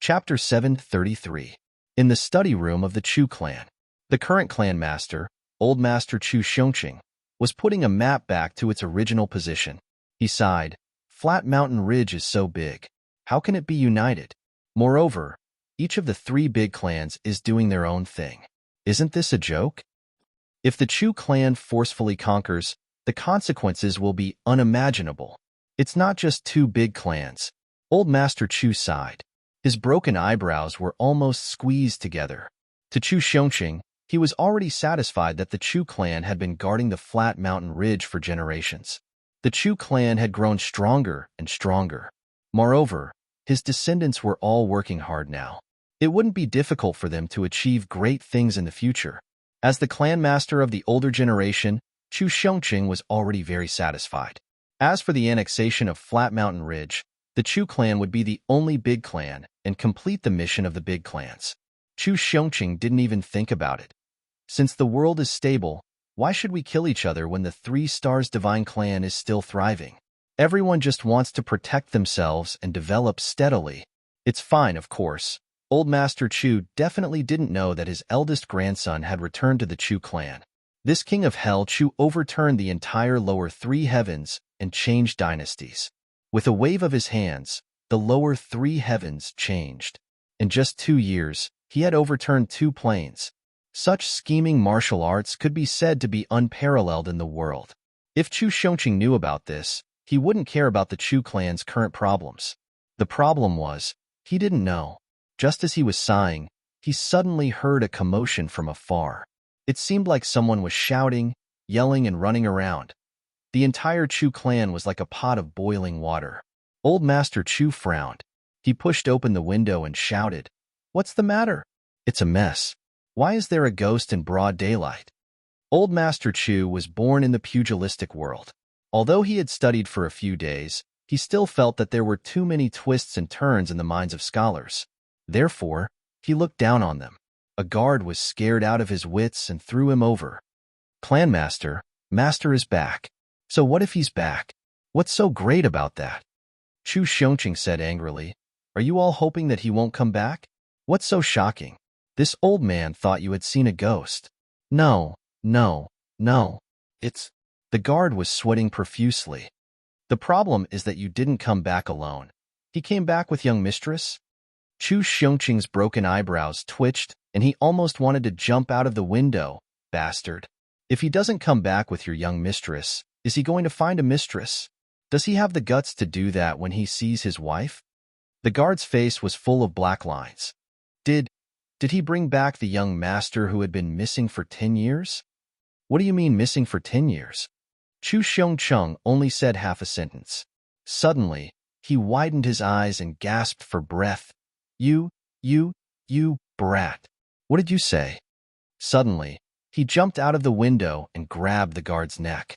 Chapter 733. In the study room of the Chu clan. The current clan master, Old Master Chu Xiongqing, was putting a map back to its original position. He sighed. Flat Mountain Ridge is so big. How can it be united? Moreover, each of the three big clans is doing their own thing. Isn't this a joke? If the Chu clan forcefully conquers, the consequences will be unimaginable. It's not just two big clans. Old Master Chu sighed. His broken eyebrows were almost squeezed together. To Chu Xiongqing, he was already satisfied that the Chu clan had been guarding the Flat Mountain Ridge for generations. The Chu clan had grown stronger and stronger. Moreover, his descendants were all working hard now. It wouldn't be difficult for them to achieve great things in the future. As the clan master of the older generation, Chu Xiongqing was already very satisfied. As for the annexation of Flat Mountain Ridge, the Chu clan would be the only big clan and complete the mission of the big clans. Chu Xiongqing didn't even think about it. Since the world is stable, why should we kill each other when the Three Stars Divine Clan is still thriving? Everyone just wants to protect themselves and develop steadily. It's fine, of course. Old Master Chu definitely didn't know that his eldest grandson had returned to the Chu clan. This king of hell Chu overturned the entire lower three heavens and changed dynasties. With a wave of his hands, the lower three heavens changed. In just 2 years, he had overturned 2 planes. Such scheming martial arts could be said to be unparalleled in the world. If Chu Xiongqing knew about this, he wouldn't care about the Chu clan's current problems. The problem was, he didn't know. Just as he was sighing, he suddenly heard a commotion from afar. It seemed like someone was shouting, yelling, and running around. The entire Chu clan was like a pot of boiling water. Old Master Chu frowned. He pushed open the window and shouted, "What's the matter? It's a mess. Why is there a ghost in broad daylight?" Old Master Chu was born in the pugilistic world. Although he had studied for a few days, he still felt that there were too many twists and turns in the minds of scholars. Therefore, he looked down on them. A guard was scared out of his wits and threw him over. "Clan Master, Master is back." "So what if he's back? What's so great about that?" Chu Xiongqing said angrily. "Are you all hoping that he won't come back? What's so shocking? This old man thought you had seen a ghost." No. It's..." The guard was sweating profusely. "The problem is that you didn't come back alone. He came back with young mistress?" Chu Xiongqing's broken eyebrows twitched, and he almost wanted to jump out of the window. "Bastard. If he doesn't come back with your young mistress, is he going to find a mistress? Does he have the guts to do that when he sees his wife?" The guard's face was full of black lines. Did he bring back the young master who had been missing for 10 years? "What do you mean missing for 10 years? Chu Xiongqing only said half a sentence. Suddenly, he widened his eyes and gasped for breath. You brat. What did you say?" Suddenly, he jumped out of the window and grabbed the guard's neck.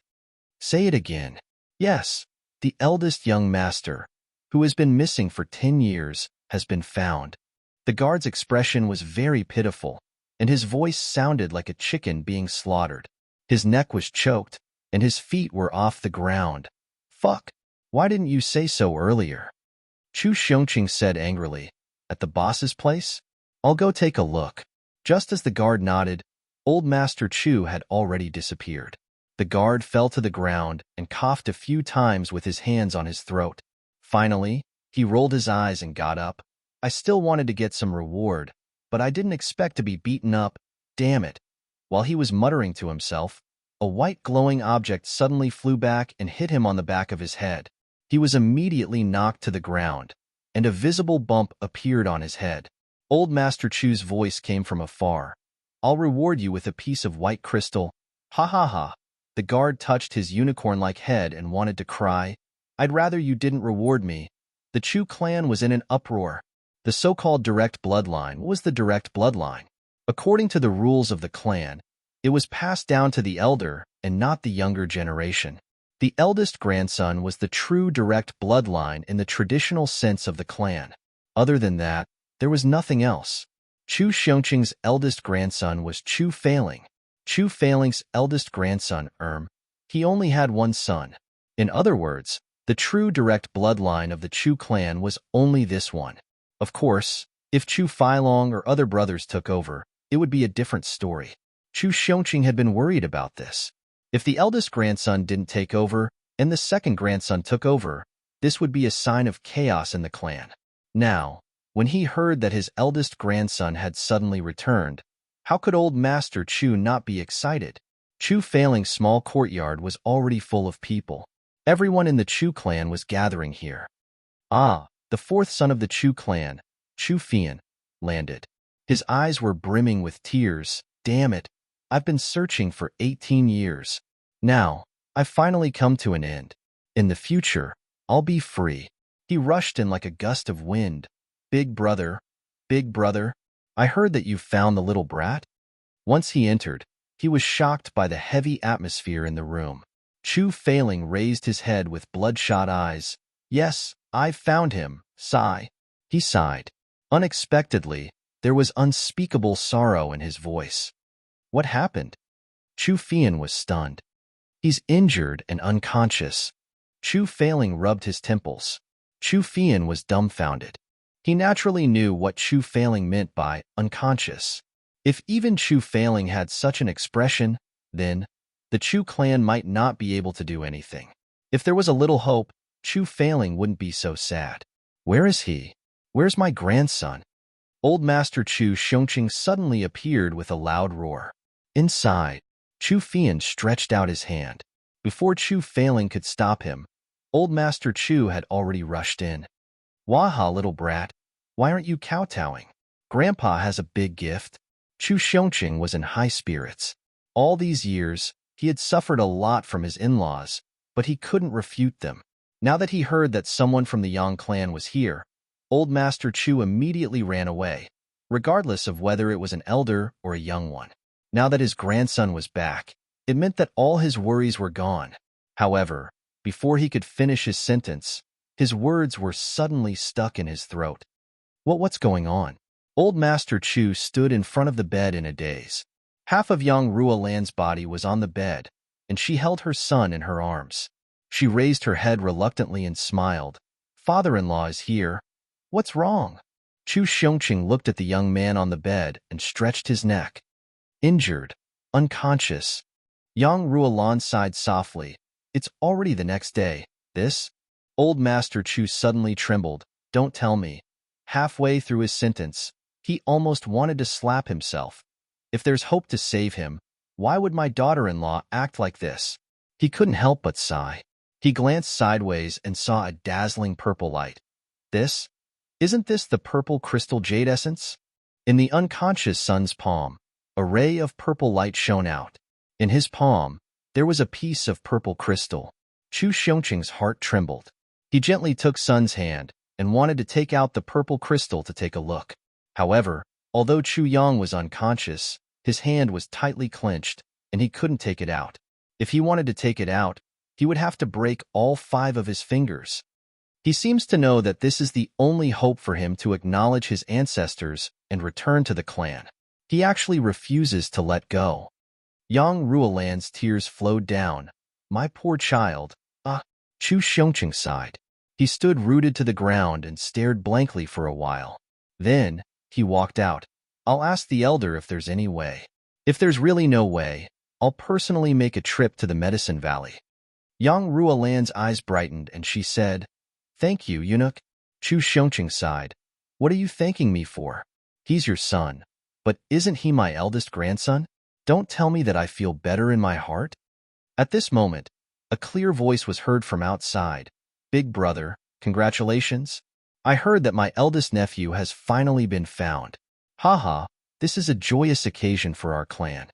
"Say it again." "Yes, the eldest young master, who has been missing for 10 years, has been found." The guard's expression was very pitiful, and his voice sounded like a chicken being slaughtered. His neck was choked, and his feet were off the ground. "Fuck! Why didn't you say so earlier?" Chu Xiongqing said angrily. "At the boss's place? I'll go take a look." Just as the guard nodded, Old Master Chu had already disappeared. The guard fell to the ground and coughed a few times with his hands on his throat. Finally, he rolled his eyes and got up. "I still wanted to get some reward, but I didn't expect to be beaten up. Damn it." While he was muttering to himself, a white glowing object suddenly flew back and hit him on the back of his head. He was immediately knocked to the ground, and a visible bump appeared on his head. Old Master Chu's voice came from afar. "I'll reward you with a piece of white crystal." "Ha ha ha." The guard touched his unicorn-like head and wanted to cry. "I'd rather you didn't reward me." The Chu clan was in an uproar. The so-called direct bloodline was the direct bloodline. According to the rules of the clan, it was passed down to the elder and not the younger generation. The eldest grandson was the true direct bloodline in the traditional sense of the clan. Other than that, there was nothing else. Chu Xiongqing's eldest grandson was Chu Failing. Chu Failing's eldest grandson, he only had one son. In other words, the true direct bloodline of the Chu clan was only this one. Of course, If Chu Feilong or other brothers took over, it would be a different story. Chu Xiongqing had been worried about this. If the eldest grandson didn't take over and the second grandson took over, this would be a sign of chaos in the clan. Now, when he heard that his eldest grandson had suddenly returned, how could old Master Chu not be excited? Chu Feiling's small courtyard was already full of people. Everyone in the Chu clan was gathering here. Ah, the fourth son of the Chu clan, Chu Fian, landed. His eyes were brimming with tears. Damn it, I've been searching for 18 years. Now, I've finally come to an end. In the future, I'll be free. He rushed in like a gust of wind. Big brother, I heard that you found the little brat. Once he entered, he was shocked by the heavy atmosphere in the room. Chu Feiling raised his head with bloodshot eyes. Yes, I've found him, sigh. He sighed. Unexpectedly, there was unspeakable sorrow in his voice. What happened? Chu Fian was stunned. He's injured and unconscious. Chu Feiling rubbed his temples. Chu Fian was dumbfounded. He naturally knew what Chu Feiling meant by unconscious. If even Chu Feiling had such an expression, then the Chu clan might not be able to do anything. If there was a little hope, Chu Feiling wouldn't be so sad. Where is he? Where's my grandson? Old Master Chu Xiongqing suddenly appeared with a loud roar. Inside, Chu Fian stretched out his hand. Before Chu Feiling could stop him, Old Master Chu had already rushed in. Waha, little brat, why aren't you kowtowing? Grandpa has a big gift. Chu Xiongqing was in high spirits. All these years, he had suffered a lot from his in-laws, but he couldn't refute them. Now that he heard that someone from the Yang clan was here, Old Master Chu immediately ran away, regardless of whether it was an elder or a young one. Now that his grandson was back, it meant that all his worries were gone. However, before he could finish his sentence, his words were suddenly stuck in his throat. What's going on? Old Master Chu stood in front of the bed in a daze. Half of young Ruolan's body was on the bed, and she held her son in her arms. She raised her head reluctantly and smiled. Father-in-law is here. What's wrong? Chu Xiongqing looked at the young man on the bed and stretched his neck. Injured, unconscious. Yang Ruolan sighed softly. It's already the next day. This? Old Master Chu suddenly trembled. Don't tell me. Halfway through his sentence, he almost wanted to slap himself. If there's hope to save him, why would my daughter-in-law act like this? He couldn't help but sigh. He glanced sideways and saw a dazzling purple light. Isn't this the purple crystal jade essence? In the unconscious son's palm, a ray of purple light shone out. In his palm, there was a piece of purple crystal. Chu Xiongqing's heart trembled. He gently took son's hand and wanted to take out the purple crystal to take a look. However, although Chu Yang was unconscious, his hand was tightly clenched, and he couldn't take it out. If he wanted to take it out, he would have to break all 5 of his fingers. He seems to know that this is the only hope for him to acknowledge his ancestors and return to the clan. He actually refuses to let go. Yang Ruolan's tears flowed down. My poor child. Chu Xiongqing sighed. He stood rooted to the ground and stared blankly for a while. Then, he walked out. I'll ask the elder if there's any way. If there's really no way, I'll personally make a trip to the Medicine Valley. Yang Ruolan's eyes brightened and she said, Thank you, eunuch. Chu Xiongqing sighed. What are you thanking me for? He's your son. But isn't he my eldest grandson? Don't tell me that I feel better in my heart. At this moment, a clear voice was heard from outside. Big brother, congratulations. I heard that my eldest nephew has finally been found. Haha, this is a joyous occasion for our clan.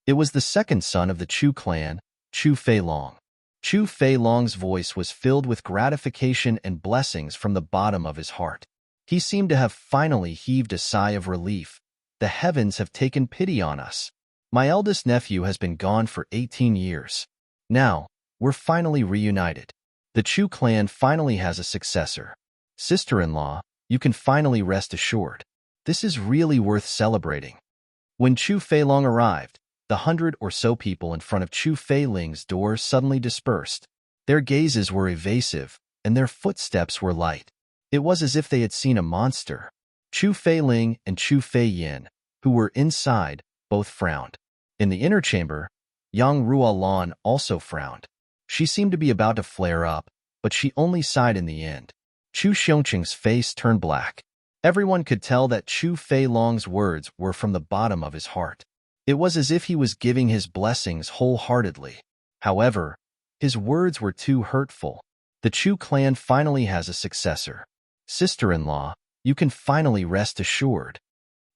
It was the second son of the Chu clan, Chu Feilong. Chu Feilong's voice was filled with gratification and blessings from the bottom of his heart. He seemed to have finally heaved a sigh of relief. The heavens have taken pity on us. My eldest nephew has been gone for 18 years. Now, we're finally reunited. The Chu clan finally has a successor. Sister-in-law, you can finally rest assured. This is really worth celebrating. When Chu Feilong arrived, the 100 or so people in front of Chu Feiling's door suddenly dispersed. Their gazes were evasive, and their footsteps were light. It was as if they had seen a monster. Chu Feiling and Chu Feiyin, who were inside, both frowned. In the inner chamber, Yang Ruolan also frowned. She seemed to be about to flare up, but she only sighed in the end. Chu Xiongqing's face turned black. Everyone could tell that Chu Feilong's words were from the bottom of his heart. It was as if he was giving his blessings wholeheartedly. However, his words were too hurtful. The Chu clan finally has a successor. Sister-in-law, you can finally rest assured.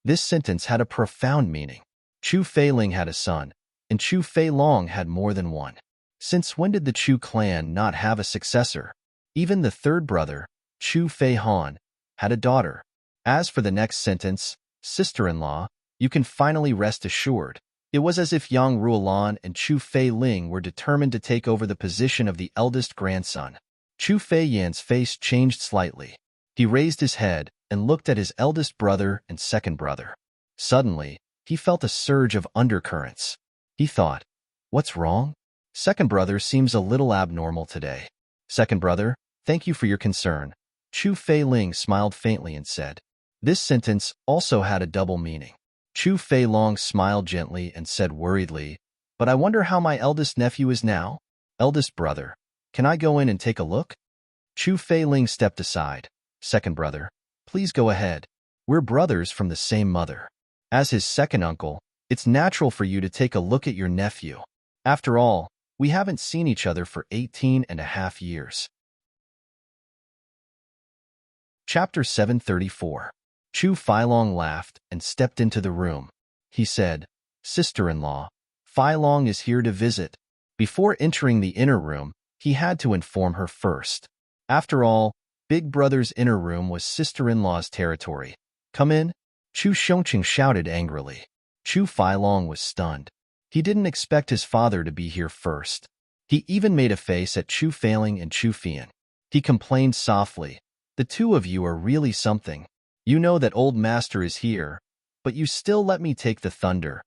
This sentence had a profound meaning. Chu Feiling had a son, and Chu Feilong had more than one. Since when did the Chu clan not have a successor? Even the third brother, Chu Feihan, had a daughter. As for the next sentence, sister-in-law, you can finally rest assured. It was as if Yang Ruolan and Chu Feiling were determined to take over the position of the eldest grandson. Chu Feiyan's face changed slightly. He raised his head and looked at his eldest brother and second brother. Suddenly, he felt a surge of undercurrents. He thought, what's wrong? Second brother seems a little abnormal today. Second brother, thank you for your concern. Chu Feiling smiled faintly and said. This sentence also had a double meaning. Chu Feilong smiled gently and said worriedly, but I wonder how my eldest nephew is now? Eldest brother, can I go in and take a look? Chu Feiling stepped aside. Second brother, please go ahead. We're brothers from the same mother. As his second uncle, it's natural for you to take a look at your nephew. After all, we haven't seen each other for 18.5 years. Chapter 734. Chu Feilong laughed and stepped into the room. He said, Sister-in-law, Feilong is here to visit. Before entering the inner room, he had to inform her first. After all, Big Brother's inner room was sister-in-law's territory. Come in. Chu Xiongqing shouted angrily. Chu Feilong was stunned. He didn't expect his father to be here first. He even made a face at Chu Feiling and Chu Feiyan. He complained softly, the two of you are really something. You know that old master is here, but you still let me take the thunder.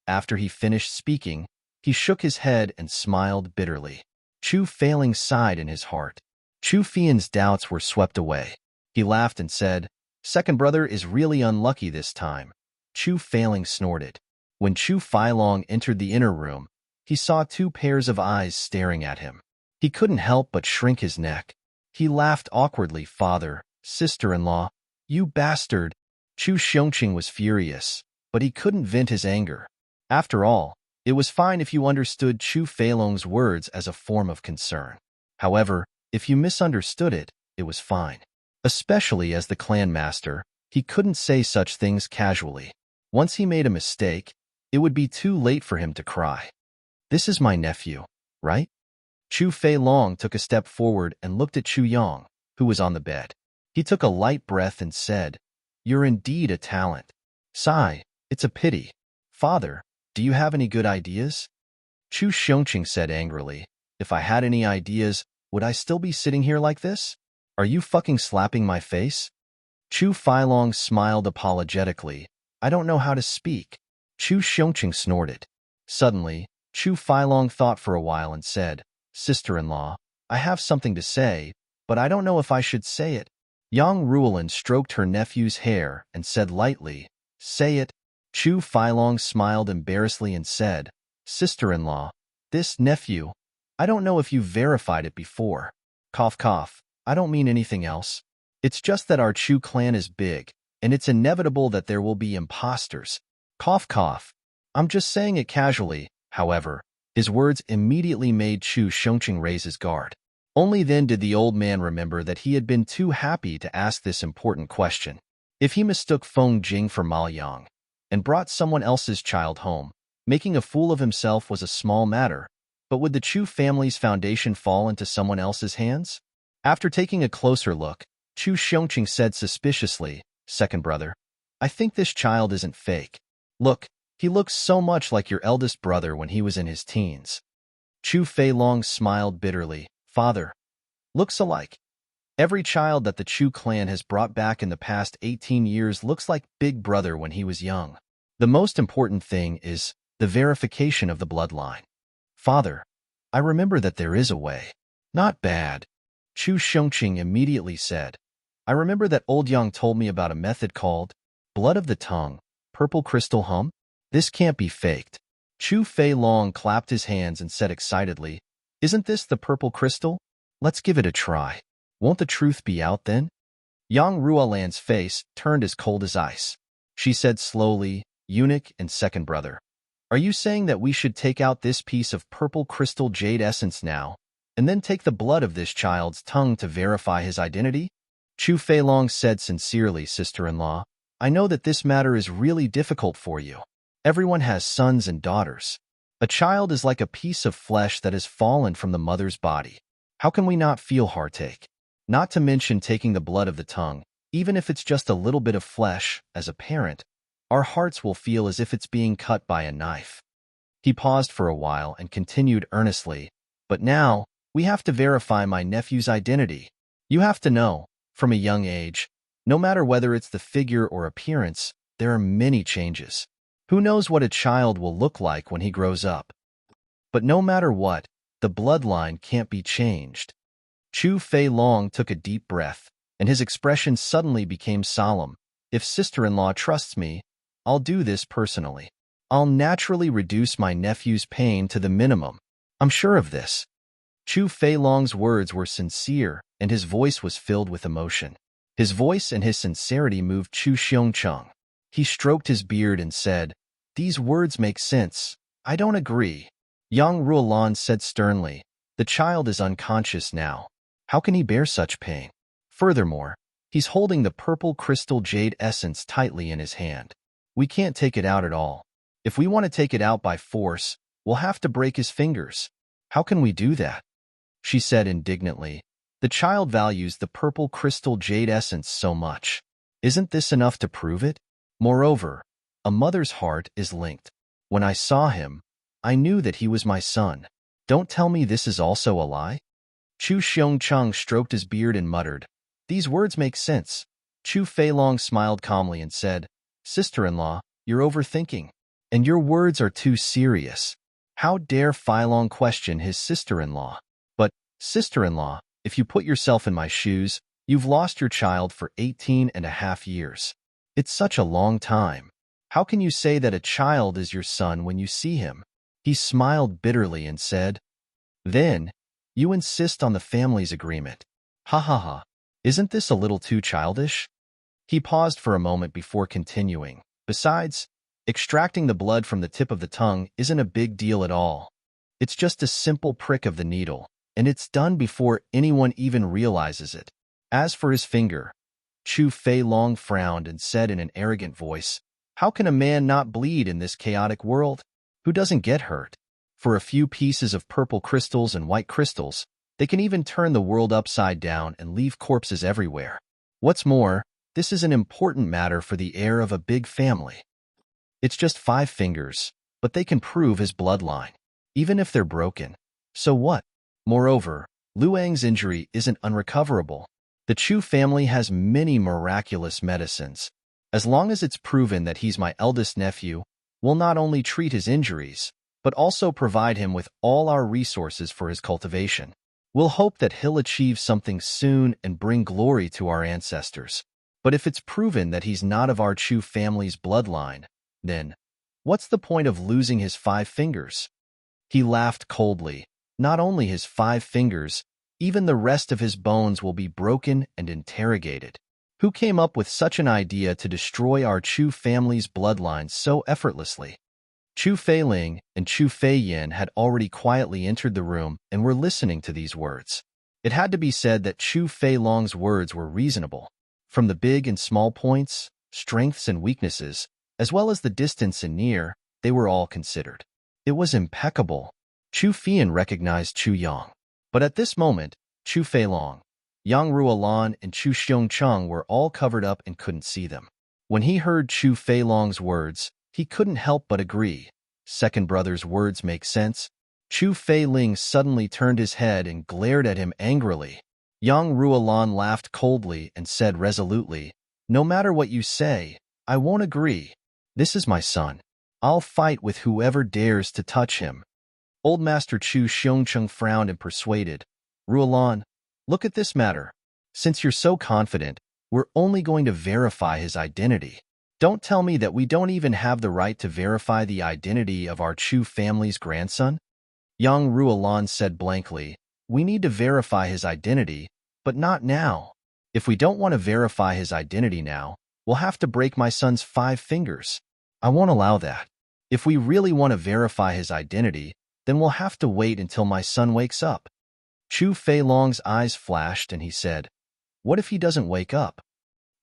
After he finished speaking, he shook his head and smiled bitterly. Chu Feiling sighed in his heart. Chu Feiyan's doubts were swept away. He laughed and said, Second brother is really unlucky this time. Chu Feiling snorted. When Chu Feilong entered the inner room, he saw two pairs of eyes staring at him. He couldn't help but shrink his neck. He laughed awkwardly. Father, sister-in-law, you bastard. Chu Xiongqing was furious, but he couldn't vent his anger. After all, it was fine if you understood Chu Feilong's words as a form of concern. However, if you misunderstood it, it was fine. Especially as the clan master, he couldn't say such things casually. Once he made a mistake, it would be too late for him to cry. This is my nephew, right? Chu Feilong took a step forward and looked at Chu Yang, who was on the bed. He took a light breath and said, You're indeed a talent. Sigh, it's a pity. Father, do you have any good ideas? Chu Xiongqing said angrily, If I had any ideas, would I still be sitting here like this? Are you fucking slapping my face? Chu Feilong smiled apologetically. I don't know how to speak. Chu Xiongqing snorted. Suddenly, Chu Feilong thought for a while and said, Sister-in-law, I have something to say, but I don't know if I should say it. Yang Ruolan stroked her nephew's hair and said lightly, Say it. Chu Feilong smiled embarrassedly and said, Sister-in-law, this nephew, I don't know if you've verified it before. Cough cough, I don't mean anything else. It's just that our Chu clan is big, and it's inevitable that there will be imposters. Cough cough. I'm just saying it casually, however. His words immediately made Chu Xiongqing raise his guard. Only then did the old man remember that he had been too happy to ask this important question. If he mistook Feng Jing for Ma Yang and brought someone else's child home, making a fool of himself was a small matter, but would the Chu family's foundation fall into someone else's hands? After taking a closer look, Chu Xiongqing said suspiciously, Second brother, I think this child isn't fake. Look, he looks so much like your eldest brother when he was in his teens. Chu Feilong smiled bitterly. Father, looks alike. Every child that the Chu clan has brought back in the past 18 years looks like Big Brother when he was young. The most important thing is the verification of the bloodline. Father, I remember that there is a way. Not bad. Chu Xiongqing immediately said. I remember that old Yang told me about a method called blood of the tongue, purple crystal hum. This can't be faked. Chu Fei Long clapped his hands and said excitedly, "Isn't this the purple crystal? Let's give it a try. Won't the truth be out then?" Yang Ruolan's face turned as cold as ice. She said slowly, "Eunuch and second brother, are you saying that we should take out this piece of purple crystal jade essence now, and then take the blood of this child's tongue to verify his identity?" Chu Feilong said sincerely, "Sister-in-law, I know that this matter is really difficult for you. Everyone has sons and daughters. A child is like a piece of flesh that has fallen from the mother's body. How can we not feel heartache? Not to mention taking the blood of the tongue, even if it's just a little bit of flesh, as a parent, our hearts will feel as if it's being cut by a knife." He paused for a while and continued earnestly, "But now, we have to verify my nephew's identity. You have to know, from a young age, no matter whether it's the figure or appearance, there are many changes. Who knows what a child will look like when he grows up? But no matter what, the bloodline can't be changed." Chu Fei Long took a deep breath, and his expression suddenly became solemn. "If sister-in-law trusts me, I'll do this personally. I'll naturally reduce my nephew's pain to the minimum. I'm sure of this." Chu Fei Long's words were sincere, and his voice was filled with emotion. His voice and his sincerity moved Chu Xiongcheng. He stroked his beard and said, "These words make sense. I don't agree." Yang Ruolan said sternly, "The child is unconscious now. How can he bear such pain? Furthermore, he's holding the purple crystal jade essence tightly in his hand. We can't take it out at all. If we want to take it out by force, we'll have to break his fingers. How can we do that?" She said indignantly, "The child values the purple crystal jade essence so much. Isn't this enough to prove it? Moreover, a mother's heart is linked. When I saw him, I knew that he was my son. Don't tell me this is also a lie?" Chu Xiongcheng stroked his beard and muttered, "These words make sense." Chu Feilong smiled calmly and said, "Sister-in-law, you're overthinking, and your words are too serious. How dare Feilong question his sister-in-law? But, sister-in-law, if you put yourself in my shoes, you've lost your child for 18.5 years. It's such a long time. How can you say that a child is your son when you see him?" He smiled bitterly and said, "Then, you insist on the family's agreement. Ha ha ha. Isn't this a little too childish?" He paused for a moment before continuing. "Besides, extracting the blood from the tip of the tongue isn't a big deal at all. It's just a simple prick of the needle, and it's done before anyone even realizes it. As for his finger," Chu Fei Long frowned and said in an arrogant voice, "How can a man not bleed in this chaotic world? Who doesn't get hurt? For a few pieces of purple crystals and white crystals, they can even turn the world upside down and leave corpses everywhere. What's more, this is an important matter for the heir of a big family. It's just 5 fingers, but they can prove his bloodline, even if they're broken. So what? Moreover, Luang's injury isn't unrecoverable. The Chu family has many miraculous medicines. As long as it's proven that he's my eldest nephew, we'll not only treat his injuries, but also provide him with all our resources for his cultivation. We'll hope that he'll achieve something soon and bring glory to our ancestors. But if it's proven that he's not of our Chu family's bloodline, then what's the point of losing his 5 fingers?" He laughed coldly. "Not only his 5 fingers, even the rest of his bones will be broken and interrogated. Who came up with such an idea to destroy our Chu family's bloodline so effortlessly?" Chu Feiling and Chu Feiyin had already quietly entered the room and were listening to these words. It had to be said that Chu Feilong's words were reasonable. From the big and small points, strengths and weaknesses, as well as the distance and near, they were all considered. It was impeccable. Chu Feiyin recognized Chu Yang. But at this moment, Chu Feilong, Yang Ruolan, and Chu Xiongcheng were all covered up and couldn't see them. When he heard Chu Feilong's words, he couldn't help but agree. Second brother's words make sense. Chu Feiling suddenly turned his head and glared at him angrily. Yang Ruolan laughed coldly and said resolutely, "No matter what you say, I won't agree. This is my son. I'll fight with whoever dares to touch him." Old Master Chu Xiongcheng frowned and persuaded, "Ruolan, look at this matter. Since you're so confident, We're only going to verify his identity. Don't tell me that we don't even have the right to verify the identity of our Chu family's grandson? Yang Ruolan said blankly. We need to verify his identity, but not now. If we don't want to verify his identity now, we'll have to break my son's 5 fingers. I won't allow that. If we really want to verify his identity, then we'll have to wait until my son wakes up. Chu Feilong's eyes flashed and he said, What if he doesn't wake up?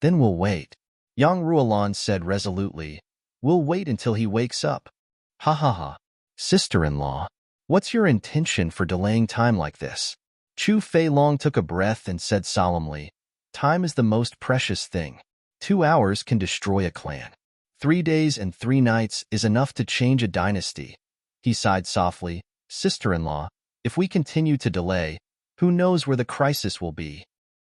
Then we'll wait. Yang Ruolan said resolutely, We'll wait until he wakes up. Ha ha ha. Sister-in-law, what's your intention for delaying time like this? Chu Feilong took a breath and said solemnly, Time is the most precious thing. 2 hours can destroy a clan. 3 days and 3 nights is enough to change a dynasty. He sighed softly, Sister-in-law, if we continue to delay, who knows where the crisis will be?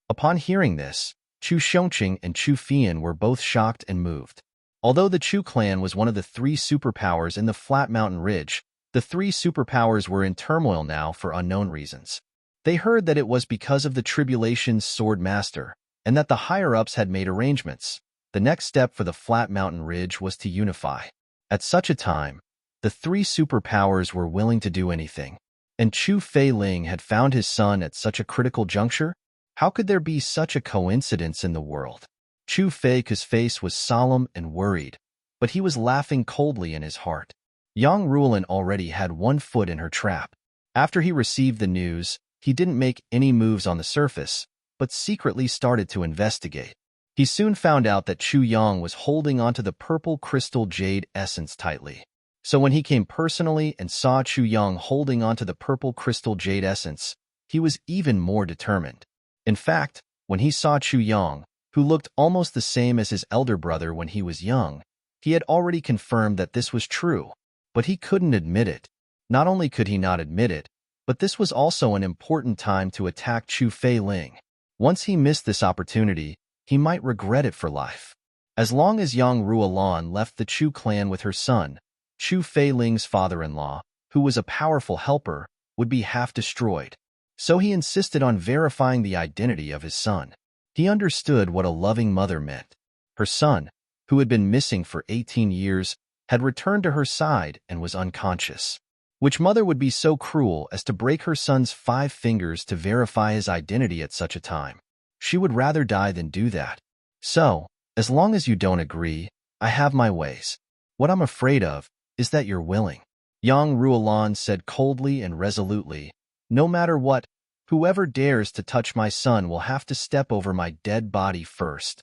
Upon hearing this, Chu Xiongqing and Chu Fian were both shocked and moved. Although the Chu clan was one of the 3 superpowers in the flat mountain ridge, the 3 superpowers were in turmoil now for unknown reasons. They heard that it was because of the Tribulation's sword master, and that the higher-ups had made arrangements. The next step for the flat mountain ridge was to unify. At such a time, the 3 superpowers were willing to do anything. And Chu Feiling had found his son at such a critical juncture? How could there be such a coincidence in the world? Chu Fei's face was solemn and worried, but he was laughing coldly in his heart. Yang Ruolan already had 1 foot in her trap. After he received the news, he didn't make any moves on the surface, but secretly started to investigate. He soon found out that Chu Yang was holding onto the purple crystal jade essence tightly. So when he came personally and saw Chu Yang holding onto the purple crystal jade essence, he was even more determined. In fact, when he saw Chu Yang, who looked almost the same as his elder brother when he was young, he had already confirmed that this was true, but he couldn't admit it. Not only could he not admit it, but this was also an important time to attack Chu Feiling. Once he missed this opportunity, he might regret it for life. As long as Yang Ruolan left the Chu clan with her son, Chu Feiling's father-in-law, who was a powerful helper, would be half destroyed. So he insisted on verifying the identity of his son. He understood what a loving mother meant. Her son, who had been missing for 18 years, had returned to her side and was unconscious. Which mother would be so cruel as to break her son's 5 fingers to verify his identity at such a time? She would rather die than do that. So, as long as you don't agree, I have my ways. What I'm afraid of is that you're willing. Yang Ruolan said coldly and resolutely, No matter what, whoever dares to touch my son will have to step over my dead body first.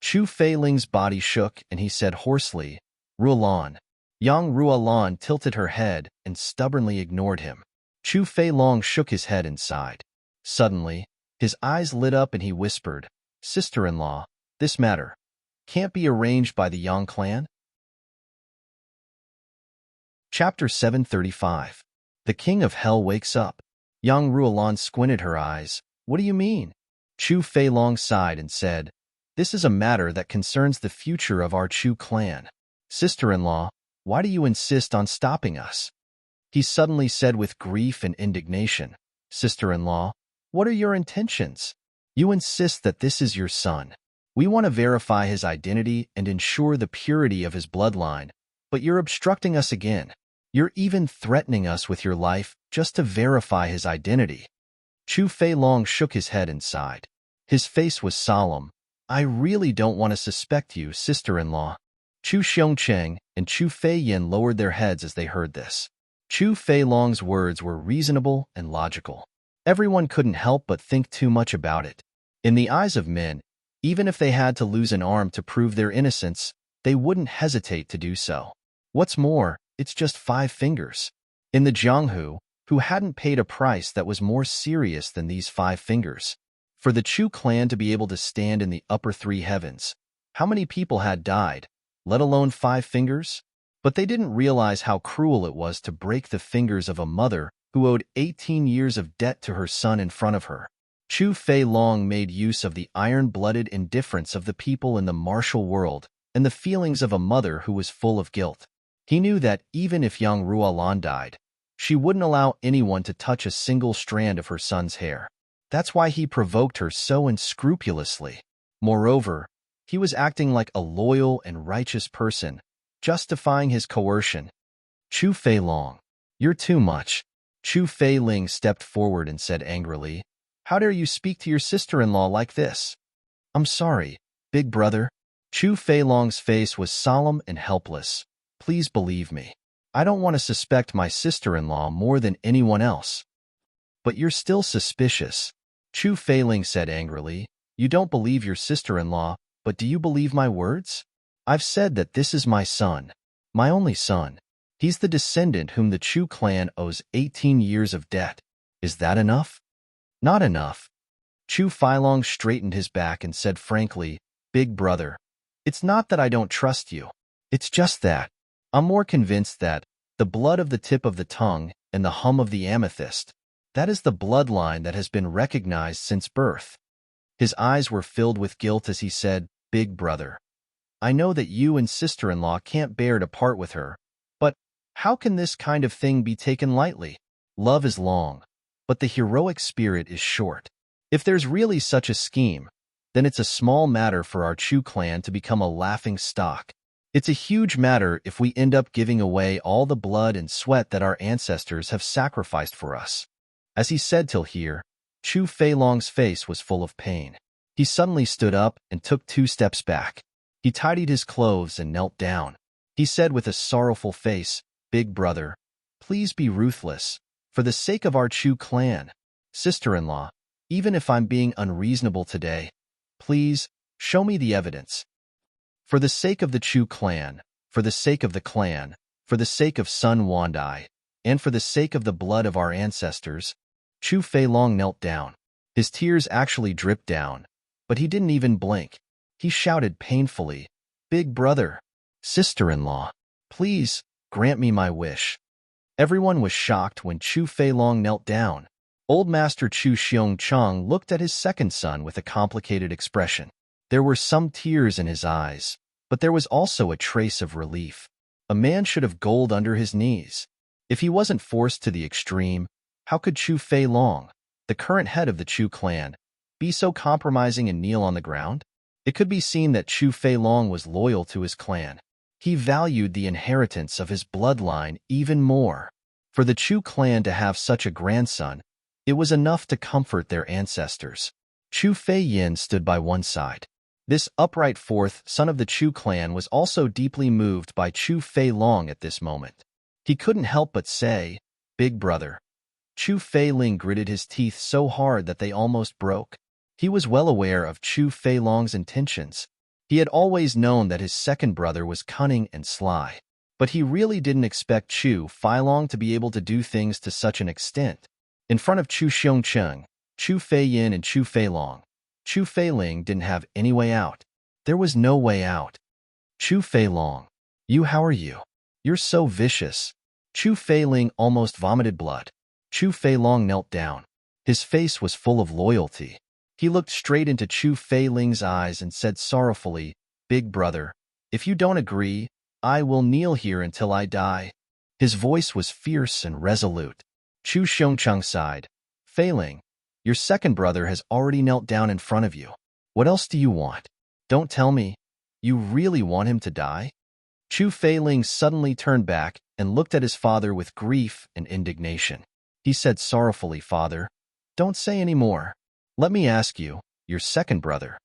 Chu Feiling's body shook and he said hoarsely, Ruolan. Yang Ruolan tilted her head and stubbornly ignored him. Chu Feilong shook his head and sighed. Suddenly, his eyes lit up and he whispered, Sister-in-law, this matter can't be arranged by the Yang clan? Chapter 735. The King of Hell Wakes Up. Yang Ruolan squinted her eyes. What do you mean? Chu Feilong sighed and said, This is a matter that concerns the future of our Chu clan. Sister-in-law, why do you insist on stopping us? He suddenly said with grief and indignation, Sister-in-law, what are your intentions? You insist that this is your son. We want to verify his identity and ensure the purity of his bloodline, but you're obstructing us again. You're even threatening us with your life just to verify his identity. Chu Feilong shook his head and sighed. His face was solemn. I really don't want to suspect you, sister-in-law. Chu Xiongqing and Chu Feiyin lowered their heads as they heard this. Chu Feilong's words were reasonable and logical. Everyone couldn't help but think too much about it. In the eyes of men, even if they had to lose an arm to prove their innocence, they wouldn't hesitate to do so. What's more, it's just 5 fingers. In the Jianghu, who hadn't paid a price that was more serious than these 5 fingers. For the Chu clan to be able to stand in the upper 3 heavens, how many people had died, let alone 5 fingers? But they didn't realize how cruel it was to break the fingers of a mother who owed 18 years of debt to her son in front of her. Chu Feilong made use of the iron-blooded indifference of the people in the martial world and the feelings of a mother who was full of guilt. He knew that even if Yang Ruolan died, she wouldn't allow anyone to touch a single strand of her son's hair. That's why he provoked her so unscrupulously. Moreover, he was acting like a loyal and righteous person, justifying his coercion. Chu Feilong, you're too much. Chu Feiling stepped forward and said angrily, how dare you speak to your sister-in-law like this? I'm sorry, big brother. Chu Feilong's face was solemn and helpless. Please believe me. I don't want to suspect my sister-in-law more than anyone else. But you're still suspicious. Chu Feiling said angrily, you don't believe your sister-in-law, but do you believe my words? I've said that this is my son, my only son. He's the descendant whom the Chu clan owes 18 years of debt. Is that enough? Not enough. Chu Feilong straightened his back and said frankly, big brother, it's not that I don't trust you. It's just that I'm more convinced that the blood of the tip of the tongue and the hum of the amethyst, that is the bloodline that has been recognized since birth. His eyes were filled with guilt as he said, big brother, I know that you and sister-in-law can't bear to part with her, but how can this kind of thing be taken lightly? Love is long, but the heroic spirit is short. If there's really such a scheme, then it's a small matter for our Chu clan to become a laughing stock. It's a huge matter if we end up giving away all the blood and sweat that our ancestors have sacrificed for us. As he said till here, Chu Feilong's face was full of pain. He suddenly stood up and took 2 steps back. He tidied his clothes and knelt down. He said with a sorrowful face, big brother, please be ruthless, for the sake of our Chu clan. Sister-in-law, even if I'm being unreasonable today, please, show me the evidence. For the sake of the Chu clan, for the sake of the clan, for the sake of Sun Wandai, and for the sake of the blood of our ancestors, Chu Feilong knelt down. His tears actually dripped down, but he didn't even blink. He shouted painfully, big brother, sister-in-law, please, grant me my wish. Everyone was shocked when Chu Feilong knelt down. Old Master Chu Xiongcheng looked at his second son with a complicated expression. There were some tears in his eyes, but there was also a trace of relief. A man should have gold under his knees. If he wasn't forced to the extreme, how could Chu Feilong, the current head of the Chu clan, be so compromising and kneel on the ground? It could be seen that Chu Feilong was loyal to his clan. He valued the inheritance of his bloodline even more. For the Chu clan to have such a grandson, it was enough to comfort their ancestors. Chu Feiyin stood by one side. This upright fourth son of the Chu clan was also deeply moved by Chu Feilong at this moment. He couldn't help but say, big brother. Chu Feiling gritted his teeth so hard that they almost broke. He was well aware of Chu Feilong's intentions. He had always known that his second brother was cunning and sly. But he really didn't expect Chu Feilong to be able to do things to such an extent. In front of Chu Xiongcheng, Chu Feiyin and Chu Feilong, Chu Feiling didn't have any way out. There was no way out. Chu Feilong, how are you? You're so vicious. Chu Feiling almost vomited blood. Chu Feilong knelt down. His face was full of loyalty. He looked straight into Chu Feiling's eyes and said sorrowfully, big brother, if you don't agree, I will kneel here until I die. His voice was fierce and resolute. Chu Xiongcheng sighed. Feiling, your second brother has already knelt down in front of you. What else do you want? Don't tell me. You really want him to die? Chu Feiling suddenly turned back and looked at his father with grief and indignation. He said sorrowfully, Father, don't say any more. Let me ask you, your second brother,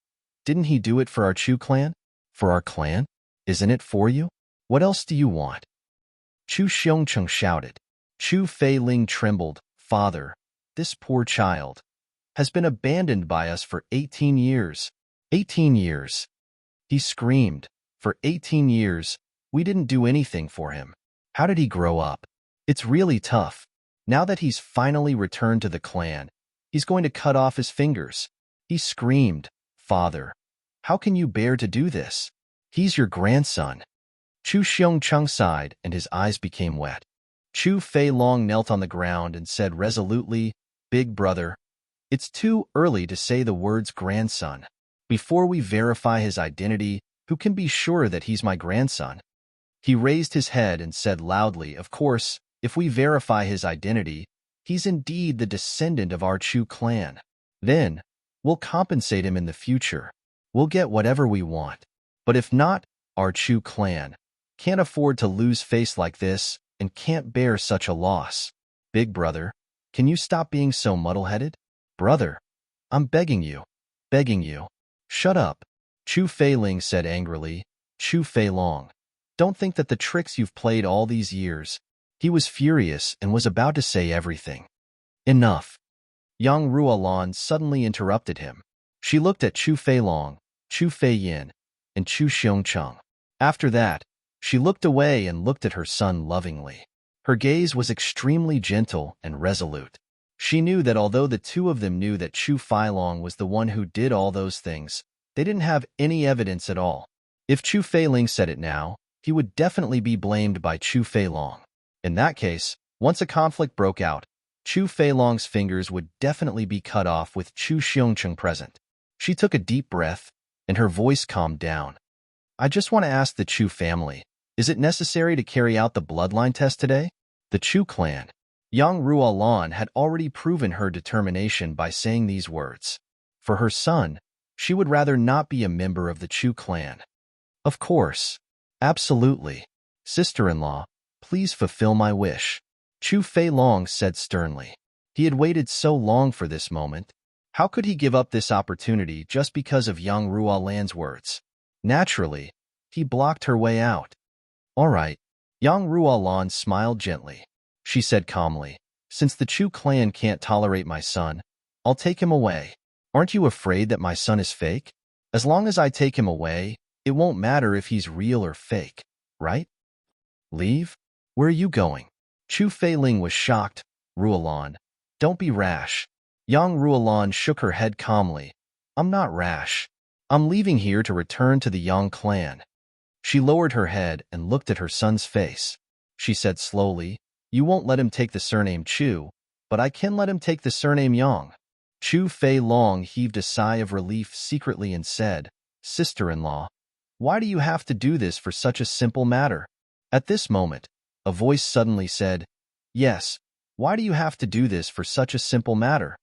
didn't he do it for our Chu clan? For our clan? Isn't it for you? What else do you want? Chu Xiongcheng shouted. Chu Feiling trembled. Father, this poor child has been abandoned by us for 18 years. 18 years. He screamed. For 18 years, we didn't do anything for him. How did he grow up? It's really tough. Now that he's finally returned to the clan, he's going to cut off his fingers. He screamed, Father, how can you bear to do this? He's your grandson. Chu Xiongcheng sighed and his eyes became wet. Chu Feilong knelt on the ground and said resolutely, Big brother, it's too early to say the words grandson. Before we verify his identity, who can be sure that he's my grandson? He raised his head and said loudly, Of course, if we verify his identity, he's indeed the descendant of our Chu clan. Then, we'll compensate him in the future. we'll get whatever we want. But if not, our Chu clan can't afford to lose face like this and can't bear such a loss. Big brother, can you stop being so muddle-headed? Brother, I'm begging you. Begging you. Shut up. Chu Feiling said angrily. Chu Feilong, don't think that the tricks you've played all these years. He was furious and was about to say everything. Enough. Yang Ruolan suddenly interrupted him. She looked at Chu Feilong, Chu Feiyin, and Chu Xiongcheng. After that, she looked away and looked at her son lovingly. Her gaze was extremely gentle and resolute. She knew that although the two of them knew that Chu Feilong was the one who did all those things, they didn't have any evidence at all. If Chu Feiling said it now, he would definitely be blamed by Chu Feilong. In that case, once a conflict broke out, Chu Feilong's fingers would definitely be cut off with Chu Xiongcheng present. She took a deep breath, and her voice calmed down. I just want to ask the Chu family, is it necessary to carry out the bloodline test today? The Chu clan. Yang Ruolan had already proven her determination by saying these words. For her son, she would rather not be a member of the Chu clan. Of course. Absolutely. Sister-in-law, please fulfill my wish. Chu Feilong said sternly. He had waited so long for this moment. How could he give up this opportunity just because of Yang Ruolan's words? Naturally, he blocked her way out. All right. Yang Ruolan smiled gently. She said calmly, since the Chu clan can't tolerate my son, I'll take him away. Aren't you afraid that my son is fake? As long as I take him away, it won't matter if he's real or fake, right? Leave? Where are you going? Chu Feiling was shocked. Ruolan, don't be rash. Yang Ruolan shook her head calmly. I'm not rash. I'm leaving here to return to the Yang clan. She lowered her head and looked at her son's face. She said slowly, you won't let him take the surname Chu, but I can let him take the surname Yang. Chu Feilong heaved a sigh of relief secretly and said, Sister-in-law, why do you have to do this for such a simple matter? At this moment, a voice suddenly said, Yes, why do you have to do this for such a simple matter?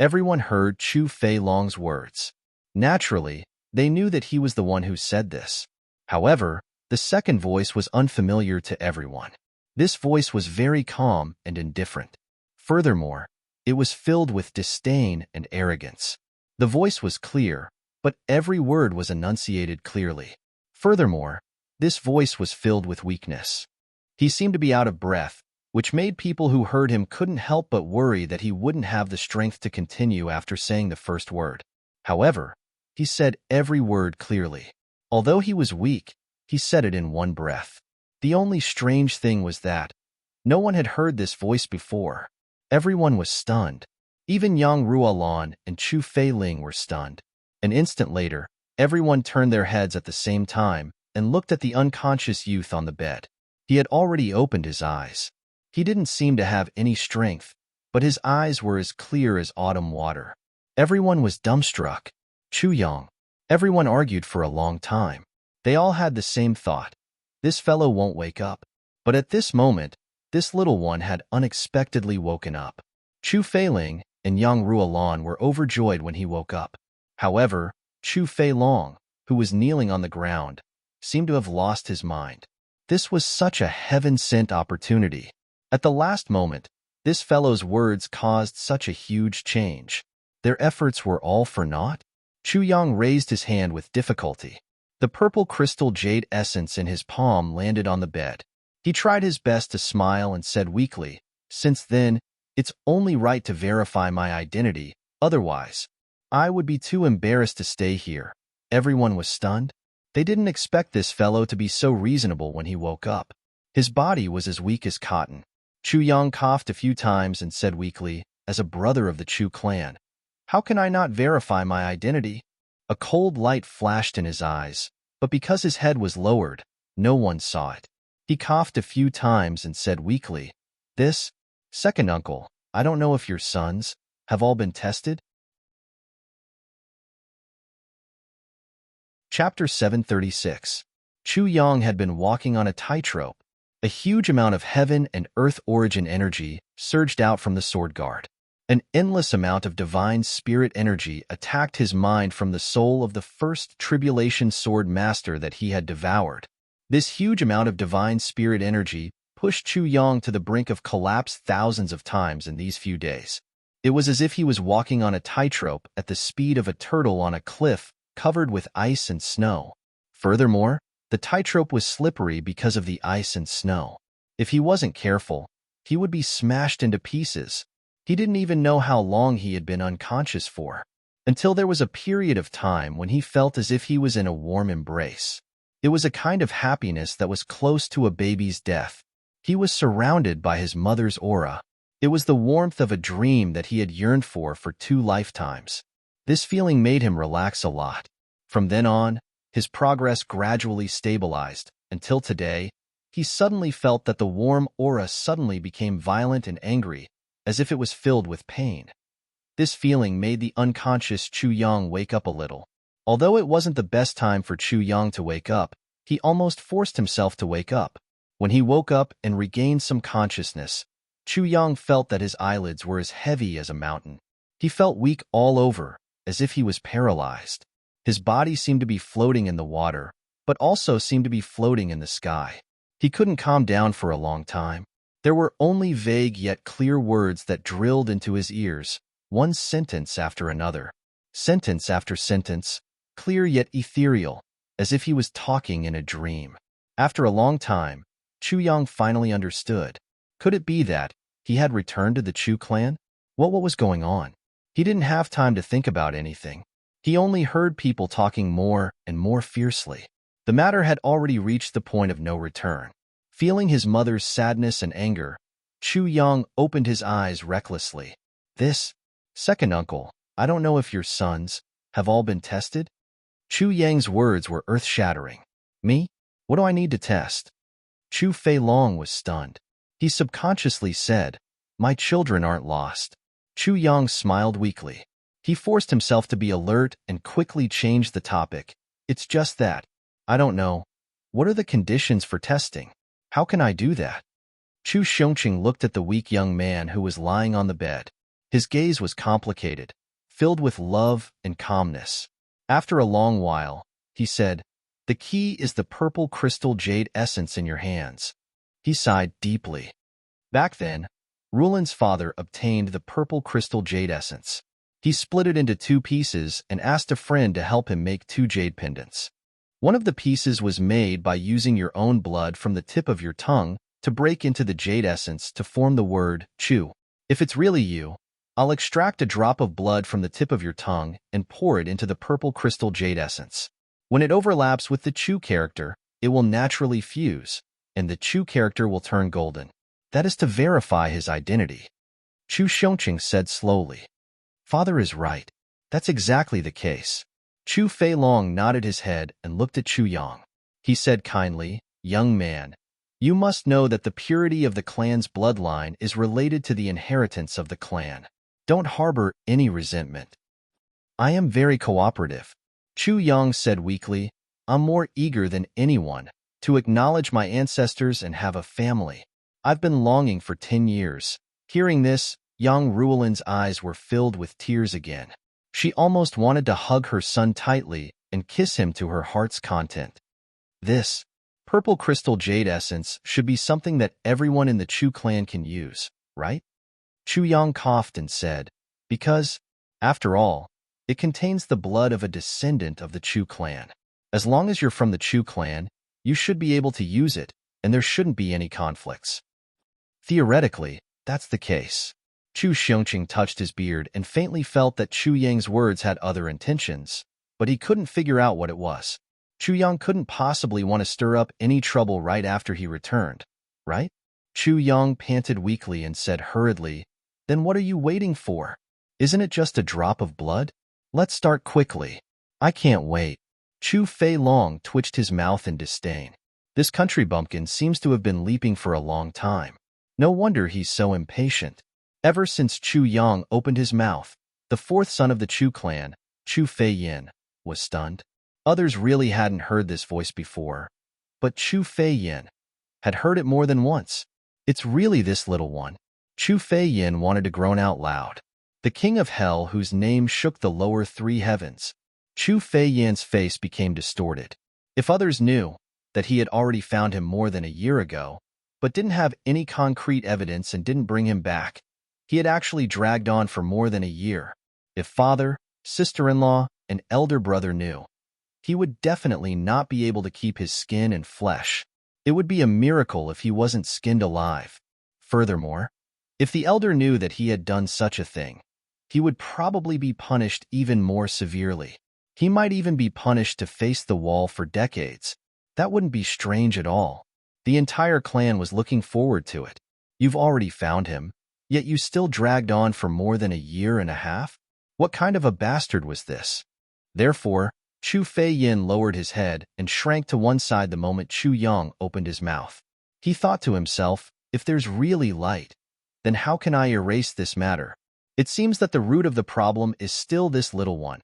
Everyone heard Chu Feilong's words. Naturally, they knew that he was the one who said this. However, the second voice was unfamiliar to everyone. This voice was very calm and indifferent. Furthermore, it was filled with disdain and arrogance. The voice was clear, but every word was enunciated clearly. Furthermore, this voice was filled with weakness. He seemed to be out of breath, which made people who heard him couldn't help but worry that he wouldn't have the strength to continue after saying the first word. However, he said every word clearly. Although he was weak, he said it in one breath. The only strange thing was that no one had heard this voice before. Everyone was stunned. Even Yang Ruolan and Chu Feiling were stunned. An instant later, everyone turned their heads at the same time and looked at the unconscious youth on the bed. He had already opened his eyes. He didn't seem to have any strength, but his eyes were as clear as autumn water. Everyone was dumbstruck. Chu Yang. Everyone argued for a long time. They all had the same thought. This fellow won't wake up. But at this moment, this little one had unexpectedly woken up. Chu Feiling and Yang Ruolan were overjoyed when he woke up. However, Chu Feilong, who was kneeling on the ground, seemed to have lost his mind. This was such a heaven-sent opportunity. At the last moment, this fellow's words caused such a huge change. Their efforts were all for naught? Chu Yang raised his hand with difficulty. The purple crystal jade essence in his palm landed on the bed. He tried his best to smile and said weakly, Since then, it's only right to verify my identity, otherwise, I would be too embarrassed to stay here. Everyone was stunned. They didn't expect this fellow to be so reasonable when he woke up. His body was as weak as cotton. Chu Yang coughed a few times and said weakly, as a brother of the Chu clan, How can I not verify my identity? A cold light flashed in his eyes, but because his head was lowered, no one saw it. He coughed a few times and said weakly, This, second uncle, I don't know if your sons have all been tested? Chapter 736. Chu Yang had been walking on a tightrope. A huge amount of heaven and earth origin energy surged out from the sword guard. An endless amount of divine spirit energy attacked his mind from the soul of the first tribulation sword master that he had devoured. This huge amount of divine spirit energy pushed Chu Yang to the brink of collapse thousands of times in these few days. It was as if he was walking on a tightrope at the speed of a turtle on a cliff covered with ice and snow. Furthermore, the tightrope was slippery because of the ice and snow. If he wasn't careful, he would be smashed into pieces. He didn't even know how long he had been unconscious for, until there was a period of time when he felt as if he was in a warm embrace. It was a kind of happiness that was close to a baby's death. He was surrounded by his mother's aura. It was the warmth of a dream that he had yearned for 2 lifetimes. This feeling made him relax a lot. From then on, his progress gradually stabilized, until today, he suddenly felt that the warm aura suddenly became violent and angry, as if it was filled with pain. This feeling made the unconscious Chu Yang wake up a little. Although it wasn't the best time for Chu Yang to wake up, he almost forced himself to wake up. When he woke up and regained some consciousness, Chu Yang felt that his eyelids were as heavy as a mountain. He felt weak all over, as if he was paralyzed. His body seemed to be floating in the water, but also seemed to be floating in the sky. He couldn't calm down for a long time. There were only vague yet clear words that drilled into his ears, one sentence after another. Sentence after sentence, clear yet ethereal, as if he was talking in a dream. After a long time, Chu Yang finally understood. Could it be that he had returned to the Chu clan? What was going on? He didn't have time to think about anything. He only heard people talking more and more fiercely. The matter had already reached the point of no return. Feeling his mother's sadness and anger, Chu Yang opened his eyes recklessly. This, second uncle, I don't know if your sons have all been tested? Chu Yang's words were earth-shattering. Me? What do I need to test? Chu Fei Long was stunned. He subconsciously said, my children aren't lost. Chu Yang smiled weakly. He forced himself to be alert and quickly changed the topic. It's just that. I don't know. What are the conditions for testing? How can I do that? Chu Xiongqing looked at the weak young man who was lying on the bed. His gaze was complicated, filled with love and calmness. After a long while, he said, the key is the purple crystal jade essence in your hands. He sighed deeply. Back then, Rulan's father obtained the purple crystal jade essence. He split it into 2 pieces and asked a friend to help him make 2 jade pendants. One of the pieces was made by using your own blood from the tip of your tongue to break into the jade essence to form the word Chu. If it's really you, I'll extract a drop of blood from the tip of your tongue and pour it into the purple crystal jade essence. When it overlaps with the Chu character, it will naturally fuse, and the Chu character will turn golden. That is to verify his identity. Chu Xiongqing said slowly. Father is right. That's exactly the case. Chu Fei Long nodded his head and looked at Chu Yang. He said kindly, young man, you must know that the purity of the clan's bloodline is related to the inheritance of the clan. Don't harbor any resentment. I am very cooperative. Chu Yang said weakly, I'm more eager than anyone to acknowledge my ancestors and have a family. I've been longing for 10 years. Hearing this, Yang Ruolin's eyes were filled with tears again. She almost wanted to hug her son tightly and kiss him to her heart's content. This purple crystal jade essence should be something that everyone in the Chu clan can use, right? Chu Yang coughed and said, because, after all, it contains the blood of a descendant of the Chu clan. As long as you're from the Chu clan, you should be able to use it, and there shouldn't be any conflicts. Theoretically, that's the case. Chu Xiongqing touched his beard and faintly felt that Chu Yang's words had other intentions, but he couldn't figure out what it was. Chu Yang couldn't possibly want to stir up any trouble right after he returned, right? Chu Yang panted weakly and said hurriedly, then what are you waiting for? Isn't it just a drop of blood? Let's start quickly. I can't wait. Chu Fei Long twitched his mouth in disdain. This country bumpkin seems to have been leaping for a long time. No wonder he's so impatient. Ever since Chu Yang opened his mouth, the 4th son of the Chu clan, Chu Fei Yin, was stunned. Others really hadn't heard this voice before, but Chu Fei Yin had heard it more than once. It's really this little one. Chu Fei Yin wanted to groan out loud. the king of hell whose name shook the lower three heavens. Chu Feiyan's face became distorted. If others knew that he had already found him more than a year ago, but didn't have any concrete evidence and didn't bring him back, he had actually dragged on for more than a year. If father, sister-in-law, and elder brother knew, he would definitely not be able to keep his skin and flesh. It would be a miracle if he wasn't skinned alive. Furthermore, if the elder knew that he had done such a thing, he would probably be punished even more severely. He might even be punished to face the wall for decades. That wouldn't be strange at all. The entire clan was looking forward to it. You've already found him, yet you still dragged on for more than a year and a half? What kind of a bastard was this? Therefore, Chu Feiyan lowered his head and shrank to one side the moment Chu Yang opened his mouth. He thought to himself, if there's really light, then how can I erase this matter? It seems that the root of the problem is still this little one.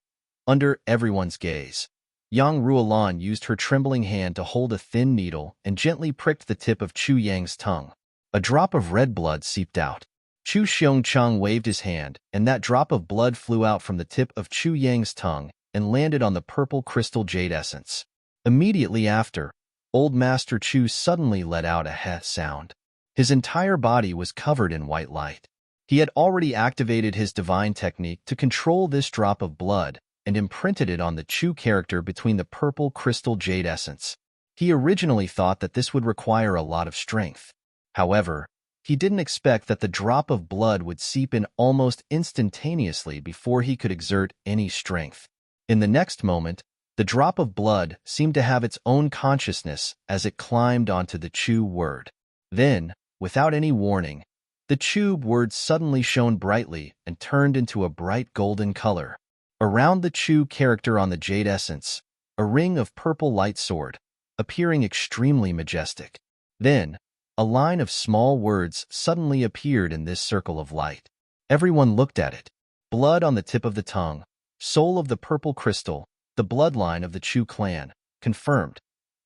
Under everyone's gaze, Yang Ruolan used her trembling hand to hold a thin needle and gently pricked the tip of Chu Yang's tongue. A drop of red blood seeped out. Chu Xiongcheng waved his hand, and that drop of blood flew out from the tip of Chu Yang's tongue and landed on the purple crystal jade essence. Immediately after, Old Master Chu suddenly let out a heh sound. His entire body was covered in white light. He had already activated his divine technique to control this drop of blood and imprinted it on the Chu character between the purple crystal jade essence. He originally thought that this would require a lot of strength. However, he didn't expect that the drop of blood would seep in almost instantaneously before he could exert any strength. In the next moment, the drop of blood seemed to have its own consciousness as it climbed onto the Chu word. Then, without any warning, the Chu word suddenly shone brightly and turned into a bright golden color. Around the Chu character on the jade essence, a ring of purple light soared, appearing extremely majestic. Then, a line of small words suddenly appeared in this circle of light. Everyone looked at it. Blood on the tip of the tongue, soul of the purple crystal, the bloodline of the Chu clan, confirmed.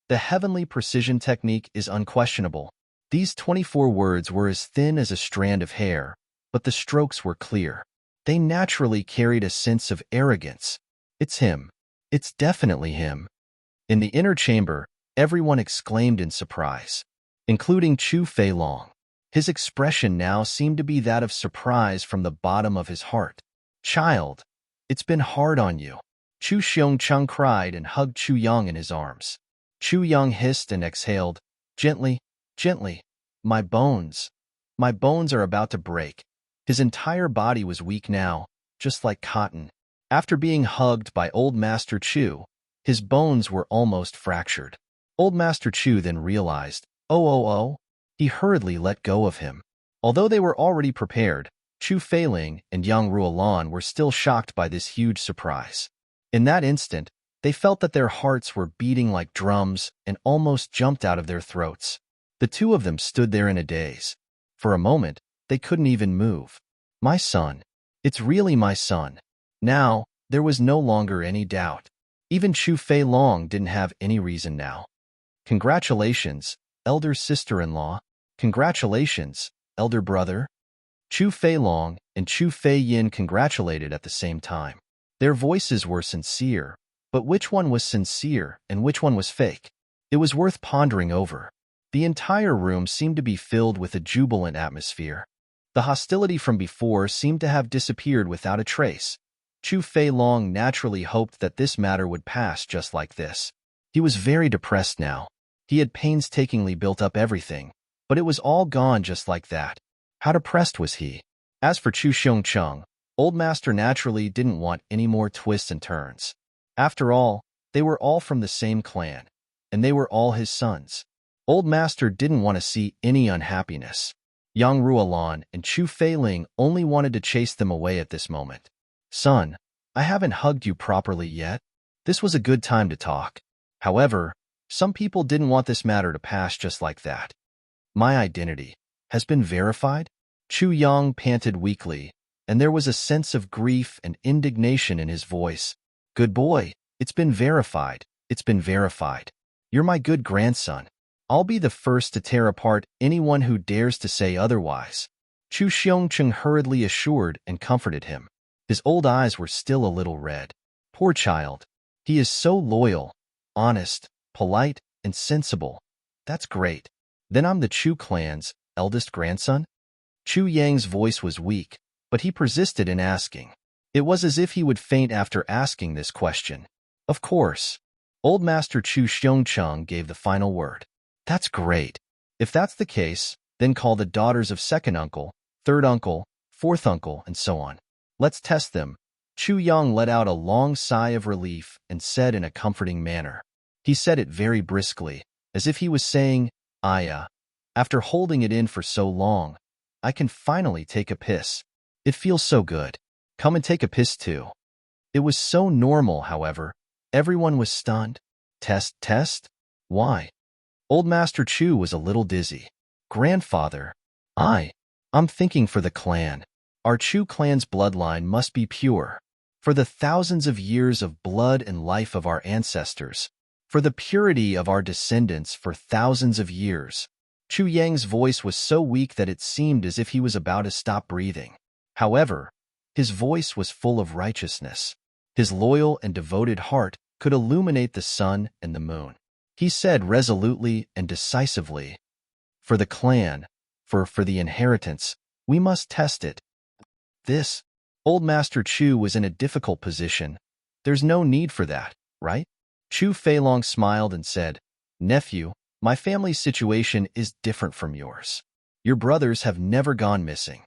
The heavenly precision technique is unquestionable. These 24 words were as thin as a strand of hair, but the strokes were clear. They naturally carried a sense of arrogance. It's him. It's definitely him. In the inner chamber, everyone exclaimed in surprise, including Chu Feilong. His expression now seemed to be that of surprise from the bottom of his heart. Child, it's been hard on you. Chu Xiongcheng cried and hugged Chu Yang in his arms. Chu Yang hissed and exhaled, gently, gently. My bones are about to break. His entire body was weak now, just like cotton. After being hugged by Old Master Chu, his bones were almost fractured. Old Master Chu then realized, oh. He hurriedly let go of him. Although they were already prepared, Chu Feiling and Yang Ruolan were still shocked by this huge surprise. In that instant, they felt that their hearts were beating like drums and almost jumped out of their throats. The two of them stood there in a daze. For a moment, they couldn't even move. My son. It's really my son. Now, there was no longer any doubt. Even Chu Feilong didn't have any reason now. Congratulations, elder sister-in-law. Congratulations, elder brother. Chu Feilong and Chu Feiyin congratulated at the same time. Their voices were sincere, but which one was sincere and which one was fake? It was worth pondering over. The entire room seemed to be filled with a jubilant atmosphere. The hostility from before seemed to have disappeared without a trace. Chu Feilong naturally hoped that this matter would pass just like this. He was very depressed now. He had painstakingly built up everything, but it was all gone just like that. How depressed was he? As for Chu Xiongcheng, Old Master naturally didn't want any more twists and turns. After all, they were all from the same clan, and they were all his sons. Old Master didn't want to see any unhappiness. Yang Ruolan and Chu Feiling only wanted to chase them away at this moment. Son, I haven't hugged you properly yet. This was a good time to talk. However, some people didn't want this matter to pass just like that. My identity has been verified? Chu Yang panted weakly, and there was a sense of grief and indignation in his voice. Good boy, it's been verified. It's been verified. You're my good grandson. I'll be the first to tear apart anyone who dares to say otherwise. Chu Xiongcheng hurriedly assured and comforted him. His old eyes were still a little red. Poor child. He is so loyal, honest, polite, and sensible. That's great. Then I'm the Chu clan's eldest grandson? Chu Yang's voice was weak, but he persisted in asking. It was as if he would faint after asking this question. Of course. Old Master Chu Xiongcheng gave the final word. That's great. If that's the case, then call the daughters of second uncle, third uncle, fourth uncle, and so on. Let's test them. Chu Yang let out a long sigh of relief and said in a comforting manner. He said it very briskly, as if he was saying, after holding it in for so long, I can finally take a piss. It feels so good. Come and take a piss too. It was so normal, however. Everyone was stunned. Test? Why? Old Master Chu was a little dizzy. Grandfather, I'm thinking for the clan. Our Chu clan's bloodline must be pure. For the thousands of years of blood and life of our ancestors. For the purity of our descendants for thousands of years. Chu Yang's voice was so weak that it seemed as if he was about to stop breathing. However, his voice was full of righteousness. His loyal and devoted heart could illuminate the sun and the moon. He said resolutely and decisively, for the clan, for the inheritance, we must test it. This, Old Master Chu was in a difficult position. There's no need for that, right? Chu Feilong smiled and said, Nephew, my family's situation is different from yours. Your brothers have never gone missing.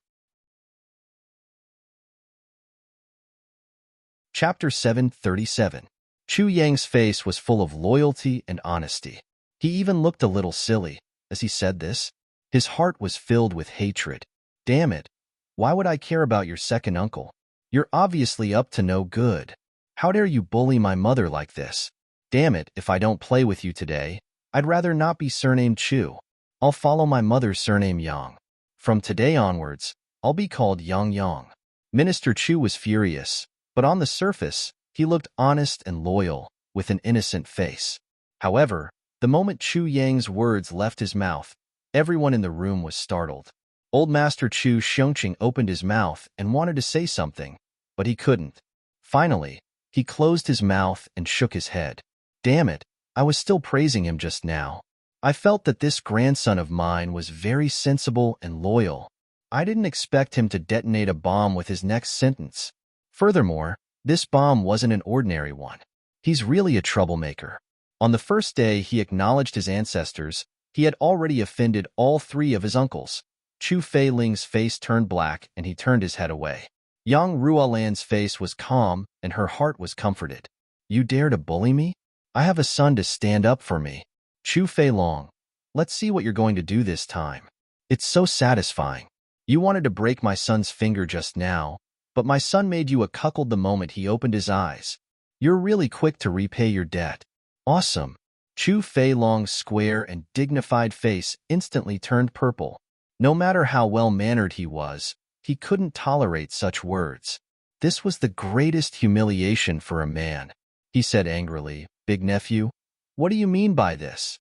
Chapter 737. Chu Yang's face was full of loyalty and honesty. He even looked a little silly as he said this. His heart was filled with hatred. Damn it. Why would I care about your second uncle? You're obviously up to no good. How dare you bully my mother like this? Damn it, if I don't play with you today, I'd rather not be surnamed Chu. I'll follow my mother's surname Yang. From today onwards, I'll be called Yang. Minister Chu was furious, but on the surface, he looked honest and loyal, with an innocent face. However, the moment Chu Yang's words left his mouth, everyone in the room was startled. Old Master Chu Xiongqing opened his mouth and wanted to say something, but he couldn't. Finally, he closed his mouth and shook his head. Damn it, I was still praising him just now. I felt that this grandson of mine was very sensible and loyal. I didn't expect him to detonate a bomb with his next sentence. Furthermore, this bomb wasn't an ordinary one. He's really a troublemaker. On the first day he acknowledged his ancestors, he had already offended all three of his uncles. Chu Feiling's face turned black and he turned his head away. Yang Ruolan's face was calm and her heart was comforted. You dare to bully me? I have a son to stand up for me. Chu Feilong, let's see what you're going to do this time. It's so satisfying. You wanted to break my son's finger just now, but my son made you a cuckold the moment he opened his eyes. You're really quick to repay your debt. Awesome. Chu Feilong's square and dignified face instantly turned purple. No matter how well-mannered he was, he couldn't tolerate such words. This was the greatest humiliation for a man. He said angrily, Big nephew, what do you mean by this?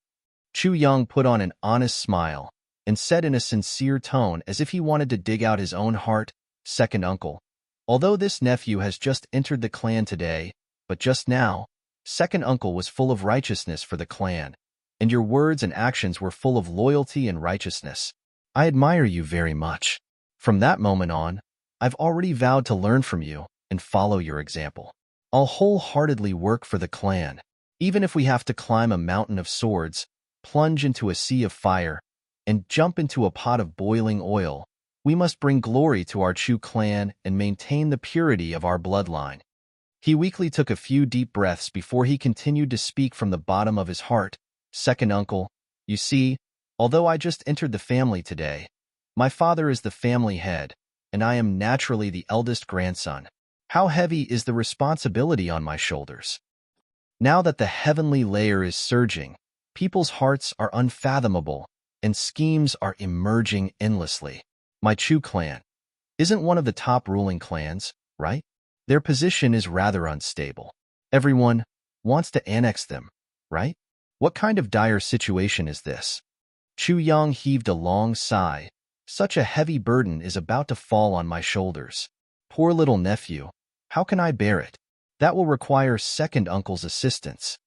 Chu Yang put on an honest smile and said in a sincere tone as if he wanted to dig out his own heart, Second uncle, although this nephew has just entered the clan today, but just now, second uncle was full of righteousness for the clan, and your words and actions were full of loyalty and righteousness. I admire you very much. From that moment on, I've already vowed to learn from you and follow your example. I'll wholeheartedly work for the clan, even if we have to climb a mountain of swords, plunge into a sea of fire, and jump into a pot of boiling oil. We must bring glory to our Chu clan and maintain the purity of our bloodline. He weakly took a few deep breaths before he continued to speak from the bottom of his heart. Second uncle, you see, although I just entered the family today, my father is the family head, and I am naturally the eldest grandson. How heavy is the responsibility on my shoulders? Now that the heavenly layer is surging, people's hearts are unfathomable, and schemes are emerging endlessly. My Chu clan isn't one of the top ruling clans, right? Their position is rather unstable. Everyone wants to annex them, right? What kind of dire situation is this? Chu Yang heaved a long sigh, Such a heavy burden is about to fall on my shoulders. Poor little nephew. How can I bear it? That will require second uncle's assistance.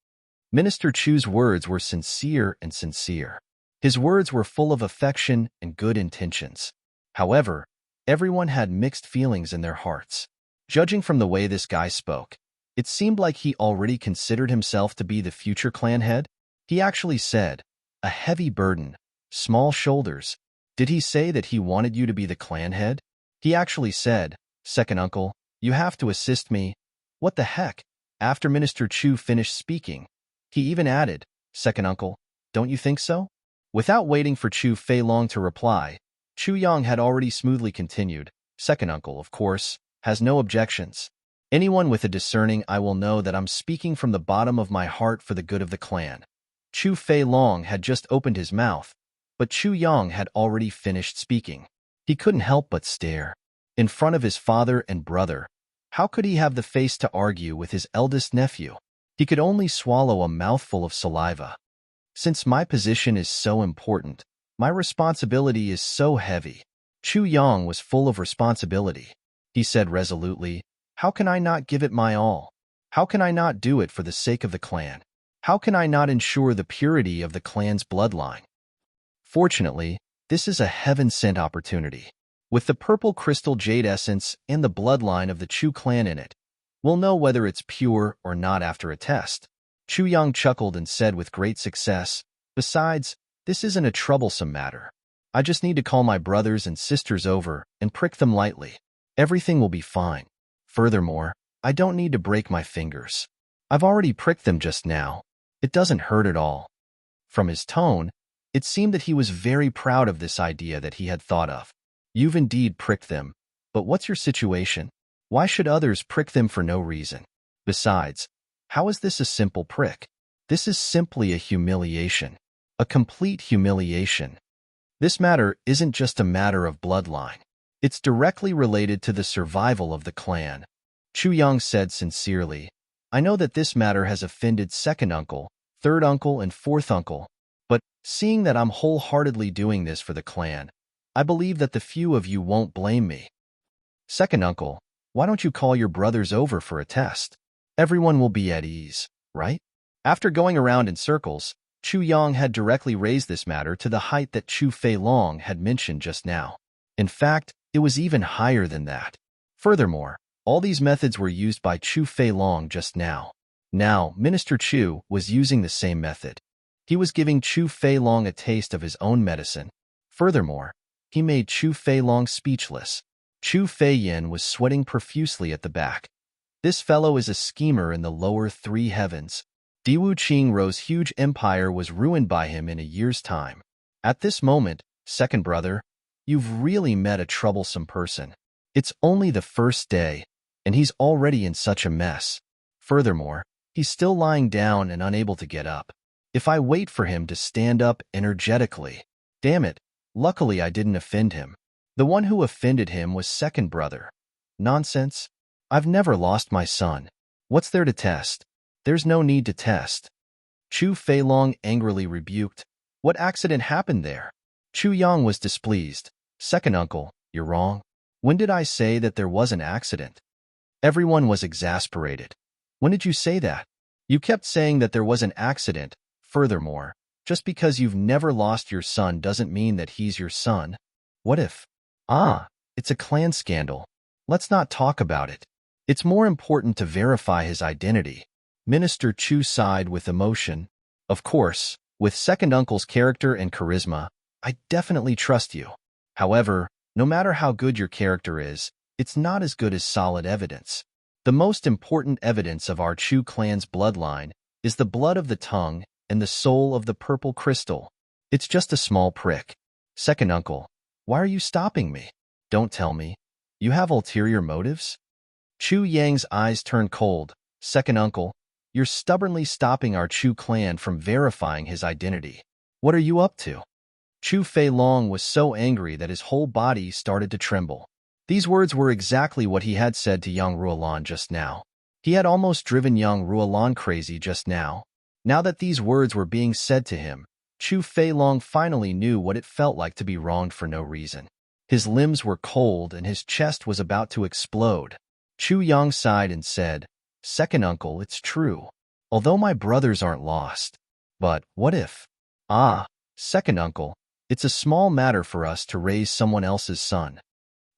Minister Chu's words were sincere and sincere. His words were full of affection and good intentions. However, everyone had mixed feelings in their hearts. Judging from the way this guy spoke, it seemed like he already considered himself to be the future clan head. He actually said, a heavy burden, small shoulders. Did he say that he wanted you to be the clan head? He actually said, second uncle, you have to assist me. What the heck? After Minister Chu finished speaking, he even added, second uncle, don't you think so? Without waiting for Chu Feilong to reply, Chu Yang had already smoothly continued, second uncle, of course, has no objections. Anyone with a discerning eye will know that I'm speaking from the bottom of my heart for the good of the clan. Chu Feilong had just opened his mouth, but Chu Yang had already finished speaking. He couldn't help but stare. In front of his father and brother, how could he have the face to argue with his eldest nephew? He could only swallow a mouthful of saliva. Since my position is so important, my responsibility is so heavy. Chu Yang was full of responsibility. He said resolutely, how can I not give it my all? How can I not do it for the sake of the clan? How can I not ensure the purity of the clan's bloodline? Fortunately, this is a heaven-sent opportunity. With the purple crystal jade essence and the bloodline of the Chu clan in it, we'll know whether it's pure or not after a test. Chu Yang chuckled and said with great success, besides, this isn't a troublesome matter. I just need to call my brothers and sisters over and prick them lightly. Everything will be fine. Furthermore, I don't need to break my fingers. I've already pricked them just now. It doesn't hurt at all. From his tone, it seemed that he was very proud of this idea that he had thought of. You've indeed pricked them, but what's your situation? Why should others prick them for no reason? Besides, how is this a simple prick? This is simply a humiliation. A complete humiliation. This matter isn't just a matter of bloodline. It's directly related to the survival of the clan. Chu Yang said sincerely, I know that this matter has offended second uncle, third uncle, and fourth uncle, but seeing that I'm wholeheartedly doing this for the clan, I believe that the few of you won't blame me. Second uncle, why don't you call your brothers over for a test? Everyone will be at ease, right? After going around in circles, Chu Yang had directly raised this matter to the height that Chu Feilong had mentioned just now. In fact, it was even higher than that. Furthermore, all these methods were used by Chu Feilong just now. Now, Minister Chu was using the same method. He was giving Chu Feilong a taste of his own medicine. Furthermore, he made Chu Feilong speechless. Chu Feiyin was sweating profusely at the back. This fellow is a schemer in the lower three heavens. Diwu Qingrou's huge empire was ruined by him in a year's time. At this moment, second brother, you've really met a troublesome person. It's only the first day, and he's already in such a mess. Furthermore, he's still lying down and unable to get up. If I wait for him to stand up energetically, damn it, luckily I didn't offend him. The one who offended him was second brother. Nonsense. I've never lost my son. What's there to test? There's no need to test. Chu Feilong angrily rebuked. What accident happened there? Chu Yang was displeased. Second uncle, you're wrong. When did I say that there was an accident? Everyone was exasperated. When did you say that? You kept saying that there was an accident. Furthermore, just because you've never lost your son doesn't mean that he's your son. What if? It's a clan scandal. Let's not talk about it. It's more important to verify his identity. Minister Chu sighed with emotion. Of course, with second uncle's character and charisma, I definitely trust you. However, no matter how good your character is, it's not as good as solid evidence. The most important evidence of our Chu clan's bloodline is the blood of the tongue and the soul of the purple crystal. It's just a small prick. Second uncle, why are you stopping me? Don't tell me. You have ulterior motives? Chu Yang's eyes turned cold. Second uncle, you're stubbornly stopping our Chu clan from verifying his identity. What are you up to? Chu Feilong was so angry that his whole body started to tremble. These words were exactly what he had said to Yang Ruolan just now. He had almost driven Yang Ruolan crazy just now. Now that these words were being said to him, Chu Feilong finally knew what it felt like to be wronged for no reason. His limbs were cold and his chest was about to explode. Chu Yang sighed and said, "Second uncle, it's true. Although my brothers aren't lost. But what if? Ah, second uncle, it's a small matter for us to raise someone else's son.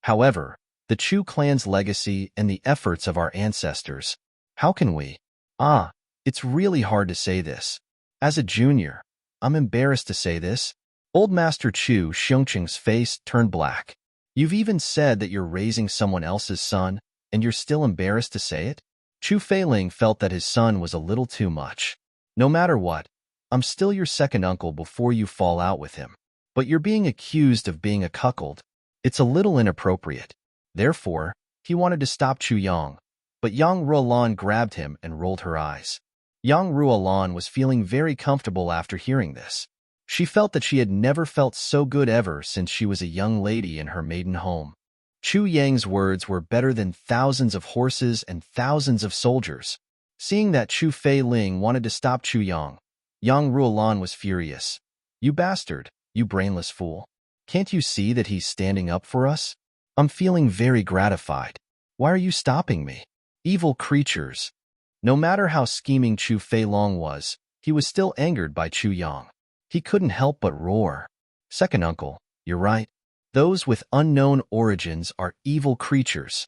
However, the Chu clan's legacy and the efforts of our ancestors, how can we? Ah, it's really hard to say this. As a junior, I'm embarrassed to say this." Old Master Chu Xiongqing's face turned black. "You've even said that you're raising someone else's son, and you're still embarrassed to say it?" Chu Feiling felt that his son was a little too much. "No matter what, I'm still your second uncle before you fall out with him. But you're being accused of being a cuckold. It's a little inappropriate." Therefore, he wanted to stop Chu Yang, but Yang Ruolan grabbed him and rolled her eyes. Yang Ruolan was feeling very comfortable after hearing this. She felt that she had never felt so good ever since she was a young lady in her maiden home. Chu Yang's words were better than thousands of horses and thousands of soldiers. Seeing that Chu Feiling wanted to stop Chu Yang, Yang Ruolan was furious. "You bastard, you brainless fool. Can't you see that he's standing up for us? I'm feeling very gratified. Why are you stopping me? Evil creatures." No matter how scheming Chu Feilong was, he was still angered by Chu Yang. He couldn't help but roar. "Second uncle, you're right. Those with unknown origins are evil creatures."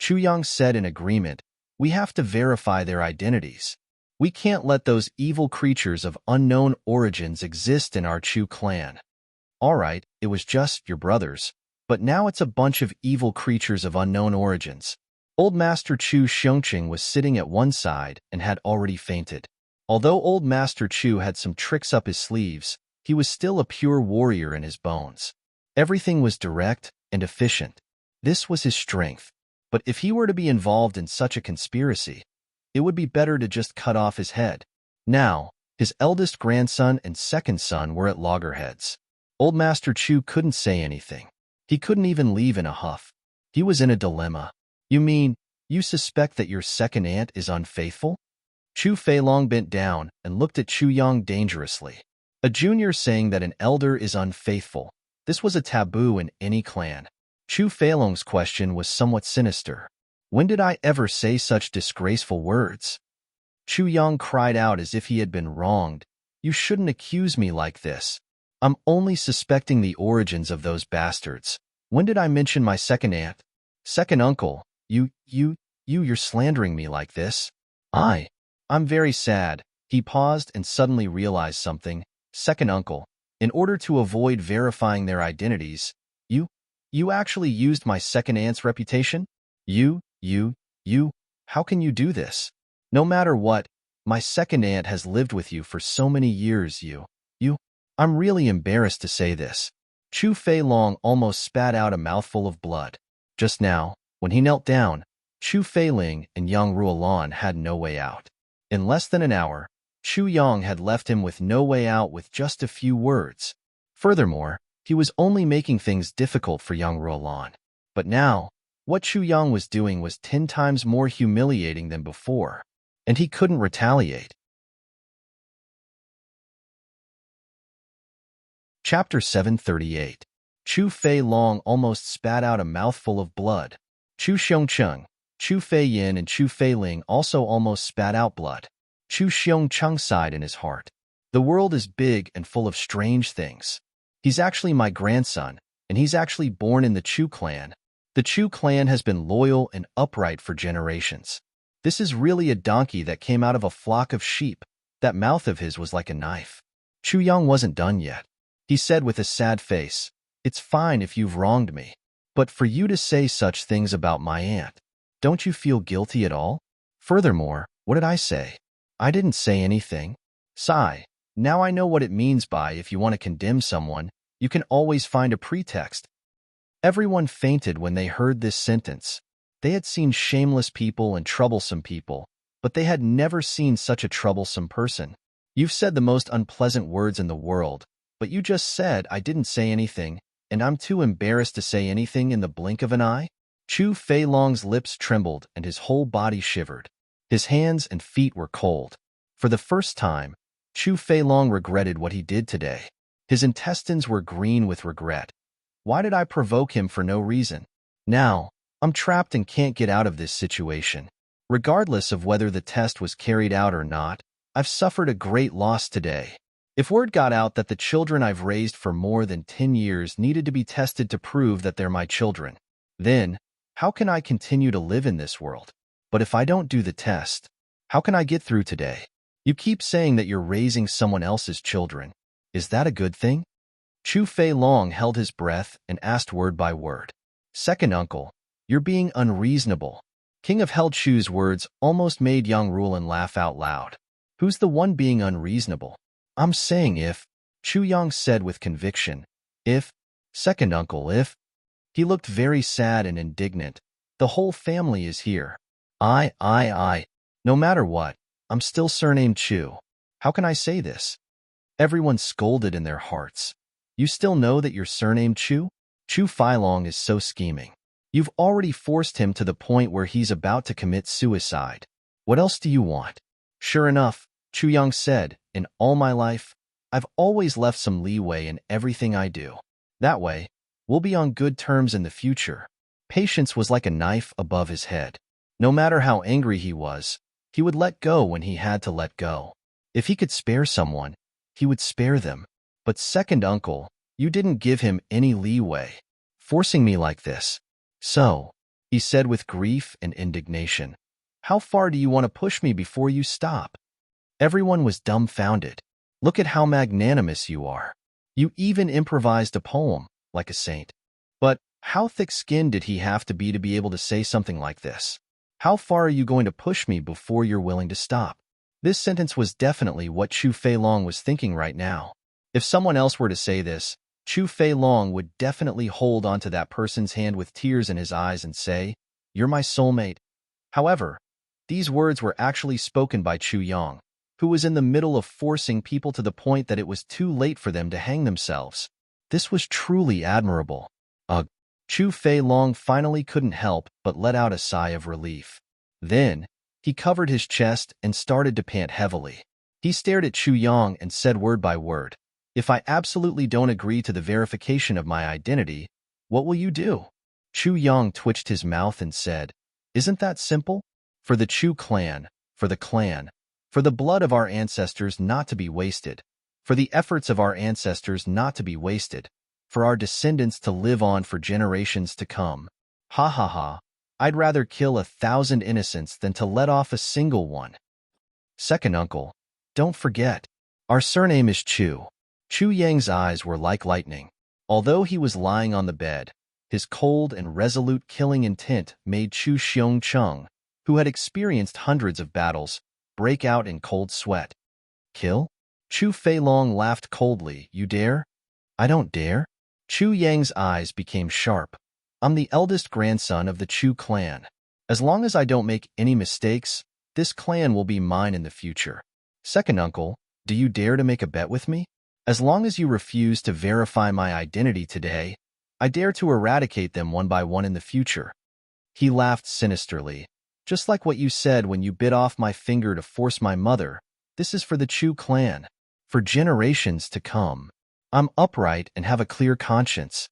Chu Yang said in agreement, "We have to verify their identities. We can't let those evil creatures of unknown origins exist in our Chu clan." "All right, it was just your brothers, but now it's a bunch of evil creatures of unknown origins." Old Master Chu Xiongqing was sitting at one side and had already fainted. Although Old Master Chu had some tricks up his sleeves, he was still a pure warrior in his bones. Everything was direct and efficient. This was his strength. But if he were to be involved in such a conspiracy, it would be better to just cut off his head. Now, his eldest grandson and second son were at loggerheads. Old Master Chu couldn't say anything. He couldn't even leave in a huff. He was in a dilemma. "You mean, you suspect that your second aunt is unfaithful?" Chu Feilong bent down and looked at Chu Yang dangerously. A junior saying that an elder is unfaithful. This was a taboo in any clan. Chu Feilong's question was somewhat sinister. "When did I ever say such disgraceful words?" Chu Yang cried out as if he had been wronged. "You shouldn't accuse me like this. I'm only suspecting the origins of those bastards. When did I mention my second aunt? Second uncle, you're slandering me like this." I'm very sad." He paused and suddenly realized something. "Second uncle, in order to avoid verifying their identities, you actually used my second aunt's reputation? You, how can you do this? No matter what, my second aunt has lived with you for so many years, I'm really embarrassed to say this." Chu Feilong almost spat out a mouthful of blood. Just now, when he knelt down, Chu Feiling and Yang Ruolan had no way out. In less than an hour, Chu Yang had left him with no way out with just a few words. Furthermore, he was only making things difficult for Yang Ruolan. But now, what Chu Yang was doing was 10 times more humiliating than before, and he couldn't retaliate. Chapter 738. Chu Feilong almost spat out a mouthful of blood. Chu Xiongcheng, Chu Feiyin and Chu Feiling also almost spat out blood. Chu Xiongcheng sighed in his heart. "The world is big and full of strange things. He's actually my grandson, and he's actually born in the Chu clan. The Chu clan has been loyal and upright for generations. This is really a donkey that came out of a flock of sheep. That mouth of his was like a knife." Chu Yang wasn't done yet. He said with a sad face, "It's fine if you've wronged me, but for you to say such things about my aunt, don't you feel guilty at all? Furthermore, what did I say? I didn't say anything." Sigh. Now I know what it means by if you want to condemn someone, you can always find a pretext. Everyone fainted when they heard this sentence. They had seen shameless people and troublesome people, but they had never seen such a troublesome person. "You've said the most unpleasant words in the world, but you just said I didn't say anything, and I'm too embarrassed to say anything in the blink of an eye?" Chu Feilong's lips trembled and his whole body shivered. His hands and feet were cold. For the first time, Chu Feilong regretted what he did today. His intestines were green with regret. Why did I provoke him for no reason? Now, I'm trapped and can't get out of this situation. Regardless of whether the test was carried out or not, I've suffered a great loss today. If word got out that the children I've raised for more than 10 years needed to be tested to prove that they're my children, then how can I continue to live in this world? But if I don't do the test, how can I get through today? You keep saying that you're raising someone else's children. Is that a good thing? Chu Fei Long held his breath and asked word by word. Second uncle, you're being unreasonable. King of Hell Chu's words almost made young Rulin laugh out loud. Who's the one being unreasonable? I'm saying if, Chu Yang said with conviction. If, second uncle, if. He looked very sad and indignant. The whole family is here. No matter what, I'm still surnamed Chu. How can I say this? Everyone scolded in their hearts. You still know that you're surnamed Chu? Chu Feilong is so scheming. You've already forced him to the point where he's about to commit suicide. What else do you want? Sure enough, Chu Yang said, in all my life, I've always left some leeway in everything I do. That way, we'll be on good terms in the future. Patience was like a knife above his head. No matter how angry he was, he would let go when he had to let go. If he could spare someone, he would spare them. But second uncle, you didn't give him any leeway, forcing me like this. So, he said with grief and indignation, how far do you want to push me before you stop? Everyone was dumbfounded. Look at how magnanimous you are. You even improvised a poem, like a saint. But how thick-skinned did he have to be able to say something like this? How far are you going to push me before you're willing to stop? This sentence was definitely what Chu Fei Long was thinking right now. If someone else were to say this, Chu Fei Long would definitely hold onto that person's hand with tears in his eyes and say, "You're my soulmate." However, these words were actually spoken by Chu Yang, who was in the middle of forcing people to the point that it was too late for them to hang themselves. This was truly admirable. Chu Fei Long finally couldn't help but let out a sigh of relief. Then, he covered his chest and started to pant heavily. He stared at Chu Yang and said word by word, "If I absolutely don't agree to the verification of my identity, what will you do?" Chu Yang twitched his mouth and said, "Isn't that simple? For the Chu clan, for the clan, for the blood of our ancestors not to be wasted, for the efforts of our ancestors not to be wasted, for our descendants to live on for generations to come. Ha ha ha, I'd rather kill 1,000 innocents than to let off a single one." Second uncle, don't forget, our surname is Chu. Chu Yang's eyes were like lightning. Although he was lying on the bed, his cold and resolute killing intent made Chu Xiong Chung, who had experienced hundreds of battles, break out in cold sweat. Kill? Chu Fei Long laughed coldly. You dare? I don't dare. Chu Yang's eyes became sharp. I'm the eldest grandson of the Chu clan. As long as I don't make any mistakes, this clan will be mine in the future. Second uncle, do you dare to make a bet with me? As long as you refuse to verify my identity today, I dare to eradicate them one by one in the future. He laughed sinisterly. Just like what you said when you bit off my finger to force my mother, this is for the Chu clan, for generations to come. I'm upright and have a clear conscience.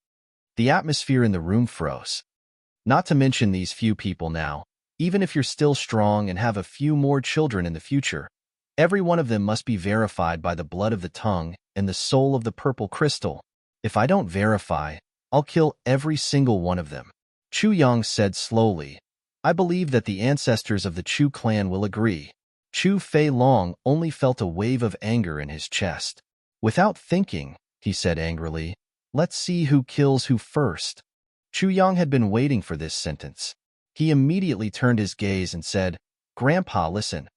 The atmosphere in the room froze. Not to mention these few people now, even if you're still strong and have a few more children in the future, every one of them must be verified by the blood of the tongue and the soul of the purple crystal. If I don't verify, I'll kill every single one of them. Chu Yang said slowly, I believe that the ancestors of the Chu clan will agree. Chu Fei Long only felt a wave of anger in his chest. Without thinking, he said angrily, let's see who kills who first. Chu Yang had been waiting for this sentence. He immediately turned his gaze and said, Grandpa, listen.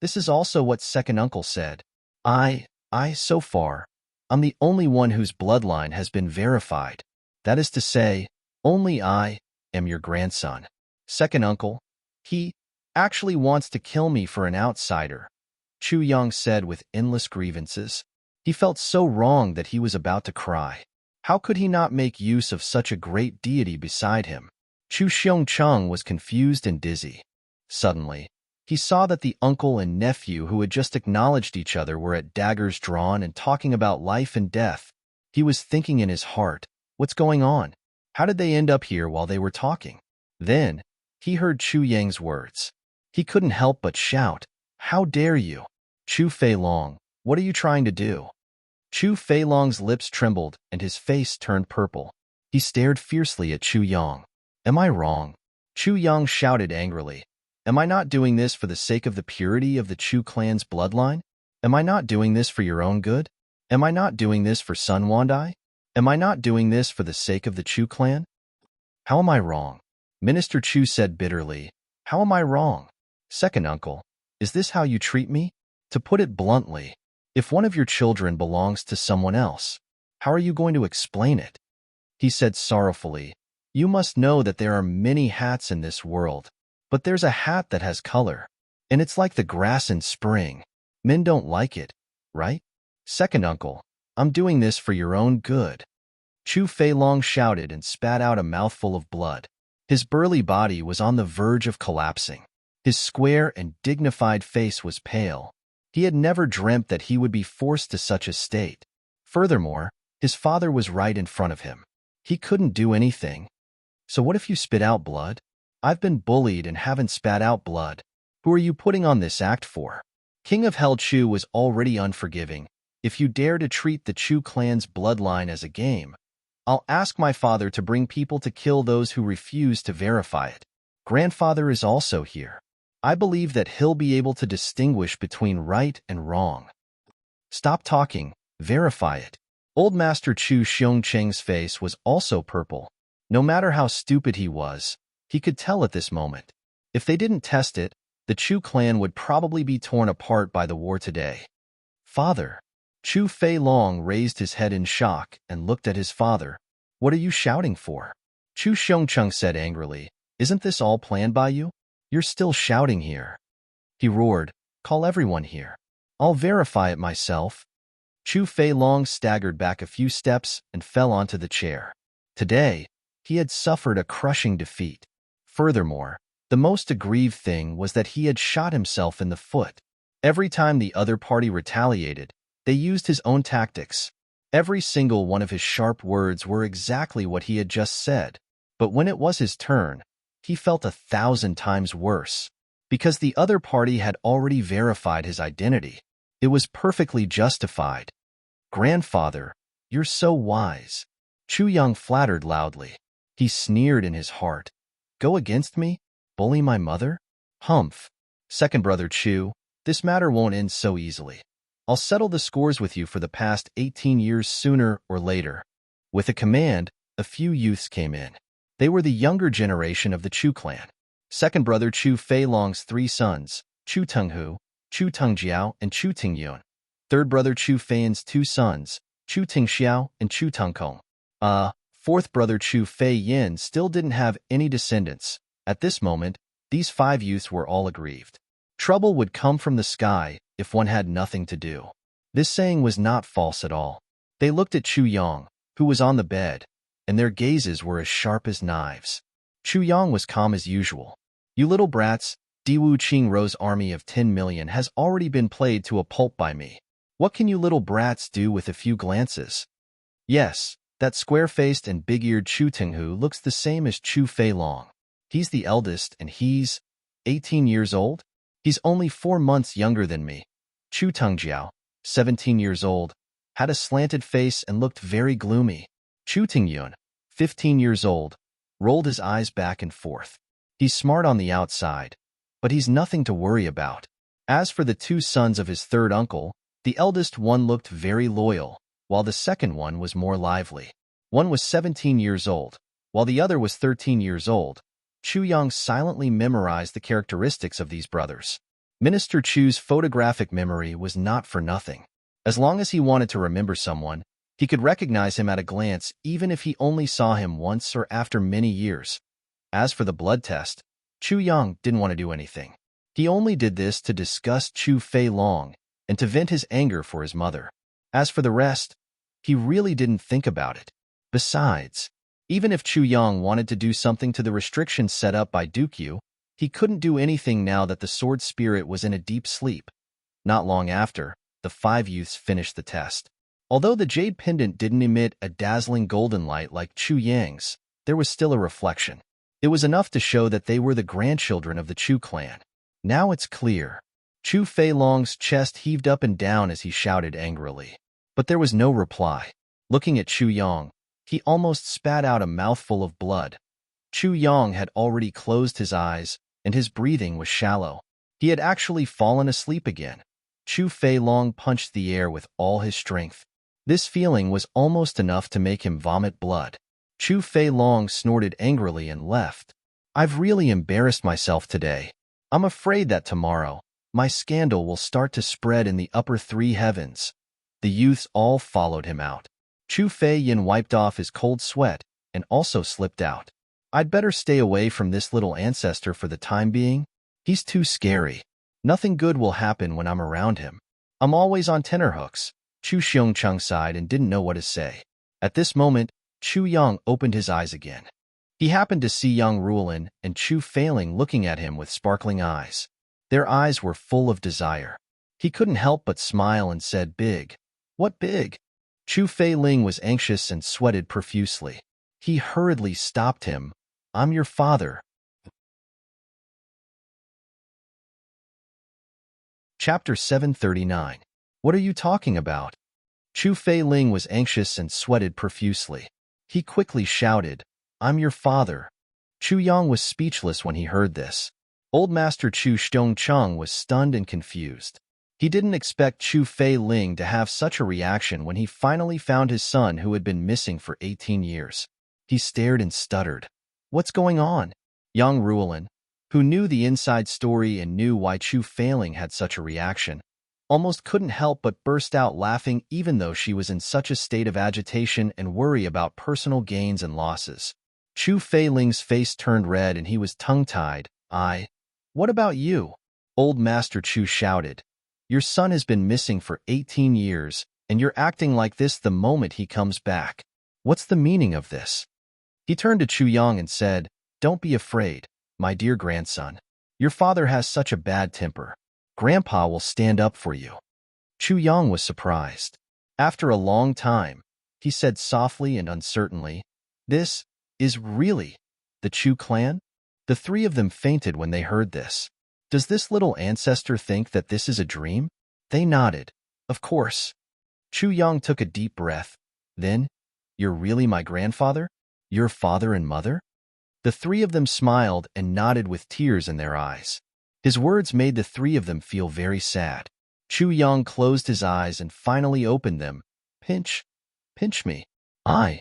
This is also what second uncle said. So far, I'm the only one whose bloodline has been verified. That is to say, only I am your grandson. Second uncle, he actually wants to kill me for an outsider, Chu Yang said with endless grievances. He felt so wrong that he was about to cry. How could he not make use of such a great deity beside him? Chu Xiong Chung was confused and dizzy. Suddenly, he saw that the uncle and nephew who had just acknowledged each other were at daggers drawn and talking about life and death. He was thinking in his heart, What's going on? How did they end up here while they were talking? Then, he heard Chu Yang's words. He couldn't help but shout, "How dare you? Chu Feilong, what are you trying to do?" Chu Feilong's lips trembled and his face turned purple. He stared fiercely at Chu Yang. "Am I wrong?" Chu Yang shouted angrily. "Am I not doing this for the sake of the purity of the Chu clan's bloodline? Am I not doing this for your own good? Am I not doing this for Sun Wandai? Am I not doing this for the sake of the Chu clan?" "How am I wrong?" Minister Chu said bitterly. "How am I wrong? Second uncle, is this how you treat me? To put it bluntly, if one of your children belongs to someone else, how are you going to explain it?" He said sorrowfully, "You must know that there are many hats in this world, but there's a hat that has color, and it's like the grass in spring. Men don't like it, right? Second uncle, I'm doing this for your own good." Chu Feilong shouted and spat out a mouthful of blood. His burly body was on the verge of collapsing. His square and dignified face was pale. He had never dreamt that he would be forced to such a state. Furthermore, his father was right in front of him. He couldn't do anything. "So what if you spit out blood? I've been bullied and haven't spat out blood. Who are you putting on this act for?" King of Hell Chu was already unforgiving. "If you dare to treat the Chu clan's bloodline as a game, I'll ask my father to bring people to kill those who refuse to verify it. Grandfather is also here. I believe that he'll be able to distinguish between right and wrong." "Stop talking. Verify it." Old Master Chu Xiongcheng's face was also purple. No matter how stupid he was, he could tell at this moment. If they didn't test it, the Chu clan would probably be torn apart by the war today. "Father." Chu Feilong raised his head in shock and looked at his father. "What are you shouting for?" Chu Xiongcheng said angrily, "Isn't this all planned by you? You're still shouting here." He roared, "Call everyone here. I'll verify it myself." Chu Feilong staggered back a few steps and fell onto the chair. Today, he had suffered a crushing defeat. Furthermore, the most aggrieved thing was that he had shot himself in the foot. Every time the other party retaliated, they used his own tactics. Every single one of his sharp words were exactly what he had just said. But when it was his turn, he felt 1,000 times worse. Because the other party had already verified his identity. It was perfectly justified. "Grandfather, you're so wise." Chu Yang flattered loudly. He sneered in his heart. "Go against me? Bully my mother? Humph. Second brother Chu, this matter won't end so easily. I'll settle the scores with you for the past 18 years sooner or later." With a command, a few youths came in. They were the younger generation of the Chu clan. Second brother Chu Feilong's 3 sons, Chu Tenghu, Chu Tengjiao, and Chu Tingyun. Third brother Chu Feiyan's 2 sons, Chu Tingxiao and Chu Tengkong. Fourth brother Chu Feiyin still didn't have any descendants. At this moment, these 5 youths were all aggrieved. Trouble would come from the sky if one had nothing to do. This saying was not false at all. They looked at Chu Yang, who was on the bed, and their gazes were as sharp as knives. Chu Yang was calm as usual. "You little brats, Diwu Qingrou's army of 10 million has already been played to a pulp by me. What can you little brats do with a few glances?" Yes, that square-faced and big-eared Chu Tenghu looks the same as Chu Feilong. He's the eldest, and he's 18 years old? He's only 4 months younger than me. Chu Tengjiao, 17 years old, had a slanted face and looked very gloomy. Chu Tingyun, 15 years old, rolled his eyes back and forth. He's smart on the outside, but he's nothing to worry about. As for the 2 sons of his third uncle, the eldest one looked very loyal, while the second one was more lively. One was 17 years old, while the other was 13 years old. Chu Yang silently memorized the characteristics of these brothers. Minister Chu's photographic memory was not for nothing. As long as he wanted to remember someone, he could recognize him at a glance even if he only saw him once or after many years. As for the blood test, Chu Yang didn't want to do anything. He only did this to disgust Chu Feilong and to vent his anger for his mother. As for the rest, he really didn't think about it. Besides, even if Chu Yang wanted to do something to the restrictions set up by Dukyu, he couldn't do anything now that the sword spirit was in a deep sleep. Not long after, the 5 youths finished the test. Although the jade pendant didn't emit a dazzling golden light like Chu Yang's, there was still a reflection. It was enough to show that they were the grandchildren of the Chu clan. Now it's clear. Chu Feilong's chest heaved up and down as he shouted angrily. But there was no reply. Looking at Chu Yang, he almost spat out a mouthful of blood. Chu Yang had already closed his eyes, and his breathing was shallow. He had actually fallen asleep again. Chu Feilong punched the air with all his strength. This feeling was almost enough to make him vomit blood. Chu Feilong snorted angrily and left. I've really embarrassed myself today. I'm afraid that tomorrow, my scandal will start to spread in the upper three heavens. The youths all followed him out. Chu Feiyin wiped off his cold sweat and also slipped out. I'd better stay away from this little ancestor for the time being. He's too scary. Nothing good will happen when I'm around him. I'm always on tenterhooks. Chu Xiongcheng sighed and didn't know what to say. At this moment, Chu Yang opened his eyes again. He happened to see young Ruolin and Chu Feiling looking at him with sparkling eyes. Their eyes were full of desire. He couldn't help but smile and said, "Big." "What big?" Chu Feiling was anxious and sweated profusely. He hurriedly stopped him. "I'm your father." Chapter 739. What are you talking about? Chu Feiling was anxious and sweated profusely. He quickly shouted, "I'm your father." Chu Yang was speechless when he heard this. Old Master Chu Xiongcheng was stunned and confused. He didn't expect Chu Feiling to have such a reaction when he finally found his son who had been missing for 18 years. He stared and stuttered. "What's going on?" Young Ruolin, who knew the inside story and knew why Chu Feiling had such a reaction, almost couldn't help but burst out laughing even though she was in such a state of agitation and worry about personal gains and losses. Chu Feiling's face turned red and he was tongue-tied. What about you?" Old Master Chu shouted. "Your son has been missing for 18 years, and you're acting like this the moment he comes back. What's the meaning of this?" He turned to Chu Yang and said, "Don't be afraid, my dear grandson. Your father has such a bad temper. Grandpa will stand up for you." Chu Yang was surprised. After a long time, he said softly and uncertainly, "This is really the Chu clan?" The three of them fainted when they heard this. Does this little ancestor think that this is a dream? They nodded. Of course. Chu Yang took a deep breath. Then, "You're really my grandfather? Your father and mother?" The three of them smiled and nodded with tears in their eyes. His words made the three of them feel very sad. Chu Yang closed his eyes and finally opened them. Pinch me. I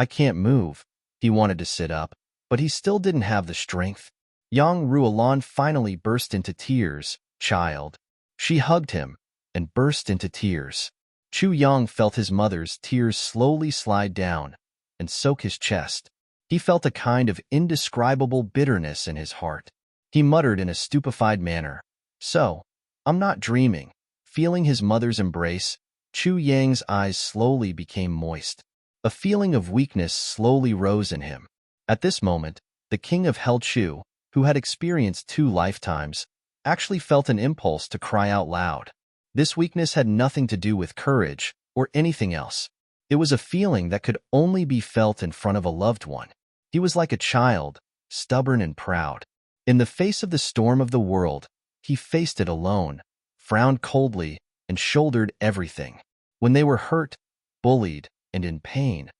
can't move." He wanted to sit up, but he still didn't have the strength. Yang Ruolan finally burst into tears. "Child." She hugged him and burst into tears. Chu Yang felt his mother's tears slowly slide down and soak his chest. He felt a kind of indescribable bitterness in his heart. He muttered in a stupefied manner, "So, I'm not dreaming." Feeling his mother's embrace, Chu Yang's eyes slowly became moist. A feeling of weakness slowly rose in him. At this moment, the king of Hell Chu, who had experienced 2 lifetimes, actually felt an impulse to cry out loud. This weakness had nothing to do with courage or anything else. It was a feeling that could only be felt in front of a loved one. He was like a child, stubborn and proud. In the face of the storm of the world, he faced it alone, frowned coldly, and shouldered everything. When they were hurt, bullied, and in pain,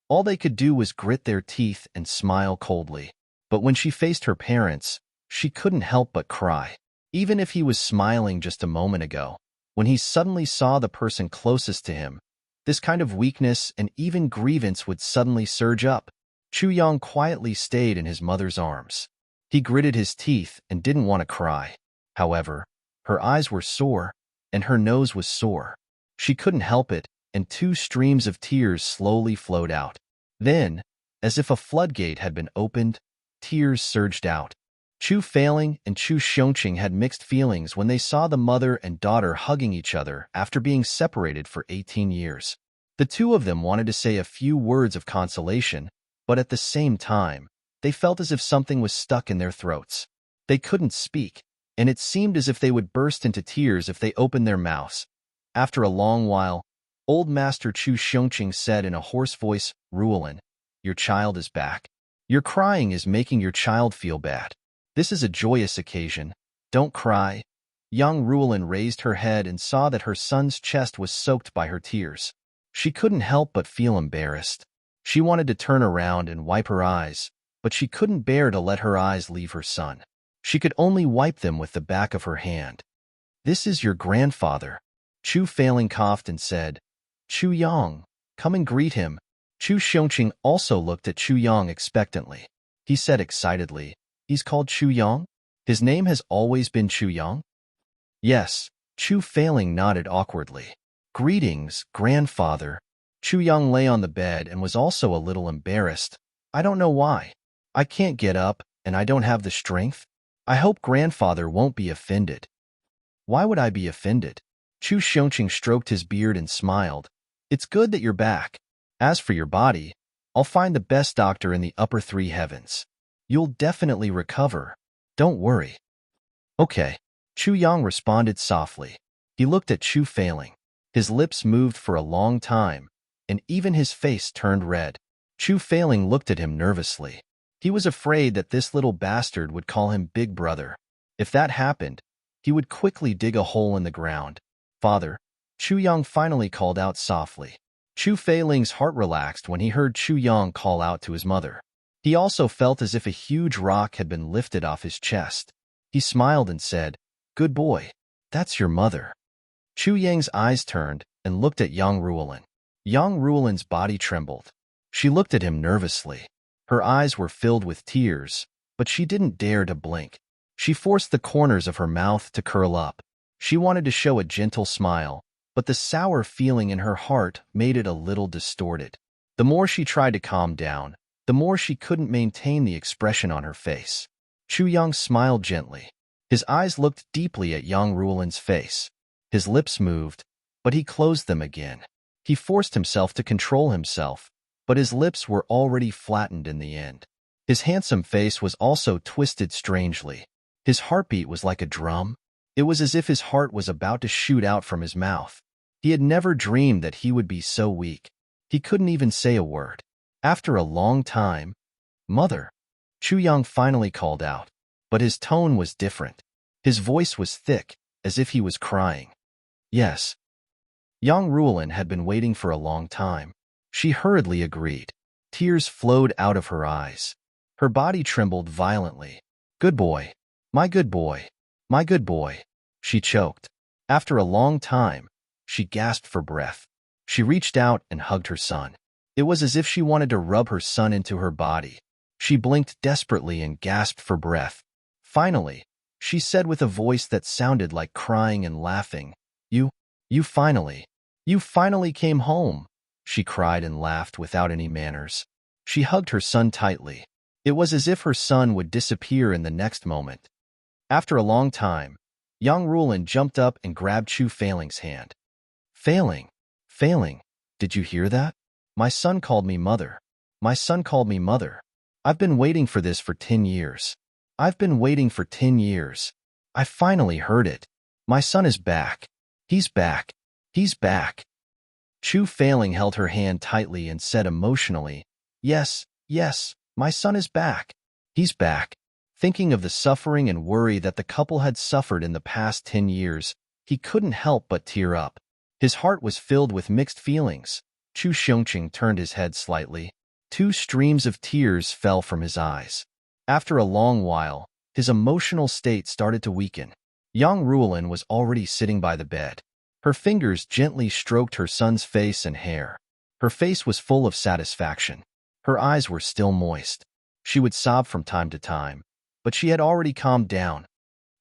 all they could do was grit their teeth and smile coldly. But when she faced her parents, she couldn't help but cry. Even if he was smiling just a moment ago, when he suddenly saw the person closest to him, this kind of weakness and even grievance would suddenly surge up. Chu Yang quietly stayed in his mother's arms. He gritted his teeth and didn't want to cry. However, her eyes were sore, and her nose was sore. She couldn't help it, and 2 streams of tears slowly flowed out. Then, as if a floodgate had been opened, tears surged out. Chu Feiling and Chu Xiongqing had mixed feelings when they saw the mother and daughter hugging each other after being separated for 18 years. The 2 of them wanted to say a few words of consolation, but at the same time, they felt as if something was stuck in their throats. They couldn't speak, and it seemed as if they would burst into tears if they opened their mouths. After a long while, Old Master Chu Xiongqing said in a hoarse voice, Ruolin, your child is back. Your crying is making your child feel bad. This is a joyous occasion. Don't cry. Young Ruolin raised her head and saw that her son's chest was soaked by her tears. She couldn't help but feel embarrassed. She wanted to turn around and wipe her eyes, but she couldn't bear to let her eyes leave her son. She could only wipe them with the back of her hand. This is your grandfather. Chu Failing coughed and said, Chu Yang, come and greet him. Chu Xiongqing also looked at Chu Yang expectantly. He said excitedly, he's called Chu Yang? His name has always been Chu Yang? Yes, Chu Failing nodded awkwardly. Greetings, grandfather. Chu Yang lay on the bed and was also a little embarrassed. I don't know why. I can't get up, and I don't have the strength. I hope grandfather won't be offended. Why would I be offended? Chu Xiongqing stroked his beard and smiled. It's good that you're back. As for your body, I'll find the best doctor in the upper three heavens. You'll definitely recover. Don't worry. Okay. Chu Yang responded softly. He looked at Chu Failing. His lips moved for a long time, and even his face turned red. Chu Failing looked at him nervously. He was afraid that this little bastard would call him Big Brother. If that happened, he would quickly dig a hole in the ground. Father, Chu Yang finally called out softly. Chu Failing's heart relaxed when he heard Chu Yang call out to his mother. He also felt as if a huge rock had been lifted off his chest. He smiled and said, Good boy, that's your mother. Chu Yang's eyes turned and looked at Yang Ruolin. Yang Ruolin's body trembled. She looked at him nervously. Her eyes were filled with tears, but she didn't dare to blink. She forced the corners of her mouth to curl up. She wanted to show a gentle smile, but the sour feeling in her heart made it a little distorted. The more she tried to calm down, the more she couldn't maintain the expression on her face. Chu Yang smiled gently. His eyes looked deeply at Yang Ruolin's face. His lips moved, but he closed them again. He forced himself to control himself, but his lips were already flattened in the end. His handsome face was also twisted strangely. His heartbeat was like a drum. It was as if his heart was about to shoot out from his mouth. He had never dreamed that he would be so weak. He couldn't even say a word. After a long time, Mother, Chu Yang finally called out, but his tone was different. His voice was thick, as if he was crying. Yes. Yang Ruolin had been waiting for a long time. She hurriedly agreed. Tears flowed out of her eyes. Her body trembled violently. Good boy. My good boy. My good boy. She choked. After a long time, she gasped for breath. She reached out and hugged her son. It was as if she wanted to rub her son into her body. She blinked desperately and gasped for breath. Finally, she said with a voice that sounded like crying and laughing, You finally came home. She cried and laughed without any manners. She hugged her son tightly. It was as if her son would disappear in the next moment. After a long time, Yang Ruolin jumped up and grabbed Chu Failing's hand. Failing, did you hear that? My son called me mother. My son called me mother. I've been waiting for this for 10 years. I've been waiting for 10 years. I finally heard it. My son is back. He's back. He's back. Chu Failing held her hand tightly and said emotionally, Yes, my son is back. He's back. Thinking of the suffering and worry that the couple had suffered in the past 10 years, he couldn't help but tear up. His heart was filled with mixed feelings. Chu Xiongqing turned his head slightly. 2 streams of tears fell from his eyes. After a long while, his emotional state started to weaken. Yang Ruolin was already sitting by the bed. Her fingers gently stroked her son's face and hair. Her face was full of satisfaction. Her eyes were still moist. She would sob from time to time, but she had already calmed down.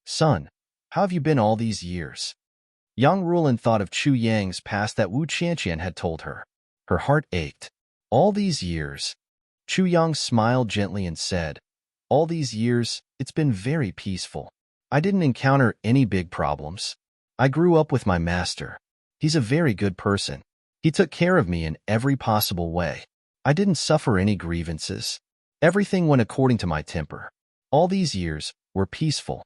Son, how have you been all these years? Yang Ruolin thought of Chu Yang's past that Wu Qianqian had told her. Her heart ached. All these years. Chu Yang smiled gently and said, All these years, it's been very peaceful. I didn't encounter any big problems. I grew up with my master. He's a very good person. He took care of me in every possible way. I didn't suffer any grievances. Everything went according to my temper. All these years were peaceful.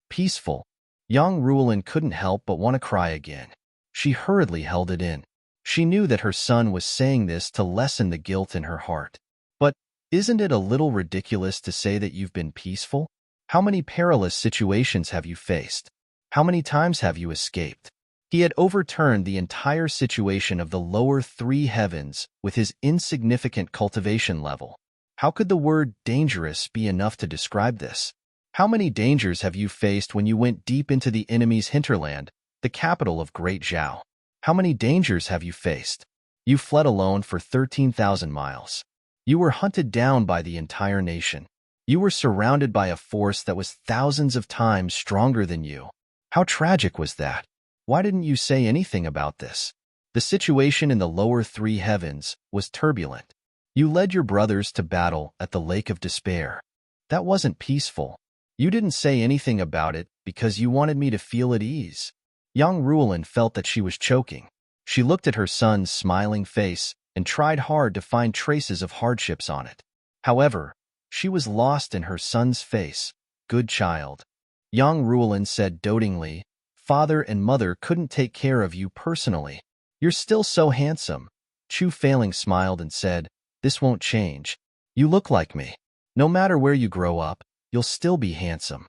Peaceful. Yang Ruolin couldn't help but want to cry again. She hurriedly held it in. She knew that her son was saying this to lessen the guilt in her heart. But isn't it a little ridiculous to say that you've been peaceful? How many perilous situations have you faced? How many times have you escaped? He had overturned the entire situation of the lower three heavens with his insignificant cultivation level. How could the word dangerous be enough to describe this? How many dangers have you faced when you went deep into the enemy's hinterland, the capital of Great Zhao? How many dangers have you faced? You fled alone for 13,000 miles. You were hunted down by the entire nation. You were surrounded by a force that was thousands of times stronger than you. How tragic was that? Why didn't you say anything about this? The situation in the lower three heavens was turbulent. You led your brothers to battle at the Lake of Despair. That wasn't peaceful. You didn't say anything about it because you wanted me to feel at ease. Young Ruolin felt that she was choking. She looked at her son's smiling face and tried hard to find traces of hardships on it. However, she was lost in her son's face. Good child. Young Ruolin said dotingly, Father and Mother couldn't take care of you personally. You're still so handsome. Chu Failing smiled and said, This won't change. You look like me. No matter where you grow up, you'll still be handsome.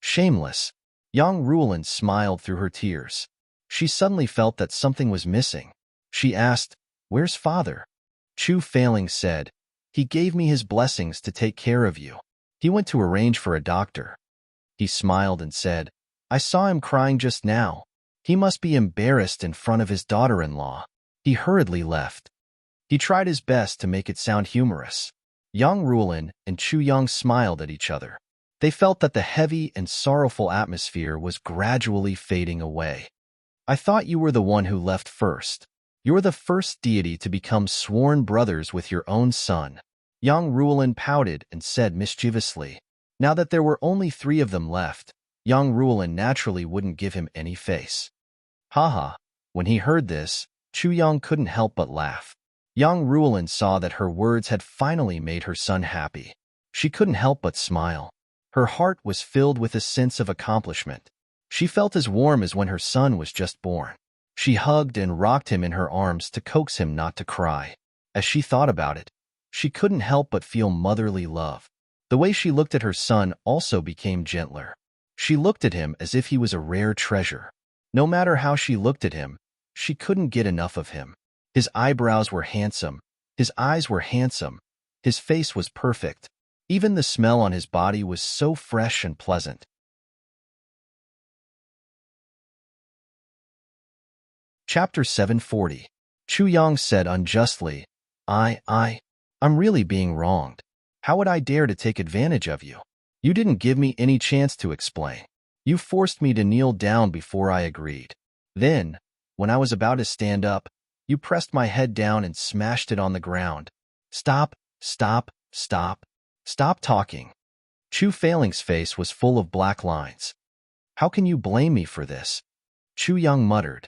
Shameless. Young Ruolin smiled through her tears. She suddenly felt that something was missing. She asked, Where's Father? Chu Failing said, He gave me his blessings to take care of you. He went to arrange for a doctor. He smiled and said, I saw him crying just now. He must be embarrassed in front of his daughter-in-law. He hurriedly left. He tried his best to make it sound humorous. Young Ruolin and Chu Yang smiled at each other. They felt that the heavy and sorrowful atmosphere was gradually fading away. I thought you were the one who left first. You're the first deity to become sworn brothers with your own son. Young Ruolin pouted and said mischievously. Now that there were only 3 of them left, young Ruolin naturally wouldn't give him any face. Haha. When he heard this, Chu Yang couldn't help but laugh. Young Ruolin saw that her words had finally made her son happy. She couldn't help but smile. Her heart was filled with a sense of accomplishment. She felt as warm as when her son was just born. She hugged and rocked him in her arms to coax him not to cry. As she thought about it, she couldn't help but feel motherly love. The way she looked at her son also became gentler. She looked at him as if he was a rare treasure. No matter how she looked at him, she couldn't get enough of him. His eyebrows were handsome. His eyes were handsome. His face was perfect. Even the smell on his body was so fresh and pleasant. Chapter 740. Chu Yang said unjustly, I'm really being wronged. How would I dare to take advantage of you? You didn't give me any chance to explain. You forced me to kneel down before I agreed. Then, when I was about to stand up, you pressed my head down and smashed it on the ground. Stop talking. Chu Failing's face was full of black lines. How can you blame me for this? Chu Yang muttered.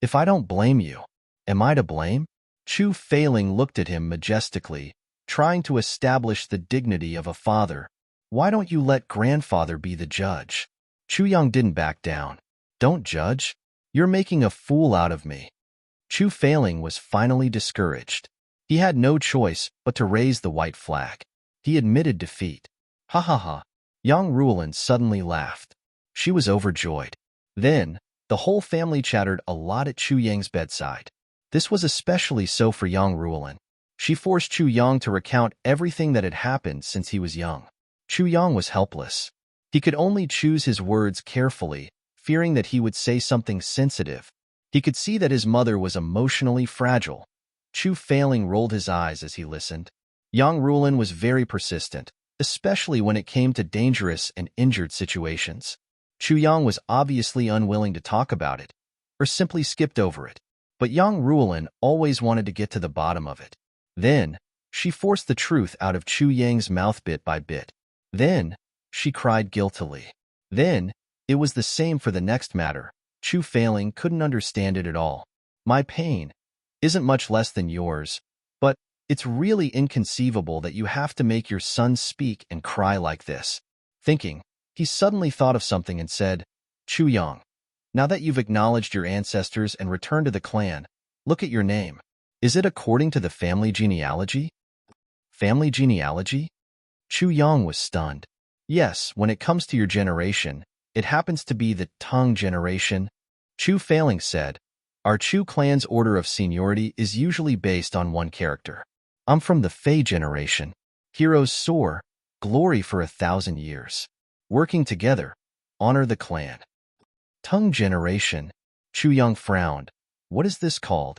If I don't blame you, am I to blame? Chu Failing looked at him majestically, trying to establish the dignity of a father. Why don't you let grandfather be the judge? Chu Yang didn't back down. Don't judge. You're making a fool out of me. Chu Failing was finally discouraged. He had no choice but to raise the white flag. He admitted defeat. Ha ha ha. Young Ruolin suddenly laughed. She was overjoyed. Then, the whole family chattered a lot at Chu Yang's bedside. This was especially so for young Ruolin. She forced Chu Yang to recount everything that had happened since he was young. Chu Yang was helpless. He could only choose his words carefully, fearing that he would say something sensitive. He could see that his mother was emotionally fragile. Chu Failing rolled his eyes as he listened. Young Ruolin was very persistent, especially when it came to dangerous and injured situations. Chu Yang was obviously unwilling to talk about it, or simply skipped over it. But young Ruolin always wanted to get to the bottom of it. Then, she forced the truth out of Chu Yang's mouth bit by bit. Then, she cried guiltily. Then, it was the same for the next matter. Chu Failing couldn't understand it at all. My pain isn't much less than yours, but it's really inconceivable that you have to make your son speak and cry like this. Thinking, he suddenly thought of something and said, Chu Yang, now that you've acknowledged your ancestors and returned to the clan, Look at your name. Is it according to the family genealogy? Family genealogy? Chu Yang was stunned. Yes, when it comes to your generation, it happens to be the Tang generation. Chu Failing said, our Chu clan's order of seniority is usually based on one character. I'm from the Fei generation. Heroes soar, glory for 1,000 years. Working together, honor the clan. Tang generation. Chu Yang frowned. What is this called?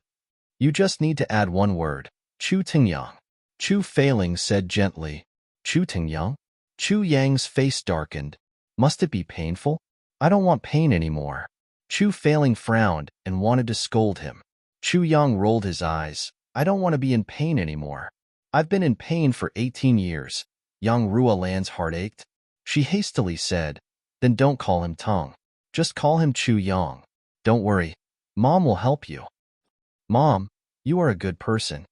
You just need to add one word. Chu Tingyang. Chu Failing said gently. Chu Tingyang? Chu Yang's face darkened. Must it be painful? I don't want pain anymore. Chu Failing frowned and wanted to scold him. Chu Yang rolled his eyes. I don't want to be in pain anymore. I've been in pain for 18 years. Yang Ruolan's heart ached. She hastily said, then don't call him Tong. Just call him Chu Yang. Don't worry. Mom will help you. Mom, you are a good person.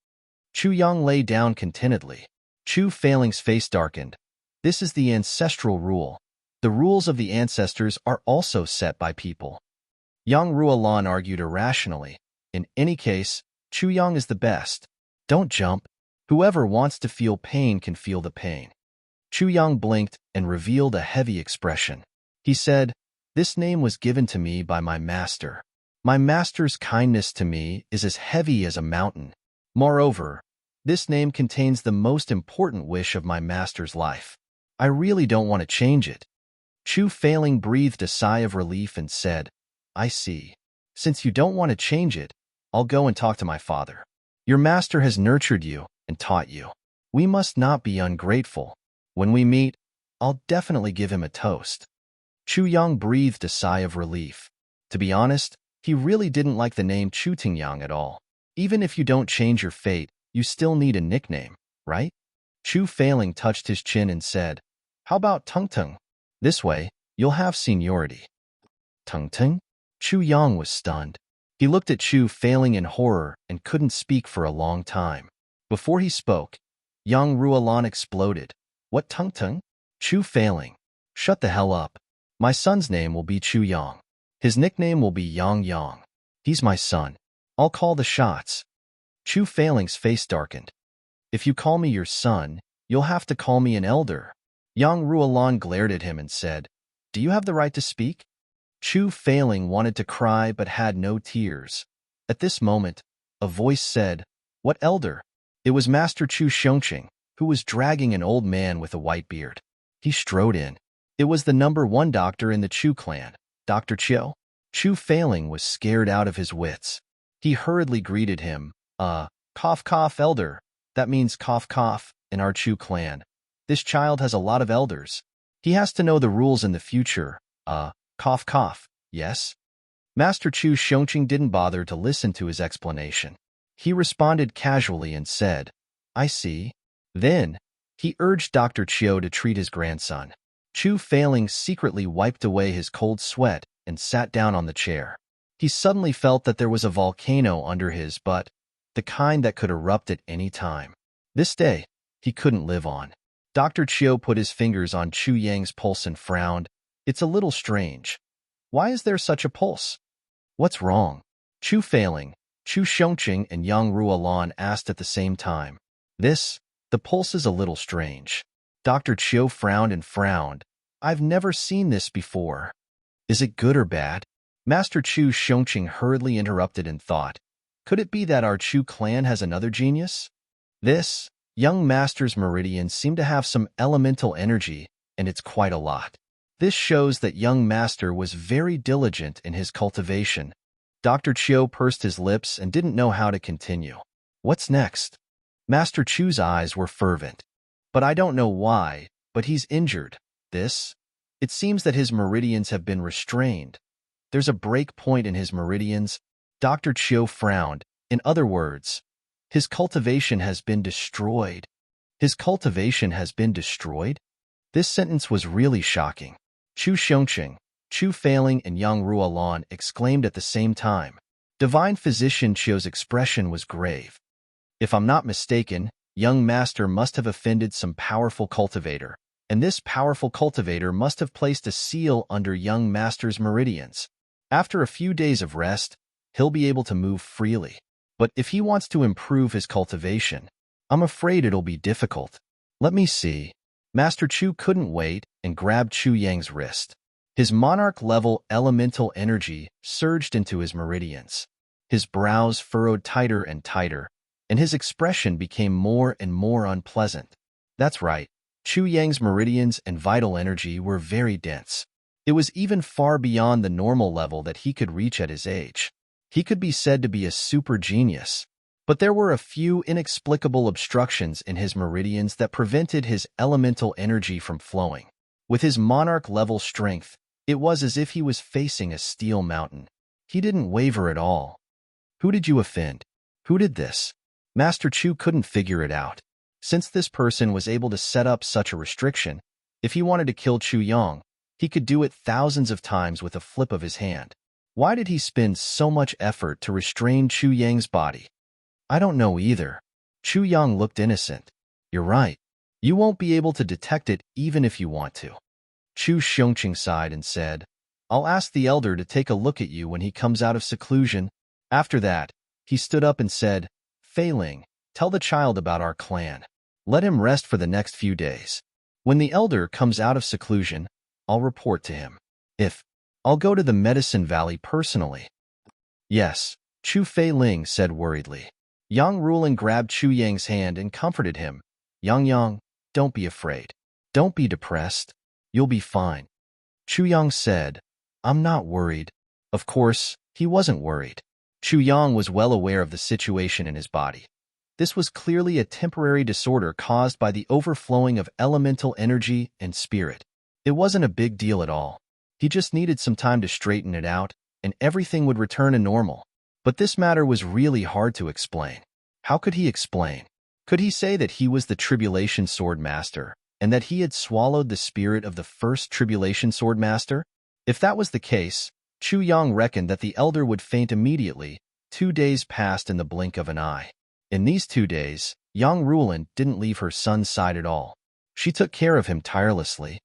Chu Yang lay down contentedly. Chu Failing's face darkened. This is the ancestral rule. The rules of the ancestors are also set by people. Yang Ruolan argued irrationally. In any case, Chu Yang is the best. Don't jump. Whoever wants to feel pain can feel the pain. Chu Yang blinked and revealed a heavy expression. He said, this name was given to me by my master. My master's kindness to me is as heavy as a mountain. Moreover, this name contains the most important wish of my master's life. I really don't want to change it. Chu Failing breathed a sigh of relief and said, I see. Since you don't want to change it, I'll go and talk to my father. Your master has nurtured you and taught you. We must not be ungrateful. When we meet, I'll definitely give him a toast. Chu Yang breathed a sigh of relief. To be honest, he really didn't like the name Chu Tingyang at all. Even if you don't change your fate, you still need a nickname, right? Chu Failing touched his chin and said, how about Tung Tung? This way, you'll have seniority. Tung Tung? Chu Yang was stunned. He looked at Chu Failing in horror and couldn't speak for a long time. Before he spoke, Yang Ruolan exploded. What Tung Tung? Chu Failing. Shut the hell up. My son's name will be Chu Yang. His nickname will be Yang Yang. He's my son. I'll call the shots. Chu Failing's face darkened. If you call me your son, you'll have to call me an elder. Yang Ruolan glared at him and said, do you have the right to speak? Chu Failing wanted to cry but had no tears. At this moment, a voice said, what elder? It was Master Chu Xiongqing, who was dragging an old man with a white beard. He strode in. It was the #1 doctor in the Chu clan, Dr. Chiu. Chu Failing was scared out of his wits. He hurriedly greeted him, cough cough elder. That means cough cough in our Chu clan. This child has a lot of elders. He has to know the rules in the future, cough cough, yes? Master Chu Xiongqing didn't bother to listen to his explanation. He responded casually and said, I see. Then, he urged Dr. Chiu to treat his grandson. Chu Failing secretly wiped away his cold sweat and sat down on the chair. He suddenly felt that there was a volcano under his butt, the kind that could erupt at any time. This day, he couldn't live on. Dr. Chiu put his fingers on Chu Yang's pulse and frowned. It's a little strange. Why is there such a pulse? What's wrong? Chu Failing, Chu Xiongqing, and Yang Ruolan asked at the same time. The pulse is a little strange. Dr. Chiu frowned and frowned. I've never seen this before. Is it good or bad? Master Chu Xiongqing hurriedly interrupted and thought, could it be that our Chu clan has another genius? This young master's meridians seem to have some elemental energy, and it's quite a lot. This shows that young master was very diligent in his cultivation. Dr. Chiu pursed his lips and didn't know how to continue. What's next? Master Chu's eyes were fervent. But I don't know why, but he's injured. It seems that his meridians have been restrained. There's a break point in his meridians. Dr. Chiu frowned. In other words, his cultivation has been destroyed. His cultivation has been destroyed? This sentence was really shocking. Chu Xiongqing, Chu Failing, and Yang Ruolan exclaimed at the same time. Divine Physician Chiu's expression was grave. If I'm not mistaken, young master must have offended some powerful cultivator, and this powerful cultivator must have placed a seal under young master's meridians. After a few days of rest, he'll be able to move freely. But if he wants to improve his cultivation, I'm afraid it'll be difficult. Let me see. Master Chu couldn't wait and grabbed Chu Yang's wrist. His monarch-level elemental energy surged into his meridians. His brows furrowed tighter and tighter, and his expression became more and more unpleasant. That's right. Chu Yang's meridians and vital energy were very dense. It was even far beyond the normal level that he could reach at his age. He could be said to be a super genius, but there were a few inexplicable obstructions in his meridians that prevented his elemental energy from flowing. With his monarch-level strength, it was as if he was facing a steel mountain. He didn't waver at all. Who did you offend? Who did this? Master Chu couldn't figure it out. Since this person was able to set up such a restriction, if he wanted to kill Chu Yang, he could do it thousands of times with a flip of his hand. Why did he spend so much effort to restrain Chu Yang's body? I don't know either. Chu Yang looked innocent. You're right. You won't be able to detect it even if you want to. Chu Xiongqing sighed and said, I'll ask the elder to take a look at you when he comes out of seclusion. After that, he stood up and said, Fei Ling, tell the child about our clan. Let him rest for the next few days. When the elder comes out of seclusion, I'll report to him. I'll go to the Medicine Valley personally. Yes, Chu Fei Ling said worriedly. Yang Ruling grabbed Chu Yang's hand and comforted him. Yang, don't be afraid. Don't be depressed. You'll be fine. Chu Yang said, I'm not worried. Of course, he wasn't worried. Chu Yang was well aware of the situation in his body. This was clearly a temporary disorder caused by the overflowing of elemental energy and spirit. It wasn't a big deal at all. He just needed some time to straighten it out, and everything would return to normal. But this matter was really hard to explain. How could he explain? Could he say that he was the Tribulation Sword Master, and that he had swallowed the spirit of the first Tribulation Sword Master? If that was the case, Chu Yang reckoned that the elder would faint immediately. 2 days passed in the blink of an eye. In these 2 days, Yang Rulan didn't leave her son's side at all. She took care of him tirelessly.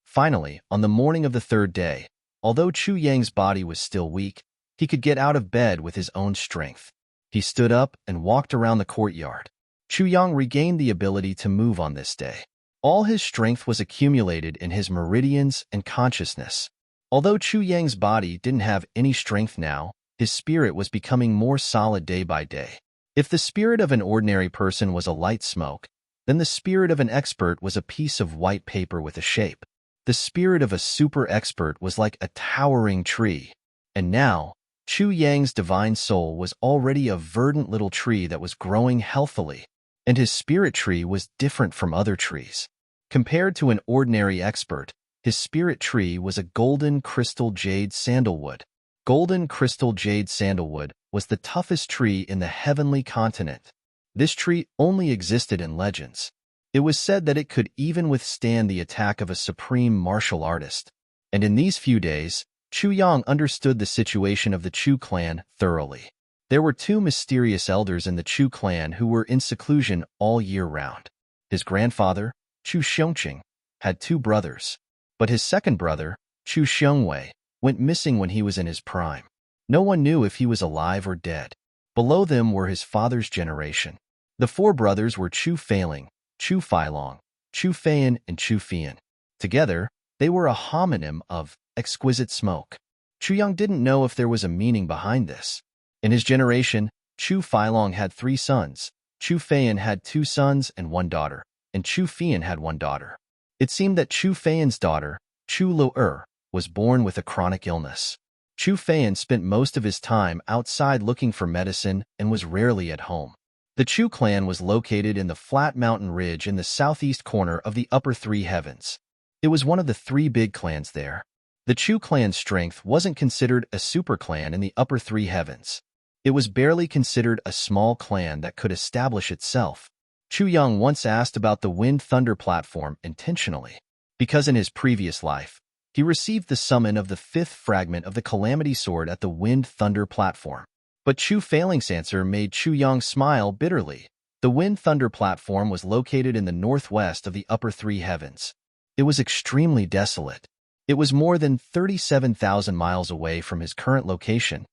Finally, on the morning of the 3rd day, although Chu Yang's body was still weak, he could get out of bed with his own strength. He stood up and walked around the courtyard. Chu Yang regained the ability to move on this day. All his strength was accumulated in his meridians and consciousness. Although Chu Yang's body didn't have any strength now, his spirit was becoming more solid day by day. If the spirit of an ordinary person was a light smoke, then the spirit of an expert was a piece of white paper with a shape. The spirit of a super expert was like a towering tree. And now, Chu Yang's divine soul was already a verdant little tree that was growing healthily, and his spirit tree was different from other trees. Compared to an ordinary expert, his spirit tree was a golden crystal jade sandalwood. Golden crystal jade sandalwood was the toughest tree in the heavenly continent. This tree only existed in legends. It was said that it could even withstand the attack of a supreme martial artist. And in these few days, Chu Yang understood the situation of the Chu clan thoroughly. There were 2 mysterious elders in the Chu clan who were in seclusion all year round. His grandfather, Chu Xiongqing, had 2 brothers, but his second brother, Chu Xiongwei, went missing when he was in his prime. No one knew if he was alive or dead. Below them were his father's generation. The 4 brothers were Chu Feiling, Chu Feilong, Chu Feian, and Chu Fian. Together, they were a homonym of exquisite smoke. Chu Yang didn't know if there was a meaning behind this. In his generation, Chu Feilong had 3 sons, Chu Feian had 2 sons and 1 daughter, and Chu Fian had 1 daughter. It seemed that Chu Feian's daughter, Chu Lu'er, was born with a chronic illness. Chu Feian spent most of his time outside looking for medicine and was rarely at home. The Chu clan was located in the flat mountain ridge in the southeast corner of the upper 3 heavens. It was one of the 3 big clans there. The Chu clan's strength wasn't considered a super clan in the upper 3 heavens. It was barely considered a small clan that could establish itself. Chu Yang once asked about the Wind Thunder platform intentionally, because in his previous life, he received the summon of the 5th fragment of the Calamity Sword at the Wind Thunder platform. But Chu Feiling's answer made Chu Yang smile bitterly. The Wind Thunder platform was located in the northwest of the upper 3 heavens. It was extremely desolate. It was more than 37,000 miles away from his current location,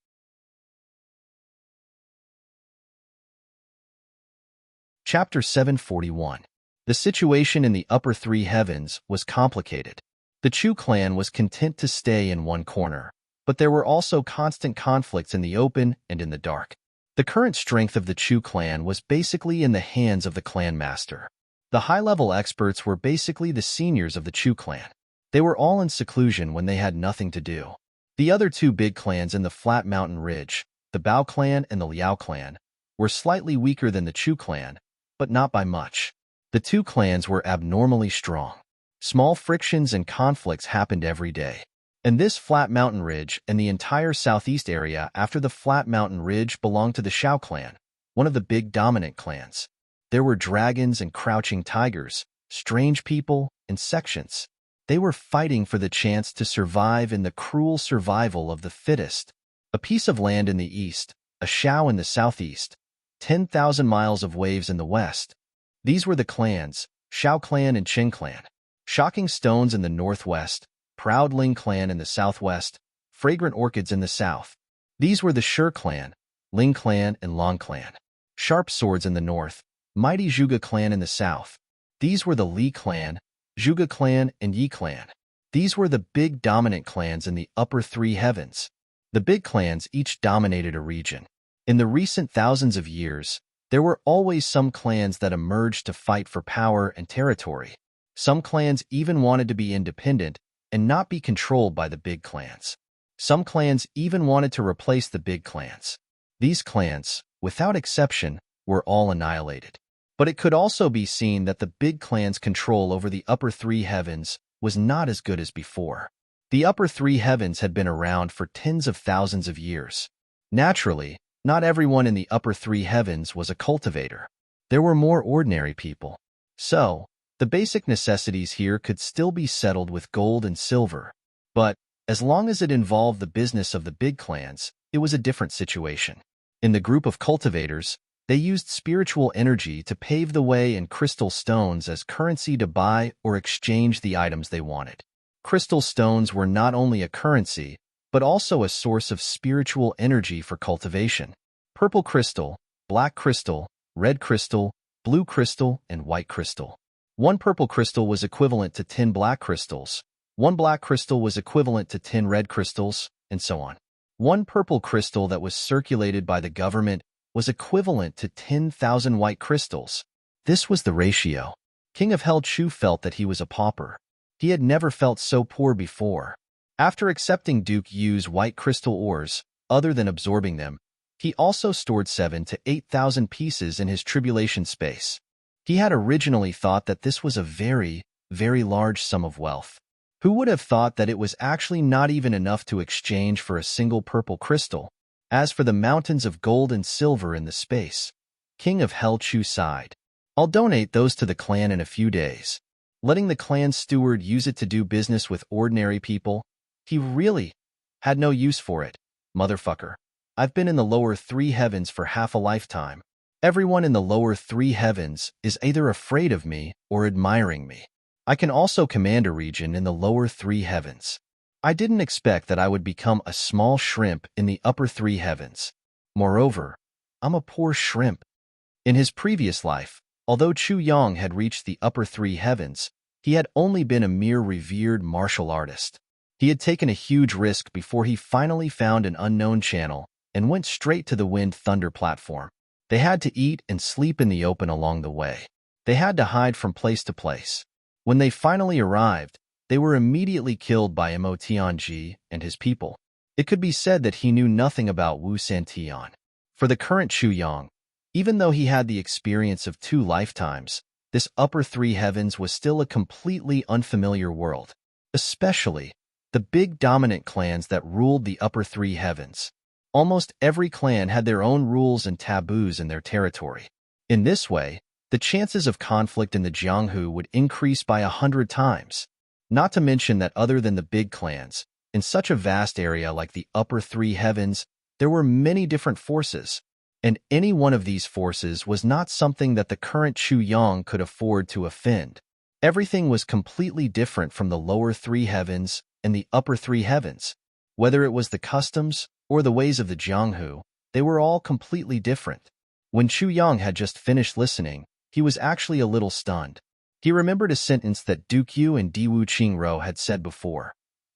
Chapter 741. The situation in the upper three heavens was complicated. The Chu clan was content to stay in one corner, but there were also constant conflicts in the open and in the dark. The current strength of the Chu clan was basically in the hands of the clan master. The high-level experts were basically the seniors of the Chu clan. They were all in seclusion when they had nothing to do. The other two big clans in the flat mountain ridge, the Bao clan and the Liao clan, were slightly weaker than the Chu clan, but not by much. The two clans were abnormally strong. Small frictions and conflicts happened every day. And this flat mountain ridge and the entire southeast area after the flat mountain ridge belonged to the Shao clan, one of the big dominant clans. There were dragons and crouching tigers, strange people, and sections. They were fighting for the chance to survive in the cruel survival of the fittest. A piece of land in the east, a Shao in the southeast, 10,000 miles of waves in the west. These were the clans, Shao clan and Qing clan. Shocking stones in the northwest, proud Ling clan in the southwest, fragrant orchids in the south. These were the Shi clan, Ling clan and Long clan. Sharp swords in the north, mighty Zhuge clan in the south. These were the Li clan, Zhuge clan and Yi clan. These were the big dominant clans in the upper three heavens. The big clans each dominated a region. In the recent thousands of years, there were always some clans that emerged to fight for power and territory. Some clans even wanted to be independent and not be controlled by the big clans. Some clans even wanted to replace the big clans. These clans, without exception, were all annihilated. But it could also be seen that the big clans' control over the upper three heavens was not as good as before. The upper three heavens had been around for tens of thousands of years. Naturally, not everyone in the upper three heavens was a cultivator. There were more ordinary people. So, the basic necessities here could still be settled with gold and silver. But, as long as it involved the business of the big clans, it was a different situation. In the group of cultivators, they used spiritual energy to pave the way and crystal stones as currency to buy or exchange the items they wanted. Crystal stones were not only a currency, but also a source of spiritual energy for cultivation. Purple crystal, black crystal, red crystal, blue crystal, and white crystal. One purple crystal was equivalent to 10 black crystals. One black crystal was equivalent to 10 red crystals, and so on. One purple crystal that was circulated by the government was equivalent to 10,000 white crystals. This was the ratio. King of Hell Chu felt that he was a pauper. He had never felt so poor before. After accepting Duke Yu's white crystal ores, other than absorbing them, he also stored 7,000 to 8,000 pieces in his tribulation space. He had originally thought that this was a very, very large sum of wealth. Who would have thought that it was actually not even enough to exchange for a single purple crystal? As for the mountains of gold and silver in the space, King of Hell Chu sighed. I'll donate those to the clan in a few days. Letting the clan steward use it to do business with ordinary people, he really had no use for it. Motherfucker. I've been in the lower three heavens for half a lifetime. Everyone in the lower three heavens is either afraid of me or admiring me. I can also command a region in the lower three heavens. I didn't expect that I would become a small shrimp in the upper three heavens. Moreover, I'm a poor shrimp. In his previous life, although Chu Yang had reached the upper three heavens, he had only been a mere revered martial artist. He had taken a huge risk before he finally found an unknown channel and went straight to the Wind Thunder platform. They had to eat and sleep in the open along the way. They had to hide from place to place. When they finally arrived, they were immediately killed by Mo Tianji and his people. It could be said that he knew nothing about Wu Santian. For the current Chu Yang, even though he had the experience of 2 lifetimes, this upper three heavens was still a completely unfamiliar world, especially the big dominant clans that ruled the upper three heavens. Almost every clan had their own rules and taboos in their territory. In this way, the chances of conflict in the Jianghu would increase by 100 times. Not to mention that other than the big clans, in such a vast area like the upper three heavens, there were many different forces, and any one of these forces was not something that the current Chu Yang could afford to offend. Everything was completely different from the lower three heavens and the upper three heavens. Whether it was the customs or the ways of the Jianghu, they were all completely different. When Chu Yang had just finished listening, He was actually a little stunned. He remembered a sentence that Duke Yu and Diwu Qingro had said before.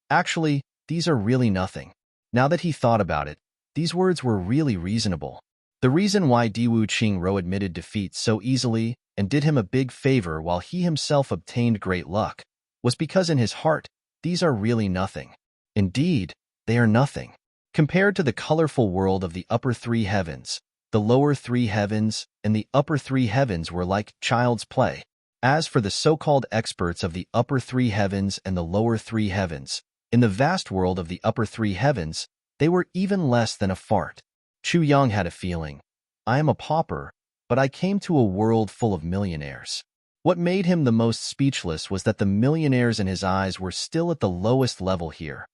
Actually, these are really nothing. Now that he thought about it, these words were really reasonable. The reason why Diwu Qingro admitted defeat so easily and did him a big favor while he himself obtained great luck was because in his heart, these are really nothing. Indeed, they are nothing. Compared to the colorful world of the upper three heavens, the lower three heavens and the upper three heavens were like child's play. As for the so-called experts of the upper three heavens and the lower three heavens, in the vast world of the upper three heavens, they were even less than a fart. Chu Yang had a feeling. I am a pauper, but I came to a world full of millionaires. What made him the most speechless was that the millionaires in his eyes were still at the lowest level here.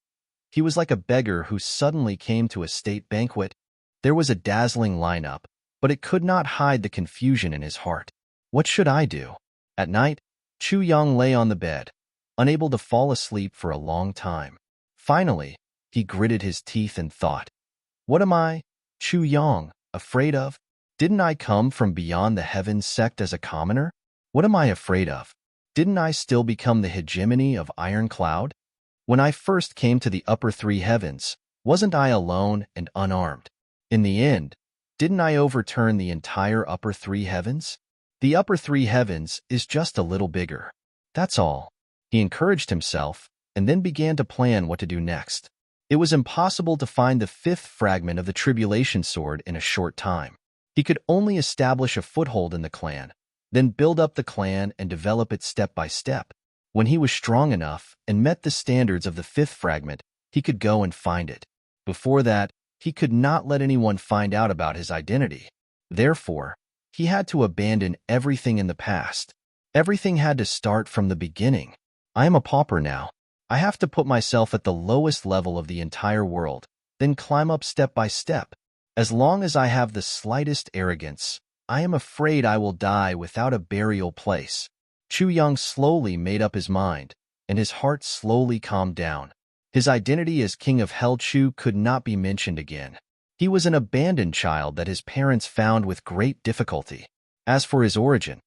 He was like a beggar who suddenly came to a state banquet. There was a dazzling lineup, but it could not hide the confusion in his heart. What should I do? At night, Chu Yang lay on the bed, unable to fall asleep for a long time. Finally, he gritted his teeth and thought, what am I, Chu Yang, afraid of? Didn't I come from beyond the heavens sect as a commoner? What am I afraid of? Didn't I still become the hegemony of Iron Cloud? When I first came to the upper three heavens, wasn't I alone and unarmed? In the end, didn't I overturn the entire upper three heavens? The upper three heavens is just a little bigger. That's all. He encouraged himself and then began to plan what to do next. It was impossible to find the fifth fragment of the Tribulation Sword in a short time. He could only establish a foothold in the clan, then build up the clan and develop it step by step. When he was strong enough and met the standards of the fifth fragment, he could go and find it. Before that, he could not let anyone find out about his identity. Therefore, he had to abandon everything in the past. Everything had to start from the beginning. I am a pauper now. I have to put myself at the lowest level of the entire world, then climb up step by step. As long as I have the slightest arrogance, I am afraid I will die without a burial place. Chu Yang slowly made up his mind, and his heart slowly calmed down. His identity as King of Hell Chu could not be mentioned again. He was an abandoned child that his parents found with great difficulty. As for his origin,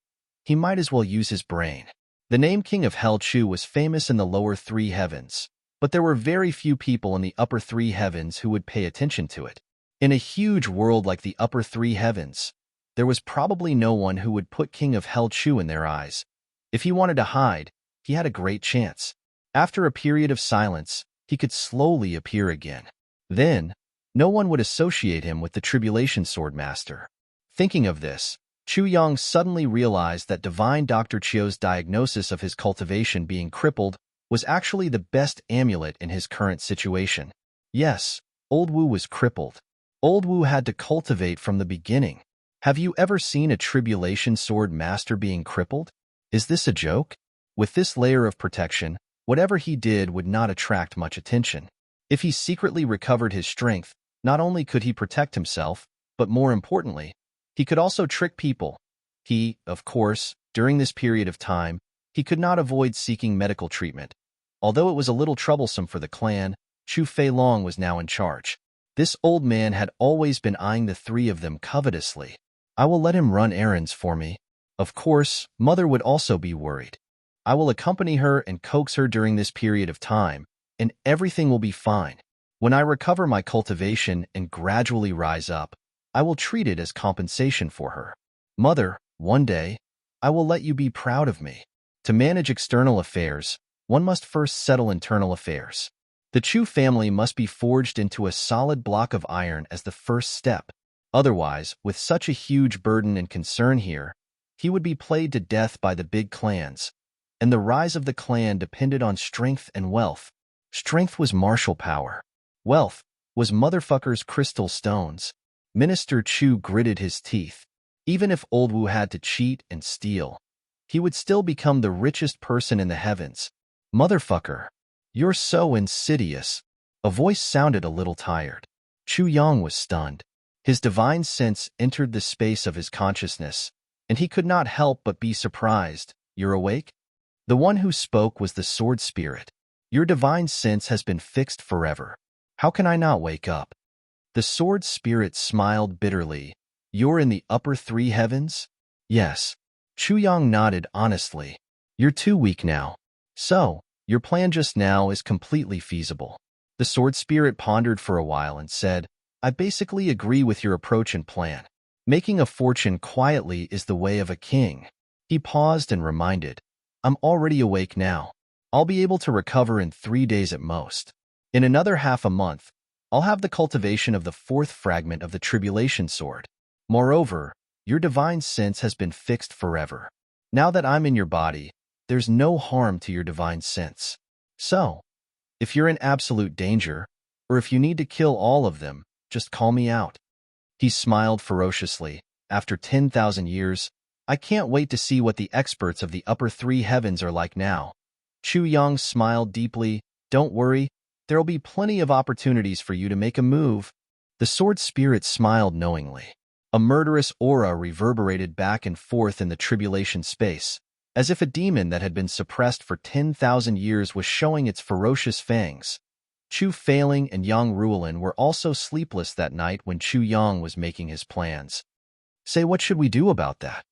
he might as well use his brain. The name King of Hell Chu was famous in the lower three heavens, but there were very few people in the upper three heavens who would pay attention to it. In a huge world like the upper three heavens, there was probably no one who would put King of Hell Chu in their eyes. If he wanted to hide, he had a great chance. After a period of silence, he could slowly appear again. Then, no one would associate him with the Tribulation Sword Master. Thinking of this, Chu Yang suddenly realized that Divine Dr. Chiu's diagnosis of his cultivation being crippled was actually the best amulet in his current situation. Yes, Old Wu was crippled. Old Wu had to cultivate from the beginning. Have you ever seen a Tribulation Sword Master being crippled? Is this a joke? With this layer of protection, whatever he did would not attract much attention. If he secretly recovered his strength, not only could he protect himself, but more importantly, he could also trick people. He, of course, during this period of time, he could not avoid seeking medical treatment. Although it was a little troublesome for the clan, Chu Feilong was now in charge. This old man had always been eyeing the three of them covetously. I will let him run errands for me. Of course, Mother would also be worried. I will accompany her and coax her during this period of time, and everything will be fine. When I recover my cultivation and gradually rise up, I will treat it as compensation for her. Mother, one day, I will let you be proud of me. To manage external affairs, one must first settle internal affairs. The Chu family must be forged into a solid block of iron as the first step. Otherwise, with such a huge burden and concern here, he would be played to death by the big clans, and the rise of the clan depended on strength and wealth. Strength was martial power. Wealth was motherfucker's crystal stones. Minister Chu gritted his teeth. Even if Old Wu had to cheat and steal, he would still become the richest person in the heavens. Motherfucker, you're so insidious. A voice sounded a little tired. Chu Yang was stunned. His divine sense entered the space of his consciousness, and he could not help but be surprised. You're awake? The one who spoke was the sword spirit. Your divine sense has been fixed forever. How can I not wake up? The sword spirit smiled bitterly. You're in the upper three heavens? Yes. Chu Yang nodded honestly. You're too weak now. So, your plan just now is completely feasible. The sword spirit pondered for a while and said, I basically agree with your approach and plan. Making a fortune quietly is the way of a king. He paused and reminded, I'm already awake now. I'll be able to recover in 3 days at most. In another half a month, I'll have the cultivation of the 4th fragment of the tribulation sword. Moreover, your divine sense has been fixed forever. Now that I'm in your body, there's no harm to your divine sense. So, if you're in absolute danger, or if you need to kill all of them, just call me out. He smiled ferociously. After 10,000 years, I can't wait to see what the experts of the upper 3 heavens are like now. Chu Yang smiled deeply. Don't worry, there'll be plenty of opportunities for you to make a move. The sword spirit smiled knowingly. A murderous aura reverberated back and forth in the tribulation space, as if a demon that had been suppressed for 10,000 years was showing its ferocious fangs. Chu Failing and Yang Ruolin were also sleepless that night when Chu Yang was making his plans. Say, what should we do about that?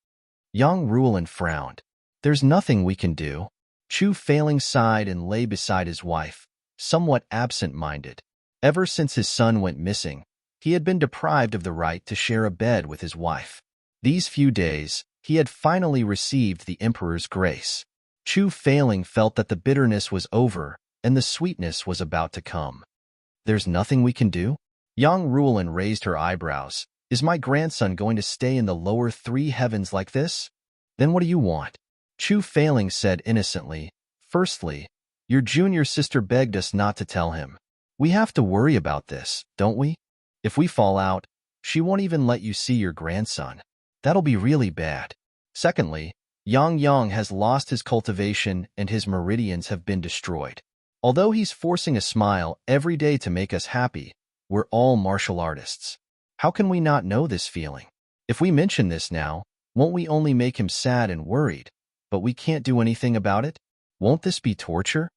Yang Ruolin frowned. There's nothing we can do. Chu Failing sighed and lay beside his wife, somewhat absent-minded. Ever since his son went missing, he had been deprived of the right to share a bed with his wife. These few days, he had finally received the Emperor's grace. Chu Failing felt that the bitterness was over and the sweetness was about to come. There's nothing we can do? Yang Ruolin raised her eyebrows. Is my grandson going to stay in the lower 3 heavens like this? Then what do you want? Chu Failing said innocently, Firstly, your junior sister begged us not to tell him. We have to worry about this, don't we? If we fall out, she won't even let you see your grandson. That'll be really bad. Secondly, Yang Yang has lost his cultivation and his meridians have been destroyed. Although he's forcing a smile every day to make us happy, we're all martial artists. How can we not know this feeling? If we mention this now, won't we only make him sad and worried, but we can't do anything about it? Won't this be torture?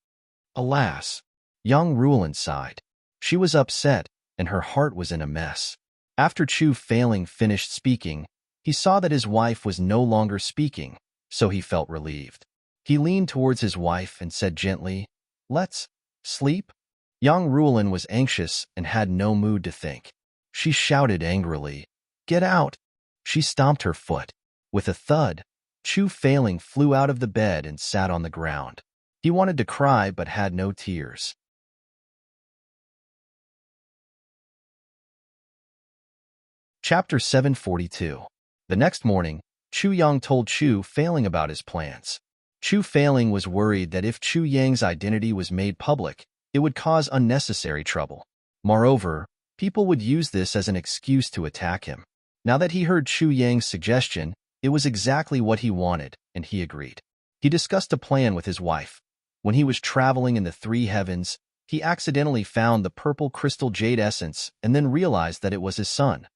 Alas, Yang Ruolin sighed. She was upset, and her heart was in a mess. After Chu Failing finished speaking, he saw that his wife was no longer speaking, so he felt relieved. He leaned towards his wife and said gently, Let's sleep? Yang Ruolin was anxious and had no mood to think. She shouted angrily, Get out! She stomped her foot. With a thud, Chu Failing flew out of the bed and sat on the ground. He wanted to cry but had no tears. Chapter 742. The next morning, Chu Yang told Chu Failing about his plans. Chu Failing was worried that if Chu Yang's identity was made public, it would cause unnecessary trouble. Moreover, people would use this as an excuse to attack him. Now that he heard Chu Yang's suggestion, it was exactly what he wanted, and he agreed. He discussed a plan with his wife. When he was traveling in the 3 heavens, he accidentally found the purple crystal jade essence and then realized that it was his son.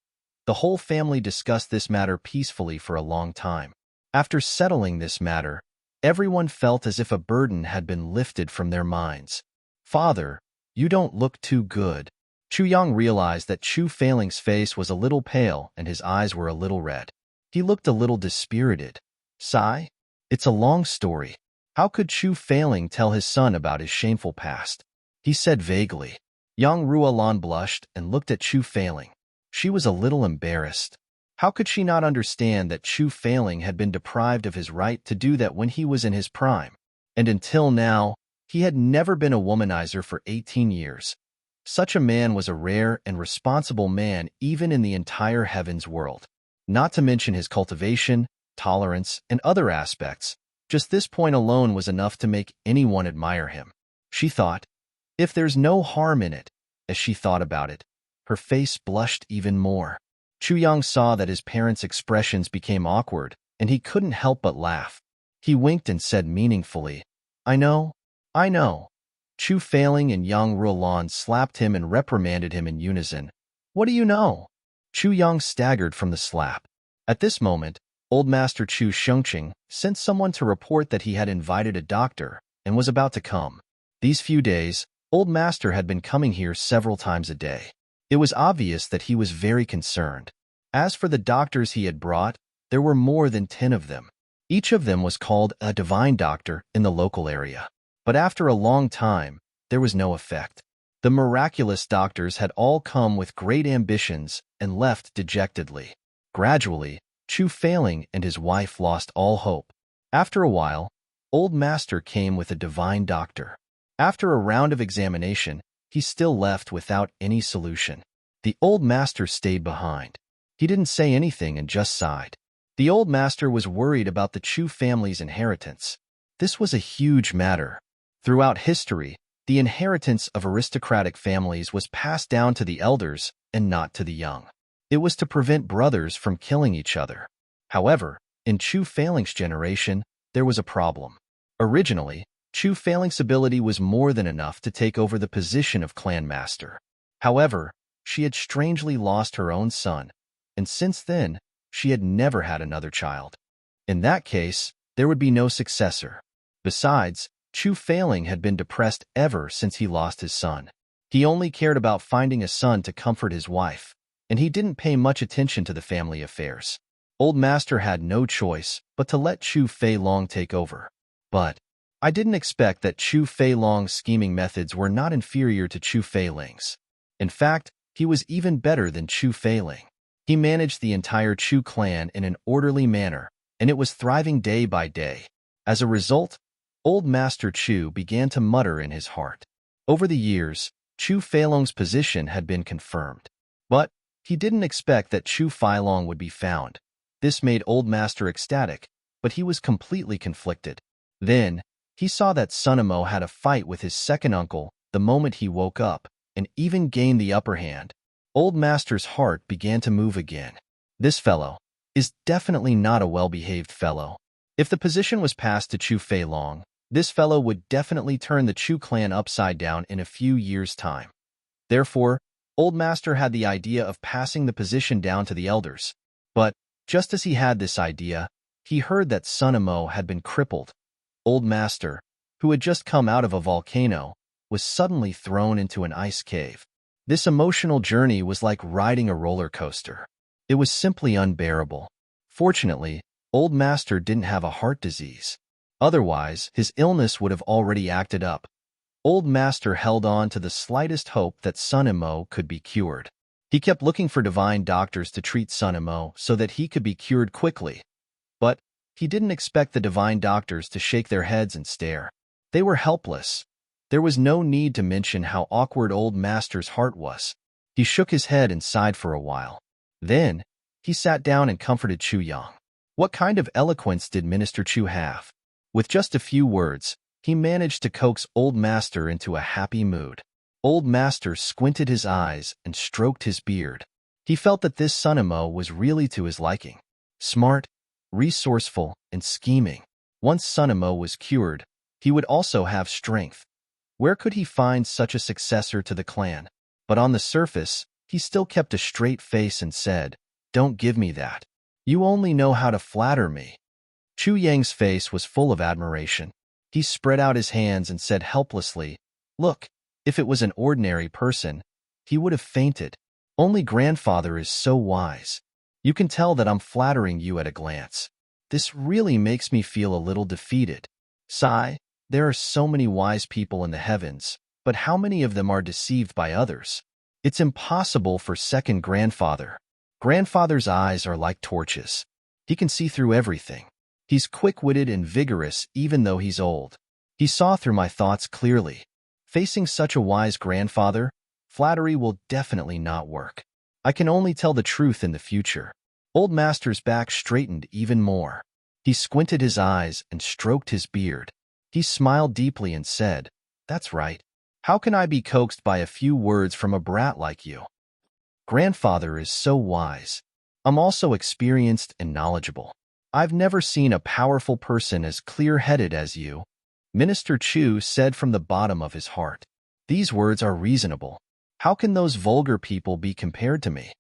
The whole family discussed this matter peacefully for a long time. After settling this matter, everyone felt as if a burden had been lifted from their minds. Father, you don't look too good. Chu Yang realized that Chu Failing's face was a little pale and his eyes were a little red. He looked a little dispirited. Sigh? It's a long story. How could Chu Failing tell his son about his shameful past? He said vaguely. Yang Ruolin blushed and looked at Chu Failing. She was a little embarrassed. How could she not understand that Chu Failing had been deprived of his right to do that when he was in his prime? And until now, he had never been a womanizer for 18 years. Such a man was a rare and responsible man even in the entire heavens world. Not to mention his cultivation, tolerance, and other aspects. Just this point alone was enough to make anyone admire him. She thought, if there's no harm in it, as she thought about it, her face blushed even more. Chu Yang saw that his parents' expressions became awkward, and he couldn't help but laugh. He winked and said meaningfully, I know. Chu Failing and Yang Ruolin slapped him and reprimanded him in unison. What do you know? Chu Yang staggered from the slap. At this moment, Old Master Chu Shengqing sent someone to report that he had invited a doctor and was about to come. These few days, Old Master had been coming here several times a day. It was obvious that he was very concerned. As for the doctors he had brought, there were more than 10 of them. Each of them was called a divine doctor in the local area. But after a long time, there was no effect. The miraculous doctors had all come with great ambitions and left dejectedly. Gradually, Chu Failing and his wife lost all hope. After a while, Old Master came with a divine doctor. After a round of examination, he still left without any solution. The Old Master stayed behind. He didn't say anything and just sighed. The Old Master was worried about the Chu family's inheritance. This was a huge matter. Throughout history, the inheritance of aristocratic families was passed down to the elders and not to the young. It was to prevent brothers from killing each other. However, in Chu Failing's generation, there was a problem. Originally, Chu Failing's ability was more than enough to take over the position of clan master. However, she had strangely lost her own son, and since then, she had never had another child. In that case, there would be no successor. Besides, Chu Failing had been depressed ever since he lost his son. He only cared about finding a son to comfort his wife, and he didn't pay much attention to the family affairs. Old Master had no choice but to let Chu Failong take over. But I didn't expect that Chu Failong's scheming methods were not inferior to Chu Failing's. In fact, he was even better than Chu Failing. He managed the entire Chu clan in an orderly manner, and it was thriving day by day. As a result, Old Master Chu began to mutter in his heart. Over the years, Chu Failong's position had been confirmed. But he didn't expect that Chu Failong would be found. This made Old Master ecstatic, but he was completely conflicted. Then, he saw that Sunamo had a fight with his second uncle the moment he woke up, and even gained the upper hand. Old Master's heart began to move again. This fellow is definitely not a well-behaved fellow. If the position was passed to Chu Failong, this fellow would definitely turn the Chu clan upside down in a few years' time. Therefore, Old Master had the idea of passing the position down to the elders. But just as he had this idea, he heard that Sunamo had been crippled. Old Master, who had just come out of a volcano, was suddenly thrown into an ice cave. This emotional journey was like riding a roller coaster. It was simply unbearable. Fortunately, Old Master didn't have a heart disease. Otherwise, his illness would have already acted up. Old Master held on to the slightest hope that Sunamo could be cured. He kept looking for divine doctors to treat Sunamo so that he could be cured quickly. But he didn't expect the divine doctors to shake their heads and stare. They were helpless. There was no need to mention how awkward Old Master's heart was. He shook his head and sighed for a while. Then, he sat down and comforted Chu Yang. What kind of eloquence did Minister Chu have? With just a few words, he managed to coax Old Master into a happy mood. Old Master squinted his eyes and stroked his beard. He felt that this Sunamo was really to his liking. Smart, resourceful, and scheming. Once Sunamo was cured, he would also have strength. Where could he find such a successor to the clan? But on the surface, he still kept a straight face and said, "Don't give me that. You only know how to flatter me." Chu Yang's face was full of admiration. He spread out his hands and said helplessly, "Look, if it was an ordinary person, he would have fainted. Only grandfather is so wise. You can tell that I'm flattering you at a glance. This really makes me feel a little defeated. Sigh, there are so many wise people in the heavens, but how many of them are deceived by others? It's impossible for second grandfather. Grandfather's eyes are like torches. He can see through everything. He's quick-witted and vigorous even though he's old. He saw through my thoughts clearly. Facing such a wise grandfather, flattery will definitely not work. I can only tell the truth in the future." Old Master's back straightened even more. He squinted his eyes and stroked his beard. He smiled deeply and said, "That's right. How can I be coaxed by a few words from a brat like you? Grandfather is so wise. I'm also experienced and knowledgeable. I've never seen a powerful person as clear-headed as you." Minister Chu said from the bottom of his heart. "These words are reasonable. How can those vulgar people be compared to me?"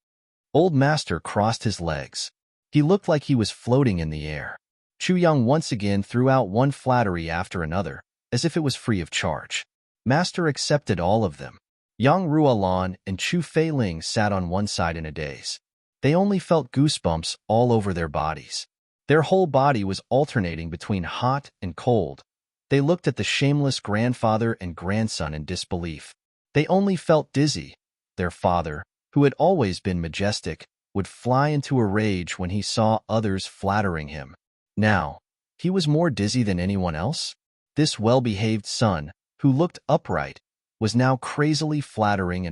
Old Master crossed his legs. He looked like he was floating in the air. Chu Yang once again threw out one flattery after another, as if it was free of charge. Master accepted all of them. Yang Ruolan and Chu Feiling sat on one side in a daze. They only felt goosebumps all over their bodies. Their whole body was alternating between hot and cold. They looked at the shameless grandfather and grandson in disbelief. They only felt dizzy. Their father, who had always been majestic, would fly into a rage when he saw others flattering him. Now, he was more dizzy than anyone else. This well-behaved son, who looked upright, was now crazily flattering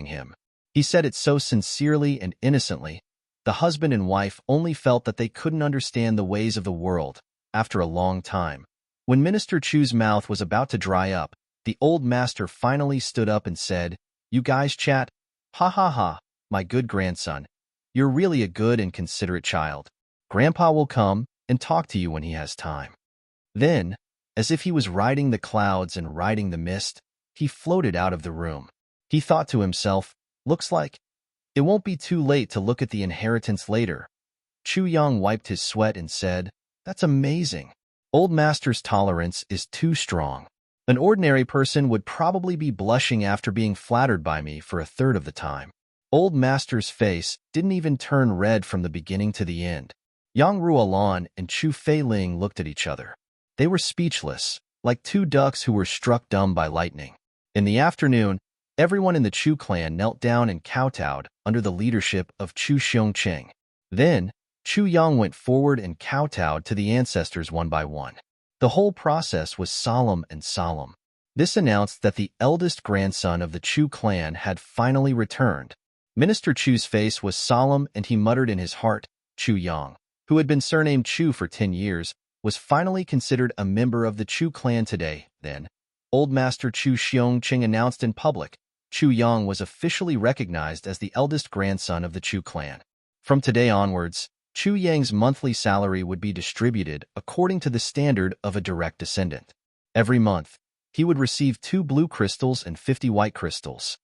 him. He said it so sincerely and innocently. The husband and wife only felt that they couldn't understand the ways of the world after a long time. When Minister Chu's mouth was about to dry up, the old master finally stood up and said, "You guys chat? Ha ha ha, my good grandson. You're really a good and considerate child. Grandpa will come and talk to you when he has time." Then, as if he was riding the clouds and riding the mist, he floated out of the room. He thought to himself, "Looks like it won't be too late to look at the inheritance later." Chu Yang wiped his sweat and said, "That's amazing. Old Master's tolerance is too strong. An ordinary person would probably be blushing after being flattered by me for a third of the time." Old Master's face didn't even turn red from the beginning to the end. Yang Ruolan and Chu Feiling looked at each other. They were speechless, like two ducks who were struck dumb by lightning. In the afternoon, everyone in the Chu clan knelt down and kowtowed under the leadership of Chu Xiongqing. Then, Chu Yang went forward and kowtowed to the ancestors one by one. The whole process was solemn and solemn. This announced that the eldest grandson of the Chu clan had finally returned. Minister Chu's face was solemn and he muttered in his heart, "Chu Yang, who had been surnamed Chu for 10 years, was finally considered a member of the Chu clan today." Then, Old Master Chu Xiongqing announced in public, Chu Yang was officially recognized as the eldest grandson of the Chu clan. From today onwards, Chu Yang's monthly salary would be distributed according to the standard of a direct descendant. Every month, he would receive 2 blue crystals and 50 white crystals.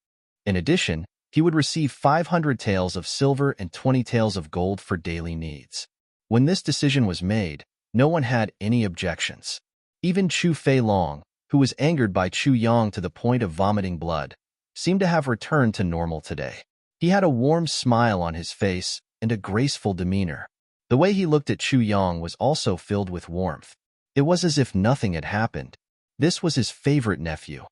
In addition, he would receive 500 taels of silver and 20 taels of gold for daily needs. When this decision was made, no one had any objections. Even Chu Feilong, who was angered by Chu Yang to the point of vomiting blood, seemed to have returned to normal today. He had a warm smile on his face and a graceful demeanor. The way he looked at Chu Yang was also filled with warmth. It was as if nothing had happened. This was his favorite nephew.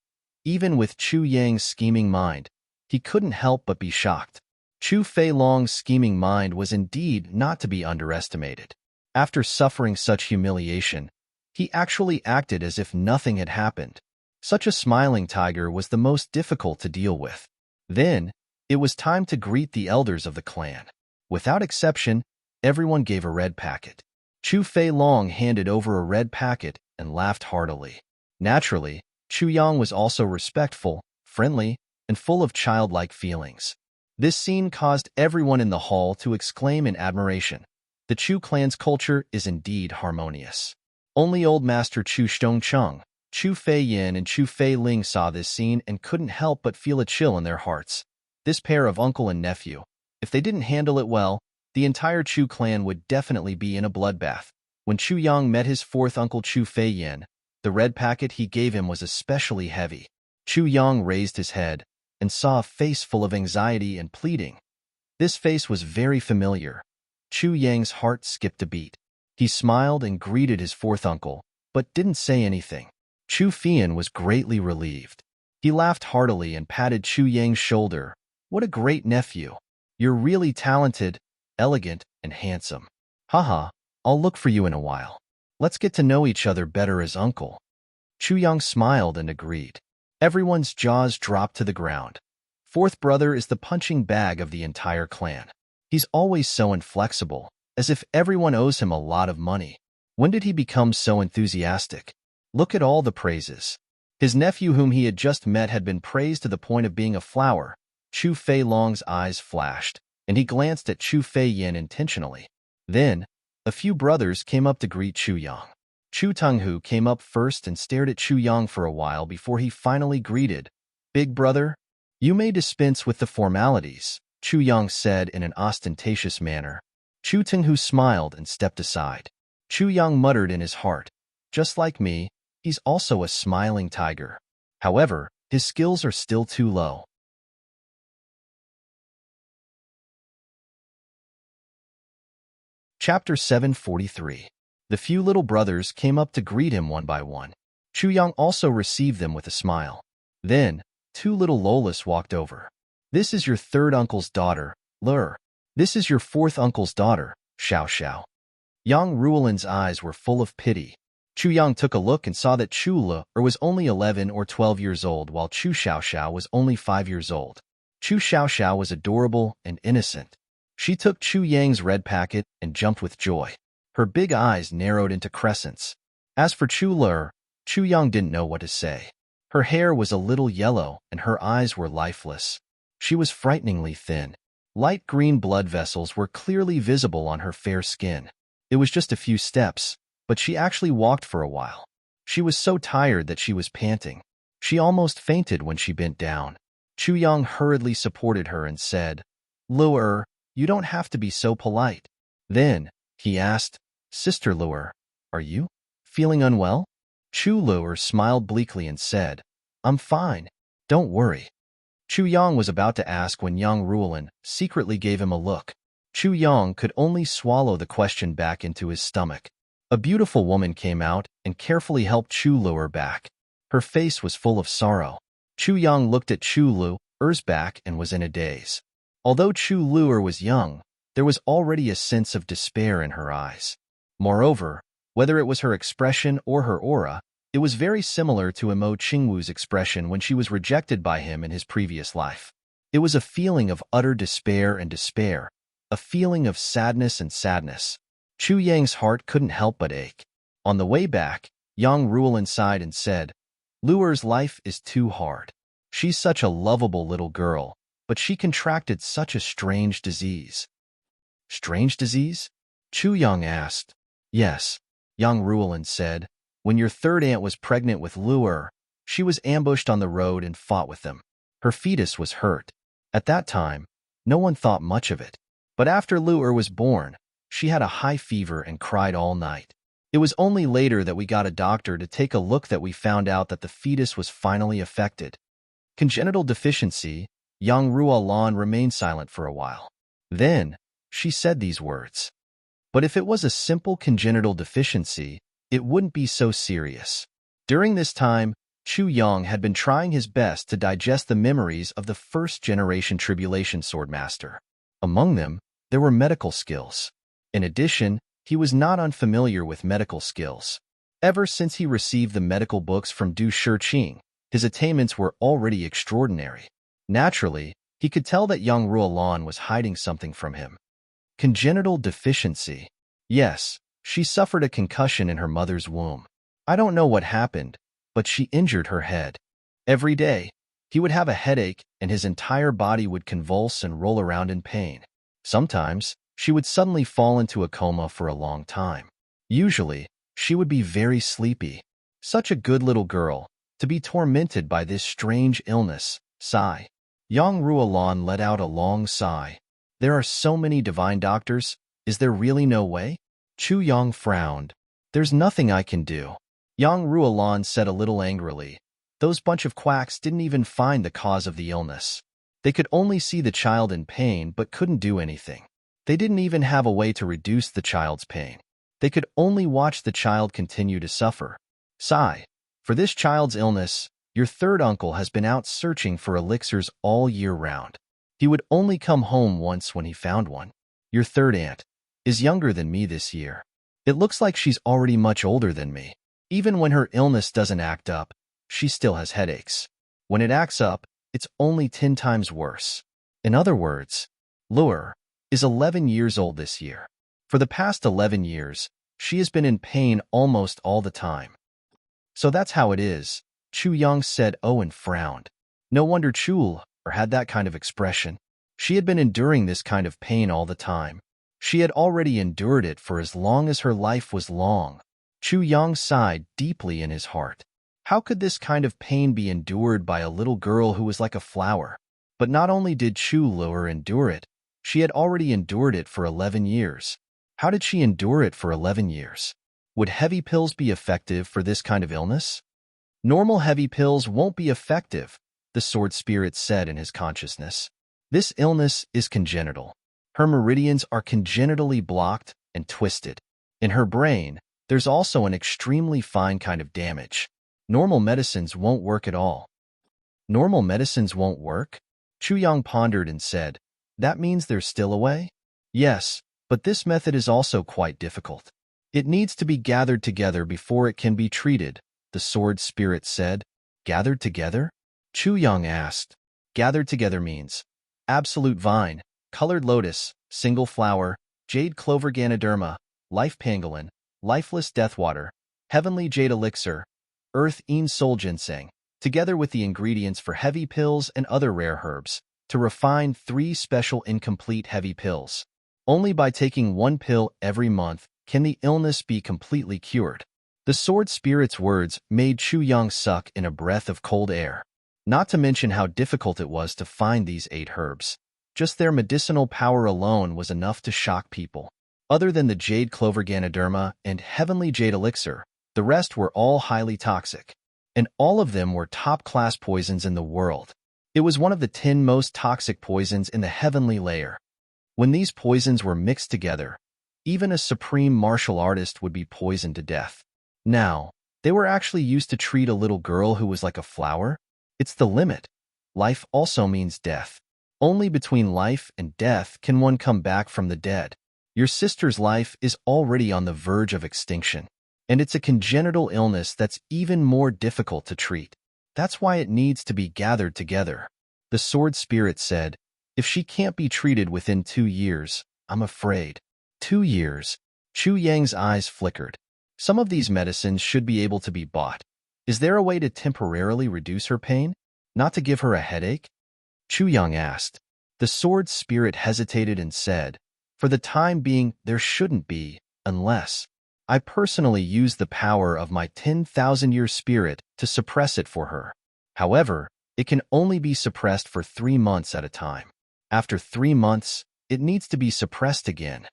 Even with Chu Yang's scheming mind, he couldn't help but be shocked. Chu Feilong's scheming mind was indeed not to be underestimated. After suffering such humiliation, he actually acted as if nothing had happened. Such a smiling tiger was the most difficult to deal with. Then, it was time to greet the elders of the clan. Without exception, everyone gave a red packet. Chu Feilong handed over a red packet and laughed heartily. Naturally, Chu Yang was also respectful, friendly, and full of childlike feelings. This scene caused everyone in the hall to exclaim in admiration. The Chu clan's culture is indeed harmonious. Only Old Master Chu Xiongqing, Chu Feiyin, and Chu Feiling saw this scene and couldn't help but feel a chill in their hearts. This pair of uncle and nephew, if they didn't handle it well, the entire Chu clan would definitely be in a bloodbath. When Chu Yang met his fourth uncle Chu Feiyin, the red packet he gave him was especially heavy. Chu Yang raised his head and saw a face full of anxiety and pleading. This face was very familiar. Chu Yang's heart skipped a beat. He smiled and greeted his fourth uncle, but didn't say anything. Chu Feiyin was greatly relieved. He laughed heartily and patted Chu Yang's shoulder. "What a great nephew. You're really talented, elegant, and handsome. Haha, I'll look for you in a while. Let's get to know each other better as uncle." Chu Yang smiled and agreed. Everyone's jaws dropped to the ground. Fourth brother is the punching bag of the entire clan. He's always so inflexible, as if everyone owes him a lot of money. When did he become so enthusiastic? Look at all the praises. His nephew whom he had just met had been praised to the point of being a flower. Chu Feilong's eyes flashed, and he glanced at Chu Feiyin intentionally. Then, a few brothers came up to greet Chu Yang. Chu Tenghu came up first and stared at Chu Yang for a while before he finally greeted, "Big brother, you may dispense with the formalities," Chu Yang said in an ostentatious manner. Chu Tenghu smiled and stepped aside. Chu Yang muttered in his heart, "Just like me, he's also a smiling tiger. However, his skills are still too low." Chapter 743. The few little brothers came up to greet him one by one. Chu Yang also received them with a smile. Then, two little Lolas walked over. This is your third uncle's daughter, Lur. This is your fourth uncle's daughter, Xiao Xiao. Yang Ruolan's eyes were full of pity. Chu Yang took a look and saw that Chu Lur was only 11 or 12 years old, while Chu Xiao Xiao was only 5 years old. Chu Xiao Xiao was adorable and innocent. She took Chu Yang's red packet and jumped with joy. Her big eyes narrowed into crescents. As for Chu Lur, Chu Yang didn't know what to say. Her hair was a little yellow and her eyes were lifeless. She was frighteningly thin. Light green blood vessels were clearly visible on her fair skin. It was just a few steps, but she actually walked for a while. She was so tired that she was panting. She almost fainted when she bent down. Chu Yang hurriedly supported her and said, "Lur, you don't have to be so polite." Then, he asked, "Sister Lur, are you feeling unwell?" Chu Lur smiled bleakly and said, "I'm fine. Don't worry." Chu Yang was about to ask when Yang Ruolan secretly gave him a look. Chu Yang could only swallow the question back into his stomach. A beautiful woman came out and carefully helped Chu Lur back. Her face was full of sorrow. Chu Yang looked at Chu Lur's back and was in a daze. Although Chu Lur was young, there was already a sense of despair in her eyes. Moreover, whether it was her expression or her aura, it was very similar to Mo Qingwu's expression when she was rejected by him in his previous life. It was a feeling of utter despair and despair, a feeling of sadness and sadness. Chu Yang's heart couldn't help but ache. On the way back, Yang Ruolan sighed and said, "Lur's life is too hard. She's such a lovable little girl, but she contracted such a strange disease." "Strange disease?" Chu Yang asked. "Yes," Yang Ruolan said. "When your third aunt was pregnant with Lur, she was ambushed on the road and fought with them. Her fetus was hurt. At that time, no one thought much of it. But after Lur was born, she had a high fever and cried all night. It was only later that we got a doctor to take a look that we found out that the fetus was finally affected." Congenital deficiency. Yang Ruolan remained silent for a while. Then, she said these words. "But if it was a simple congenital deficiency, it wouldn't be so serious." During this time, Chu Yang had been trying his best to digest the memories of the first-generation Tribulation Swordmaster. Among them, there were medical skills. In addition, he was not unfamiliar with medical skills. Ever since he received the medical books from Du Shiqing, his attainments were already extraordinary. Naturally, he could tell that Yang Ruolan was hiding something from him. Congenital deficiency. Yes, she suffered a concussion in her mother's womb. I don't know what happened, but she injured her head. Every day, he would have a headache and his entire body would convulse and roll around in pain. Sometimes, she would suddenly fall into a coma for a long time. Usually, she would be very sleepy. Such a good little girl, to be tormented by this strange illness. Sigh. Yang Ruolan let out a long sigh. There are so many divine doctors, is there really no way? Chu Yang frowned. There's nothing I can do. Yang Ruolan said a little angrily. Those bunch of quacks didn't even find the cause of the illness. They could only see the child in pain but couldn't do anything. They didn't even have a way to reduce the child's pain. They could only watch the child continue to suffer. Sigh. For this child's illness, your third uncle has been out searching for elixirs all year round. He would only come home once when he found one. Your third aunt is younger than me this year. It looks like she's already much older than me. Even when her illness doesn't act up, she still has headaches. When it acts up, it's only 10 times worse. In other words, Lur is 11 years old this year. For the past 11 years, she has been in pain almost all the time. So that's how it is, Chu Yang said and frowned. No wonder Chu Lur had that kind of expression. She had been enduring this kind of pain all the time. She had already endured it for as long as her life was long. Chu Yang sighed deeply in his heart. How could this kind of pain be endured by a little girl who was like a flower? But not only did Chu Lur endure it, she had already endured it for 11 years. How did she endure it for 11 years? Would heavy pills be effective for this kind of illness? Normal heavy pills won't be effective, the sword spirit said in his consciousness. This illness is congenital. Her meridians are congenitally blocked and twisted. In her brain, there's also an extremely fine kind of damage. Normal medicines won't work at all. Normal medicines won't work? Chu Yang pondered and said, that means there's still a way? Yes, but this method is also quite difficult. It needs to be gathered together before it can be treated, the sword spirit said. Gathered together? Chu Yang asked. Gathered together means absolute vine, colored lotus, single flower, jade clover ganoderma, life pangolin, lifeless deathwater, heavenly jade elixir, earth een soul ginseng, together with the ingredients for heavy pills and other rare herbs, to refine 3 special incomplete heavy pills. Only by taking 1 pill every month can the illness be completely cured. The sword spirit's words made Chu Yang suck in a breath of cold air. Not to mention how difficult it was to find these 8 herbs. Just their medicinal power alone was enough to shock people. Other than the jade clover ganoderma and heavenly jade elixir, the rest were all highly toxic. And all of them were top-class poisons in the world. It was one of the 10 most toxic poisons in the heavenly layer. When these poisons were mixed together, even a supreme martial artist would be poisoned to death. Now, they were actually used to treat a little girl who was like a flower. It's the limit. Life also means death. Only between life and death can one come back from the dead. Your sister's life is already on the verge of extinction, and it's a congenital illness that's even more difficult to treat. That's why it needs to be gathered together. The sword spirit said, if she can't be treated within 2 years, I'm afraid. 2 years. Chu Yang's eyes flickered. Some of these medicines should be able to be bought. Is there a way to temporarily reduce her pain? Not to give her a headache? Chu Yang asked. The sword spirit hesitated and said, for the time being, there shouldn't be, unless I personally use the power of my 10,000-year spirit to suppress it for her. However, it can only be suppressed for 3 months at a time. After 3 months, it needs to be suppressed again.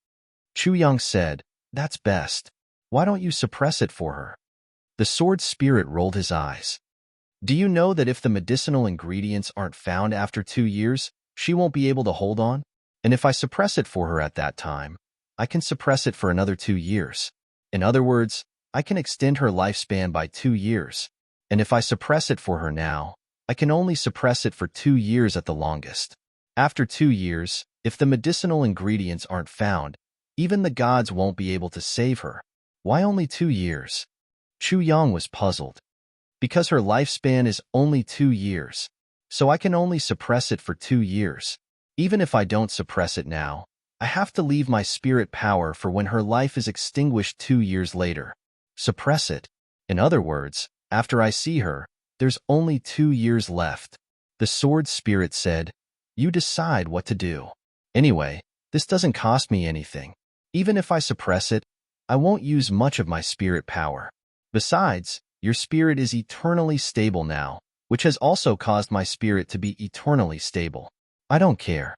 Chu Yang said, that's best. Why don't you suppress it for her? The sword spirit rolled his eyes. Do you know that if the medicinal ingredients aren't found after 2 years, she won't be able to hold on? And if I suppress it for her at that time, I can suppress it for another 2 years. In other words, I can extend her lifespan by 2 years. And if I suppress it for her now, I can only suppress it for 2 years at the longest. After 2 years, if the medicinal ingredients aren't found, even the gods won't be able to save her. Why only 2 years? Chu Yang was puzzled. Because her lifespan is only 2 years, so I can only suppress it for 2 years. Even if I don't suppress it now, I have to leave my spirit power for when her life is extinguished 2 years later. Suppress it. In other words, after I see her, there's only 2 years left. The sword spirit said, you decide what to do. Anyway, this doesn't cost me anything. Even if I suppress it, I won't use much of my spirit power. Besides, your spirit is eternally stable now, which has also caused my spirit to be eternally stable. I don't care.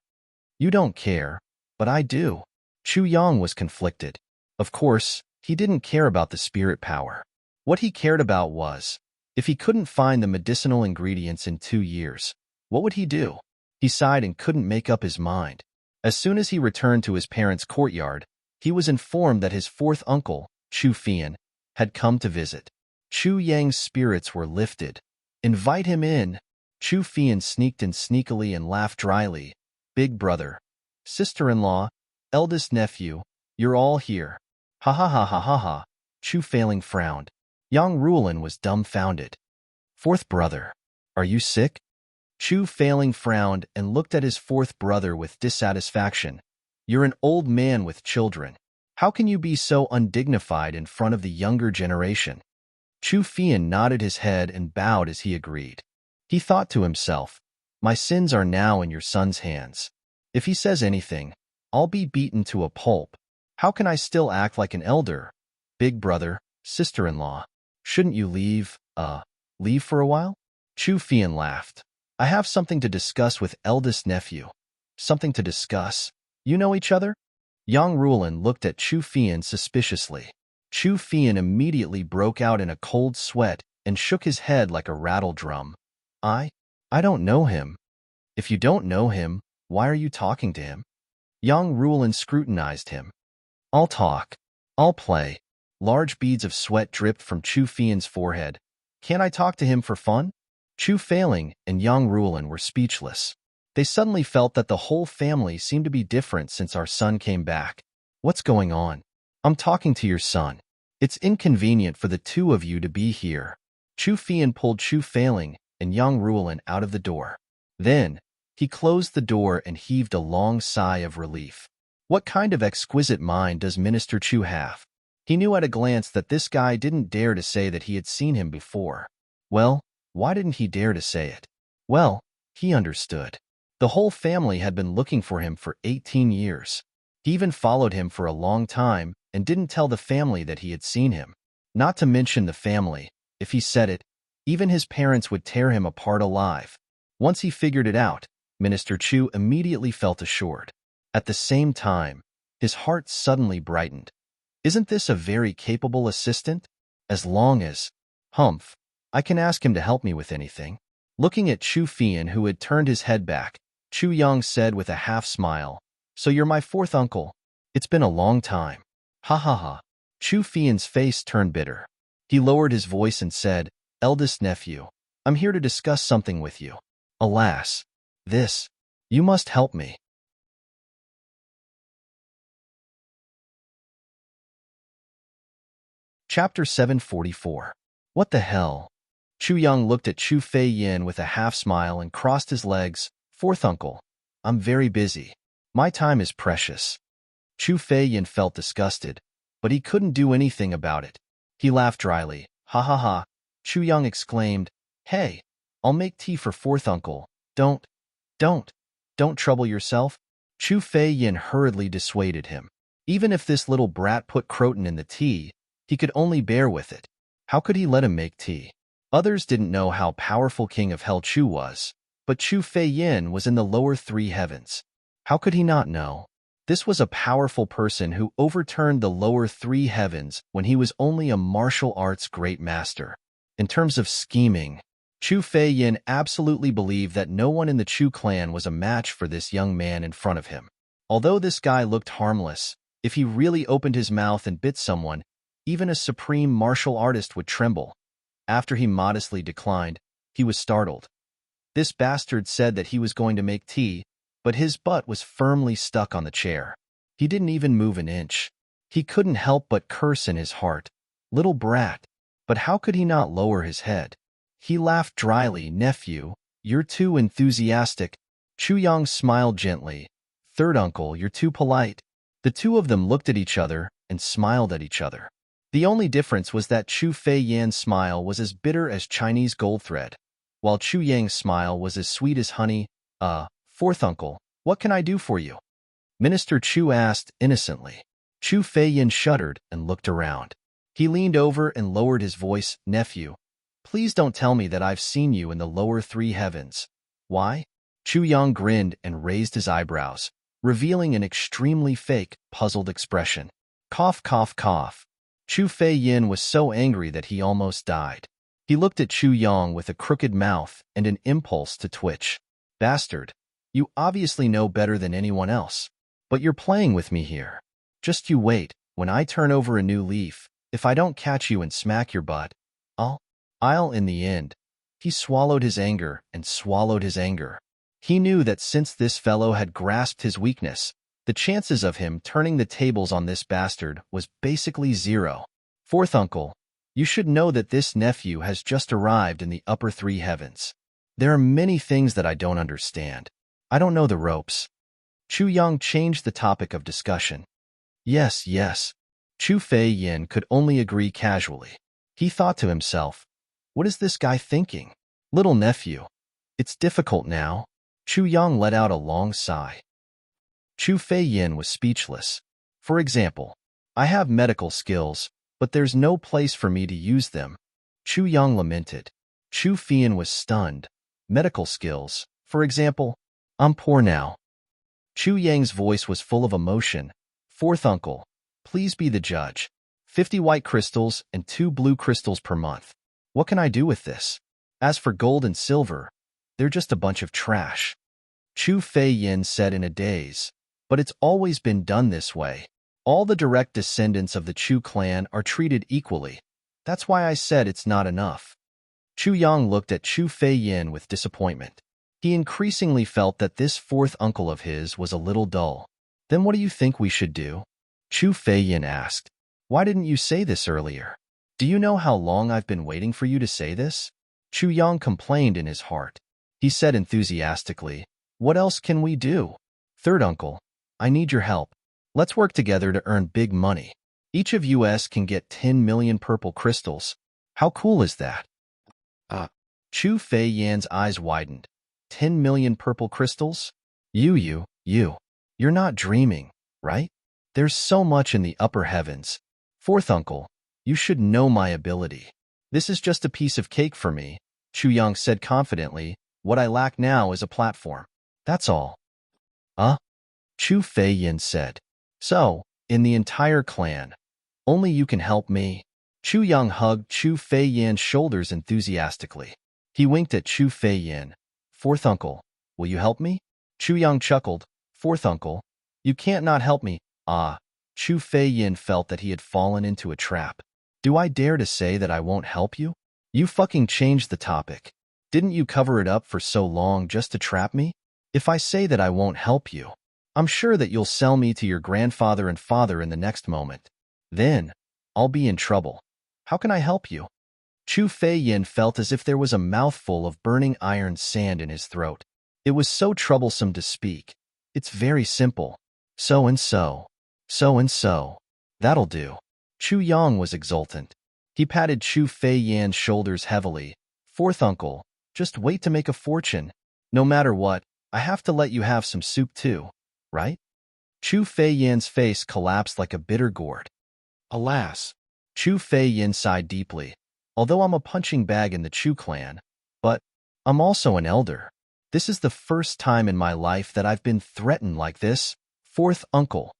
You don't care, but I do. Chu Yang was conflicted. Of course, he didn't care about the spirit power. What he cared about was, if he couldn't find the medicinal ingredients in 2 years, what would he do? He sighed and couldn't make up his mind. As soon as he returned to his parents' courtyard, he was informed that his 4th uncle, Chu Fian, had come to visit. Chu Yang's spirits were lifted. Invite him in. Chu Fian sneaked in sneakily and laughed dryly. Big brother, sister-in-law, eldest nephew, you're all here. Ha ha ha ha ha ha. Chu Failing frowned. Yang Rulin was dumbfounded. 4th brother, are you sick? Chu Failing frowned and looked at his 4th brother with dissatisfaction. You're an old man with children. How can you be so undignified in front of the younger generation? Chu Fian nodded his head and bowed as he agreed. He thought to himself, my sins are now in your son's hands. If he says anything, I'll be beaten to a pulp. How can I still act like an elder? Big brother, sister-in-law, shouldn't you leave for a while? Chu Fian laughed. I have something to discuss with eldest nephew. Something to discuss? You know each other? Yang Rulin looked at Chu Fian suspiciously. Chu Fian immediately broke out in a cold sweat and shook his head like a rattle drum. I don't know him. If you don't know him, why are you talking to him? Yang Rulin scrutinized him. I'll talk. I'll play. Large beads of sweat dripped from Chu Fian's forehead. Can't I talk to him for fun? Chu Failing and Yang Rulan were speechless. They suddenly felt that the whole family seemed to be different since our son came back. What's going on? I'm talking to your son. It's inconvenient for the two of you to be here. Chu Fian pulled Chu Failing and Yang Rulan out of the door. Then, he closed the door and heaved a long sigh of relief. What kind of exquisite mind does Minister Chu have? He knew at a glance that this guy didn't dare to say that he had seen him before. Well, why didn't he dare to say it? Well, he understood. The whole family had been looking for him for 18 years. He even followed him for a long time and didn't tell the family that he had seen him. Not to mention the family. If he said it, even his parents would tear him apart alive. Once he figured it out, Minister Chu immediately felt assured. At the same time, his heart suddenly brightened. Isn't this a very capable assistant? As long as, I can ask him to help me with anything. Looking at Chu Fian, who had turned his head back, Chu Yang said with a half-smile, So you're my fourth uncle. It's been a long time. Ha ha ha. Chu Fian's face turned bitter. He lowered his voice and said, Eldest nephew, I'm here to discuss something with you. Alas, you must help me. Chapter 744. What the hell? Chu Yang looked at Chu Fei Yin with a half-smile and crossed his legs. Fourth uncle, I'm very busy. My time is precious. Chu Fei Yin felt disgusted, but he couldn't do anything about it. He laughed dryly. Ha ha ha. Chu Yang exclaimed, Hey, I'll make tea for fourth uncle. Don't trouble yourself. Chu Fei Yin hurriedly dissuaded him. Even if this little brat put croton in the tea, he could only bear with it. How could he let him make tea? Others didn't know how powerful King of Hell Chu was, but Chu Fei Yin was in the lower three heavens. How could he not know? This was a powerful person who overturned the lower three heavens when he was only a martial arts great master. In terms of scheming, Chu Fei Yin absolutely believed that no one in the Chu clan was a match for this young man in front of him. Although this guy looked harmless, if he really opened his mouth and bit someone, even a supreme martial artist would tremble. After he modestly declined, he was startled. This bastard said that he was going to make tea, but his butt was firmly stuck on the chair. He didn't even move an inch. He couldn't help but curse in his heart. Little brat. But how could he not lower his head? He laughed dryly. Nephew, you're too enthusiastic. Chu Yang smiled gently. Third uncle, you're too polite. The two of them looked at each other and smiled at each other. The only difference was that Chu Fei Yan's smile was as bitter as Chinese gold thread, while Chu Yang's smile was as sweet as honey. Fourth uncle, what can I do for you? Minister Chu asked innocently. Chu Fei Yan shuddered and looked around. He leaned over and lowered his voice. Nephew, please don't tell me that I've seen you in the lower three heavens. Why? Chu Yang grinned and raised his eyebrows, revealing an extremely fake, puzzled expression. Cough, cough, cough. Chu Fei Yin was so angry that he almost died. He looked at Chu Yang with a crooked mouth and an impulse to twitch. Bastard, you obviously know better than anyone else. But you're playing with me here. Just you wait, when I turn over a new leaf, if I don't catch you and smack your butt, I'll in the end. He swallowed his anger and swallowed his anger. He knew that since this fellow had grasped his weakness, the chances of him turning the tables on this bastard was basically zero. Fourth uncle, you should know that this nephew has just arrived in the upper three heavens. There are many things that I don't understand. I don't know the ropes. Chu Yang changed the topic of discussion. Yes. Chu Fei Yin could only agree casually. He thought to himself, what is this guy thinking? Little nephew, it's difficult now. Chu Yang let out a long sigh. Chu Fei Yin was speechless. For example, I have medical skills, but there's no place for me to use them. Chu Yang lamented. Chu Fian was stunned. Medical skills, for example, I'm poor now. Chu Yang's voice was full of emotion. Fourth uncle, please be the judge. 50 white crystals and 2 blue crystals per month. What can I do with this? As for gold and silver, they're just a bunch of trash. Chu Fei Yin said in a daze. But it's always been done this way. All the direct descendants of the Chu clan are treated equally. That's why I said it's not enough. Chu Yang looked at Chu Feiyin with disappointment. He increasingly felt that this fourth uncle of his was a little dull. Then what do you think we should do? Chu Feiyin asked. Why didn't you say this earlier? Do you know how long I've been waiting for you to say this? Chu Yang complained in his heart. He said enthusiastically, what else can we do? Third uncle, I need your help. Let's work together to earn big money. Each of us can get 10 million purple crystals. How cool is that? Chu Feiyin's eyes widened. 10 million purple crystals? You're not dreaming, right? There's so much in the upper heavens. Fourth uncle, you should know my ability. This is just a piece of cake for me, Chu Yang said confidently. What I lack now is a platform. That's all. Chu Feiyin said. So, in the entire clan, only you can help me? Chu Yang hugged Chu Feiyin's shoulders enthusiastically. He winked at Chu Feiyin. Fourth uncle, will you help me? Chu Yang chuckled. Fourth uncle, you can't not help me. Chu Feiyin felt that he had fallen into a trap. Do I dare to say that I won't help you? You fucking changed the topic. Didn't you cover it up for so long just to trap me? If I say that I won't help you, I'm sure that you'll sell me to your grandfather and father in the next moment. Then, I'll be in trouble. How can I help you? Chu Feiyin felt as if there was a mouthful of burning iron sand in his throat. It was so troublesome to speak. It's very simple. So and so. So and so. That'll do. Chu Yang was exultant. He patted Chu Feiyin's shoulders heavily. Fourth uncle, just wait to make a fortune. No matter what, I have to let you have some soup too, right? Chu Feiyin's face collapsed like a bitter gourd. Alas, Chu Feiyin sighed deeply. Although I'm a punching bag in the Chu clan, but I'm also an elder. This is the first time in my life that I've been threatened like this. Fourth uncle.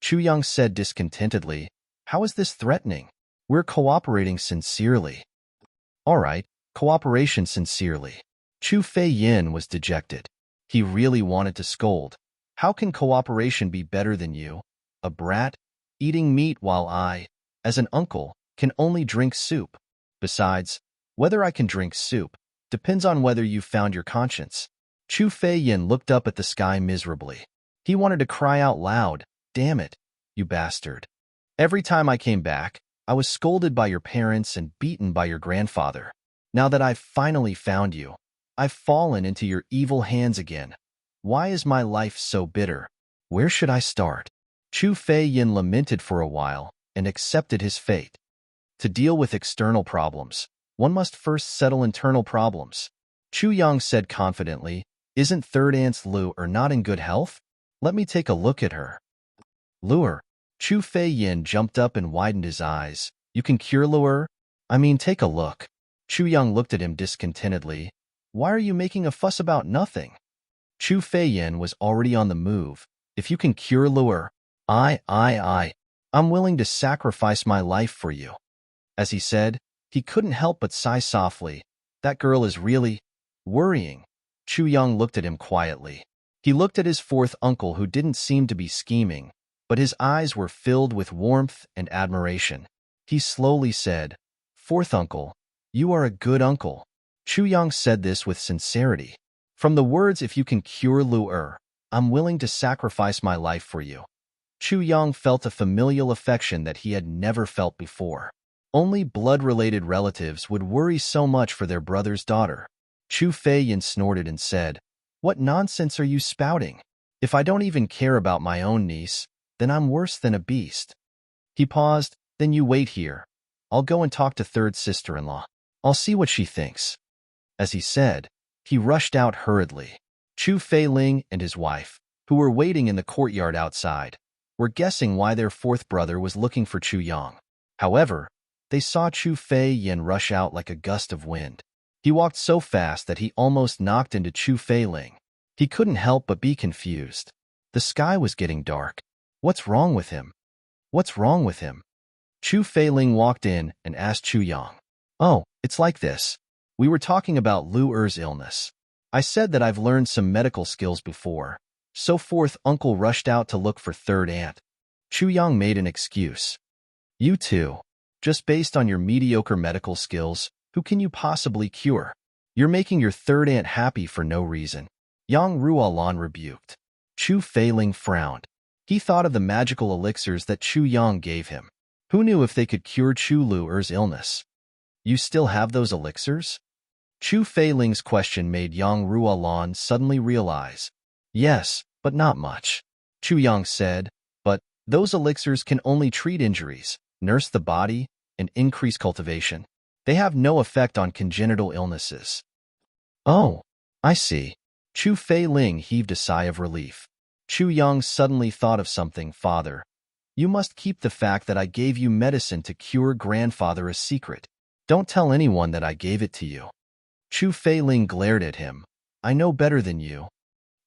Chu Yang said discontentedly, how is this threatening? We're cooperating sincerely. All right, cooperation sincerely. Chu Feiyin was dejected. He really wanted to scold. How can cooperation be better than you, a brat, eating meat while I, as an uncle, can only drink soup? Besides, whether I can drink soup depends on whether you've found your conscience. Chu Feiyin looked up at the sky miserably. He wanted to cry out loud, damn it, you bastard. Every time I came back, I was scolded by your parents and beaten by your grandfather. Now that I've finally found you, I've fallen into your evil hands again. Why is my life so bitter? Where should I start? Chu Feiyin lamented for a while and accepted his fate. To deal with external problems, one must first settle internal problems. Chu Yang said confidently, isn't third aunt's Lu-er not in good health? Let me take a look at her. Lu-er. Chu Feiyin jumped up and widened his eyes. You can cure Lu-er? I mean, take a look. Chu Yang looked at him discontentedly. Why are you making a fuss about nothing? Chu Feiyin was already on the move. If you can cure Lu-er, I'm willing to sacrifice my life for you. As he said, he couldn't help but sigh softly. That girl is really worrying. Chu Yang looked at him quietly. He looked at his fourth uncle who didn't seem to be scheming, but his eyes were filled with warmth and admiration. He slowly said, Fourth uncle, you are a good uncle. Chu Yang said this with sincerity. From the words, if you can cure Lu-er, I'm willing to sacrifice my life for you. Chu Yang felt a familial affection that he had never felt before. Only blood-related relatives would worry so much for their brother's daughter. Chu Feiyin snorted and said, What nonsense are you spouting? If I don't even care about my own niece, then I'm worse than a beast. He paused, then you wait here. I'll go and talk to third sister-in-law. I'll see what she thinks. As he said, he rushed out hurriedly. Chu Feiling and his wife, who were waiting in the courtyard outside, were guessing why their fourth brother was looking for Chu Yang. However, they saw Chu Feiyin rush out like a gust of wind. He walked so fast that he almost knocked into Chu Feiling. He couldn't help but be confused. The sky was getting dark. What's wrong with him? What's wrong with him? Chu Feiling walked in and asked Chu Yang. Oh, it's like this. We were talking about Lu-er's illness. I said that I've learned some medical skills before, so fourth uncle rushed out to look for third aunt. Chu Yang made an excuse. You too. Just based on your mediocre medical skills, who can you possibly cure? You're making your third aunt happy for no reason. Yang Ruolan rebuked. Chu Feiling frowned. He thought of the magical elixirs that Chu Yang gave him. Who knew if they could cure Chu Luer's illness? You still have those elixirs? Chu Feiling's question made Yang Ruolan suddenly realize. Yes, but not much. Chu Yang said, but those elixirs can only treat injuries, nurse the body, and increase cultivation. They have no effect on congenital illnesses. Oh, I see. Chu Feiling heaved a sigh of relief. Chu Yang suddenly thought of something. Father, you must keep the fact that I gave you medicine to cure grandfather a secret. Don't tell anyone that I gave it to you. Chu Feiling glared at him. I know better than you.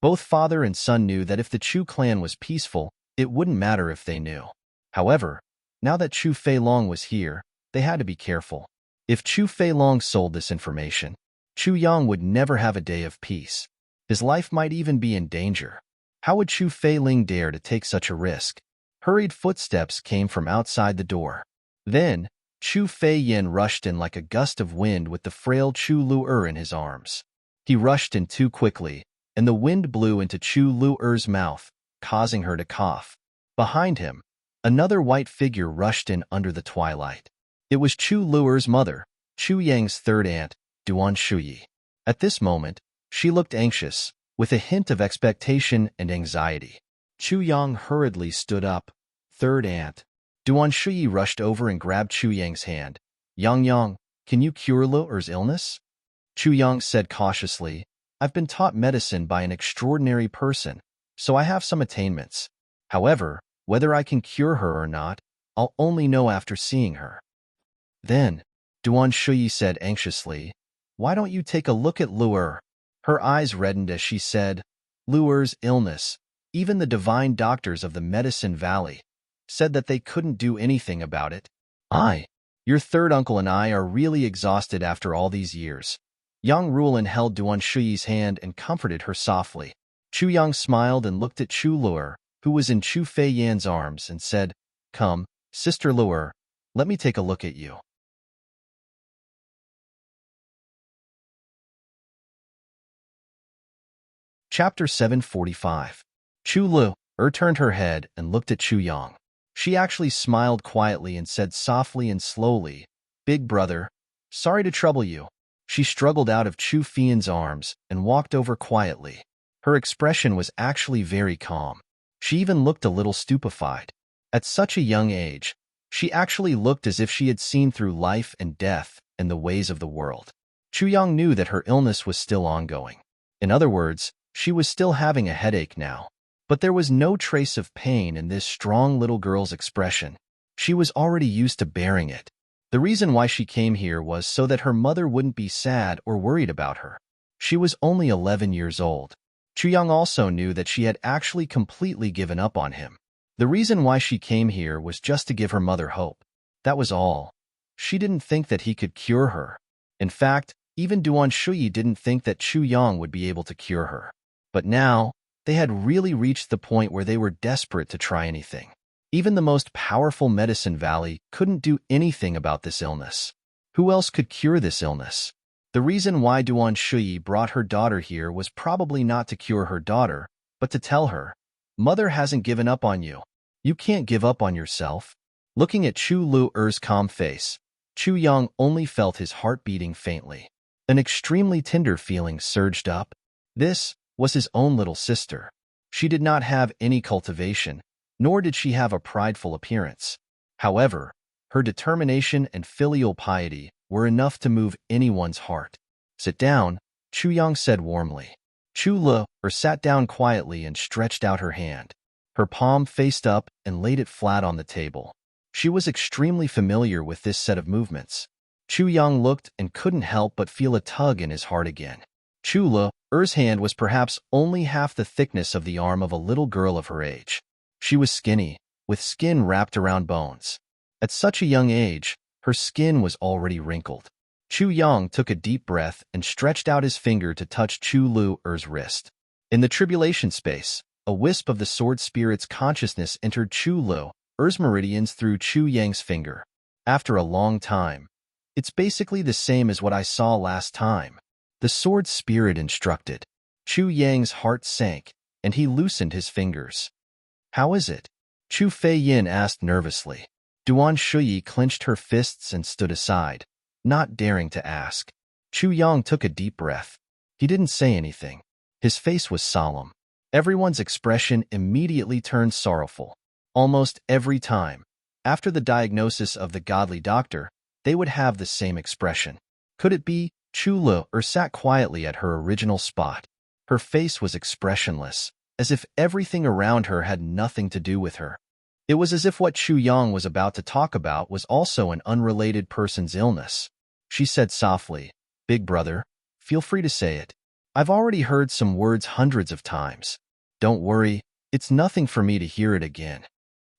Both father and son knew that if the Chu clan was peaceful, it wouldn't matter if they knew. However, now that Chu Feilong was here, they had to be careful. If Chu Feilong sold this information, Chu Yang would never have a day of peace. His life might even be in danger. How would Chu Feiling dare to take such a risk? Hurried footsteps came from outside the door. Then, Chu Feiyin rushed in like a gust of wind with the frail Chu Luer in his arms. He rushed in too quickly, and the wind blew into Chu Luer's mouth, causing her to cough. Behind him, another white figure rushed in under the twilight. It was Chu Luer's mother, Chu Yang's third aunt, Duan Shuyi. At this moment, she looked anxious, with a hint of expectation and anxiety. Chu Yang hurriedly stood up. Third aunt. Duan Shuyi rushed over and grabbed Chu Yang's hand. Yang, can you cure Luer's illness? Chu Yang said cautiously, I've been taught medicine by an extraordinary person, so I have some attainments. However, whether I can cure her or not, I'll only know after seeing her. Then, Duan Shuyi said anxiously, why don't you take a look at Luer? Her eyes reddened as she said, Luer's illness, even the divine doctors of the Medicine Valley, said that they couldn't do anything about it. Your third uncle and I are really exhausted after all these years. Yang Ruolin held Duan Shuyi's hand and comforted her softly. Chu Yang smiled and looked at Chu Luer, who was in Chu Feiyan's arms, and said, Come, Sister Luer, let me take a look at you. Chapter 745. Chu Luer turned her head and looked at Chu Yang. She actually smiled quietly and said softly and slowly, Big brother, sorry to trouble you. She struggled out of Chu Feiyan's arms and walked over quietly. Her expression was actually very calm. She even looked a little stupefied. At such a young age, she actually looked as if she had seen through life and death and the ways of the world. Chu Yang knew that her illness was still ongoing. In other words, she was still having a headache now. But there was no trace of pain in this strong little girl's expression. She was already used to bearing it. The reason why she came here was so that her mother wouldn't be sad or worried about her. She was only 11 years old. Chu Yang also knew that she had actually completely given up on him. The reason why she came here was just to give her mother hope. That was all. She didn't think that he could cure her. In fact, even Duan Shuyi didn't think that Chu Yang would be able to cure her. But now, they had really reached the point where they were desperate to try anything. Even the most powerful Medicine Valley couldn't do anything about this illness. Who else could cure this illness? The reason why Duan Shuyi brought her daughter here was probably not to cure her daughter, but to tell her, Mother hasn't given up on you. You can't give up on yourself. Looking at Chu Luer's calm face, Chu Yang only felt his heart beating faintly. An extremely tender feeling surged up. This was his own little sister. She did not have any cultivation, nor did she have a prideful appearance. However, her determination and filial piety were enough to move anyone's heart. Sit down, Chu Yang said warmly. Chu Luer sat down quietly and stretched out her hand. Her palm faced up and laid it flat on the table. She was extremely familiar with this set of movements. Chu Yang looked and couldn't help but feel a tug in his heart again. Chu Luer's hand was perhaps only half the thickness of the arm of a little girl of her age. She was skinny, with skin wrapped around bones. At such a young age, her skin was already wrinkled. Chu Yang took a deep breath and stretched out his finger to touch Chu Luer's wrist. In the tribulation space, a wisp of the sword spirit's consciousness entered Chu Lu's meridians through Chu Yang's finger. After a long time, it's basically the same as what I saw last time, the sword spirit instructed. Chu Yang's heart sank, and he loosened his fingers. How is it? Chu Feiyin asked nervously. Duan Shuyi clenched her fists and stood aside, not daring to ask. Chu Yang took a deep breath. He didn't say anything. His face was solemn. Everyone's expression immediately turned sorrowful. Almost every time, after the diagnosis of the godly doctor, they would have the same expression. Could it be? Chu Lu sat quietly at her original spot. Her face was expressionless, as if everything around her had nothing to do with her. It was as if what Chu Yang was about to talk about was also an unrelated person's illness. She said softly, "Big brother, feel free to say it. I've already heard some words hundreds of times. Don't worry, it's nothing for me to hear it again."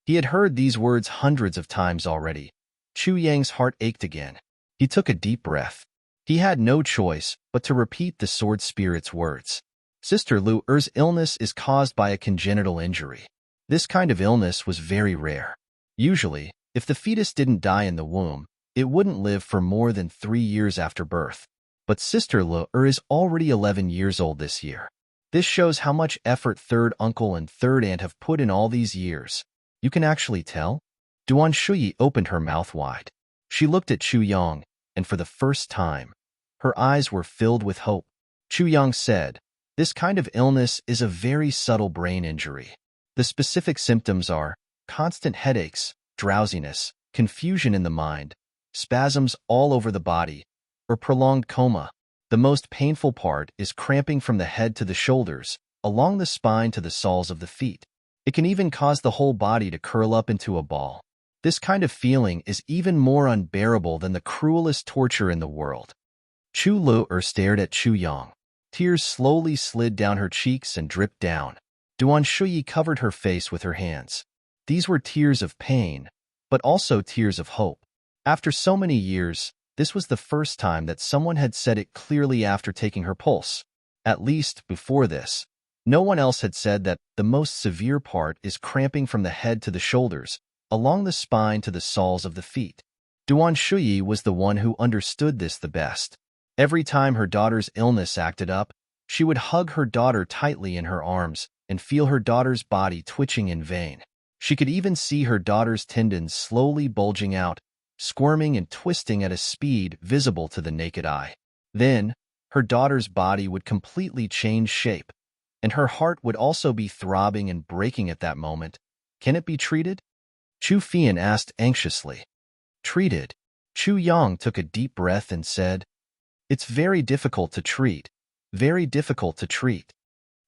He had heard these words hundreds of times already. Chu Yang's heart ached again. He took a deep breath. He had no choice but to repeat the sword spirit's words. Sister Lu's illness is caused by a congenital injury. This kind of illness was very rare. Usually, if the fetus didn't die in the womb, it wouldn't live for more than 3 years after birth. But Sister Lu is already 11 years old this year. This shows how much effort third uncle and third aunt have put in all these years. You can actually tell? Duan Shuyi opened her mouth wide. She looked at Chu Yang, and for the first time, her eyes were filled with hope. Chu Yang said, "This kind of illness is a very subtle brain injury. The specific symptoms are constant headaches, drowsiness, confusion in the mind, spasms all over the body, or prolonged coma. The most painful part is cramping from the head to the shoulders, along the spine to the soles of the feet. It can even cause the whole body to curl up into a ball. This kind of feeling is even more unbearable than the cruelest torture in the world." Chu Lu stared at Chu Yang. Tears slowly slid down her cheeks and dripped down. Duan Shuyi covered her face with her hands. These were tears of pain, but also tears of hope. After so many years, this was the first time that someone had said it clearly after taking her pulse. At least, before this, no one else had said that the most severe part is cramping from the head to the shoulders, along the spine to the soles of the feet. Duan Shuyi was the one who understood this the best. Every time her daughter's illness acted up, she would hug her daughter tightly in her arms and feel her daughter's body twitching in vain. She could even see her daughter's tendons slowly bulging out, squirming and twisting at a speed visible to the naked eye. Then, her daughter's body would completely change shape, and her heart would also be throbbing and breaking at that moment. Can it be treated? Chu Fian asked anxiously. Treated? Chu Yang took a deep breath and said, "It's very difficult to treat. Very difficult to treat."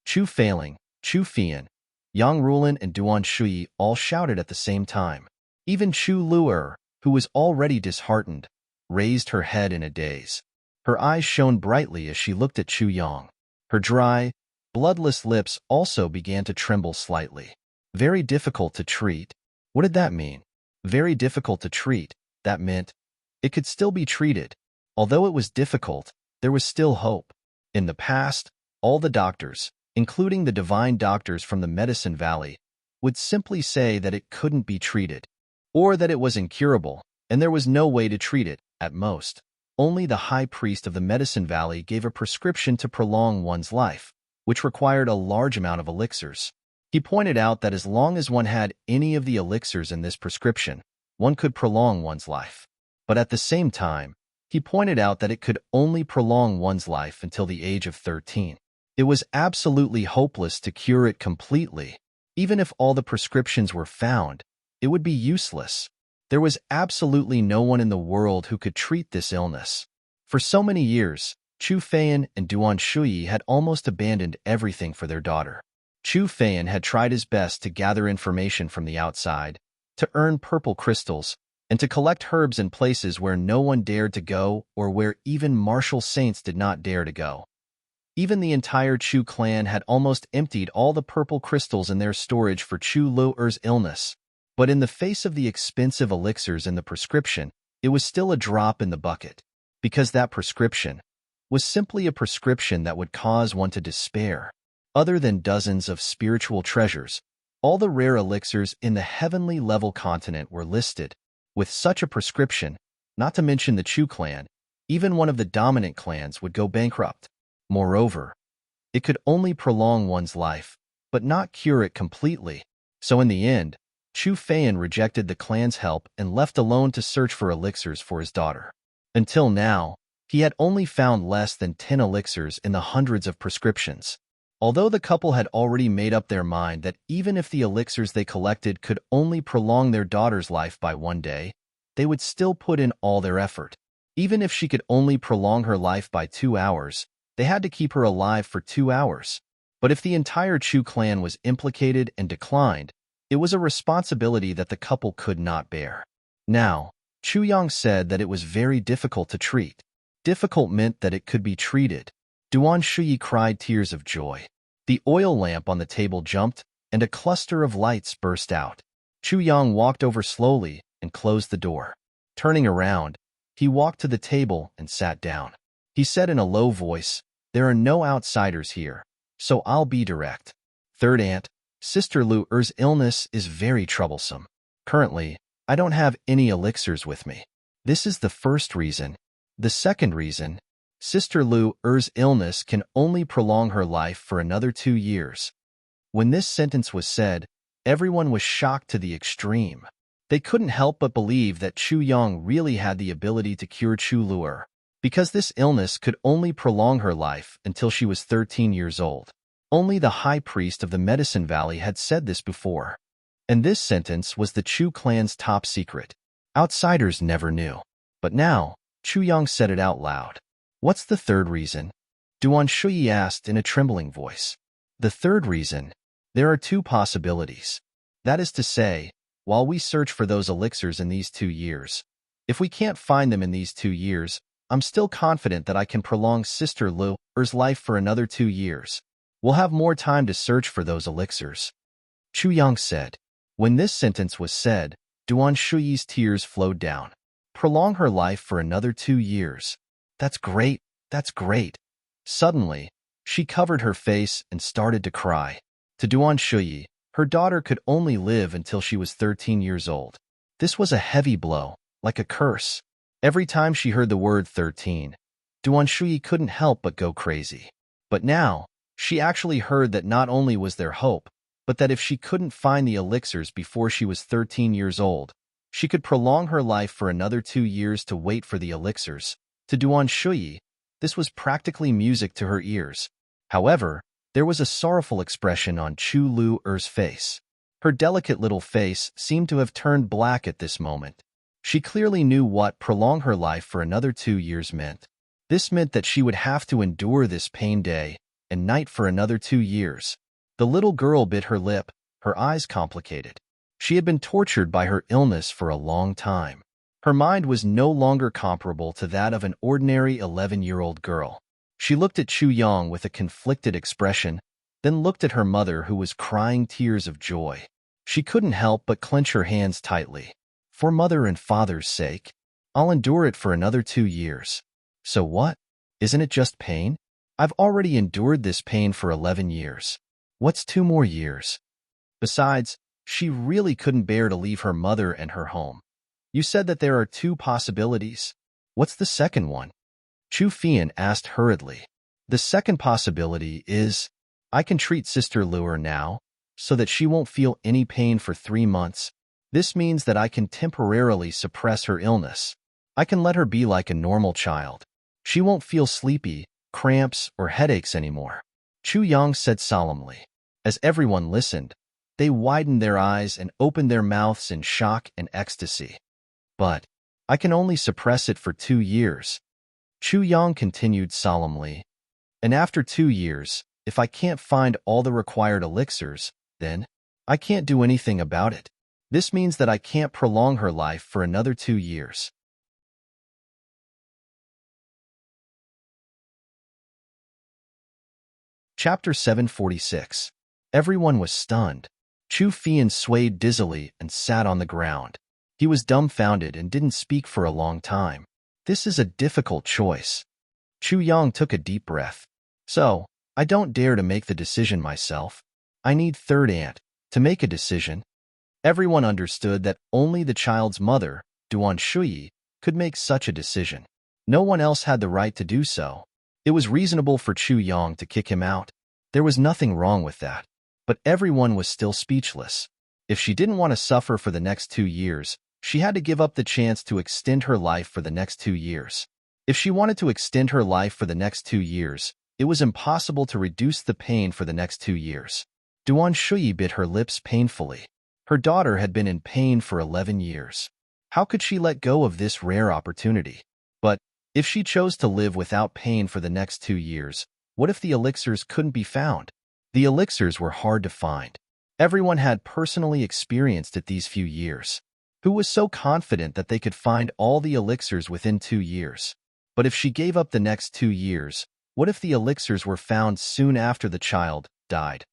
Chu Failing, Chu Fian, Yang Rulin, and Duan Shuyi all shouted at the same time. Even Chu Lu'er, who was already disheartened, raised her head in a daze. Her eyes shone brightly as she looked at Chu Yang. Her dry, bloodless lips also began to tremble slightly. Very difficult to treat. What did that mean? Very difficult to treat. That meant it could still be treated. Although it was difficult, there was still hope. In the past, all the doctors, including the divine doctors from the Medicine Valley, would simply say that it couldn't be treated, or that it was incurable, and there was no way to treat it, at most. Only the high priest of the Medicine Valley gave a prescription to prolong one's life, which required a large amount of elixirs. He pointed out that as long as one had any of the elixirs in this prescription, one could prolong one's life. But at the same time, he pointed out that it could only prolong one's life until the age of 13. It was absolutely hopeless to cure it completely. Even if all the prescriptions were found, it would be useless. There was absolutely no one in the world who could treat this illness. For so many years, Chu Feiyan and Duan Shuyi had almost abandoned everything for their daughter. Chu Feiyan had tried his best to gather information from the outside, to earn purple crystals, and to collect herbs in places where no one dared to go or where even martial saints did not dare to go. Even the entire Chu clan had almost emptied all the purple crystals in their storage for Chu Lu'er's illness. But in the face of the expensive elixirs in the prescription, it was still a drop in the bucket, because that prescription was simply a prescription that would cause one to despair. Other than dozens of spiritual treasures, all the rare elixirs in the heavenly level continent were listed. With such a prescription, not to mention the Chu clan, even one of the dominant clans would go bankrupt. Moreover, it could only prolong one's life, but not cure it completely. So in the end, Chu Feiyan rejected the clan's help and left alone to search for elixirs for his daughter. Until now, he had only found less than 10 elixirs in the hundreds of prescriptions. Although the couple had already made up their mind that even if the elixirs they collected could only prolong their daughter's life by one day, they would still put in all their effort. Even if she could only prolong her life by 2 hours, they had to keep her alive for 2 hours. But if the entire Chu clan was implicated and declined, it was a responsibility that the couple could not bear. Now, Chu Yang said that it was very difficult to treat. Difficult meant that it could be treated. Duan Shuyi cried tears of joy. The oil lamp on the table jumped, and a cluster of lights burst out. Chu Yang walked over slowly and closed the door. Turning around, he walked to the table and sat down. He said in a low voice, "There are no outsiders here, so I'll be direct. Third aunt, Sister Lu Er's illness is very troublesome. Currently, I don't have any elixirs with me. This is the first reason. The second reason, Sister Lu Er's illness can only prolong her life for another 2 years." When this sentence was said, everyone was shocked to the extreme. They couldn't help but believe that Chu Yang really had the ability to cure Chu Lu'er, because this illness could only prolong her life until she was 13 years old. Only the high priest of the Medicine Valley had said this before. And this sentence was the Chu clan's top secret. Outsiders never knew. But now, Chu Yang said it out loud. "What's the third reason?" Duan Shuyi asked in a trembling voice. "The third reason? There are 2 possibilities. That is to say, while we search for those elixirs in these 2 years, if we can't find them in these 2 years, I'm still confident that I can prolong Sister Lu Er's life for another 2 years. We'll have more time to search for those elixirs," Chu Yang said. When this sentence was said, Duan Shuyi's tears flowed down. Prolong her life for another 2 years. That's great, that's great. Suddenly, she covered her face and started to cry. To Duan Shuyi, her daughter could only live until she was 13 years old. This was a heavy blow, like a curse. Every time she heard the word 13, Duan Shuyi couldn't help but go crazy. But now, she actually heard that not only was there hope, but that if she couldn't find the elixirs before she was 13 years old, she could prolong her life for another 2 years to wait for the elixirs. To Duan Shuyi, this was practically music to her ears. However, there was a sorrowful expression on Chu Lu Er's face. Her delicate little face seemed to have turned black at this moment. She clearly knew what prolong her life for another 2 years meant. This meant that she would have to endure this pain day and night for another 2 years. The little girl bit her lip, her eyes complicated. She had been tortured by her illness for a long time. Her mind was no longer comparable to that of an ordinary 11-year-old girl. She looked at Chu Yang with a conflicted expression, then looked at her mother who was crying tears of joy. She couldn't help but clench her hands tightly. For mother and father's sake, I'll endure it for another 2 years. So what? Isn't it just pain? I've already endured this pain for 11 years. What's 2 more years? Besides, she really couldn't bear to leave her mother and her home. You said that there are 2 possibilities. What's the second one? Chu Feiyan asked hurriedly. The second possibility is, I can treat Sister Lu'er now, so that she won't feel any pain for 3 months. This means that I can temporarily suppress her illness. I can let her be like a normal child. She won't feel sleepy, cramps, or headaches anymore, Chu Yang said solemnly. As everyone listened, they widened their eyes and opened their mouths in shock and ecstasy. But I can only suppress it for 2 years, Chu Yang continued solemnly. And after 2 years, if I can't find all the required elixirs, then I can't do anything about it. This means that I can't prolong her life for another 2 years. Chapter 746. Everyone was stunned. Chu Feiyan swayed dizzily and sat on the ground. He was dumbfounded and didn't speak for a long time. This is a difficult choice. Chu Yang took a deep breath. So, I don't dare to make the decision myself. I need third aunt to make a decision. Everyone understood that only the child's mother, Duan Shuyi, could make such a decision. No one else had the right to do so. It was reasonable for Chu Yang to kick him out. There was nothing wrong with that. But everyone was still speechless. If she didn't want to suffer for the next 2 years, she had to give up the chance to extend her life for the next 2 years. If she wanted to extend her life for the next 2 years, it was impossible to reduce the pain for the next 2 years. Duan Shuyi bit her lips painfully. Her daughter had been in pain for 11 years. How could she let go of this rare opportunity? But if she chose to live without pain for the next 2 years, what if the elixirs couldn't be found? The elixirs were hard to find. Everyone had personally experienced it these few years. Who was so confident that they could find all the elixirs within 2 years? But if she gave up the next 2 years, what if the elixirs were found soon after the child died?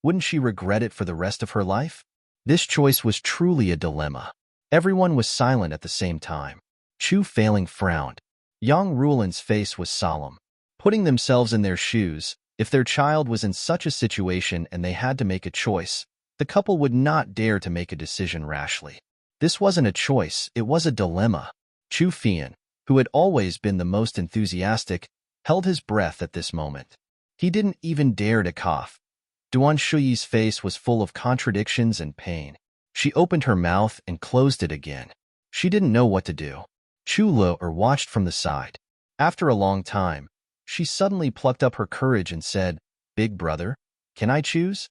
Wouldn't she regret it for the rest of her life? This choice was truly a dilemma. Everyone was silent at the same time. Chu Failing frowned. Yang Rulin's face was solemn. Putting themselves in their shoes, if their child was in such a situation and they had to make a choice, the couple would not dare to make a decision rashly. This wasn't a choice, it was a dilemma. Chu Fian, who had always been the most enthusiastic, held his breath at this moment. He didn't even dare to cough. Duan Shuyi's face was full of contradictions and pain. She opened her mouth and closed it again. She didn't know what to do. Chu Lu'er watched from the side. After a long time, she suddenly plucked up her courage and said, "Big brother, can I choose?"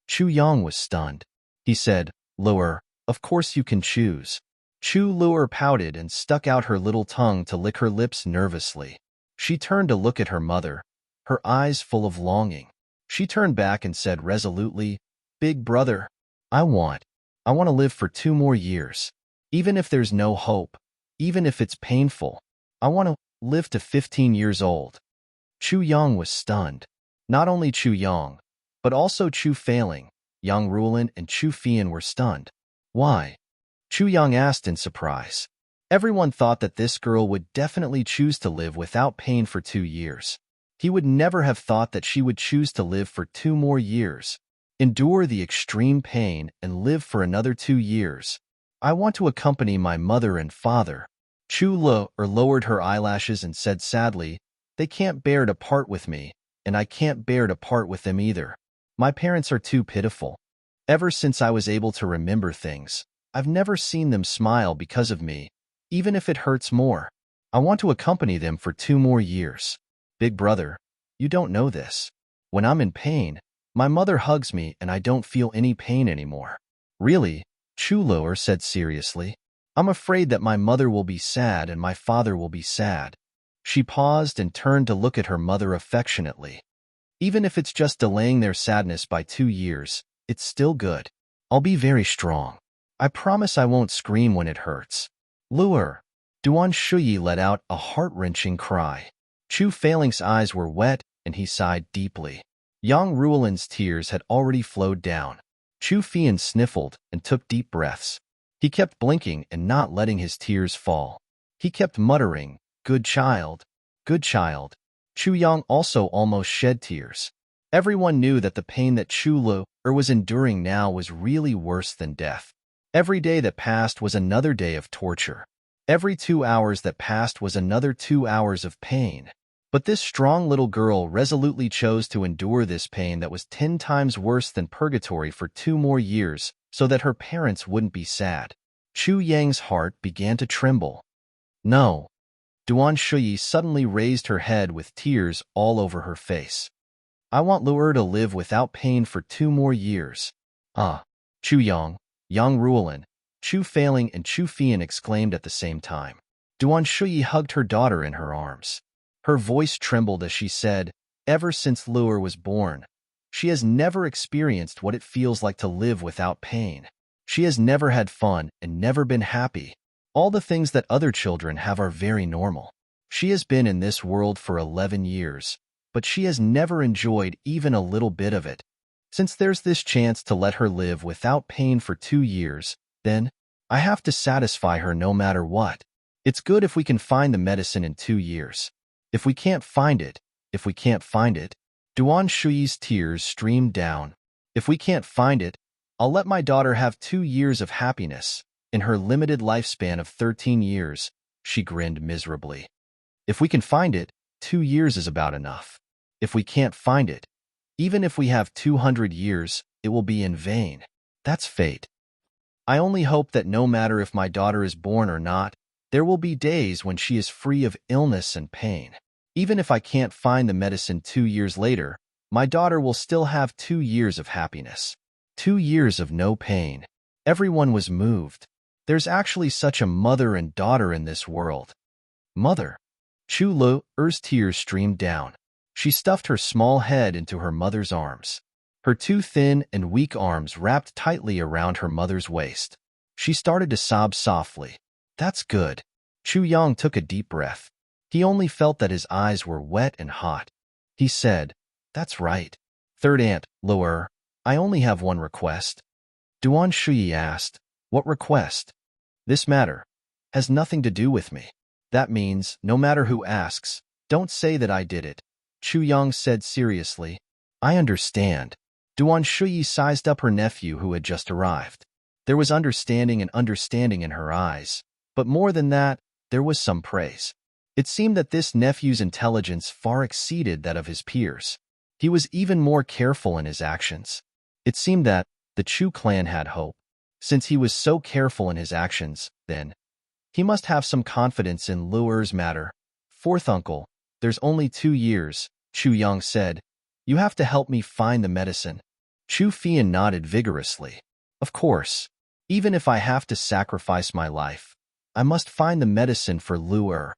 Chu Yang was stunned. He said, "Lu'er, of course you can choose." Chu Lu'er pouted and stuck out her little tongue to lick her lips nervously. She turned to look at her mother, her eyes full of longing. She turned back and said resolutely, "Big brother, I want to live for 2 more years. Even if there's no hope, even if it's painful, I want to live to 15 years old." Chu Yang was stunned. Not only Chu Yang, but also Chu Failing, Yang Rulin, and Chu Fian were stunned. Why? Chu Yang asked in surprise. Everyone thought that this girl would definitely choose to live without pain for 2 years. He would never have thought that she would choose to live for 2 more years, endure the extreme pain, and live for another 2 years. I want to accompany my mother and father. Chu Lu'er lowered her eyelashes and said sadly, "They can't bear to part with me, and I can't bear to part with them either. My parents are too pitiful. Ever since I was able to remember things, I've never seen them smile because of me, even if it hurts more. I want to accompany them for 2 more years. Big brother, you don't know this. When I'm in pain, my mother hugs me and I don't feel any pain anymore." "Really?" Chu Lu'er said seriously. "I'm afraid that my mother will be sad and my father will be sad." She paused and turned to look at her mother affectionately. "Even if it's just delaying their sadness by 2 years, it's still good. I'll be very strong. I promise I won't scream when it hurts." "Lu'er." Duan Shuyi let out a heart-wrenching cry. Chu Failing's eyes were wet and he sighed deeply. Yang Ruolin's tears had already flowed down. Chu Fian sniffled and took deep breaths. He kept blinking and not letting his tears fall. He kept muttering, "Good child, good child." Chu Yang also almost shed tears. Everyone knew that the pain that Chu Lu'er was enduring now was really worse than death. Every day that passed was another day of torture. Every 2 hours that passed was another 2 hours of pain. But this strong little girl resolutely chose to endure this pain that was 10 times worse than purgatory for 2 more years, so that her parents wouldn't be sad. Chu Yang's heart began to tremble. "No." Duan Shuyi suddenly raised her head with tears all over her face. "I want Lu'er to live without pain for 2 more years." "Ah!" Chu Yang, Yang Ruolin, Chu Failing, and Chu Fian exclaimed at the same time. Duan Shuyi hugged her daughter in her arms. Her voice trembled as she said, "Ever since Lu'er was born, she has never experienced what it feels like to live without pain. She has never had fun and never been happy. All the things that other children have are very normal. She has been in this world for 11 years, but she has never enjoyed even a little bit of it. Since there's this chance to let her live without pain for 2 years, then I have to satisfy her no matter what. It's good if we can find the medicine in 2 years. If we can't find it, Duan Shuyi's tears streamed down. If we can't find it, I'll let my daughter have 2 years of happiness. In her limited lifespan of 13 years, she grinned miserably. If we can find it, 2 years is about enough. If we can't find it, even if we have 200 years, it will be in vain. That's fate. I only hope that no matter if my daughter is born or not, there will be days when she is free of illness and pain. Even if I can't find the medicine 2 years later, my daughter will still have 2 years of happiness. 2 years of no pain. Everyone was moved. There's actually such a mother and daughter in this world. Mother. Chu Lu'er's tears streamed down. She stuffed her small head into her mother's arms. Her 2 thin and weak arms wrapped tightly around her mother's waist. She started to sob softly. That's good. Chu Yang took a deep breath. He only felt that his eyes were wet and hot. He said, That's right. Third Aunt Lu'er, I only have one request. Duan Shuyi asked, What request? This matter has nothing to do with me. That means, no matter who asks, don't say that I did it. Chu Yang said seriously. I understand. Duan Shuyi sized up her nephew who had just arrived. There was understanding in her eyes, but more than that, there was some praise. It seemed that this nephew's intelligence far exceeded that of his peers. He was even more careful in his actions. It seemed that the Chu clan had hope. Since he was so careful in his actions, then he must have some confidence in Lu'er's matter. Fourth uncle, there's only 2 years, Chu Yang said. You have to help me find the medicine. Chu Fian nodded vigorously. Of course. Even if I have to sacrifice my life, I must find the medicine for Lu'er.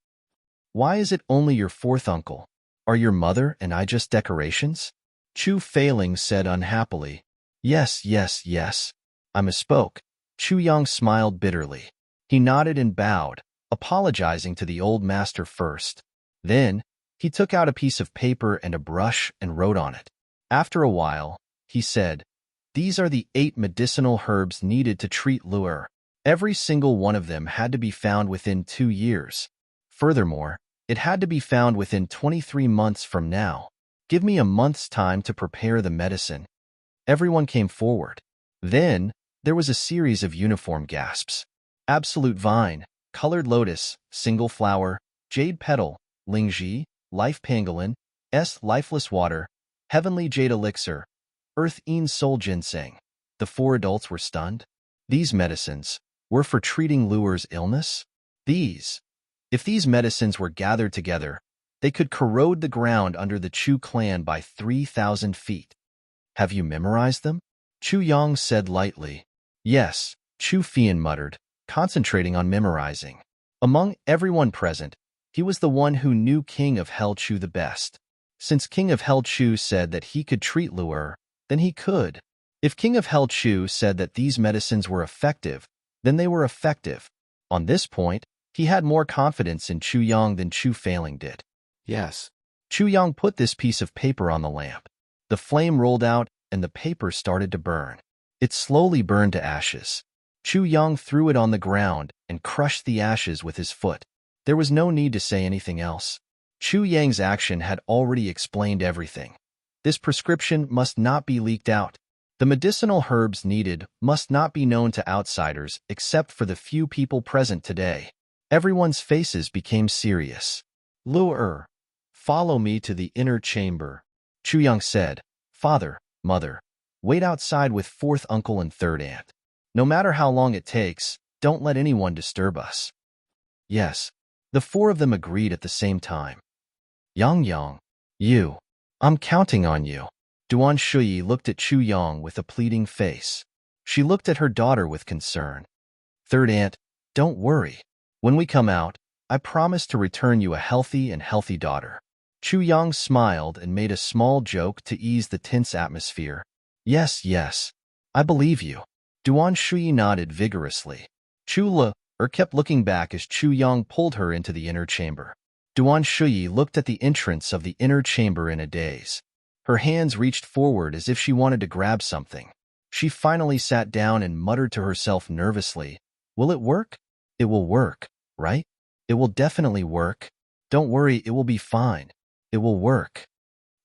Why is it only your fourth uncle? Are your mother and I just decorations? Chu Failing said unhappily. Yes. I misspoke. Chu Yang smiled bitterly. He nodded and bowed, apologizing to the old master first. Then, he took out a piece of paper and a brush and wrote on it. After a while, he said, These are the 8 medicinal herbs needed to treat Lu'er. Every single one of them had to be found within 2 years. Furthermore, it had to be found within 23 months from now. Give me a month's time to prepare the medicine. Everyone came forward. Then, there was a series of uniform gasps. Absolute vine, colored lotus, single flower, jade petal, lingji, life pangolin, lifeless water, heavenly jade elixir, earth soul ginseng. The 4 adults were stunned. These medicines were for treating Lu'er's illness? If these medicines were gathered together, they could corrode the ground under the Chu clan by 3,000 feet. Have you memorized them? Chu Yang said lightly. Yes, Chu Fian muttered, concentrating on memorizing. Among everyone present, he was the one who knew King of Hell Chu the best. Since King of Hell Chu said that he could treat Lu'er, then he could. If King of Hell Chu said that these medicines were effective, then they were effective. On this point, he had more confidence in Chu Yang than Chu Failing did. Yes. Chu Yang put this piece of paper on the lamp. The flame rolled out, and the paper started to burn. It slowly burned to ashes. Chu Yang threw it on the ground and crushed the ashes with his foot. There was no need to say anything else. Chu Yang's action had already explained everything. This prescription must not be leaked out. The medicinal herbs needed must not be known to outsiders except for the few people present today. Everyone's faces became serious. Lu'er, follow me to the inner chamber. Chu Yang said, Father, Mother, wait outside with fourth uncle and third aunt. No matter how long it takes, don't let anyone disturb us. Yes. The 4 of them agreed at the same time. Yang, I'm counting on you. Duan Shuyi looked at Chu Yang with a pleading face. She looked at her daughter with concern. Third aunt, don't worry. When we come out, I promise to return you a healthy daughter. Chu Yang smiled and made a small joke to ease the tense atmosphere. Yes, I believe you. Duan Shuyi nodded vigorously. Chu Lu'er kept looking back as Chu Yang pulled her into the inner chamber. Duan Shuyi looked at the entrance of the inner chamber in a daze. Her hands reached forward as if she wanted to grab something. She finally sat down and muttered to herself nervously, Will it work? It will work, right? It will definitely work. Don't worry, it will be fine. It will work.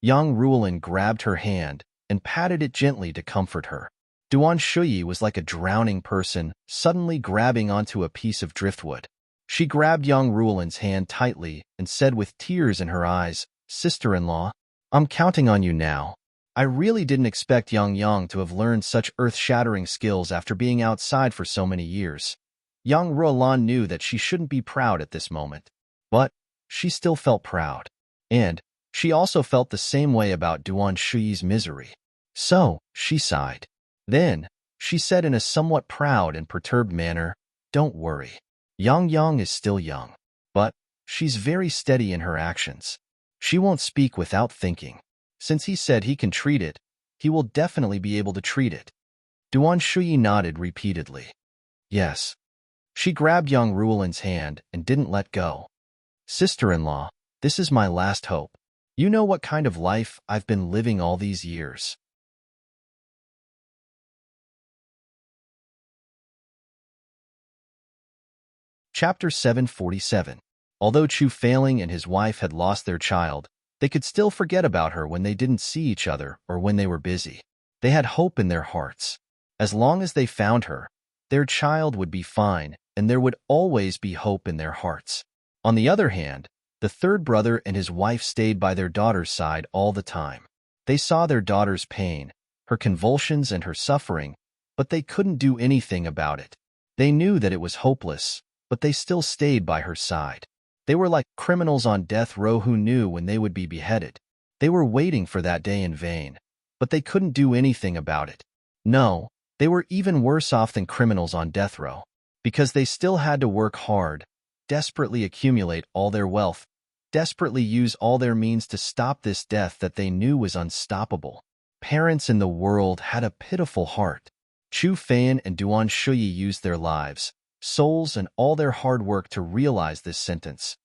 Yang Ruolin grabbed her hand and patted it gently to comfort her. Duan Shuyi was like a drowning person suddenly grabbing onto a piece of driftwood. She grabbed Yang Ruolin's hand tightly and said with tears in her eyes, "Sister-in-law, I'm counting on you now." I really didn't expect Yang to have learned such earth-shattering skills after being outside for so many years. Yang Ruolan knew that she shouldn't be proud at this moment, but she still felt proud. And she also felt the same way about Duan Shuyi's misery. So, she sighed. Then, she said in a somewhat proud and perturbed manner, "Don't worry. Yang is still young, but she's very steady in her actions. She won't speak without thinking. Since he said he can treat it, he will definitely be able to treat it." Duan Shuyi nodded repeatedly. Yes. She grabbed Yang Ruolin's hand and didn't let go. "Sister-in-law, this is my last hope. You know what kind of life I've been living all these years." Chapter 747. Although Chu Failing and his wife had lost their child, they could still forget about her when they didn't see each other or when they were busy. They had hope in their hearts. As long as they found her, their child would be fine, and there would always be hope in their hearts. On the other hand, the third brother and his wife stayed by their daughter's side all the time. They saw their daughter's pain, her convulsions and her suffering, but they couldn't do anything about it. They knew that it was hopeless, but they still stayed by her side. They were like criminals on death row who knew when they would be beheaded. They were waiting for that day in vain, but they couldn't do anything about it. No, they were even worse off than criminals on death row, because they still had to work hard, desperately accumulate all their wealth, desperately use all their means to stop this death that they knew was unstoppable. Parents in the world had a pitiful heart. Chu Fan and Duan Shuyi used their lives, souls, and all their hard work to realize this sentence.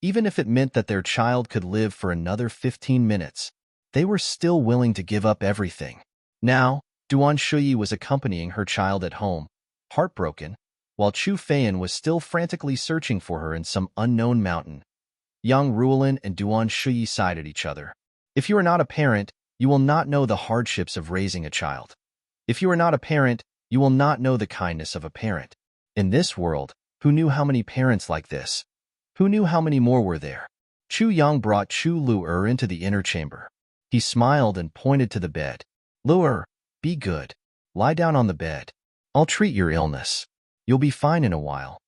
Even if it meant that their child could live for another 15 minutes, they were still willing to give up everything. Now, Duan Shuyi was accompanying her child at home, heartbroken, while Chu Fan was still frantically searching for her in some unknown mountain. Yang Ruolin and Duan Shuyi sighed at each other. If you are not a parent, you will not know the hardships of raising a child. If you are not a parent, you will not know the kindness of a parent. In this world, who knew how many parents like this? Who knew how many more were there? Chu Yang brought Chu Lu'er into the inner chamber. He smiled and pointed to the bed. "Lu'er, be good. Lie down on the bed. I'll treat your illness. You'll be fine in a while."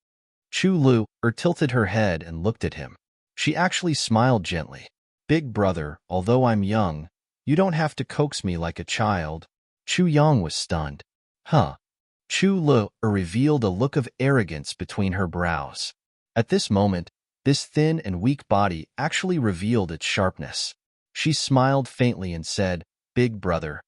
Chu Lu'er tilted her head and looked at him. She actually smiled gently. "Big brother, although I'm young, you don't have to coax me like a child." Chu Yang was stunned. Huh. Chu Lu'er revealed a look of arrogance between her brows. At this moment, this thin and weak body actually revealed its sharpness. She smiled faintly and said, "Big brother,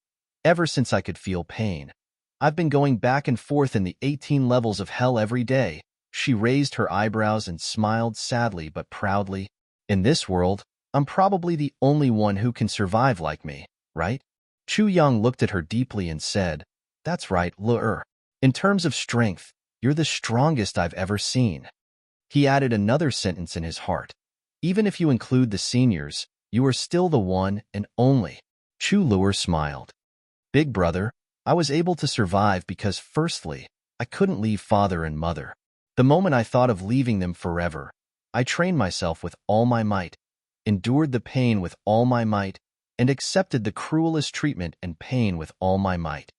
ever since I could feel pain, I've been going back and forth in the 18 levels of hell every day." She raised her eyebrows and smiled sadly but proudly. "In this world, I'm probably the only one who can survive like me, right?" Chu Yang looked at her deeply and said, "That's right, Lu'er. In terms of strength, you're the strongest I've ever seen." He added another sentence in his heart. "Even if you include the seniors, you are still the one and only." Chu Lu'er smiled. "Big brother, I was able to survive because firstly, I couldn't leave father and mother. The moment I thought of leaving them forever, I trained myself with all my might, endured the pain with all my might, and accepted the cruelest treatment and pain with all my might.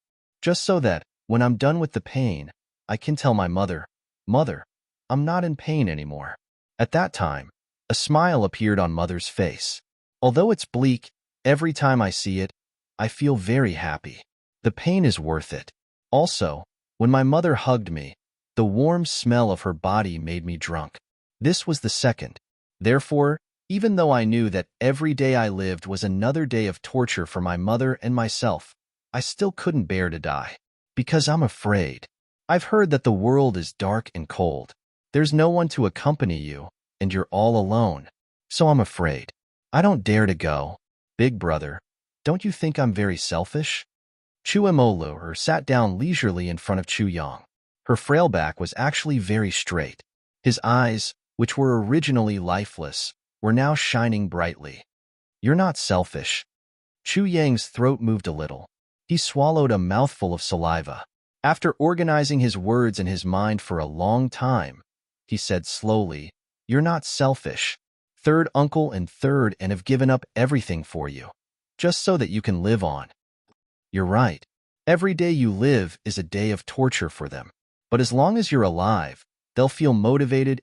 Just so that, when I'm done with the pain, I can tell my mother, 'Mother, I'm not in pain anymore.'" At that time, a smile appeared on Mother's face. "Although it's bleak, every time I see it, I feel very happy. The pain is worth it." Also, when my mother hugged me, the warm smell of her body made me drunk. This was the second. Therefore, even though I knew that every day I lived was another day of torture for my mother and myself, I still couldn't bear to die. Because I'm afraid. I've heard that the world is dark and cold. There's no one to accompany you, and you're all alone. So I'm afraid. I don't dare to go. Big brother, don't you think I'm very selfish?" Chu Emolu'er sat down leisurely in front of Chu Yang. Her frail back was actually very straight. His eyes, which were originally lifeless, were now shining brightly. "You're not selfish. Chu Yang's throat moved a little. He swallowed a mouthful of saliva. After organizing his words in his mind for a long time, he said slowly, "You're not selfish. Third uncle and third and have given up everything for you, just so that you can live on. You're right. Every day you live is a day of torture for them. But as long as you're alive, they'll feel motivated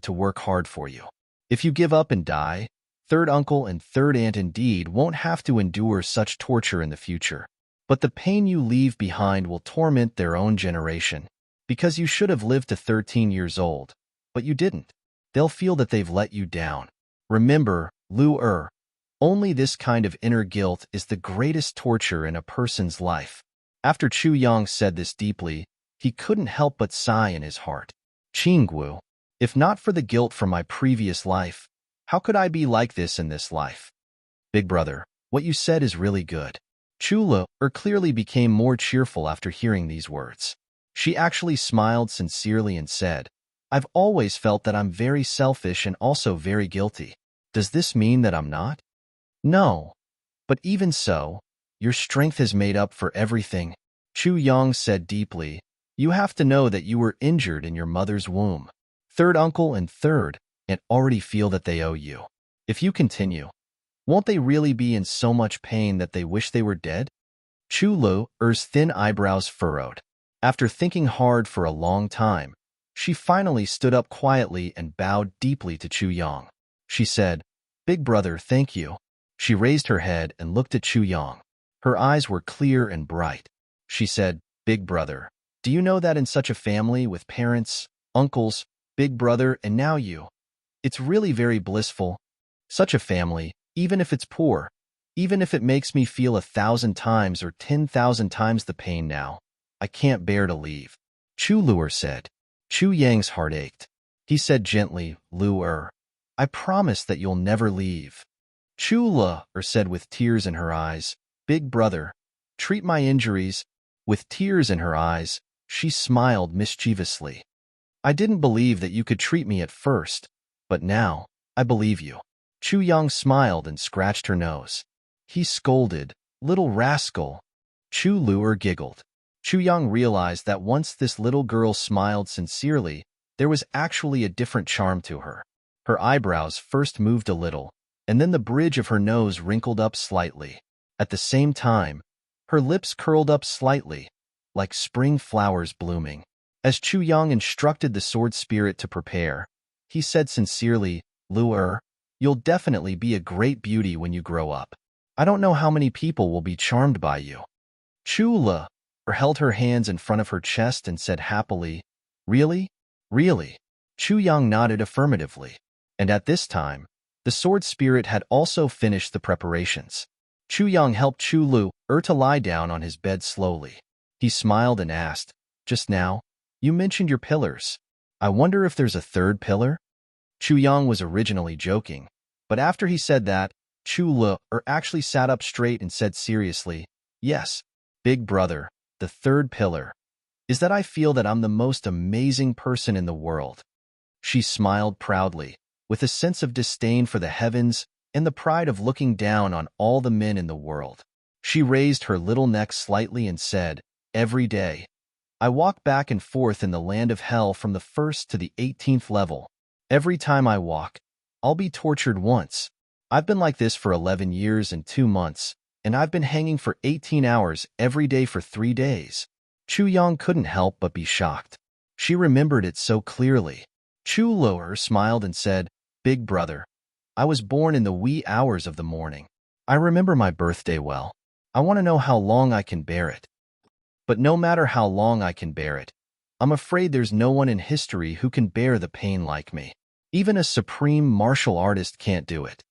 to work hard for you. If you give up and die, third uncle and third aunt indeed won't have to endure such torture in the future. But the pain you leave behind will torment their own generation. Because you should have lived to 13 years old, but you didn't. They'll feel that they've let you down. Remember, Lu, only this kind of inner guilt is the greatest torture in a person's life." After Chu Yang said this deeply, he couldn't help but sigh in his heart. "Qinggu, if not for the guilt from my previous life, how could I be like this in this life?" "Big brother, what you said is really good." Chu Lu clearly became more cheerful after hearing these words. She actually smiled sincerely and said, "I've always felt that I'm very selfish and also very guilty. Does this mean that I'm not?" "No. But even so, your strength has made up for everything." Chu Yang said deeply, "You have to know that you were injured in your mother's womb. Third uncle and third aunt already feel that they owe you. If you continue, won't they really be in so much pain that they wish they were dead?" Chu Lu's thin eyebrows furrowed. After thinking hard for a long time, she finally stood up quietly and bowed deeply to Chu Yang. She said, "Big brother, thank you." She raised her head and looked at Chu Yang. Her eyes were clear and bright. She said, "Big brother, do you know that in such a family with parents, uncles, big brother, and now you, it's really very blissful? Such a family, even if it's poor, even if it makes me feel 1,000 times or 10,000 times the pain now, I can't bear to leave." Chu Lu said. Chu Yang's heart ached. He said gently, "Lu, I promise that you'll never leave." Chu Lu said with tears in her eyes, "Big brother, treat my injuries." With tears in her eyes, she smiled mischievously. "I didn't believe that you could treat me at first, but now, I believe you." Chu Yang smiled and scratched her nose. He scolded, "Little rascal." Chu Lu giggled. Chu Yang realized that once this little girl smiled sincerely, there was actually a different charm to her. Her eyebrows first moved a little, and then the bridge of her nose wrinkled up slightly. At the same time, her lips curled up slightly, like spring flowers blooming. As Chu Yang instructed the sword spirit to prepare, he said sincerely, "Lu, you'll definitely be a great beauty when you grow up. I don't know how many people will be charmed by you." Chu Lu held her hands in front of her chest and said happily, "Really? Really?" Chu Yang nodded affirmatively. And at this time, the sword spirit had also finished the preparations. Chu Yang helped Chu Lu to lie down on his bed slowly. He smiled and asked, "Just now, you mentioned your pillars. I wonder if there's a third pillar?" Chu Yang was originally joking, but after he said that, Chu Lu actually sat up straight and said seriously, "Yes, big brother, the third pillar is that I feel that I'm the most amazing person in the world." She smiled proudly, with a sense of disdain for the heavens and the pride of looking down on all the men in the world. She raised her little neck slightly and said, "Every day, I walk back and forth in the land of hell from the 1st to the 18th level. Every time I walk, I'll be tortured once. I've been like this for 11 years and 2 months, and I've been hanging for 18 hours every day for 3 days." Chu Yang couldn't help but be shocked. She remembered it so clearly. Chu Lu smiled and said, "Big brother, I was born in the wee hours of the morning. I remember my birthday well. I want to know how long I can bear it. But no matter how long I can bear it, I'm afraid there's no one in history who can bear the pain like me. Even a supreme martial artist can't do it.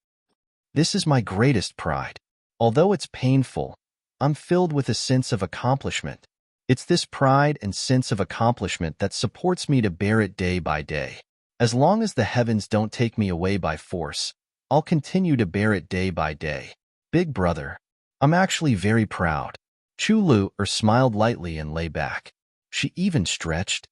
This is my greatest pride. Although it's painful, I'm filled with a sense of accomplishment. It's this pride and sense of accomplishment that supports me to bear it day by day. As long as the heavens don't take me away by force, I'll continue to bear it day by day. Big brother, I'm actually very proud." Chu Lu smiled lightly and lay back. She even stretched.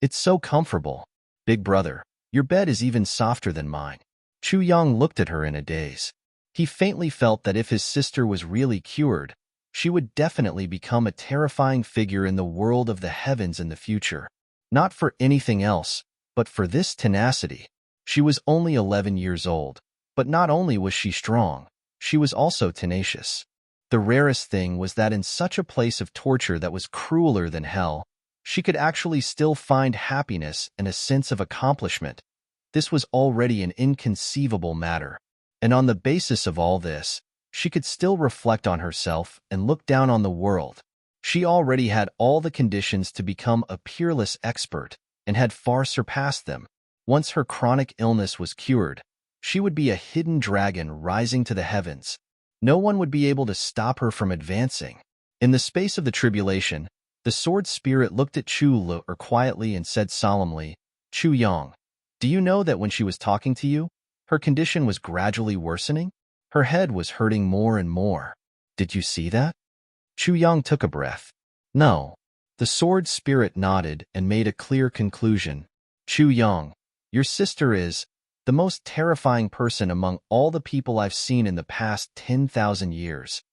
"It's so comfortable. Big brother, your bed is even softer than mine." Chu Yang looked at her in a daze. He faintly felt that if his sister was really cured, she would definitely become a terrifying figure in the world of the heavens in the future. Not for anything else, but for this tenacity. She was only 11 years old, but not only was she strong, she was also tenacious. The rarest thing was that in such a place of torture that was crueler than hell, she could actually still find happiness and a sense of accomplishment. This was already an inconceivable matter. And on the basis of all this, she could still reflect on herself and look down on the world. She already had all the conditions to become a peerless expert and had far surpassed them. Once her chronic illness was cured, she would be a hidden dragon rising to the heavens. No one would be able to stop her from advancing. In the space of the tribulation, the sword spirit looked at Chu Lu quietly and said solemnly, "Chu Yang, do you know that when she was talking to you, her condition was gradually worsening? Her head was hurting more and more. Did you see that?" Chu Yang took a breath. "No." The sword spirit nodded and made a clear conclusion. "Chu Yang, your sister is the most terrifying person among all the people I've seen in the past 10,000 years."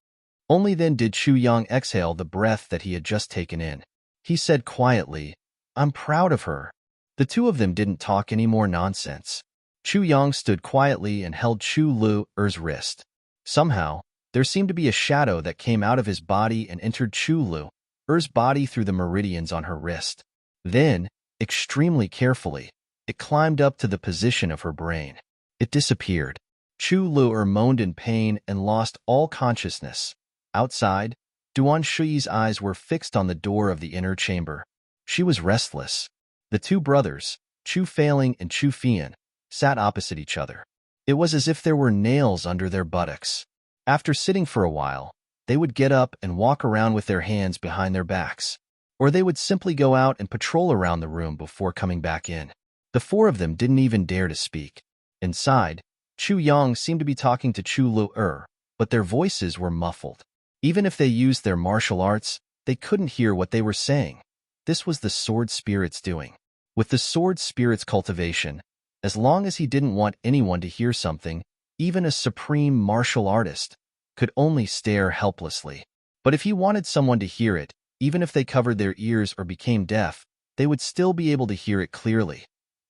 Only then did Chu Yang exhale the breath that he had just taken in. He said quietly, "I'm proud of her." The two of them didn't talk any more nonsense. Chu Yang stood quietly and held Chu Lu's wrist. Somehow, there seemed to be a shadow that came out of his body and entered Chu Lu's body through the meridians on her wrist. Then, extremely carefully, it climbed up to the position of her brain. It disappeared. Chu Lu moaned in pain and lost all consciousness. Outside, Duan Shuyi's eyes were fixed on the door of the inner chamber. She was restless. The two brothers, Chu Failing and Chu Fian, sat opposite each other. It was as if there were nails under their buttocks. After sitting for a while, they would get up and walk around with their hands behind their backs, or they would simply go out and patrol around the room before coming back in. The four of them didn't even dare to speak. Inside, Chu Yang seemed to be talking to Chu Lu, but their voices were muffled. Even if they used their martial arts, they couldn't hear what they were saying. This was the sword spirit's doing. With the sword spirit's cultivation, as long as he didn't want anyone to hear something, even a supreme martial artist could only stare helplessly. But if he wanted someone to hear it, even if they covered their ears or became deaf, they would still be able to hear it clearly.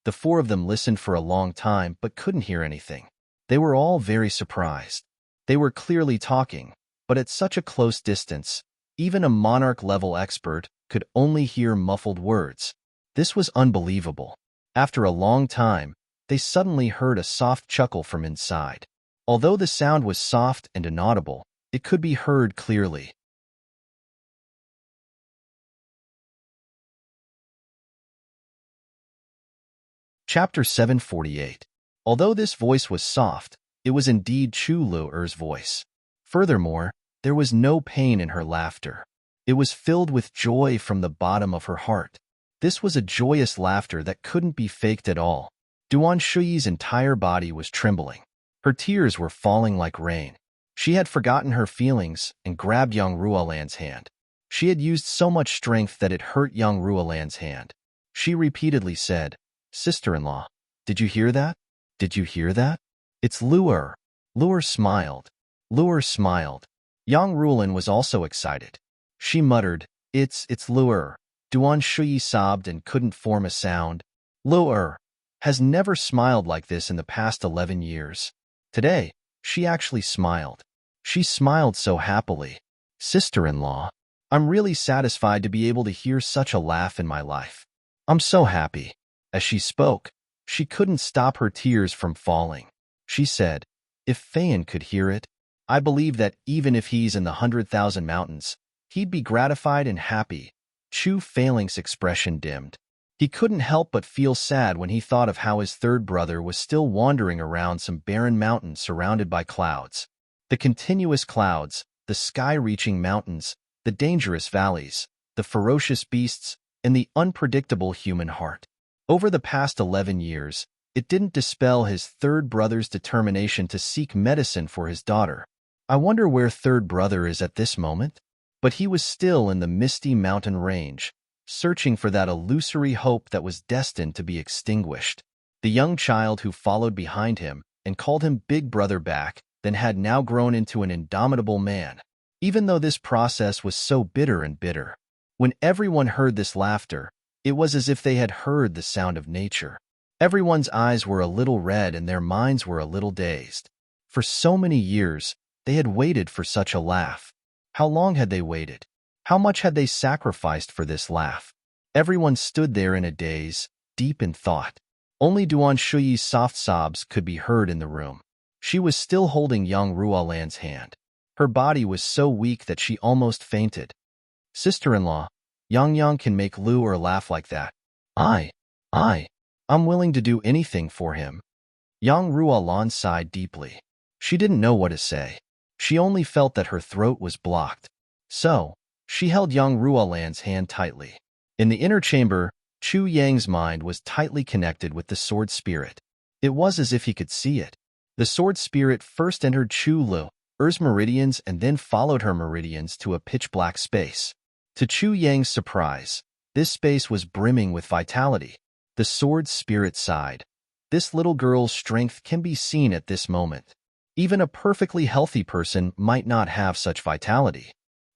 The four of them listened for a long time but couldn't hear anything. They were all very surprised. They were clearly talking, but at such a close distance, even a monarch-level expert could only hear muffled words. This was unbelievable. After a long time, they suddenly heard a soft chuckle from inside. Although the sound was soft and inaudible, it could be heard clearly. Chapter 748. Although this voice was soft, it was indeed Chu Lu's voice. Furthermore, there was no pain in her laughter. It was filled with joy from the bottom of her heart. This was a joyous laughter that couldn't be faked at all. Duan Shuyi's entire body was trembling. Her tears were falling like rain. She had forgotten her feelings and grabbed Yang Ruolan's hand. She had used so much strength that it hurt Yang Ruolan's hand. She repeatedly said, "Sister-in-law, did you hear that? Did you hear that? It's Lu'er." Lu'er smiled. Lu'er smiled. Yang Ruolan was also excited. She muttered, It's Lu'er." Duan Shuyi sobbed and couldn't form a sound. Lu'er has never smiled like this in the past 11 years. Today, she actually smiled. She smiled so happily. "Sister-in-law, I'm really satisfied to be able to hear such a laugh in my life. I'm so happy." As she spoke, she couldn't stop her tears from falling. She said, "If Fayan could hear it, I believe that even if he's in the 100,000 mountains, he'd be gratified and happy." Chu Failing's expression dimmed. He couldn't help but feel sad when he thought of how his third brother was still wandering around some barren mountain surrounded by clouds. The continuous clouds, the sky-reaching mountains, the dangerous valleys, the ferocious beasts, and the unpredictable human heart. Over the past 11 years, it didn't dispel his third brother's determination to seek medicine for his daughter. I wonder where third brother is at this moment? But he was still in the misty mountain range, searching for that illusory hope that was destined to be extinguished. The young child who followed behind him and called him Big Brother back then had now grown into an indomitable man. Even though this process was so bitter and bitter, when everyone heard this laughter, it was as if they had heard the sound of nature. Everyone's eyes were a little red and their minds were a little dazed. For so many years, they had waited for such a laugh. How long had they waited? How much had they sacrificed for this laugh? Everyone stood there in a daze, deep in thought. Only Duan Shuyi's soft sobs could be heard in the room. She was still holding young Ruolan's hand. Her body was so weak that she almost fainted. Sister-in-law, Yang can make Lu laugh like that. I'm willing to do anything for him. Yang Ruolan sighed deeply. She didn't know what to say. She only felt that her throat was blocked. So, she held Yang Ruolan's hand tightly. In the inner chamber, Chu Yang's mind was tightly connected with the sword spirit. It was as if he could see it. The sword spirit first entered Chu Lu's meridians and then followed her meridians to a pitch-black space. To Chu Yang's surprise, this space was brimming with vitality. The sword spirit sighed. This little girl's strength can be seen at this moment. Even a perfectly healthy person might not have such vitality.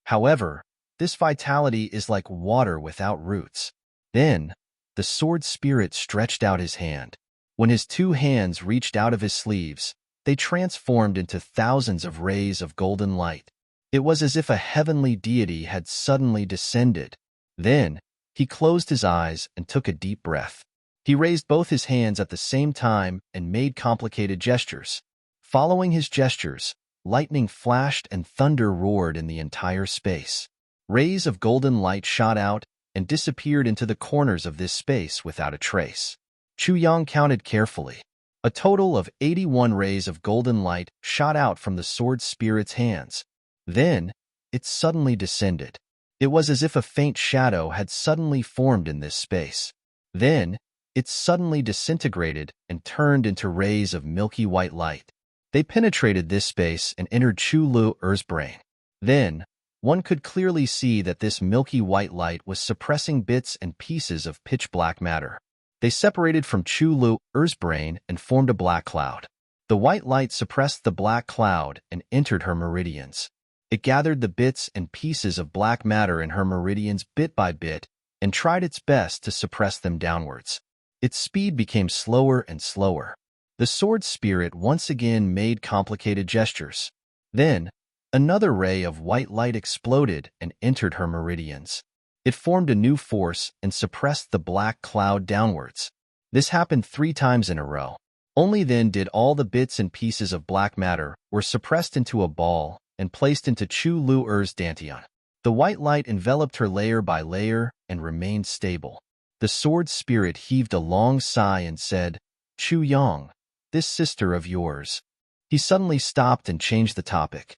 However, this vitality is like water without roots. Then, the sword spirit stretched out his hand. When his two hands reached out of his sleeves, they transformed into thousands of rays of golden light. It was as if a heavenly deity had suddenly descended. Then, he closed his eyes and took a deep breath. He raised both his hands at the same time and made complicated gestures. Following his gestures, lightning flashed and thunder roared in the entire space. Rays of golden light shot out and disappeared into the corners of this space without a trace. Chu Yang counted carefully. A total of 81 rays of golden light shot out from the sword spirit's hands. Then, it suddenly descended. It was as if a faint shadow had suddenly formed in this space. Then, it suddenly disintegrated and turned into rays of milky white light. They penetrated this space and entered Chu Lu's brain. Then, one could clearly see that this milky white light was suppressing bits and pieces of pitch-black matter. They separated from Chu Lu's brain and formed a black cloud. The white light suppressed the black cloud and entered her meridians. It gathered the bits and pieces of black matter in her meridians bit by bit and tried its best to suppress them downwards. Its speed became slower and slower. The sword spirit once again made complicated gestures. Then, another ray of white light exploded and entered her meridians. It formed a new force and suppressed the black cloud downwards. This happened 3 times in a row. Only then did all the bits and pieces of black matter were suppressed into a ball and placed into Chu Lu's dantian. The white light enveloped her layer by layer and remained stable. The sword spirit heaved a long sigh and said, "Chu Yang, this sister of yours." He suddenly stopped and changed the topic.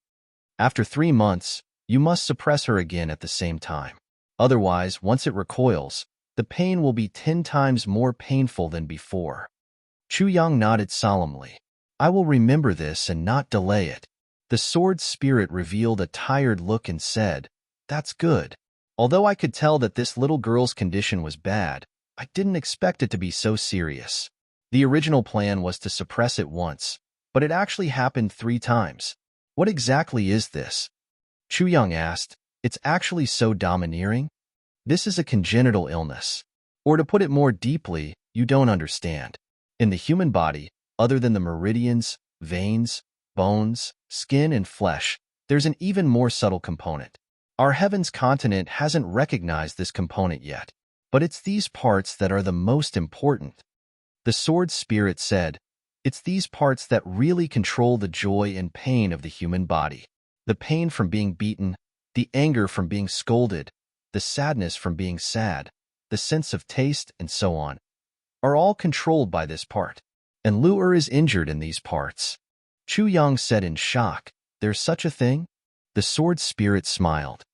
"After 3 months, you must suppress her again at the same time. Otherwise, once it recoils, the pain will be 10 times more painful than before." Chu Yang nodded solemnly. "I will remember this and not delay it." The sword spirit revealed a tired look and said, "That's good. Although I could tell that this little girl's condition was bad, I didn't expect it to be so serious. The original plan was to suppress it once, but it actually happened 3 times. What exactly is this?" Chu Yang asked. "It's actually so domineering? This is a congenital illness. Or to put it more deeply, you don't understand. In the human body, other than the meridians, veins, bones, skin, and flesh, there's an even more subtle component. Our heaven's continent hasn't recognized this component yet, but it's these parts that are the most important." The sword spirit said, "It's these parts that really control the joy and pain of the human body. The pain from being beaten, the anger from being scolded, the sadness from being sad, the sense of taste, and so on, are all controlled by this part. And Lu is injured in these parts." Chu Yang said in shock, "There's such a thing?" The sword spirit smiled.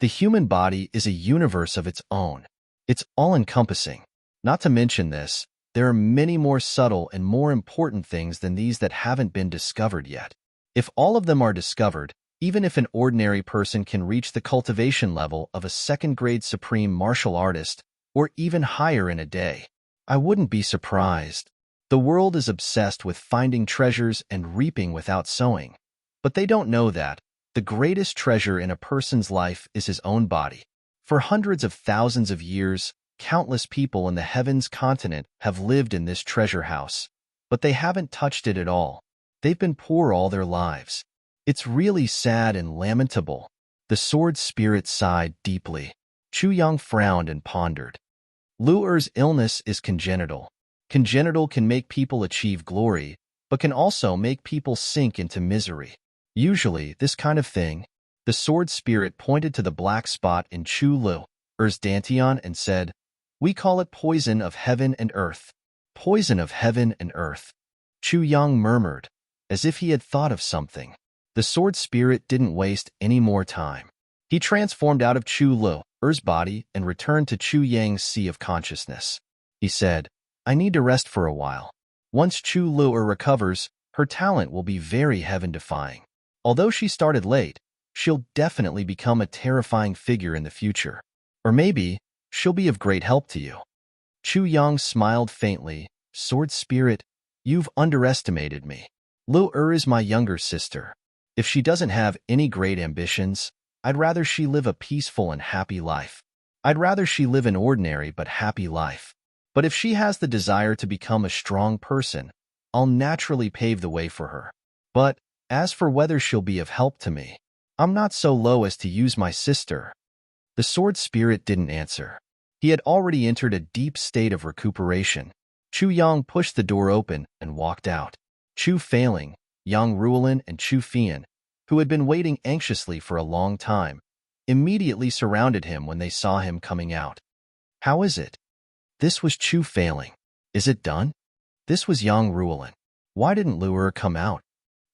"The human body is a universe of its own. It's all-encompassing. Not to mention this, there are many more subtle and more important things than these that haven't been discovered yet. If all of them are discovered, even if an ordinary person can reach the cultivation level of a second-grade supreme martial artist, or even higher in a day, I wouldn't be surprised." The world is obsessed with finding treasures and reaping without sowing. But they don't know that the greatest treasure in a person's life is his own body. For hundreds of thousands of years, countless people in the heavens continent have lived in this treasure house, but they haven't touched it at all. They've been poor all their lives. It's really sad and lamentable. The sword spirit sighed deeply. Chu Yang frowned and pondered. Lu Er's illness is congenital. Congenital can make people achieve glory, but can also make people sink into misery. Usually, this kind of thing, the sword spirit pointed to the black spot in Chu Lu Er's dantian and said, "We call it poison of heaven and earth." Poison of heaven and earth. Chu Yang murmured, as if he had thought of something. The sword spirit didn't waste any more time. He transformed out of Chu Lu Er's body and returned to Chu Yang's sea of consciousness. He said, "I need to rest for a while. Once Chu Lu Er recovers, her talent will be very heaven-defying. Although she started late, she'll definitely become a terrifying figure in the future. Or maybe, she'll be of great help to you." Chu Yang smiled faintly. "Sword spirit, you've underestimated me. Lu Er is my younger sister. If she doesn't have any great ambitions, I'd rather she live a peaceful and happy life. I'd rather she live an ordinary but happy life. But if she has the desire to become a strong person, I'll naturally pave the way for her. But as for whether she'll be of help to me, I'm not so low as to use my sister." The sword spirit didn't answer. He had already entered a deep state of recuperation. Chu Yang pushed the door open and walked out. Chu Failing, Yang Ruolin, and Chu Fian, who had been waiting anxiously for a long time, immediately surrounded him when they saw him coming out. "How is it?" This was Chu Failing. "Is it done?" This was Yang Ruolin. "Why didn't Lu Er come out?"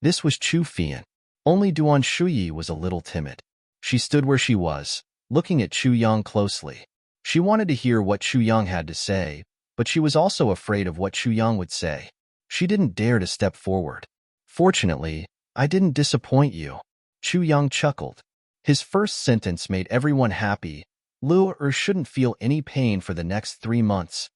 This was Chu Fian. Only Duan Shuyi was a little timid. She stood where she was, looking at Chu Yang closely. She wanted to hear what Chu Yang had to say, but she was also afraid of what Chu Yang would say. She didn't dare to step forward. "Fortunately, I didn't disappoint you." Chu Yang chuckled. His first sentence made everyone happy. Lu Er shouldn't feel any pain for the next 3 months.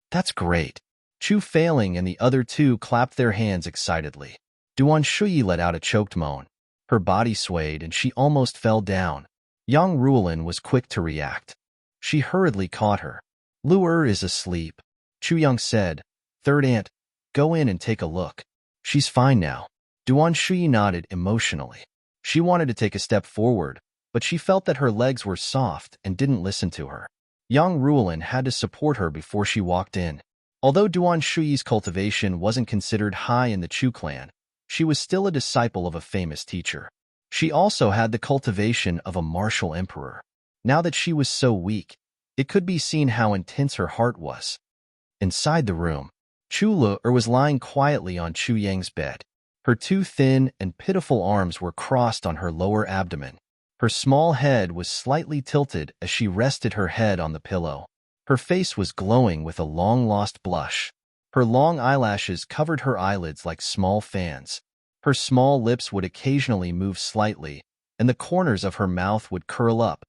"That's great." Chu Failing and the other two clapped their hands excitedly. Duan Shuyi let out a choked moan. Her body swayed and she almost fell down. Yang Ruolin was quick to react. She hurriedly caught her. "Lu Er is asleep," Chu Yang said. "Third aunt, go in and take a look. She's fine now." Duan Shuyi nodded emotionally. She wanted to take a step forward, but she felt that her legs were soft and didn't listen to her. Yang Ruolin had to support her before she walked in. Although Duan Shuyi's cultivation wasn't considered high in the Chu clan, she was still a disciple of a famous teacher. She also had the cultivation of a martial emperor. Now that she was so weak, it could be seen how intense her heart was. Inside the room, Chu Lu Er was lying quietly on Chu Yang's bed. Her 2 thin and pitiful arms were crossed on her lower abdomen. Her small head was slightly tilted as she rested her head on the pillow. Her face was glowing with a long-lost blush. Her long eyelashes covered her eyelids like small fans. Her small lips would occasionally move slightly, and the corners of her mouth would curl up.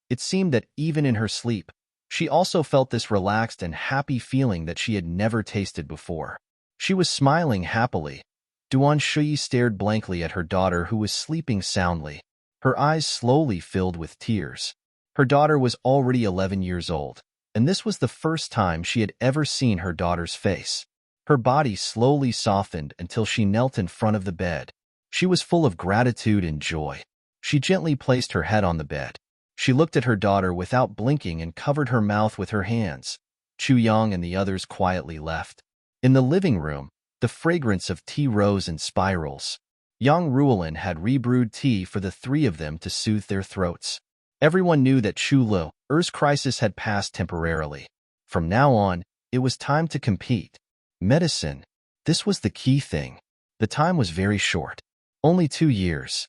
It seemed that even in her sleep, she also felt this relaxed and happy feeling that she had never tasted before. She was smiling happily. Duan Shuyi stared blankly at her daughter who was sleeping soundly. Her eyes slowly filled with tears. Her daughter was already 11 years old, and this was the first time she had ever seen her daughter's face. Her body slowly softened until she knelt in front of the bed. She was full of gratitude and joy. She gently placed her head on the bed. She looked at her daughter without blinking and covered her mouth with her hands. Chu Yang and the others quietly left. In the living room, the fragrance of tea rose in spirals. Yang Ruolin had rebrewed tea for the 3 of them to soothe their throats. Everyone knew that Chu Lu Er's crisis had passed temporarily. From now on, it was time to compete. Medicine. This was the key thing. The time was very short. Only 2 years.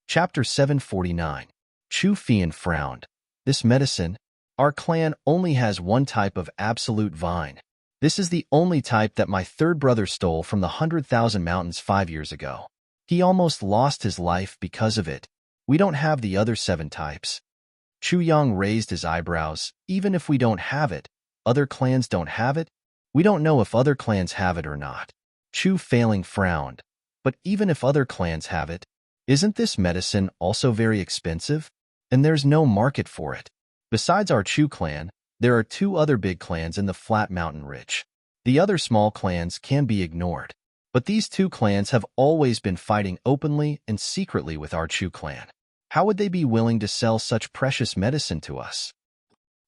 Chapter 749. Chu Fian frowned. "This medicine? Our clan only has one type of absolute vine. This is the only type that my 3rd brother stole from the 100,000 Mountains 5 years ago. He almost lost his life because of it. We don't have the other 7 types." Chu Yang raised his eyebrows. Even if we don't have it, other clans don't have it? We don't know if other clans have it or not. Chu Failing frowned. But even if other clans have it, isn't this medicine also very expensive? And there's no market for it. Besides our Chu clan, there are two other big clans in the flat mountain ridge. The other small clans can be ignored. But these two clans have always been fighting openly and secretly with our Chu clan. How would they be willing to sell such precious medicine to us?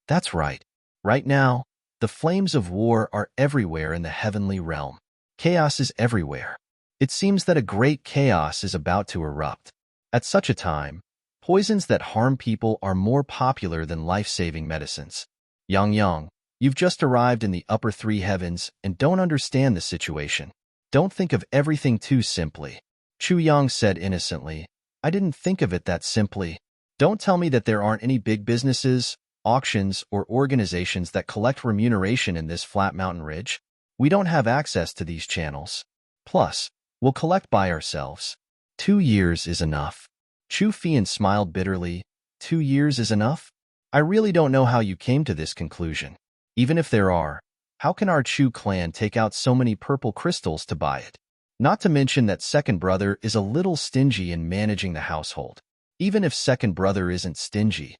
That's right. Right now, the flames of war are everywhere in the heavenly realm. Chaos is everywhere. It seems that a great chaos is about to erupt. At such a time, poisons that harm people are more popular than life-saving medicines. Yang, you've just arrived in the upper three heavens and don't understand the situation. Don't think of everything too simply. Chu Yang said innocently, I didn't think of it that simply. Don't tell me that there aren't any big businesses, auctions, or organizations that collect remuneration in this flat mountain ridge. We don't have access to these channels. Plus, we'll collect by ourselves. 2 years is enough. Chu Fian smiled bitterly. 2 years is enough? I really don't know how you came to this conclusion. Even if there are, how can our Chu clan take out so many purple crystals to buy it? Not to mention that second brother is a little stingy in managing the household. Even if second brother isn't stingy,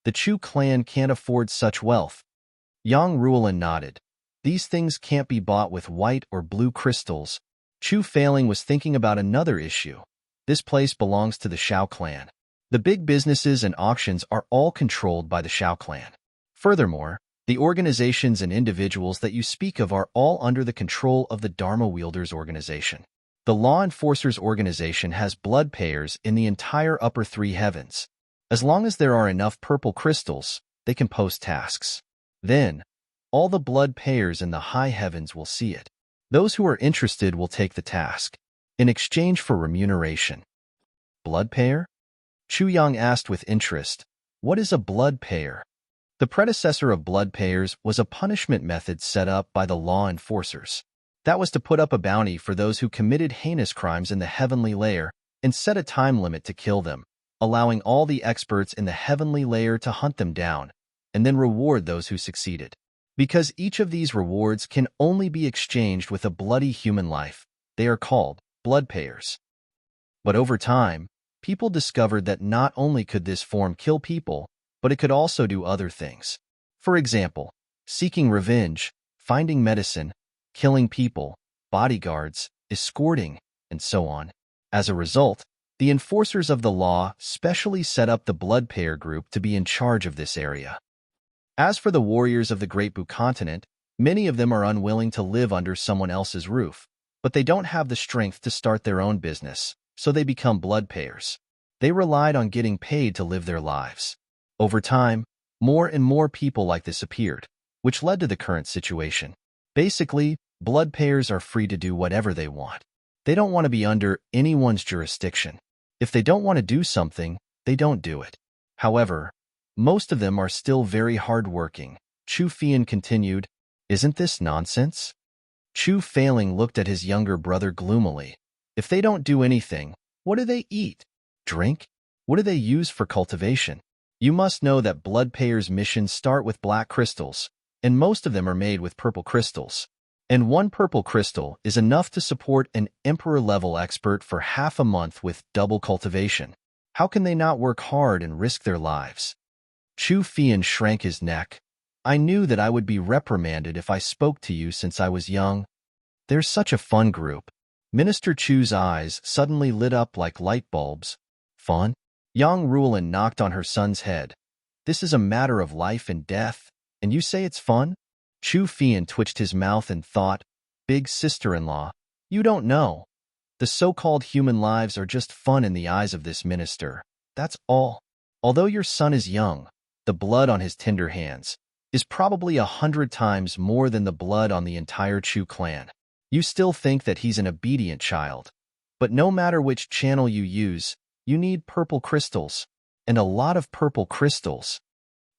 the Chu clan can't afford such wealth. Yang Ruolin nodded. These things can't be bought with white or blue crystals. Chu Failing was thinking about another issue. This place belongs to the Shao clan. The big businesses and auctions are all controlled by the Shao clan. Furthermore, the organizations and individuals that you speak of are all under the control of the Dharma Wielders organization. The Law Enforcers organization has blood payers in the entire upper three heavens. As long as there are enough purple crystals, they can post tasks. Then, all the blood payers in the high heavens will see it. Those who are interested will take the task, in exchange for remuneration. Blood payer? Chu Yang asked with interest, what is a blood payer? The predecessor of blood payers was a punishment method set up by the law enforcers. That was to put up a bounty for those who committed heinous crimes in the heavenly layer and set a time limit to kill them, allowing all the experts in the heavenly layer to hunt them down, and then reward those who succeeded. Because each of these rewards can only be exchanged with a bloody human life, they are called blood payers. But over time, people discovered that not only could this form kill people, but it could also do other things. For example, seeking revenge, finding medicine, killing people, bodyguards, escorting, and so on. As a result, the enforcers of the law specially set up the blood payer group to be in charge of this area. As for the warriors of the Great Bu continent, many of them are unwilling to live under someone else's roof, but they don't have the strength to start their own business, so they become blood payers. They relied on getting paid to live their lives. Over time, more and more people like this appeared, which led to the current situation. Basically, blood payers are free to do whatever they want. They don't want to be under anyone's jurisdiction. If they don't want to do something, they don't do it. However, most of them are still very hardworking. Chu Fian continued, Isn't this nonsense? Chu Failing looked at his younger brother gloomily. If they don't do anything, what do they eat? Drink? What do they use for cultivation? You must know that blood payers' missions start with black crystals, and most of them are made with purple crystals. And one purple crystal is enough to support an emperor-level expert for half a month with double cultivation. How can they not work hard and risk their lives? Chu Fian shrank his neck. I knew that I would be reprimanded if I spoke to you since I was young. They're such a fun group. Minister Chu's eyes suddenly lit up like light bulbs. Fun? Yang Ruolin knocked on her son's head. This is a matter of life and death, and you say it's fun? Chu Fian twitched his mouth and thought, Big sister-in-law, you don't know. The so-called human lives are just fun in the eyes of this minister. That's all. Although your son is young, the blood on his tender hands is probably 100 times more than the blood on the entire Chu clan. You still think that he's an obedient child. But no matter which channel you use, you need purple crystals, and a lot of purple crystals.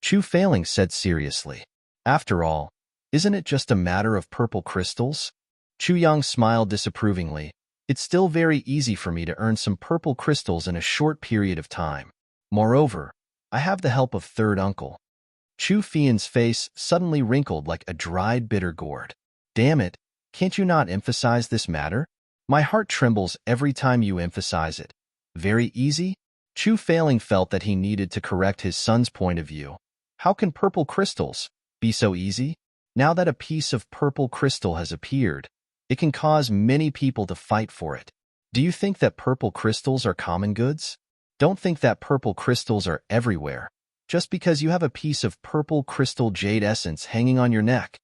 Chu Failing said seriously. After all, isn't it just a matter of purple crystals? Chu Yang smiled disapprovingly. It's still very easy for me to earn some purple crystals in a short period of time. Moreover, I have the help of third uncle. Chu Fian's face suddenly wrinkled like a dried bitter gourd. Damn it, can't you not emphasize this matter? My heart trembles every time you emphasize it. Very easy? Chu Failing felt that he needed to correct his son's point of view. How can purple crystals be so easy? Now that a piece of purple crystal has appeared, it can cause many people to fight for it. Do you think that purple crystals are common goods? Don't think that purple crystals are everywhere, just because you have a piece of purple crystal jade essence hanging on your neck.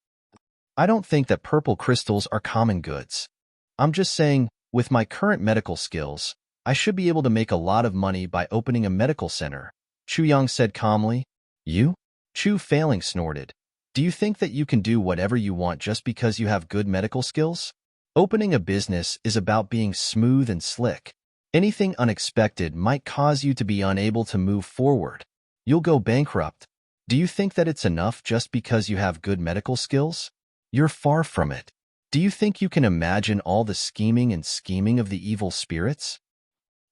I don't think that purple crystals are common goods. I'm just saying, with my current medical skills, I should be able to make a lot of money by opening a medical center, Chu Yang said calmly. You? Chu Failing snorted. Do you think that you can do whatever you want just because you have good medical skills? Opening a business is about being smooth and slick. Anything unexpected might cause you to be unable to move forward. You'll go bankrupt. Do you think that it's enough just because you have good medical skills? You're far from it. Do you think you can imagine all the scheming of the evil spirits?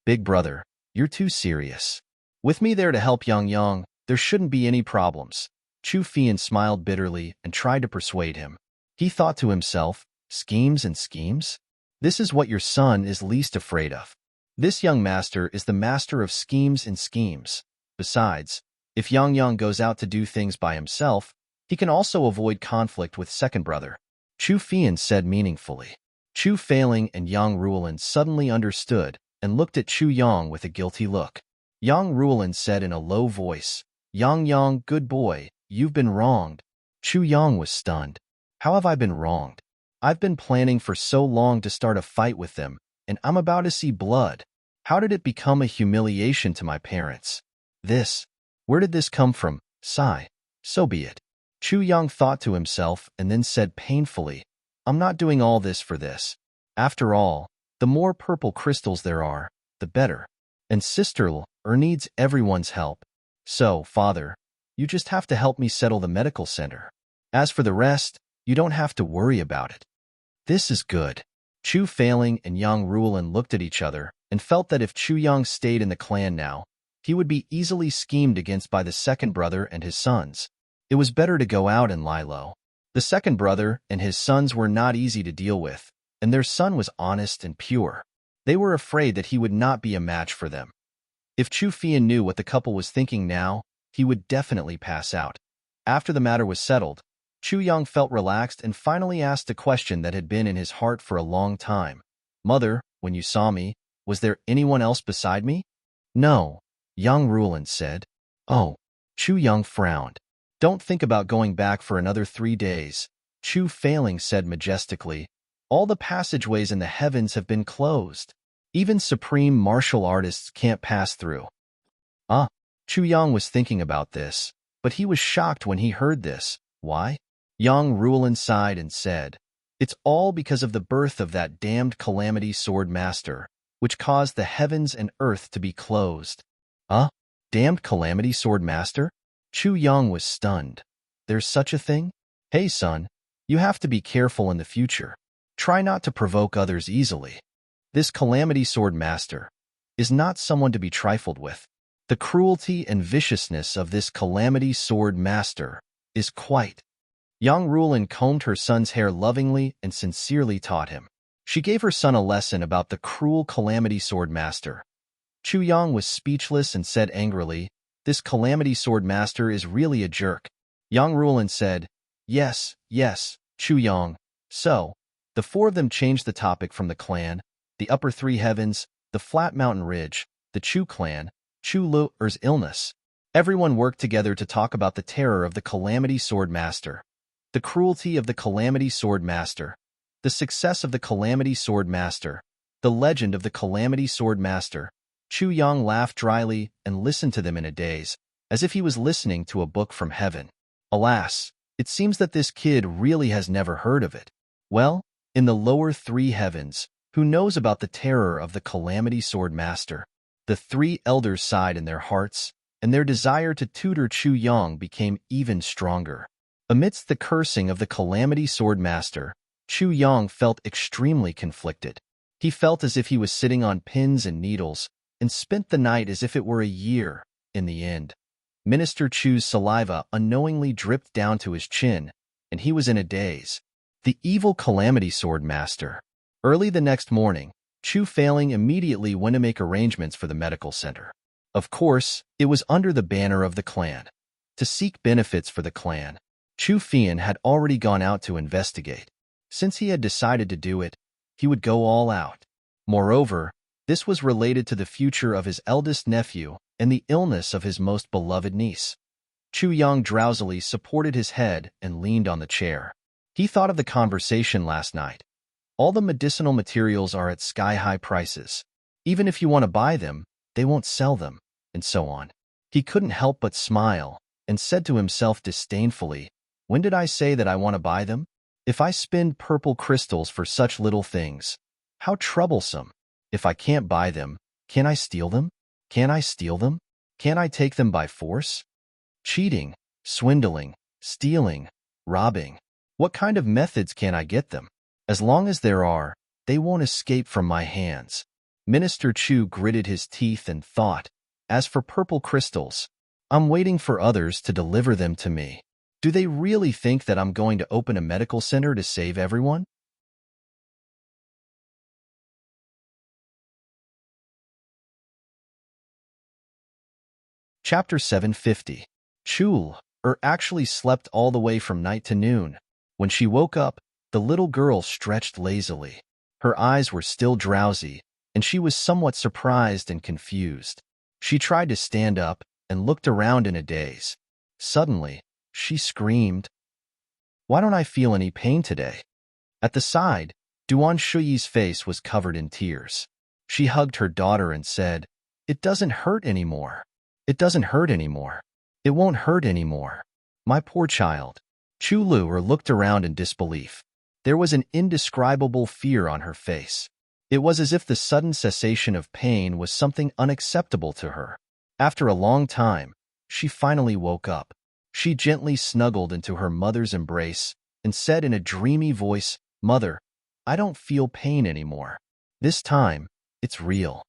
Big brother, you're too serious. With me there to help Yang Yang, there shouldn't be any problems. Chu Fian smiled bitterly and tried to persuade him. He thought to himself, schemes and schemes? This is what your son is least afraid of. This young master is the master of schemes and schemes. Besides, if Yang Yang goes out to do things by himself, he can also avoid conflict with second brother. Chu Fian said meaningfully. Chu Failing and Yang Ruolin suddenly understood and looked at Chu Yang with a guilty look. Yang Ruolin said in a low voice, Yang Yang, good boy, you've been wronged. Chu Yang was stunned. How have I been wronged? I've been planning for so long to start a fight with them, and I'm about to see blood. How did it become a humiliation to my parents? Where did this come from? Sigh. So be it. Chu Yang thought to himself and then said painfully, I'm not doing all this for this. After all, the more purple crystals there are, the better. And Sister needs everyone's help. So, Father, you just have to help me settle the medical center. As for the rest, you don't have to worry about it. This is good. Chu Failing and Yang Ruolin looked at each other and felt that if Chu Yang stayed in the clan now, he would be easily schemed against by the second brother and his sons. It was better to go out and lie low. The second brother and his sons were not easy to deal with, and their son was honest and pure. They were afraid that he would not be a match for them. If Chu Fian knew what the couple was thinking now, he would definitely pass out. After the matter was settled, Chu Yang felt relaxed and finally asked a question that had been in his heart for a long time. Mother, when you saw me, was there anyone else beside me? No, Yang Ruolin said. Oh, Chu Yang frowned. Don't think about going back for another 3 days, Chu Failing said majestically. All the passageways in the heavens have been closed. Even supreme martial artists can't pass through. Chu Yang was thinking about this, but he was shocked when he heard this. Why? Yang Ruolin sighed and said, It's all because of the birth of that damned Calamity Sword Master, which caused the heavens and earth to be closed. Damned Calamity Sword Master? Chu Yang was stunned. There's such a thing? Hey son, you have to be careful in the future. Try not to provoke others easily. This Calamity Sword Master is not someone to be trifled with. The cruelty and viciousness of this Calamity Sword Master is quite. Yang Ruolin combed her son's hair lovingly and sincerely taught him. She gave her son a lesson about the cruel Calamity Sword Master. Chu Yang was speechless and said angrily, This Calamity Sword Master is really a jerk. Yang Ruolin said, Yes, Chu Yang. So, the four of them changed the topic from the clan, the upper three heavens, the flat mountain ridge, the Chu clan, Chu Lu'er's illness. Everyone worked together to talk about the terror of the Calamity Sword Master, the cruelty of the Calamity Sword Master, the success of the Calamity Sword Master, the legend of the Calamity Sword Master. Chu Yang laughed dryly and listened to them in a daze, as if he was listening to a book from heaven. Alas, it seems that this kid really has never heard of it. Well, in the lower three heavens, who knows about the terror of the Calamity Sword Master? The three elders sighed in their hearts, and their desire to tutor Chu Yang became even stronger. Amidst the cursing of the Calamity Sword Master, Chu Yang felt extremely conflicted. He felt as if he was sitting on pins and needles, and spent the night as if it were a year. In the end, Minister Chu's saliva unknowingly dripped down to his chin, and he was in a daze. The evil calamity sword master. Early the next morning, Chu Failing immediately went to make arrangements for the medical center. Of course, it was under the banner of the clan. To seek benefits for the clan, Chu Fian had already gone out to investigate. Since he had decided to do it, he would go all out. Moreover, this was related to the future of his eldest nephew and the illness of his most beloved niece. Chu Yang drowsily supported his head and leaned on the chair. He thought of the conversation last night. All the medicinal materials are at sky-high prices. Even if you want to buy them, they won't sell them, and so on. He couldn't help but smile and said to himself disdainfully, "When did I say that I want to buy them? If I spend purple crystals for such little things, how troublesome. If I can't buy them, can I steal them? Can I steal them? Can I take them by force? Cheating, swindling, stealing, robbing. What kind of methods can I get them? As long as there are, they won't escape from my hands." Minister Chu gritted his teeth and thought, "As for purple crystals, I'm waiting for others to deliver them to me. Do they really think that I'm going to open a medical center to save everyone?" Chapter 750. Chu actually slept all the way from night to noon. When she woke up, the little girl stretched lazily. Her eyes were still drowsy, and she was somewhat surprised and confused. She tried to stand up and looked around in a daze. Suddenly, she screamed, "Why don't I feel any pain today?" At the side, Duan Shuyi's face was covered in tears. She hugged her daughter and said, "It doesn't hurt anymore. It doesn't hurt anymore. It won't hurt anymore. My poor child." Chu Luer looked around in disbelief. There was an indescribable fear on her face. It was as if the sudden cessation of pain was something unacceptable to her. After a long time, she finally woke up. She gently snuggled into her mother's embrace and said in a dreamy voice, "Mother, I don't feel pain anymore. This time, it's real."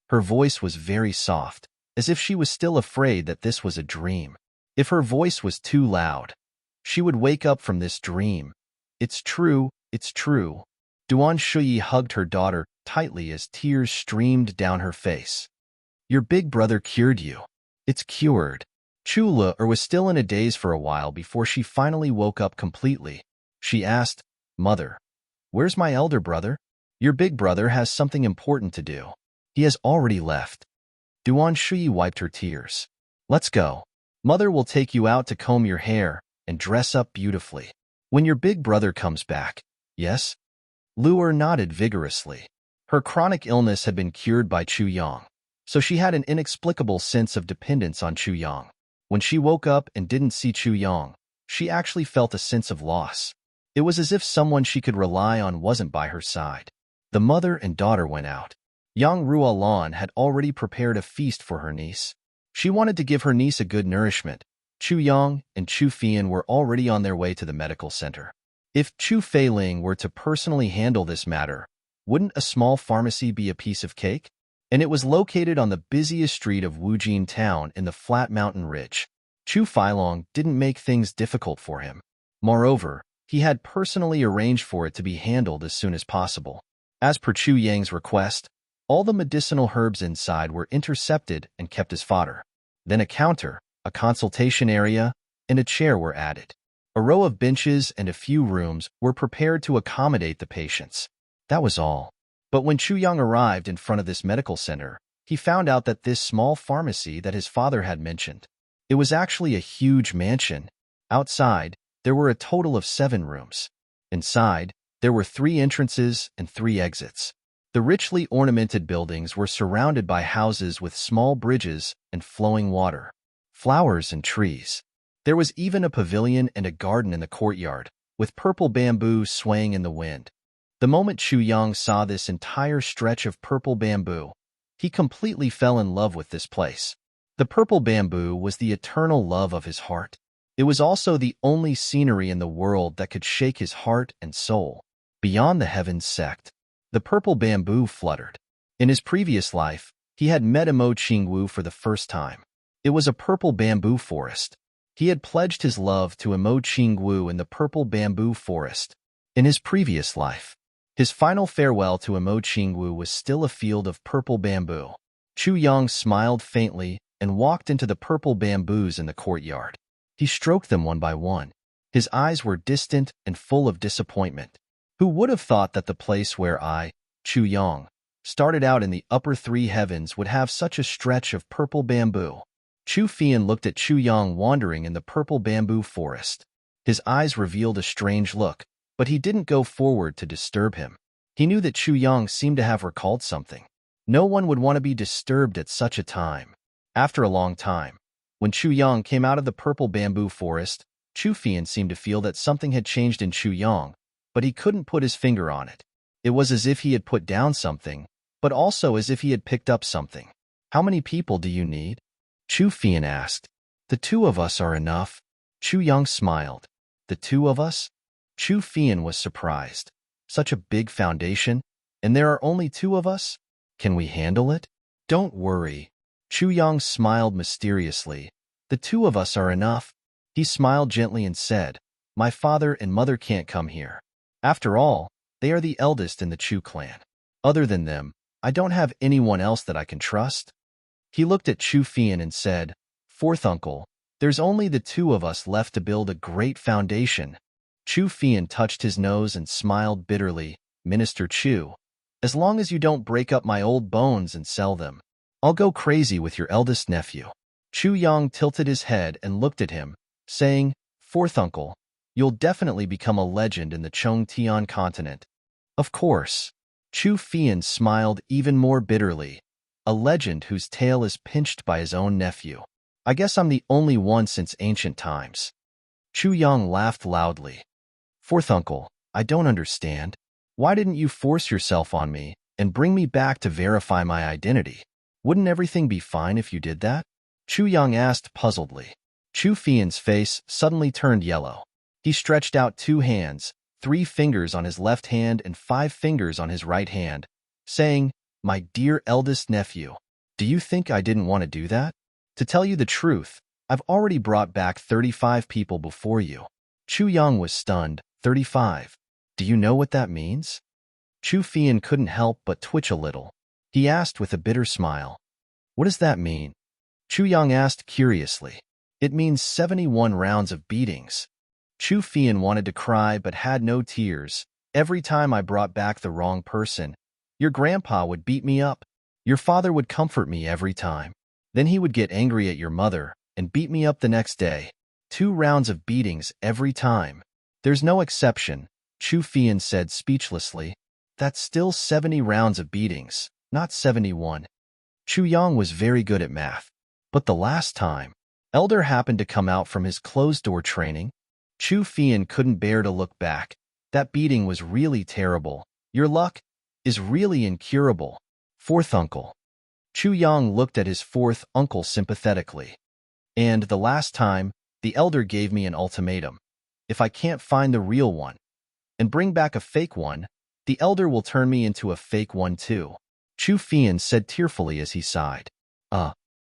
Her voice was very soft, as if she was still afraid that this was a dream. If her voice was too loud, she would wake up from this dream. "It's true, it's true." Duan Shuyi hugged her daughter tightly as tears streamed down her face. "Your big brother cured you. It's cured." Chu Luer was still in a daze for a while before she finally woke up completely. She asked, "Mother, where's my elder brother?" "Your big brother has something important to do. He has already left." Duan Shuyi wiped her tears. "Let's go. Mother will take you out to comb your hair and dress up beautifully. When your big brother comes back." "Yes?" Luer nodded vigorously. Her chronic illness had been cured by Chu Yang, so she had an inexplicable sense of dependence on Chu Yang. When she woke up and didn't see Chu Yang, she actually felt a sense of loss. It was as if someone she could rely on wasn't by her side. The mother and daughter went out. Yang Ruolan had already prepared a feast for her niece. She wanted to give her niece a good nourishment. Chu Yang and Chu Fian were already on their way to the medical center. If Chu Feiling were to personally handle this matter, wouldn't a small pharmacy be a piece of cake? And it was located on the busiest street of Wujin town in the flat mountain ridge. Chu Feilong didn't make things difficult for him. Moreover, he had personally arranged for it to be handled as soon as possible. As per Chu Yang's request, all the medicinal herbs inside were intercepted and kept as fodder. Then a counter, a consultation area, and a chair were added. A row of benches and a few rooms were prepared to accommodate the patients. That was all. But when Chu Yang arrived in front of this medical center, he found out that this small pharmacy that his father had mentioned, it was actually a huge mansion. Outside, there were a total of 7 rooms. Inside, there were 3 entrances and 3 exits. The richly ornamented buildings were surrounded by houses with small bridges and flowing water, flowers and trees. There was even a pavilion and a garden in the courtyard, with purple bamboo swaying in the wind. The moment Chu Yang saw this entire stretch of purple bamboo, he completely fell in love with this place. The purple bamboo was the eternal love of his heart. It was also the only scenery in the world that could shake his heart and soul. Beyond the heavens sect, the purple bamboo fluttered. In his previous life, he had met Mo Qingwu for the first time. It was a purple bamboo forest. He had pledged his love to Imo Qingwu in the purple bamboo forest. In his previous life, his final farewell to Imo Qingwu was still a field of purple bamboo. Chu Yang smiled faintly and walked into the purple bamboos in the courtyard. He stroked them one by one. His eyes were distant and full of disappointment. Who would have thought that the place where I, Chu Yang, started out in the upper three heavens would have such a stretch of purple bamboo? Chu Fian looked at Chu Yang wandering in the purple bamboo forest. His eyes revealed a strange look, but he didn't go forward to disturb him. He knew that Chu Yang seemed to have recalled something. No one would want to be disturbed at such a time. After a long time, when Chu Yang came out of the purple bamboo forest, Chu Fian seemed to feel that something had changed in Chu Yang, but he couldn't put his finger on it. It was as if he had put down something, but also as if he had picked up something. How many people do you need? Chu Fian asked. The two of us are enough. Chu Yang smiled. The two of us? Chu Fian was surprised. Such a big foundation, and there are only two of us? Can we handle it? Don't worry. Chu Yang smiled mysteriously. The two of us are enough. He smiled gently and said, My father and mother can't come here. After all, they are the eldest in the Chu clan. Other than them, I don't have anyone else that I can trust. He looked at Chu Fian and said, Fourth uncle, there's only the two of us left to build a great foundation. Chu Fian touched his nose and smiled bitterly. Minister Chu, as long as you don't break up my old bones and sell them, I'll go crazy with your eldest nephew. Chu Yang tilted his head and looked at him, saying, Fourth uncle, you'll definitely become a legend in the Chongtian continent. Of course. Chu Fian smiled even more bitterly. A legend whose tail is pinched by his own nephew. I guess I'm the only one since ancient times. Chu Yang laughed loudly. Fourth uncle, I don't understand. Why didn't you force yourself on me and bring me back to verify my identity? Wouldn't everything be fine if you did that? Chu Yang asked puzzledly. Chu Fian's face suddenly turned yellow. He stretched out 2 hands, 3 fingers on his left hand and 5 fingers on his right hand, saying, My dear eldest nephew, do you think I didn't want to do that? To tell you the truth, I've already brought back 35 people before you. Chu Yang was stunned. 35. Do you know what that means? Chu Fian couldn't help but twitch a little. He asked with a bitter smile. What does that mean? Chu Yang asked curiously. It means 71 rounds of beatings. Chu Fian wanted to cry but had no tears. Every time I brought back the wrong person, your grandpa would beat me up. Your father would comfort me every time. Then he would get angry at your mother and beat me up the next day. 2 rounds of beatings every time. There's no exception, Chu Fian said speechlessly. That's still 70 rounds of beatings, not 71. Chu Yang was very good at math. But the last time, Elder happened to come out from his closed-door training. Chu Fian couldn't bear to look back. That beating was really terrible. Your luck is really incurable. Fourth uncle. Chu Yang looked at his fourth uncle sympathetically. And the last time, the elder gave me an ultimatum. If I can't find the real one and bring back a fake one, the elder will turn me into a fake one too. Chu Fian said tearfully as he sighed.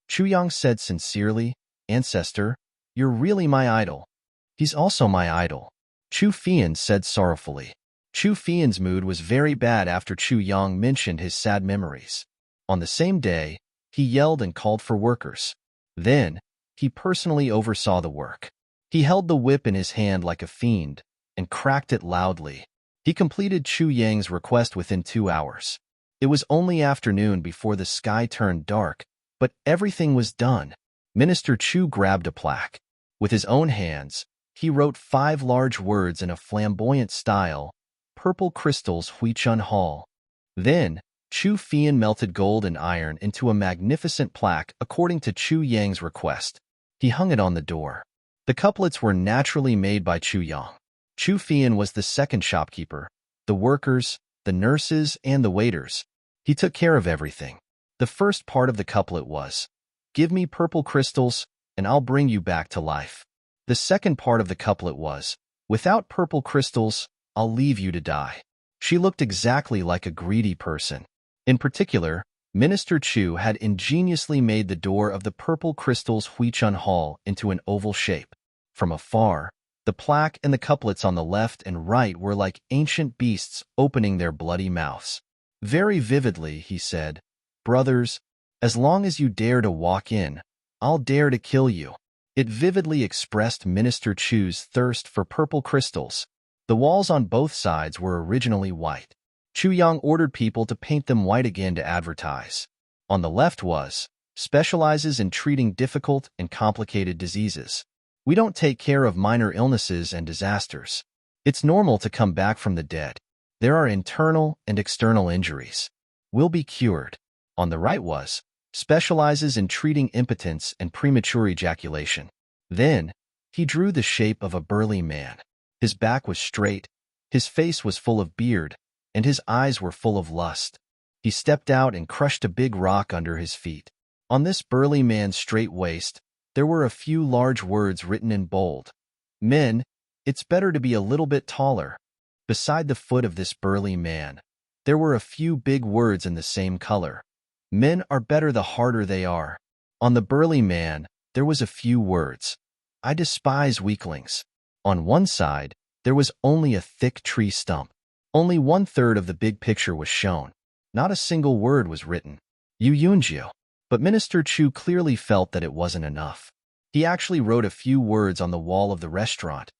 Chu Yang said sincerely, Ancestor, you're really my idol. He's also my idol. Chu Fian said sorrowfully. Chu Fian's mood was very bad after Chu Yang mentioned his sad memories. On the same day, he yelled and called for workers. Then, he personally oversaw the work. He held the whip in his hand like a fiend and cracked it loudly. He completed Chu Yang's request within 2 hours. It was only afternoon before the sky turned dark, but everything was done. Minister Chu grabbed a plaque. With his own hands, he wrote 5 large words in a flamboyant style, Purple Crystals Huichun Hall. Then, Chu Fian melted gold and iron into a magnificent plaque according to Chu Yang's request. He hung it on the door. The couplets were naturally made by Chu Yang. Chu Fian was the second shopkeeper, the workers, the nurses, and the waiters. He took care of everything. The first part of the couplet was, Give me purple crystals, and I'll bring you back to life. The second part of the couplet was, Without purple crystals, I'll leave you to die. She looked exactly like a greedy person. In particular, Minister Chu had ingeniously made the door of the purple crystal's Huichun Hall into an oval shape. From afar, the plaque and the couplets on the left and right were like ancient beasts opening their bloody mouths. Very vividly, he said, "Brothers, as long as you dare to walk in, I'll dare to kill you." It vividly expressed Minister Chu's thirst for purple crystals. The walls on both sides were originally white. Chu Yang ordered people to paint them white again to advertise. On the left was, "Specializes in treating difficult and complicated diseases. We don't take care of minor illnesses and disasters. It's normal to come back from the dead. There are internal and external injuries. We'll be cured." On the right was, "Specializes in treating impotence and premature ejaculation." Then, he drew the shape of a burly man. His back was straight, his face was full of beard, and his eyes were full of lust. He stepped out and crushed a big rock under his feet. On this burly man's straight waist, there were a few large words written in bold. "Men, it's better to be a little bit taller." Beside the foot of this burly man, there were a few big words in the same color. "Men are better the harder they are." On the burly man, there was a few words. "I despise weaklings." On one side, there was only a thick tree stump. Only 1/3 of the big picture was shown. Not a single word was written. "Yu Yunjiu." But Minister Chu clearly felt that it wasn't enough. He actually wrote a few words on the wall of the restaurant.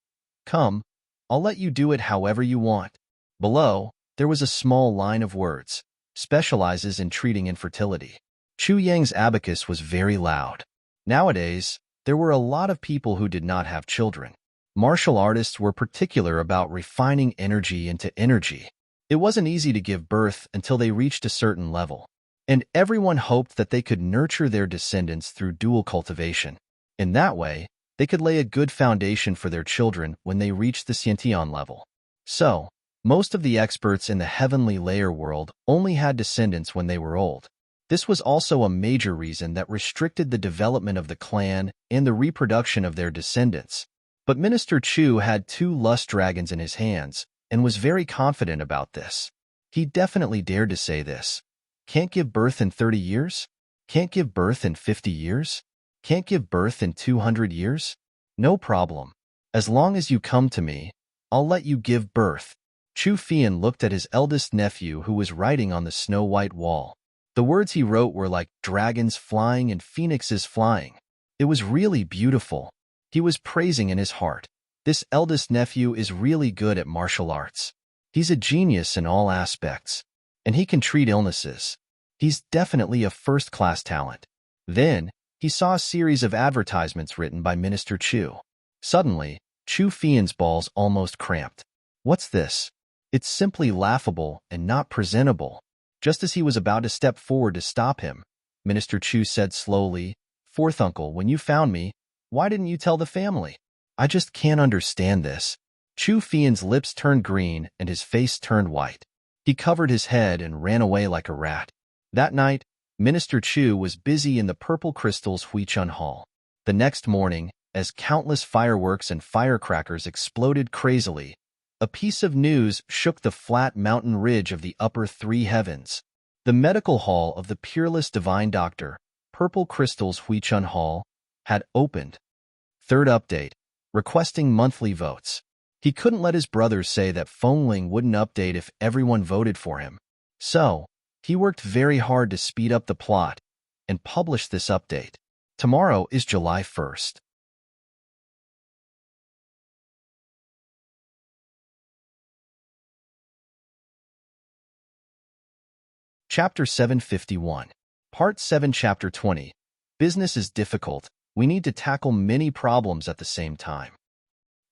"Come, I'll let you do it however you want." Below, there was a small line of words. "Specializes in treating infertility." Chu Yang's abacus was very loud. Nowadays, there were a lot of people who did not have children. Martial artists were particular about refining energy into energy. It wasn't easy to give birth until they reached a certain level, and everyone hoped that they could nurture their descendants through dual cultivation. In that way, they could lay a good foundation for their children when they reached the Xiantian level. So, most of the experts in the heavenly layer world only had descendants when they were old. This was also a major reason that restricted the development of the clan and the reproduction of their descendants. But Minister Chu had 2 lust dragons in his hands and was very confident about this. He definitely dared to say this. "Can't give birth in 30 years? Can't give birth in 50 years? Can't give birth in 200 years? No problem. As long as you come to me, I'll let you give birth." Chu Fian looked at his eldest nephew who was writing on the snow-white wall. The words he wrote were like dragons flying and phoenixes flying. It was really beautiful. He was praising in his heart. This eldest nephew is really good at martial arts. He's a genius in all aspects, and he can treat illnesses. He's definitely a first-class talent. Then, he saw a series of advertisements written by Minister Chu. Suddenly, Chu Fian's balls almost cramped. "What's this? It's simply laughable and not presentable." Just as he was about to step forward to stop him, Minister Chu said slowly, "Fourth uncle, when you found me, why didn't you tell the family? I just can't understand this." Chu Fian's lips turned green and his face turned white. He covered his head and ran away like a rat. That night, Minister Chu was busy in the Purple Crystal's Huichun Hall. The next morning, as countless fireworks and firecrackers exploded crazily, a piece of news shook the flat mountain ridge of the upper 3 heavens. The medical hall of the peerless divine doctor, Purple Crystal's Huichun Hall, had opened. Third update, requesting monthly votes. He couldn't let his brothers say that Fengling wouldn't update if everyone voted for him. So, he worked very hard to speed up the plot and publish this update. Tomorrow is July 1st. Chapter 751. Part 7 Chapter 20. Business is difficult. We need to tackle many problems at the same time.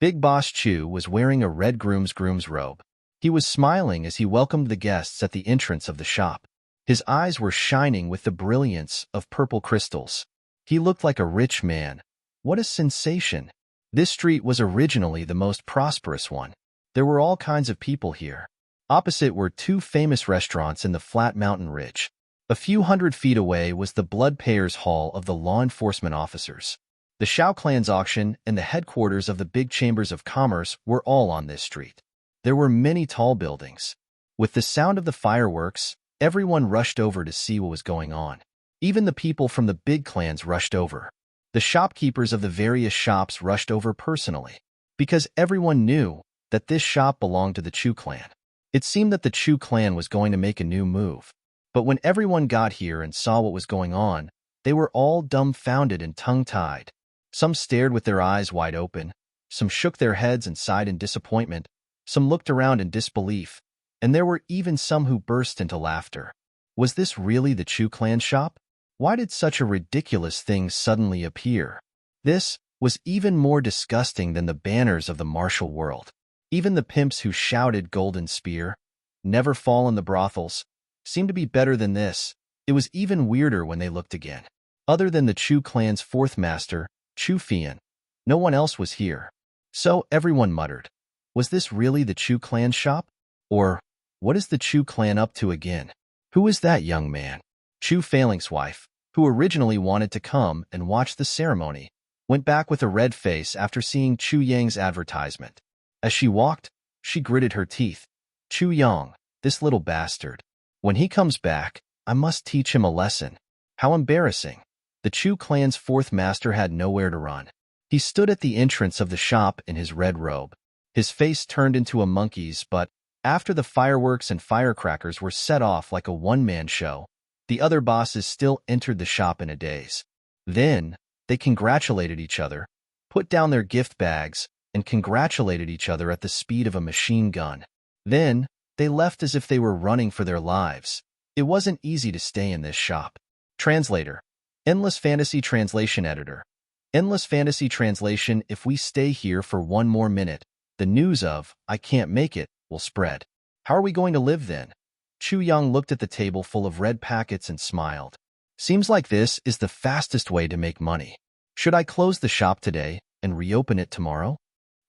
Big Boss Chu was wearing a red groom's robe. He was smiling as he welcomed the guests at the entrance of the shop. His eyes were shining with the brilliance of purple crystals. He looked like a rich man. What a sensation! This street was originally the most prosperous one. There were all kinds of people here. Opposite were 2 famous restaurants in the flat mountain ridge. A few hundred feet away was the Blood Payers Hall of the law enforcement officers. The Shao Clan's auction and the headquarters of the big chambers of commerce were all on this street. There were many tall buildings. With the sound of the fireworks, Everyone rushed over to see what was going on. Even the people from the big clans rushed over. The shopkeepers of the various shops rushed over personally, because everyone knew that this shop belonged to the Chu clan. It seemed that the Chu clan was going to make a new move. But when everyone got here and saw what was going on, they were all dumbfounded and tongue-tied. Some stared with their eyes wide open, some shook their heads and sighed in disappointment, some looked around in disbelief, and there were even some who burst into laughter. Was this really the Chu clan shop? Why did such a ridiculous thing suddenly appear? This was even more disgusting than the banners of the martial world. Even the pimps who shouted golden spear, never fall in the brothels, seemed to be better than this. It was even weirder when they looked again. Other than the Chu clan's fourth master, Chu Fian, no one else was here. So everyone muttered, was this really the Chu clan shop? Or, what is the Chu clan up to again? Who is that young man? Chu Failing's wife, who originally wanted to come and watch the ceremony, went back with a red face after seeing Chu Yang's advertisement. As she walked, she gritted her teeth. Chu Yang, this little bastard. When he comes back, I must teach him a lesson. How embarrassing. The Chu clan's fourth master had nowhere to run. He stood at the entrance of the shop in his red robe. His face turned into a monkey's, but after the fireworks and firecrackers were set off like a one-man show, the other bosses still entered the shop in a daze. Then, they congratulated each other, put down their gift bags, and congratulated each other at the speed of a machine gun. Then, they left as if they were running for their lives. It wasn't easy to stay in this shop. Translator. Endless Fantasy Translation Editor. Endless Fantasy Translation. If we stay here for one more minute, the news of, I can't make it, will spread. How are we going to live then? Chu Yang looked at the table full of red packets and smiled. Seems like this is the fastest way to make money. Should I close the shop today and reopen it tomorrow?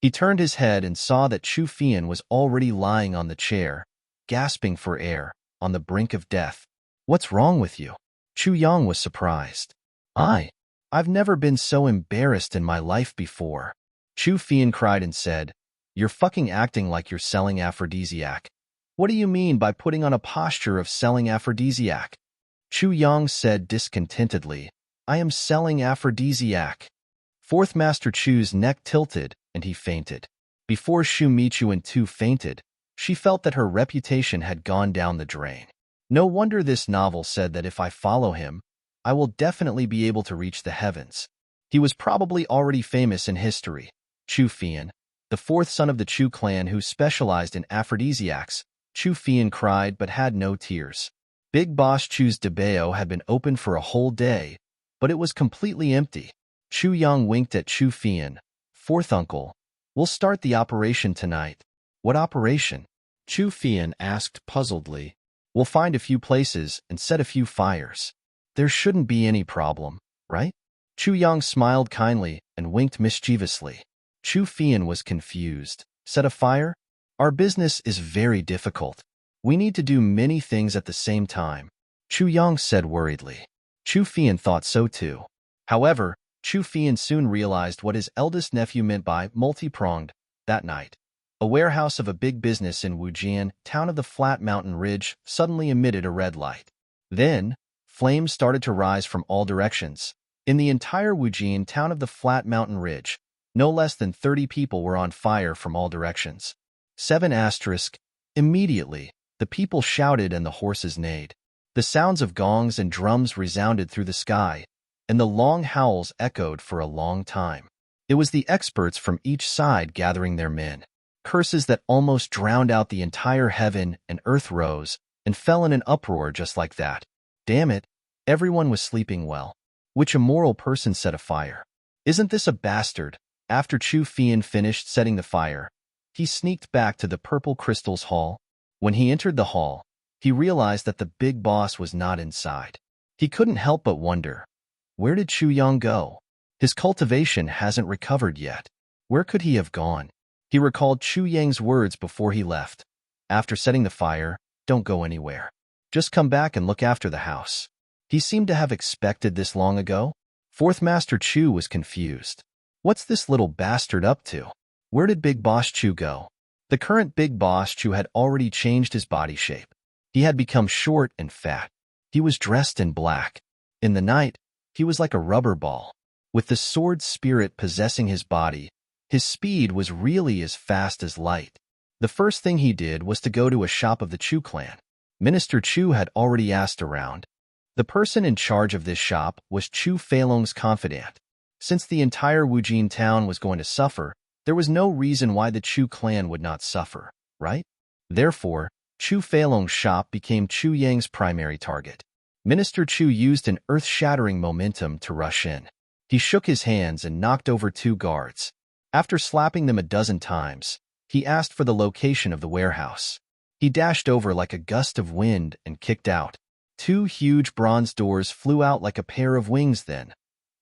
He turned his head and saw that Chu Fian was already lying on the chair, gasping for air, on the brink of death. What's wrong with you? Chu Yang was surprised. I've never been so embarrassed in my life before. Chu Fian cried and said, You're fucking acting like you're selling aphrodisiac. What do you mean by putting on a posture of selling aphrodisiac? Chu Yang said discontentedly, I am selling aphrodisiac. Fourth Master Chu's neck tilted, and he fainted. Before Shu Michu and Tu fainted, she felt that her reputation had gone down the drain. No wonder this novel said that if I follow him, I will definitely be able to reach the heavens. He was probably already famous in history. Chu Fian, the fourth son of the Chu clan who specialized in aphrodisiacs. Chu Fian cried but had no tears. Big Boss Chu's debao had been open for a whole day, but it was completely empty. Chu Yang winked at Chu Fian. Fourth uncle, we'll start the operation tonight. What operation? Chu Fian asked puzzledly. We'll find a few places and set a few fires. There shouldn't be any problem, right? Chu Yang smiled kindly and winked mischievously. Chu Fian was confused. Set a fire? Our business is very difficult. We need to do many things at the same time. Chu Yang said worriedly. Chu Fian thought so too. However, Chu Fian soon realized what his eldest nephew meant by multi-pronged. That night, a warehouse of a big business in Wujian, town of the flat mountain ridge, suddenly emitted a red light. Then, flames started to rise from all directions. In the entire Wujian town of the flat mountain ridge, no less than 30 people were on fire from all directions. 7 asterisk. Immediately, the people shouted and the horses neighed. The sounds of gongs and drums resounded through the sky, and the long howls echoed for a long time. It was the experts from each side gathering their men. Curses that almost drowned out the entire heaven and earth rose and fell in an uproar just like that. Damn it, everyone was sleeping well. Which immoral person set a fire? Isn't this a bastard? After Chu Fian finished setting the fire, he sneaked back to the Purple Crystals Hall. When he entered the hall, he realized that the big boss was not inside. He couldn't help but wonder, where did Chu Yang go? His cultivation hasn't recovered yet. Where could he have gone? He recalled Chu Yang's words before he left. After setting the fire, don't go anywhere. Just come back and look after the house. He seemed to have expected this long ago. Fourth Master Chu was confused. What's this little bastard up to? Where did Big Boss Chu go? The current Big Boss Chu had already changed his body shape. He had become short and fat. He was dressed in black. In the night, he was like a rubber ball. With the sword spirit possessing his body, his speed was really as fast as light. The first thing he did was to go to a shop of the Chu clan. Minister Chu had already asked around. The person in charge of this shop was Chu Feilong's confidant. Since the entire Wujin town was going to suffer, there was no reason why the Chu clan would not suffer, right? Therefore, Chu Feilong's shop became Chu Yang's primary target. Minister Chu used an earth-shattering momentum to rush in. He shook his hands and knocked over 2 guards. After slapping them a dozen times, he asked for the location of the warehouse. He dashed over like a gust of wind and kicked out. 2 huge bronze doors flew out like a pair of wings then.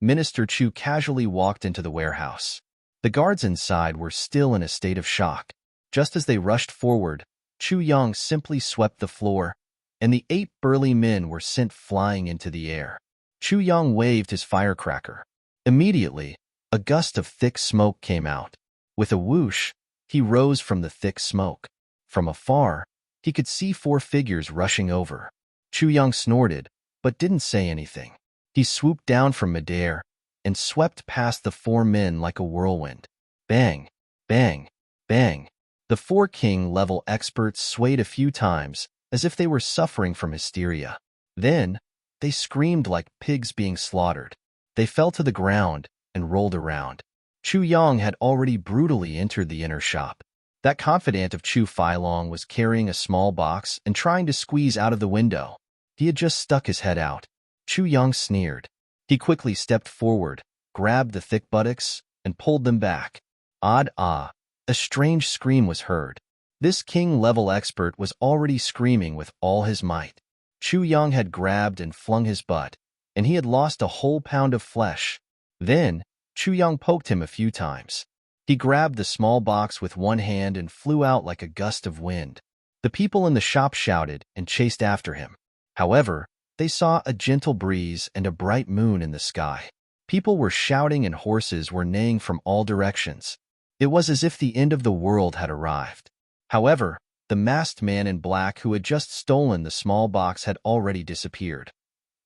Minister Chu casually walked into the warehouse. The guards inside were still in a state of shock. Just as they rushed forward, Chu Yang simply swept the floor, and the 8 burly men were sent flying into the air. Chu Yang waved his firecracker. Immediately, a gust of thick smoke came out. With a whoosh, he rose from the thick smoke. From afar, he could see 4 figures rushing over. Chu Yang snorted, but didn't say anything. He swooped down from midair and swept past the 4 men like a whirlwind. Bang, bang, bang. The 4 king-level experts swayed a few times as if they were suffering from hysteria. Then, they screamed like pigs being slaughtered. They fell to the ground and rolled around. Chu Yang had already brutally entered the inner shop. That confidant of Chu Feilong was carrying a small box and trying to squeeze out of the window. He had just stuck his head out. Chu Yang sneered. He quickly stepped forward, grabbed the thick buttocks, and pulled them back. Odd ah! A strange scream was heard. This king-level expert was already screaming with all his might. Chu Yang had grabbed and flung his butt, and he had lost a whole pound of flesh. Then, Chu Yang poked him a few times. He grabbed the small box with one hand and flew out like a gust of wind. The people in the shop shouted and chased after him. However, they saw a gentle breeze and a bright moon in the sky. People were shouting and horses were neighing from all directions. It was as if the end of the world had arrived. However, the masked man in black who had just stolen the small box had already disappeared.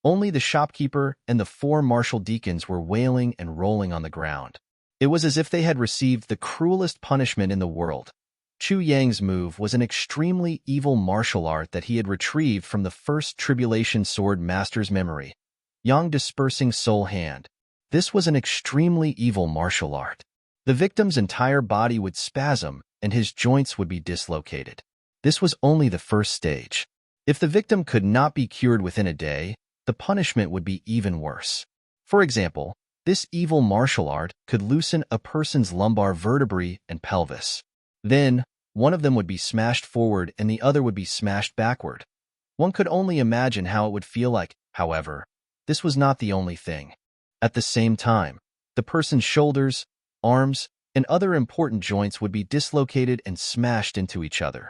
Only the shopkeeper and the 4 martial deacons were wailing and rolling on the ground. It was as if they had received the cruelest punishment in the world. Chu Yang's move was an extremely evil martial art that he had retrieved from the first Tribulation Sword Master's memory, Yang Dispersing Soul Hand. This was an extremely evil martial art. The victim's entire body would spasm and his joints would be dislocated. This was only the first stage. If the victim could not be cured within a day, the punishment would be even worse. For example, this evil martial art could loosen a person's lumbar vertebrae and pelvis. Then, one of them would be smashed forward and the other would be smashed backward. One could only imagine how it would feel like. However, this was not the only thing. At the same time, the person's shoulders, arms, and other important joints would be dislocated and smashed into each other.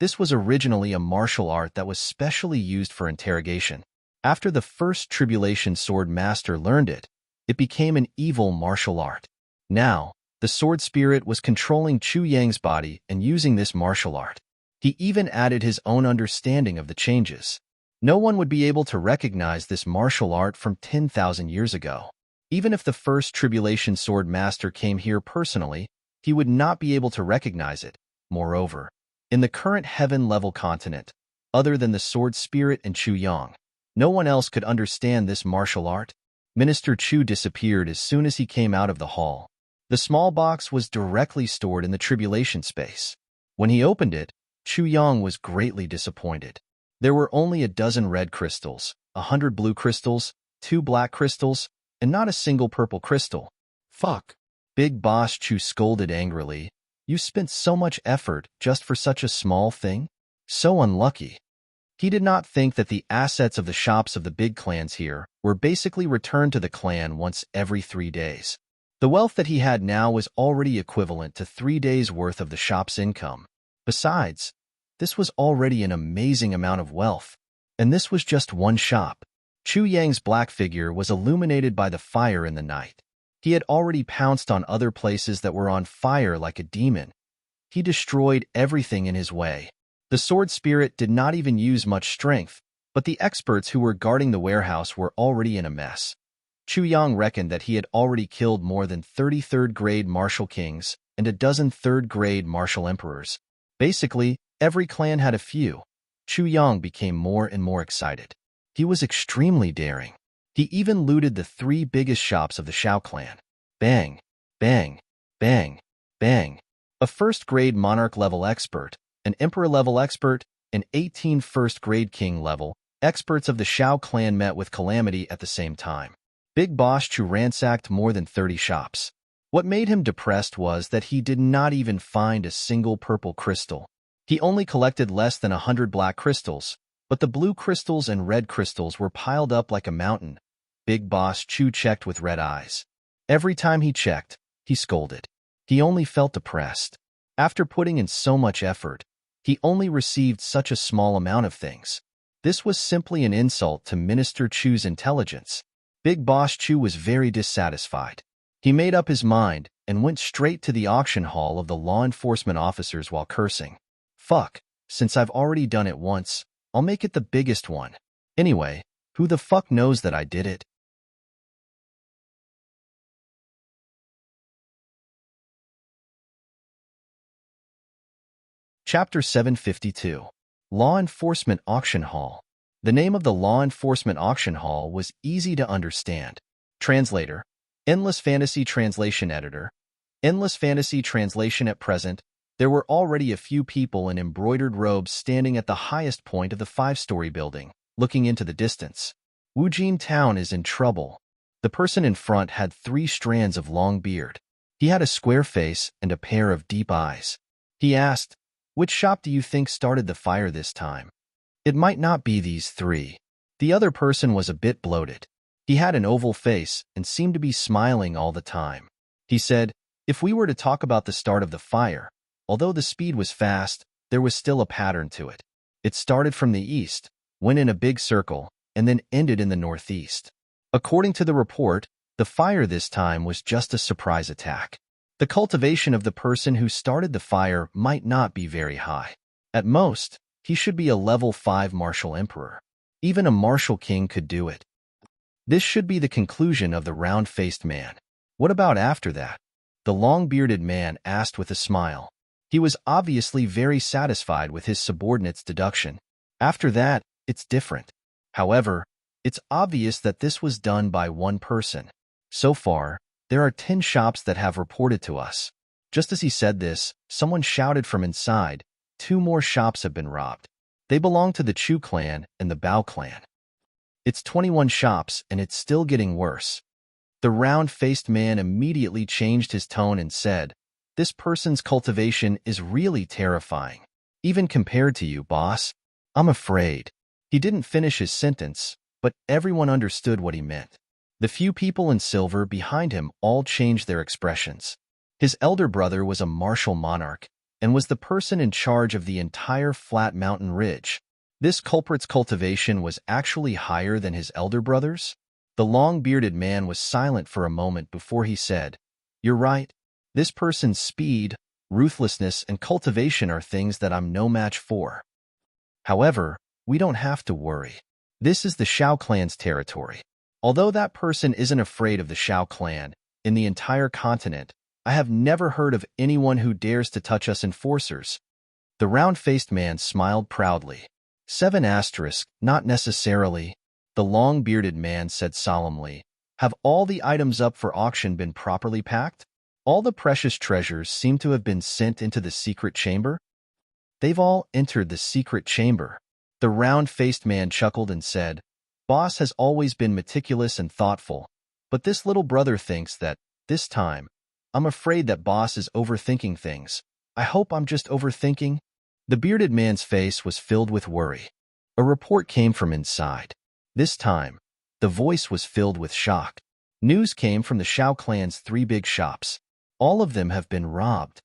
This was originally a martial art that was specially used for interrogation. After the first Tribulation Sword Master learned it, it became an evil martial art. Now, the sword spirit was controlling Chu Yang's body and using this martial art. He even added his own understanding of the changes. No one would be able to recognize this martial art from 10,000 years ago. Even if the first Tribulation Sword Master came here personally, he would not be able to recognize it. Moreover, in the current heaven-level continent, other than the sword spirit and Chu Yang, no one else could understand this martial art. Minister Chu disappeared as soon as he came out of the hall. The small box was directly stored in the tribulation space. When he opened it, Chu Yang was greatly disappointed. There were only a dozen red crystals, 100 blue crystals, 2 black crystals, and not a single purple crystal. Fuck. Big Boss Chu scolded angrily. You spent so much effort just for such a small thing? So unlucky. He did not think that the assets of the shops of the big clans here were basically returned to the clan once every 3 days. The wealth that he had now was already equivalent to 3 days' worth of the shop's income. Besides, this was already an amazing amount of wealth, and this was just one shop. Chu Yang's black figure was illuminated by the fire in the night. He had already pounced on other places that were on fire like a demon. He destroyed everything in his way. The sword spirit did not even use much strength, but the experts who were guarding the warehouse were already in a mess. Chu Yang reckoned that he had already killed more than 30 third-grade martial kings and a dozen third-grade martial emperors. Basically, every clan had a few. Chu Yang became more and more excited. He was extremely daring. He even looted the 3 biggest shops of the Shao clan. Bang, bang, bang, bang. A first-grade monarch-level expert, an emperor-level expert, and 18 first-grade king-level experts of the Shao clan met with calamity at the same time. Big Boss Chu ransacked more than 30 shops. What made him depressed was that he did not even find a single purple crystal. He only collected less than 100 black crystals, but the blue crystals and red crystals were piled up like a mountain. Big Boss Chu checked with red eyes. Every time he checked, he scolded. He only felt depressed. After putting in so much effort, he only received such a small amount of things. This was simply an insult to Minister Chu's intelligence. Big Boss Chu was very dissatisfied. He made up his mind and went straight to the auction hall of the law enforcement officers while cursing. Fuck, since I've already done it once, I'll make it the biggest one. Anyway, who the fuck knows that I did it? Chapter 752. Law Enforcement Auction Hall. The name of the Law Enforcement Auction Hall was easy to understand. Translator. Endless Fantasy Translation Editor. Endless Fantasy Translation. At present, there were already a few people in embroidered robes standing at the highest point of the 5-story building, looking into the distance. Wujin Town is in trouble. The person in front had 3 strands of long beard. He had a square face and a pair of deep eyes. He asked, "Which shop do you think started the fire this time?" "It might not be these 3. The other person was a bit bloated. He had an oval face and seemed to be smiling all the time. He said, "If we were to talk about the start of the fire, although the speed was fast, there was still a pattern to it. It started from the east, went in a big circle, and then ended in the northeast. According to the report, the fire this time was just a surprise attack. The cultivation of the person who started the fire might not be very high. At most, he should be a level 5 martial emperor. Even a martial king could do it. This should be the conclusion of the round-faced man. What about after that?" The long-bearded man asked with a smile. He was obviously very satisfied with his subordinate's deduction. "After that, it's different. However, it's obvious that this was done by one person. So far, there are 10 shops that have reported to us." Just as he said this, someone shouted from inside, "2 more shops have been robbed. They belong to the Chu clan and the Bao clan. It's 21 shops and it's still getting worse." The round-faced man immediately changed his tone and said, "This person's cultivation is really terrifying. Even compared to you, boss. I'm afraid." He didn't finish his sentence, but everyone understood what he meant. The few people in silver behind him all changed their expressions. His elder brother was a martial monarch and was the person in charge of the entire flat mountain ridge. This culprit's cultivation was actually higher than his elder brother's. The long-bearded man was silent for a moment before he said, "You're right. This person's speed, ruthlessness, and cultivation are things that I'm no match for. However, we don't have to worry. This is the Shao clan's territory. Although that person isn't afraid of the Shao clan, in the entire continent, I have never heard of anyone who dares to touch us enforcers." The round-faced man smiled proudly. 7 asterisk, not necessarily. The long-bearded man said solemnly, "Have all the items up for auction been properly packed? All the precious treasures seem to have been sent into the secret chamber?" "They've all entered the secret chamber." The round-faced man chuckled and said, "Boss has always been meticulous and thoughtful, but this little brother thinks that, this time, I'm afraid that boss is overthinking things. I hope I'm just overthinking." The bearded man's face was filled with worry. A report came from inside. This time, the voice was filled with shock. News came from the Shao clan's 3 big shops. All of them have been robbed.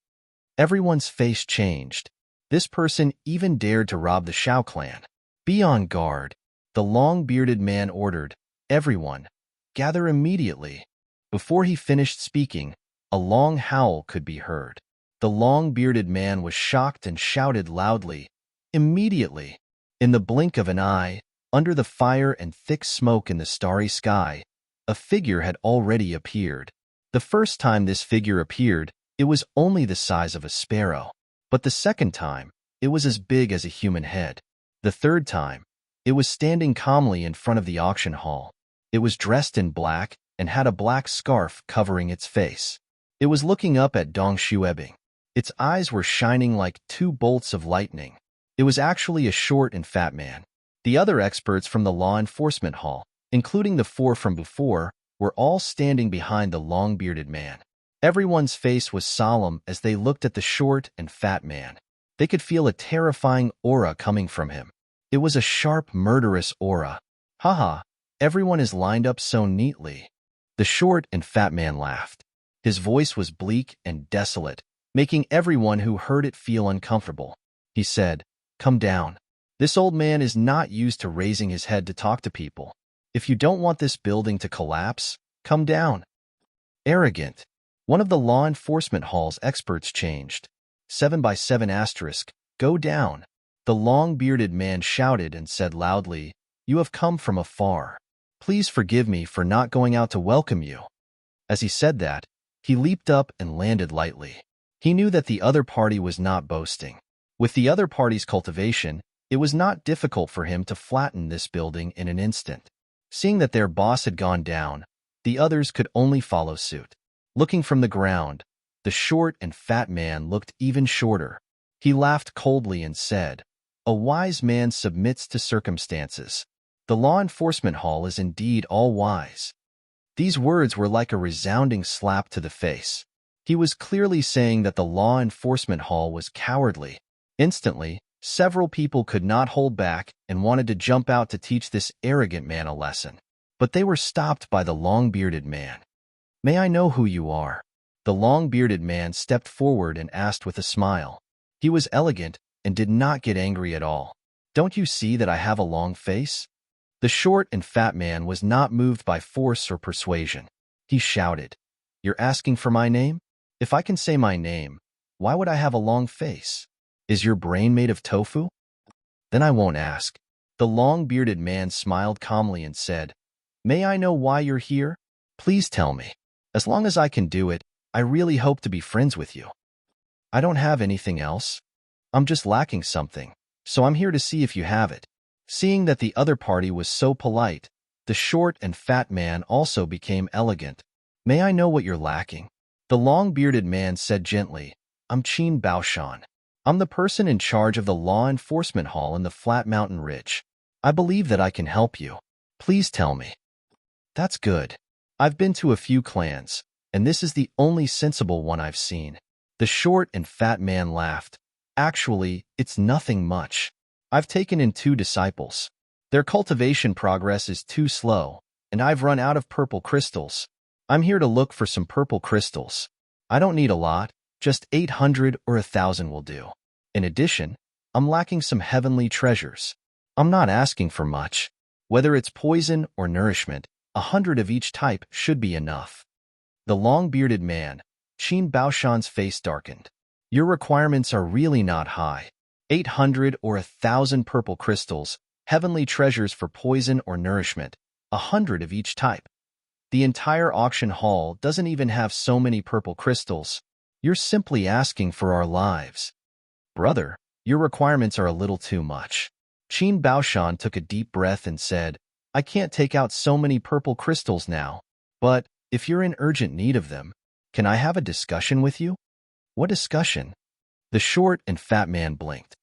Everyone's face changed. This person even dared to rob the Shao clan. "Be on guard," the long-bearded man ordered. "Everyone, gather immediately." Before he finished speaking, a long howl could be heard. The long-bearded man was shocked and shouted loudly, Immediately, in the blink of an eye, under the fire and thick smoke in the starry sky, a figure had already appeared. The first time this figure appeared, it was only the size of a sparrow. But the second time, it was as big as a human head. The third time, it was standing calmly in front of the auction hall. It was dressed in black and had a black scarf covering its face. It was looking up at Dong Shuebing. Its eyes were shining like two bolts of lightning. It was actually a short and fat man. The other experts from the law enforcement hall, including the four from before, were all standing behind the long-bearded man. Everyone's face was solemn as they looked at the short and fat man. They could feel a terrifying aura coming from him. It was a sharp, murderous aura. Haha, everyone is lined up so neatly. The short and fat man laughed. His voice was bleak and desolate, making everyone who heard it feel uncomfortable. He said, "Come down. This old man is not used to raising his head to talk to people. If you don't want this building to collapse, come down." Arrogant. One of the law enforcement hall's experts changed. 7 by 7 asterisk, go down. The long-bearded man shouted and said loudly, "You have come from afar. Please forgive me for not going out to welcome you." As he said that, he leaped up and landed lightly. He knew that the other party was not boasting. With the other party's cultivation, it was not difficult for him to flatten this building in an instant. Seeing that their boss had gone down, the others could only follow suit. Looking from the ground, the short and fat man looked even shorter. He laughed coldly and said, "A wise man submits to circumstances. The law enforcement hall is indeed all wise." These words were like a resounding slap to the face. He was clearly saying that the law enforcement hall was cowardly. Instantly, several people could not hold back and wanted to jump out to teach this arrogant man a lesson. But they were stopped by the long-bearded man. "May I know who you are?" The long-bearded man stepped forward and asked with a smile. He was elegant and did not get angry at all. "Don't you see that I have a long face?" The short and fat man was not moved by force or persuasion. He shouted, "You're asking for my name? If I can say my name, why would I have a long face? Is your brain made of tofu? Then I won't ask." The long-bearded man smiled calmly and said, "May I know why you're here? Please tell me. As long as I can do it, I really hope to be friends with you." "I don't have anything else. I'm just lacking something, so I'm here to see if you have it." Seeing that the other party was so polite, the short and fat man also became elegant. "May I know what you're lacking?" The long-bearded man said gently, "I'm Qin Baoshan. I'm the person in charge of the law enforcement hall in the Flat Mountain Ridge. I believe that I can help you. Please tell me." "That's good. I've been to a few clans, and this is the only sensible one I've seen." The short and fat man laughed. "Actually, it's nothing much. I've taken in 2 disciples. Their cultivation progress is too slow, and I've run out of purple crystals. I'm here to look for some purple crystals. I don't need a lot, just 800 or 1,000 will do. In addition, I'm lacking some heavenly treasures. I'm not asking for much. Whether it's poison or nourishment, 100 of each type should be enough." The long-bearded man, Qin Baoshan's face darkened. "Your requirements are really not high. 800 or 1,000 purple crystals, heavenly treasures for poison or nourishment, 100 of each type. The entire auction hall doesn't even have so many purple crystals. You're simply asking for our lives. Brother, your requirements are a little too much." Qin Baoshan took a deep breath and said, "I can't take out so many purple crystals now, but if you're in urgent need of them, can I have a discussion with you?" "What discussion?" The short and fat man blinked.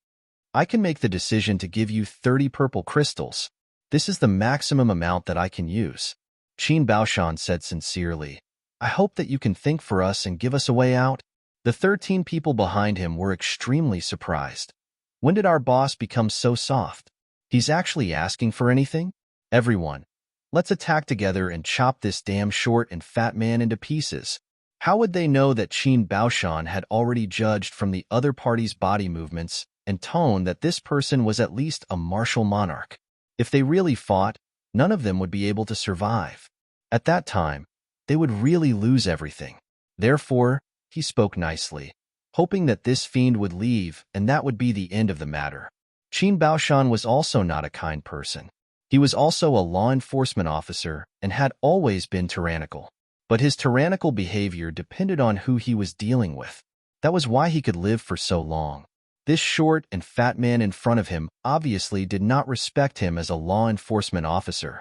"I can make the decision to give you 30 purple crystals. This is the maximum amount that I can use." Qin Baoshan said sincerely, "I hope that you can think for us and give us a way out." The 13 people behind him were extremely surprised. When did our boss become so soft? He's actually asking for anything? "Everyone, let's attack together and chop this damn short and fat man into pieces." How would they know that Qin Baoshan had already judged from the other party's body movements and tone that this person was at least a martial monarch? If they really fought, none of them would be able to survive. At that time, they would really lose everything. Therefore, he spoke nicely, hoping that this fiend would leave and that would be the end of the matter. Qin Baoshan was also not a kind person. He was also a law enforcement officer and had always been tyrannical. But his tyrannical behavior depended on who he was dealing with. That was why he could live for so long. This short and fat man in front of him obviously did not respect him as a law enforcement officer.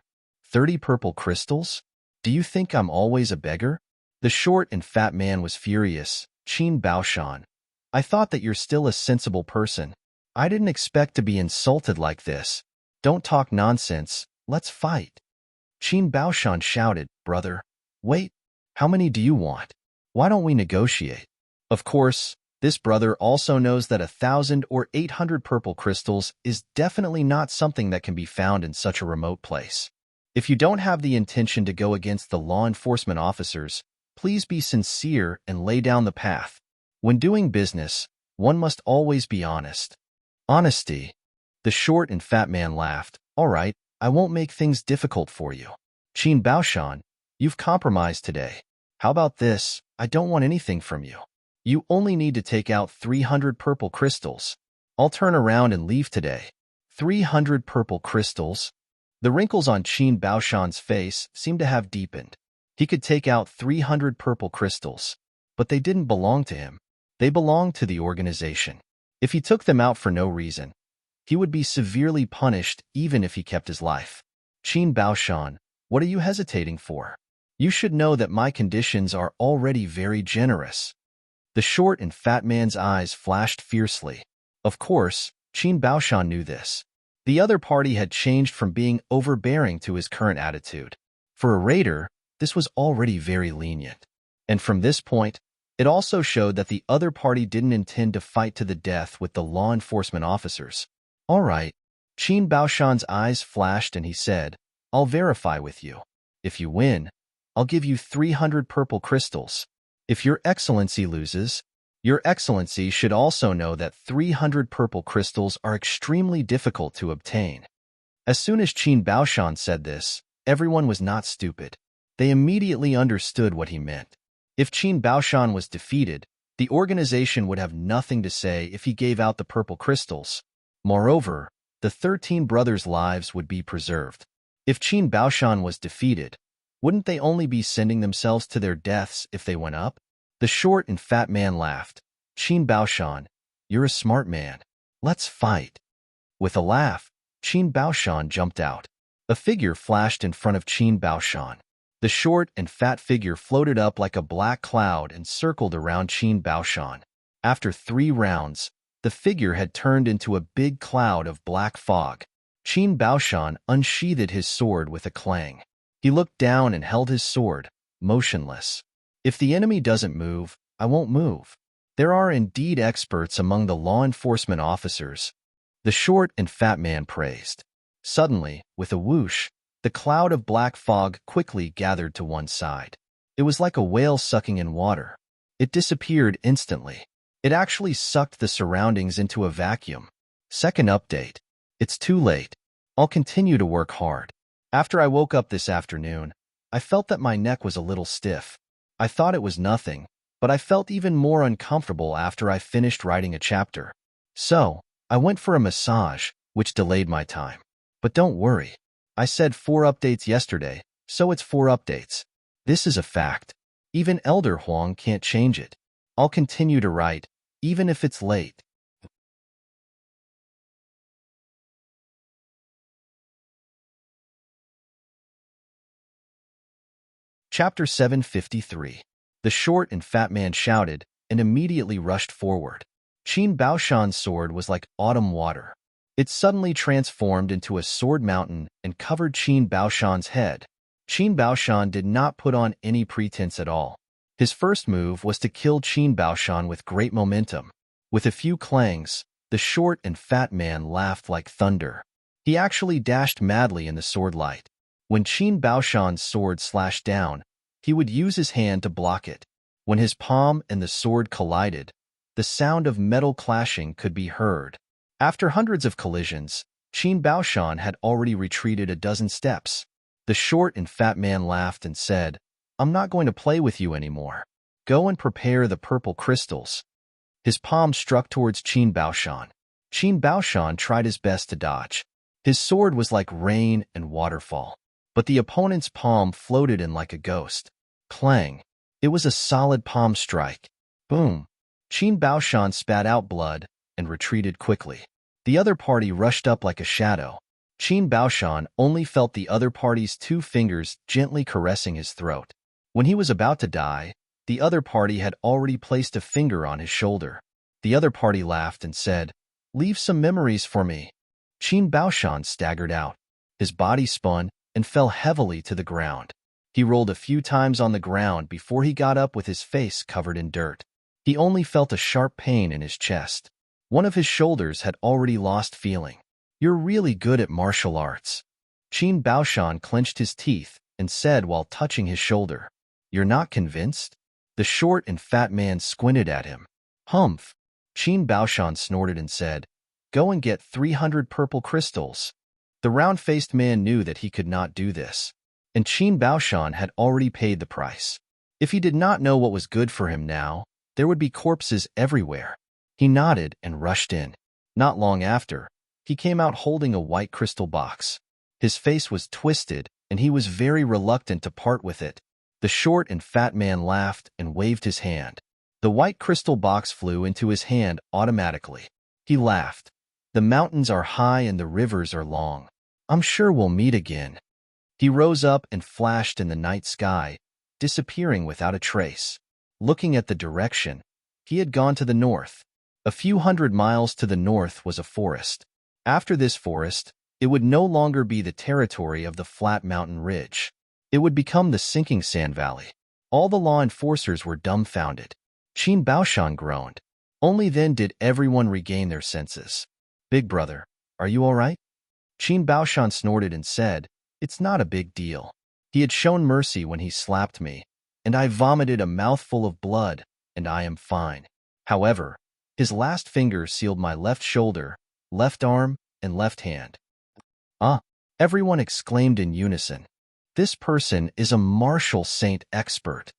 30 purple crystals? Do you think I'm always a beggar? The short and fat man was furious. Qin Baoshan, I thought that you're still a sensible person. I didn't expect to be insulted like this. Don't talk nonsense. Let's fight. Qin Baoshan shouted, Brother, wait. How many do you want? Why don't we negotiate? Of course, this brother also knows that 1,000 or 800 purple crystals is definitely not something that can be found in such a remote place. If you don't have the intention to go against the law enforcement officers, please be sincere and lay down the path. When doing business, one must always be honest. Honesty. The short and fat man laughed. All right, I won't make things difficult for you. Qin Baoshan, you've compromised today. How about this? I don't want anything from you. You only need to take out 300 purple crystals. I'll turn around and leave today. 300 purple crystals? The wrinkles on Qin Baoshan's face seemed to have deepened. He could take out 300 purple crystals, but they didn't belong to him. They belonged to the organization. If he took them out for no reason, he would be severely punished even if he kept his life. Qin Baoshan, what are you hesitating for? You should know that my conditions are already very generous. The short and fat man's eyes flashed fiercely. Of course, Qin Baoshan knew this. The other party had changed from being overbearing to his current attitude. For a raider, this was already very lenient. And from this point, it also showed that the other party didn't intend to fight to the death with the law enforcement officers. All right. Qin Baoshan's eyes flashed and he said, I'll verify with you. If you win, I'll give you 300 purple crystals. If Your Excellency loses, Your Excellency should also know that 300 purple crystals are extremely difficult to obtain. As soon as Qin Baoshan said this, everyone was not stupid. They immediately understood what he meant. If Qin Baoshan was defeated, the organization would have nothing to say if he gave out the purple crystals. Moreover, the 13 brothers' lives would be preserved. If Qin Baoshan was defeated, wouldn't they only be sending themselves to their deaths if they went up? The short and fat man laughed. Qin Baoshan, you're a smart man. Let's fight. With a laugh, Qin Baoshan jumped out. A figure flashed in front of Qin Baoshan. The short and fat figure floated up like a black cloud and circled around Qin Baoshan. After 3 rounds, the figure had turned into a big cloud of black fog. Qin Baoshan unsheathed his sword with a clang. He looked down and held his sword, motionless. If the enemy doesn't move, I won't move. There are indeed experts among the law enforcement officers. The short and fat man praised. Suddenly, with a whoosh, the cloud of black fog quickly gathered to one side. It was like a whale sucking in water. It disappeared instantly. It actually sucked the surroundings into a vacuum. Second update. It's too late. I'll continue to work hard. After I woke up this afternoon, I felt that my neck was a little stiff. I thought it was nothing, but I felt even more uncomfortable after I finished writing a chapter. So, I went for a massage, which delayed my time. But don't worry. I said 4 updates yesterday, so it's 4 updates. This is a fact. Even Elder Huang can't change it. I'll continue to write, even if it's late. Chapter 753. The short and fat man shouted and immediately rushed forward. Qin Baoshan's sword was like autumn water. It suddenly transformed into a sword mountain and covered Qin Baoshan's head. Qin Baoshan did not put on any pretense at all. His first move was to kill Qin Baoshan with great momentum. With a few clangs, the short and fat man laughed like thunder. He actually dashed madly in the sword light. When Qin Baoshan's sword slashed down, he would use his hand to block it. When his palm and the sword collided, the sound of metal clashing could be heard. After hundreds of collisions, Qin Baoshan had already retreated a dozen steps. The short and fat man laughed and said, I'm not going to play with you anymore. Go and prepare the purple crystals. His palm struck towards Qin Baoshan. Qin Baoshan tried his best to dodge. His sword was like rain and waterfall, but the opponent's palm floated in like a ghost. Clang! It was a solid palm strike. Boom! Qin Baoshan spat out blood and retreated quickly. The other party rushed up like a shadow. Qin Baoshan only felt the other party's 2 fingers gently caressing his throat. When he was about to die, the other party had already placed a finger on his shoulder. The other party laughed and said, "Leave some memories for me." Qin Baoshan staggered out. His body spun and fell heavily to the ground. He rolled a few times on the ground before he got up with his face covered in dirt. He only felt a sharp pain in his chest. One of his shoulders had already lost feeling. "You're really good at martial arts." Qin Baoshan clenched his teeth and said while touching his shoulder. "You're not convinced?" The short and fat man squinted at him. "Humph." Qin Baoshan snorted and said, "Go and get 300 purple crystals." The round-faced man knew that he could not do this, and Qin Baoshan had already paid the price. If he did not know what was good for him now, there would be corpses everywhere. He nodded and rushed in. Not long after, he came out holding a white crystal box. His face was twisted, and he was very reluctant to part with it. The short and fat man laughed and waved his hand. The white crystal box flew into his hand automatically. He laughed. "The mountains are high and the rivers are long. I'm sure we'll meet again." He rose up and flashed in the night sky, disappearing without a trace. Looking at the direction, he had gone to the north. A few hundred miles to the north was a forest. After this forest, it would no longer be the territory of the flat mountain ridge. It would become the sinking sand valley. All the law enforcers were dumbfounded. Qin Baoshan groaned. Only then did everyone regain their senses. "Big brother, are you all right?" Qin Baoshan snorted and said, "It's not a big deal. He had shown mercy when he slapped me, and I vomited a mouthful of blood, and I am fine. However, his last finger sealed my left shoulder, left arm, and left hand." "Ah!" everyone exclaimed in unison. "This person is a martial saint expert."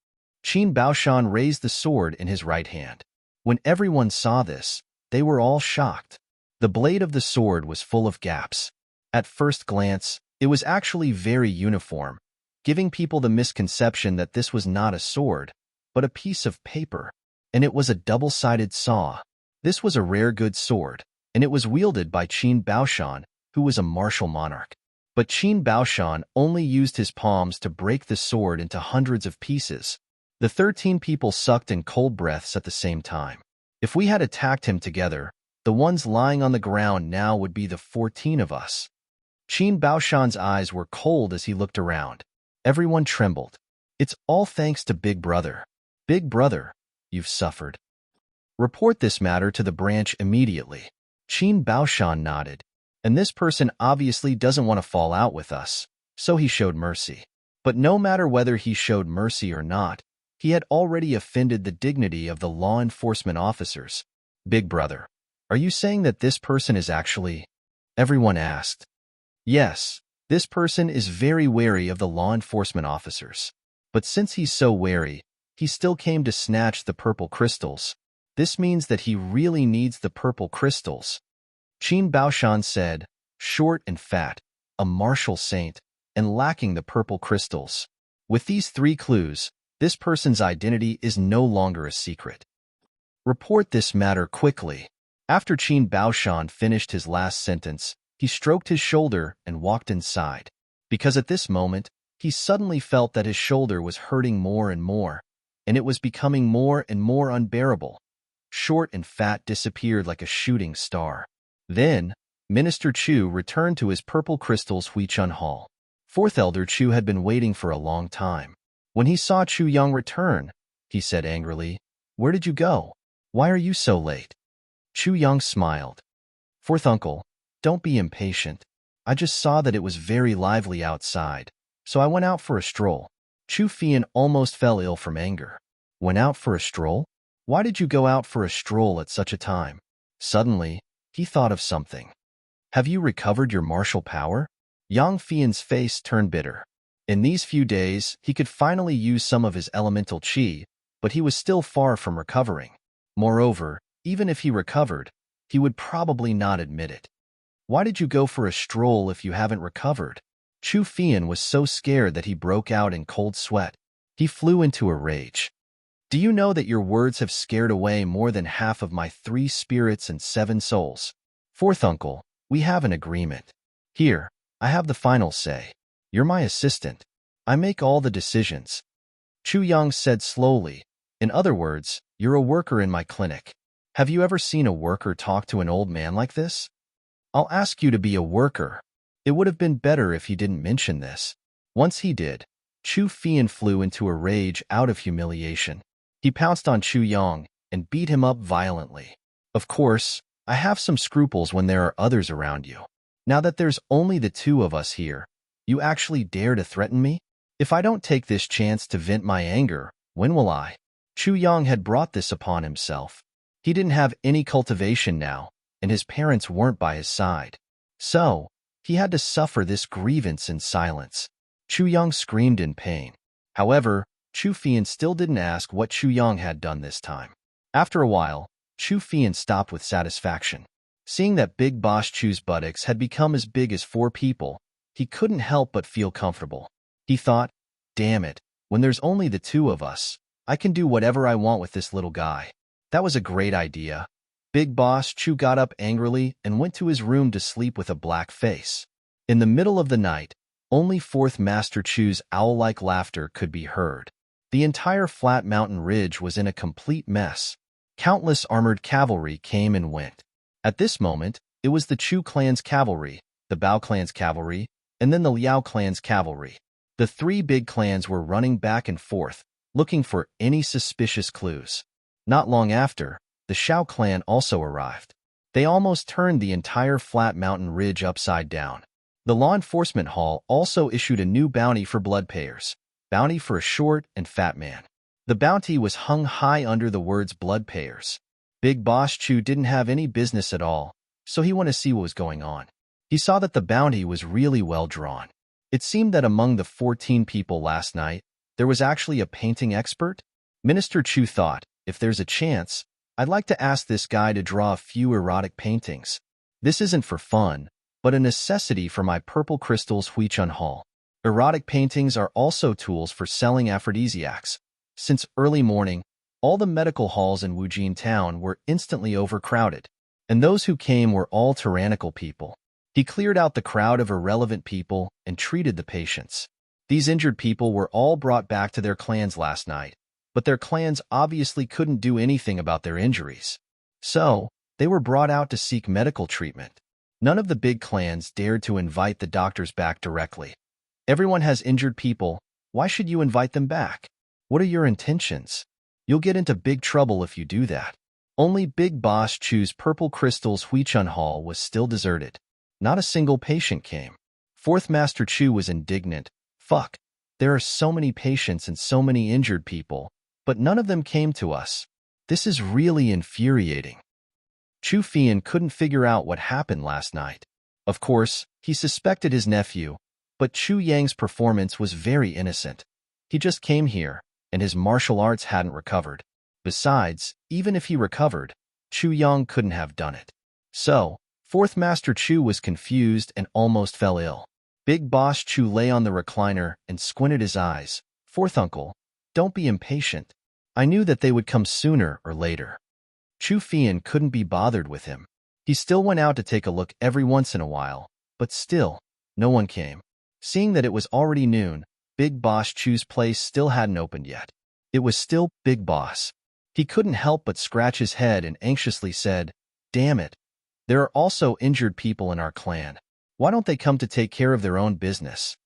Qin Baoshan raised the sword in his right hand. When everyone saw this, they were all shocked. The blade of the sword was full of gaps. At first glance, it was actually very uniform, giving people the misconception that this was not a sword, but a piece of paper, and it was a double-sided saw. This was a rare good sword, and it was wielded by Qin Baoshan, who was a martial monarch. But Qin Baoshan only used his palms to break the sword into hundreds of pieces. The 13 people sucked in cold breaths at the same time. If we had attacked him together, the ones lying on the ground now would be the 14 of us. Qin Baoshan's eyes were cold as he looked around. Everyone trembled. "It's all thanks to Big Brother. Big Brother, you've suffered. Report this matter to the branch immediately." Qin Baoshan nodded. "And this person obviously doesn't want to fall out with us, so he showed mercy. But no matter whether he showed mercy or not, he had already offended the dignity of the law enforcement officers." "Big Brother, are you saying that this person is actually—" everyone asked. "Yes, this person is very wary of the law enforcement officers. But since he's so wary, he still came to snatch the purple crystals. This means that he really needs the purple crystals." Qin Baoshan said, "Short and fat, a martial saint, and lacking the purple crystals. With these 3 clues, this person's identity is no longer a secret. Report this matter quickly." After Qin Baoshan finished his last sentence, he stroked his shoulder and walked inside. Because at this moment, he suddenly felt that his shoulder was hurting more and more, and it was becoming more and more unbearable. Short and fat disappeared like a shooting star. Then, Minister Chu returned to his purple crystals Huichun Hall. 4th Elder Chu had been waiting for a long time. When he saw Chu Yang return, he said angrily, "Where did you go? Why are you so late?" Chu Yang smiled. "4th Uncle, don't be impatient. I just saw that it was very lively outside, so I went out for a stroll." Chu Fian almost fell ill from anger. "Went out for a stroll? Why did you go out for a stroll at such a time?" Suddenly, he thought of something. "Have you recovered your martial power?" Yang Fian's face turned bitter. In these few days, he could finally use some of his elemental qi, but he was still far from recovering. Moreover, even if he recovered, he would probably not admit it. Why did you go for a stroll if you haven't recovered? Chu Fian was so scared that he broke out in cold sweat. He flew into a rage. Do you know that your words have scared away more than half of my 3 spirits and 7 souls? Fourth uncle, we have an agreement. Here, I have the final say. You're my assistant. I make all the decisions. Chu Yang said slowly. In other words, you're a worker in my clinic. Have you ever seen a worker talk to an old man like this? I'll ask you to be a worker. It would have been better if he didn't mention this. Once he did, Chu Fian flew into a rage out of humiliation. He pounced on Chu Yang and beat him up violently. Of course, I have some scruples when there are others around you. Now that there's only the 2 of us here, you actually dare to threaten me? If I don't take this chance to vent my anger, when will I? Chu Yang had brought this upon himself. He didn't have any cultivation now, and his parents weren't by his side. So, he had to suffer this grievance in silence. Chu Yang screamed in pain. However, Chu Fian still didn't ask what Chu Yang had done this time. After a while, Chu Fian stopped with satisfaction. Seeing that Big Boss Chu's buttocks had become as big as 4 people, he couldn't help but feel comfortable. He thought, damn it, when there's only the 2 of us, I can do whatever I want with this little guy. That was a great idea. Big Boss Chu got up angrily and went to his room to sleep with a black face. In the middle of the night, only 4th Master Chu's owl-like laughter could be heard. The entire flat mountain ridge was in a complete mess. Countless armored cavalry came and went. At this moment, it was the Chu clan's cavalry, the Bao clan's cavalry, and then the Liao clan's cavalry. The 3 big clans were running back and forth, looking for any suspicious clues. Not long after, the Shao clan also arrived. They almost turned the entire flat mountain ridge upside down. The law enforcement hall also issued a new bounty for blood payers. Bounty for a short and fat man. The bounty was hung high under the words blood payers. Big Boss Chu didn't have any business at all, so he wanted to see what was going on. He saw that the bounty was really well drawn. It seemed that among the 14 people last night, there was actually a painting expert. Minister Chu thought, if there's a chance, I'd like to ask this guy to draw a few erotic paintings. This isn't for fun, but a necessity for my purple crystals Huichun Hall. Erotic paintings are also tools for selling aphrodisiacs. Since early morning, all the medical halls in Wujin town were instantly overcrowded, and those who came were all tyrannical people. He cleared out the crowd of irrelevant people and treated the patients. These injured people were all brought back to their clans last night, but their clans obviously couldn't do anything about their injuries. So, they were brought out to seek medical treatment. None of the big clans dared to invite the doctors back directly. Everyone has injured people. Why should you invite them back? What are your intentions? You'll get into big trouble if you do that. Only Big Boss Chu's Purple Crystals Huichun Hall was still deserted. Not a single patient came. 4th Master Chu was indignant. Fuck, there are so many patients and so many injured people, but none of them came to us. This is really infuriating. Chu Fian couldn't figure out what happened last night. Of course, he suspected his nephew, but Chu Yang's performance was very innocent. He just came here, and his martial arts hadn't recovered. Besides, even if he recovered, Chu Yang couldn't have done it. So, 4th Master Chu was confused and almost fell ill. Big Boss Chu lay on the recliner and squinted his eyes. 4th uncle, don't be impatient. I knew that they would come sooner or later. Chu Fian couldn't be bothered with him. He still went out to take a look every once in a while, but still, no one came. Seeing that it was already noon, Big Boss Chu's place still hadn't opened yet. It was still Big Boss. He couldn't help but scratch his head and anxiously said, damn it. There are also injured people in our clan. Why don't they come to take care of their own business?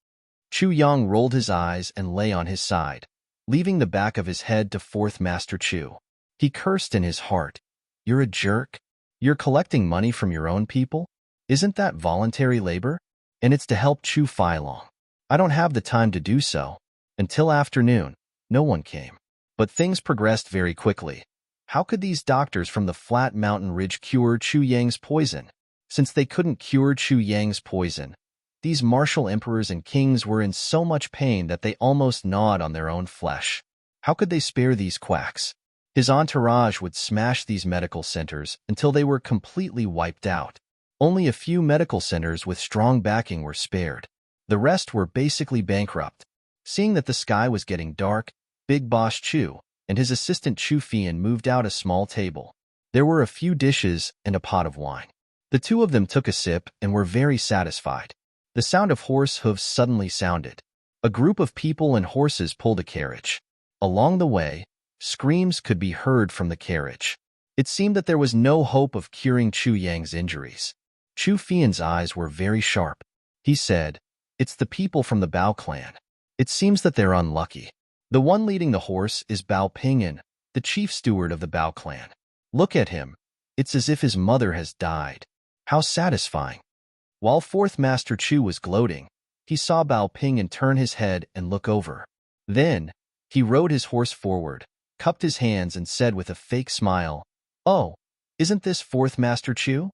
Chu Yang rolled his eyes and lay on his side, leaving the back of his head to 4th Master Chu. He cursed in his heart. You're a jerk? You're collecting money from your own people? Isn't that voluntary labor? And it's to help Chu Feilong. I don't have the time to do so. Until afternoon, no one came. But things progressed very quickly. How could these doctors from the flat mountain ridge cure Chu Yang's poison? Since they couldn't cure Chu Yang's poison, these martial emperors and kings were in so much pain that they almost gnawed on their own flesh. How could they spare these quacks? His entourage would smash these medical centers until they were completely wiped out. Only a few medical centers with strong backing were spared. The rest were basically bankrupt. Seeing that the sky was getting dark, Big Boss Chu and his assistant Chu Fian moved out a small table. There were a few dishes and a pot of wine. The two of them took a sip and were very satisfied. The sound of horse hooves suddenly sounded. A group of people and horses pulled a carriage. Along the way, screams could be heard from the carriage. It seemed that there was no hope of curing Chu Yang's injuries. Chu Fian's eyes were very sharp. He said, "It's the people from the Bao clan. It seems that they're unlucky. The one leading the horse is Bao Pingan, the chief steward of the Bao clan. Look at him. It's as if his mother has died. How satisfying." While Fourth Master Chu was gloating, he saw Bao Pingan turn his head and look over. Then, he rode his horse forward, cupped his hands and said with a fake smile, "Oh, isn't this Fourth Master Chu?"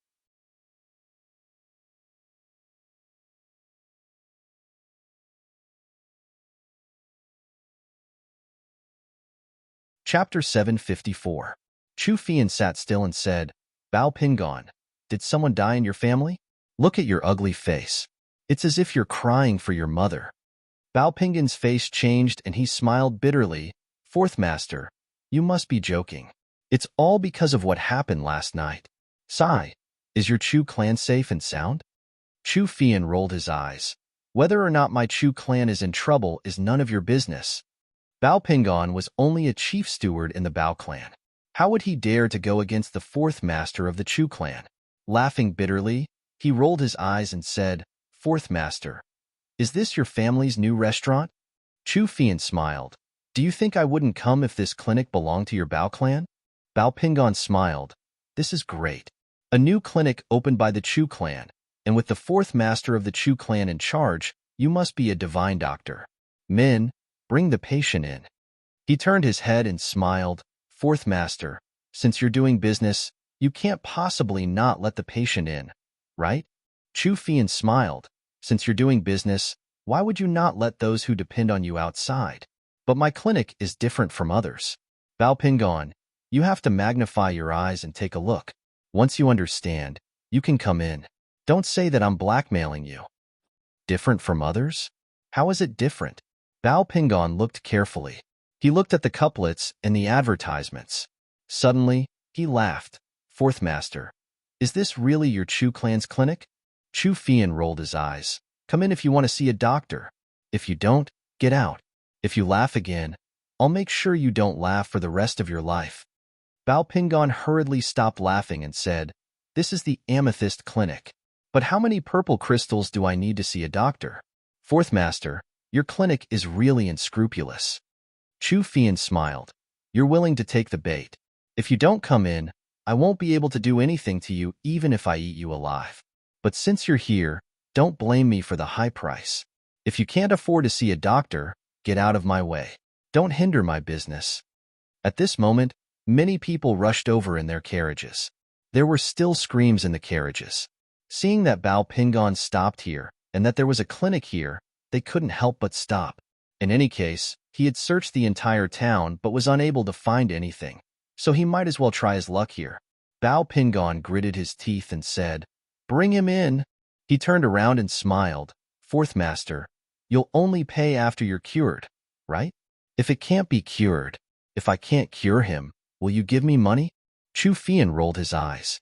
Chapter 754. Chu Fian sat still and said, "Bao Pingan, did someone die in your family? Look at your ugly face. It's as if you're crying for your mother." Bao Pingan's face changed and he smiled bitterly. "Fourth Master, you must be joking. It's all because of what happened last night. Sigh, is your Chu clan safe and sound?" Chu Fian rolled his eyes. "Whether or not my Chu clan is in trouble is none of your business. Bao Pingan was only a chief steward in the Bao clan. How would he dare to go against the fourth master of the Chu clan?" Laughing bitterly, he rolled his eyes and said, "Fourth Master, is this your family's new restaurant?" Chu Fian smiled. "Do you think I wouldn't come if this clinic belonged to your Bao clan?" Bao Pingan smiled. "This is great. A new clinic opened by the Chu clan, and with the fourth master of the Chu clan in charge, you must be a divine doctor. Men, bring the patient in." He turned his head and smiled. "Fourth Master, since you're doing business, you can't possibly not let the patient in, right?" Chu Fian smiled. "Since you're doing business, why would you not let those who depend on you outside? But my clinic is different from others. Bao Pingan, you have to magnify your eyes and take a look. Once you understand, you can come in. Don't say that I'm blackmailing you." "Different from others? How is it different?" Bao Pingan looked carefully. He looked at the couplets and the advertisements. Suddenly, he laughed. "Fourth Master, is this really your Chu clan's clinic?" Chu Fian rolled his eyes. "Come in if you want to see a doctor. If you don't, get out. If you laugh again, I'll make sure you don't laugh for the rest of your life." Bao Pingan hurriedly stopped laughing and said, "This is the Amethyst Clinic. But how many purple crystals do I need to see a doctor? Fourth Master, your clinic is really unscrupulous." Chu Fian smiled. "You're willing to take the bait. If you don't come in, I won't be able to do anything to you even if I eat you alive. But since you're here, don't blame me for the high price. If you can't afford to see a doctor, get out of my way. Don't hinder my business." At this moment, many people rushed over in their carriages. There were still screams in the carriages. Seeing that Bao Pingan stopped here and that there was a clinic here, they couldn't help but stop. In any case, he had searched the entire town but was unable to find anything, so he might as well try his luck here. Bao Pingan gritted his teeth and said, "Bring him in." He turned around and smiled. "Fourth Master, you'll only pay after you're cured, right? If it can't be cured, if I can't cure him, will you give me money?" Chu Fian rolled his eyes.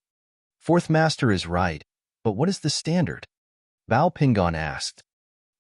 "Fourth Master is right, but what is the standard?" Bao Pingan asked.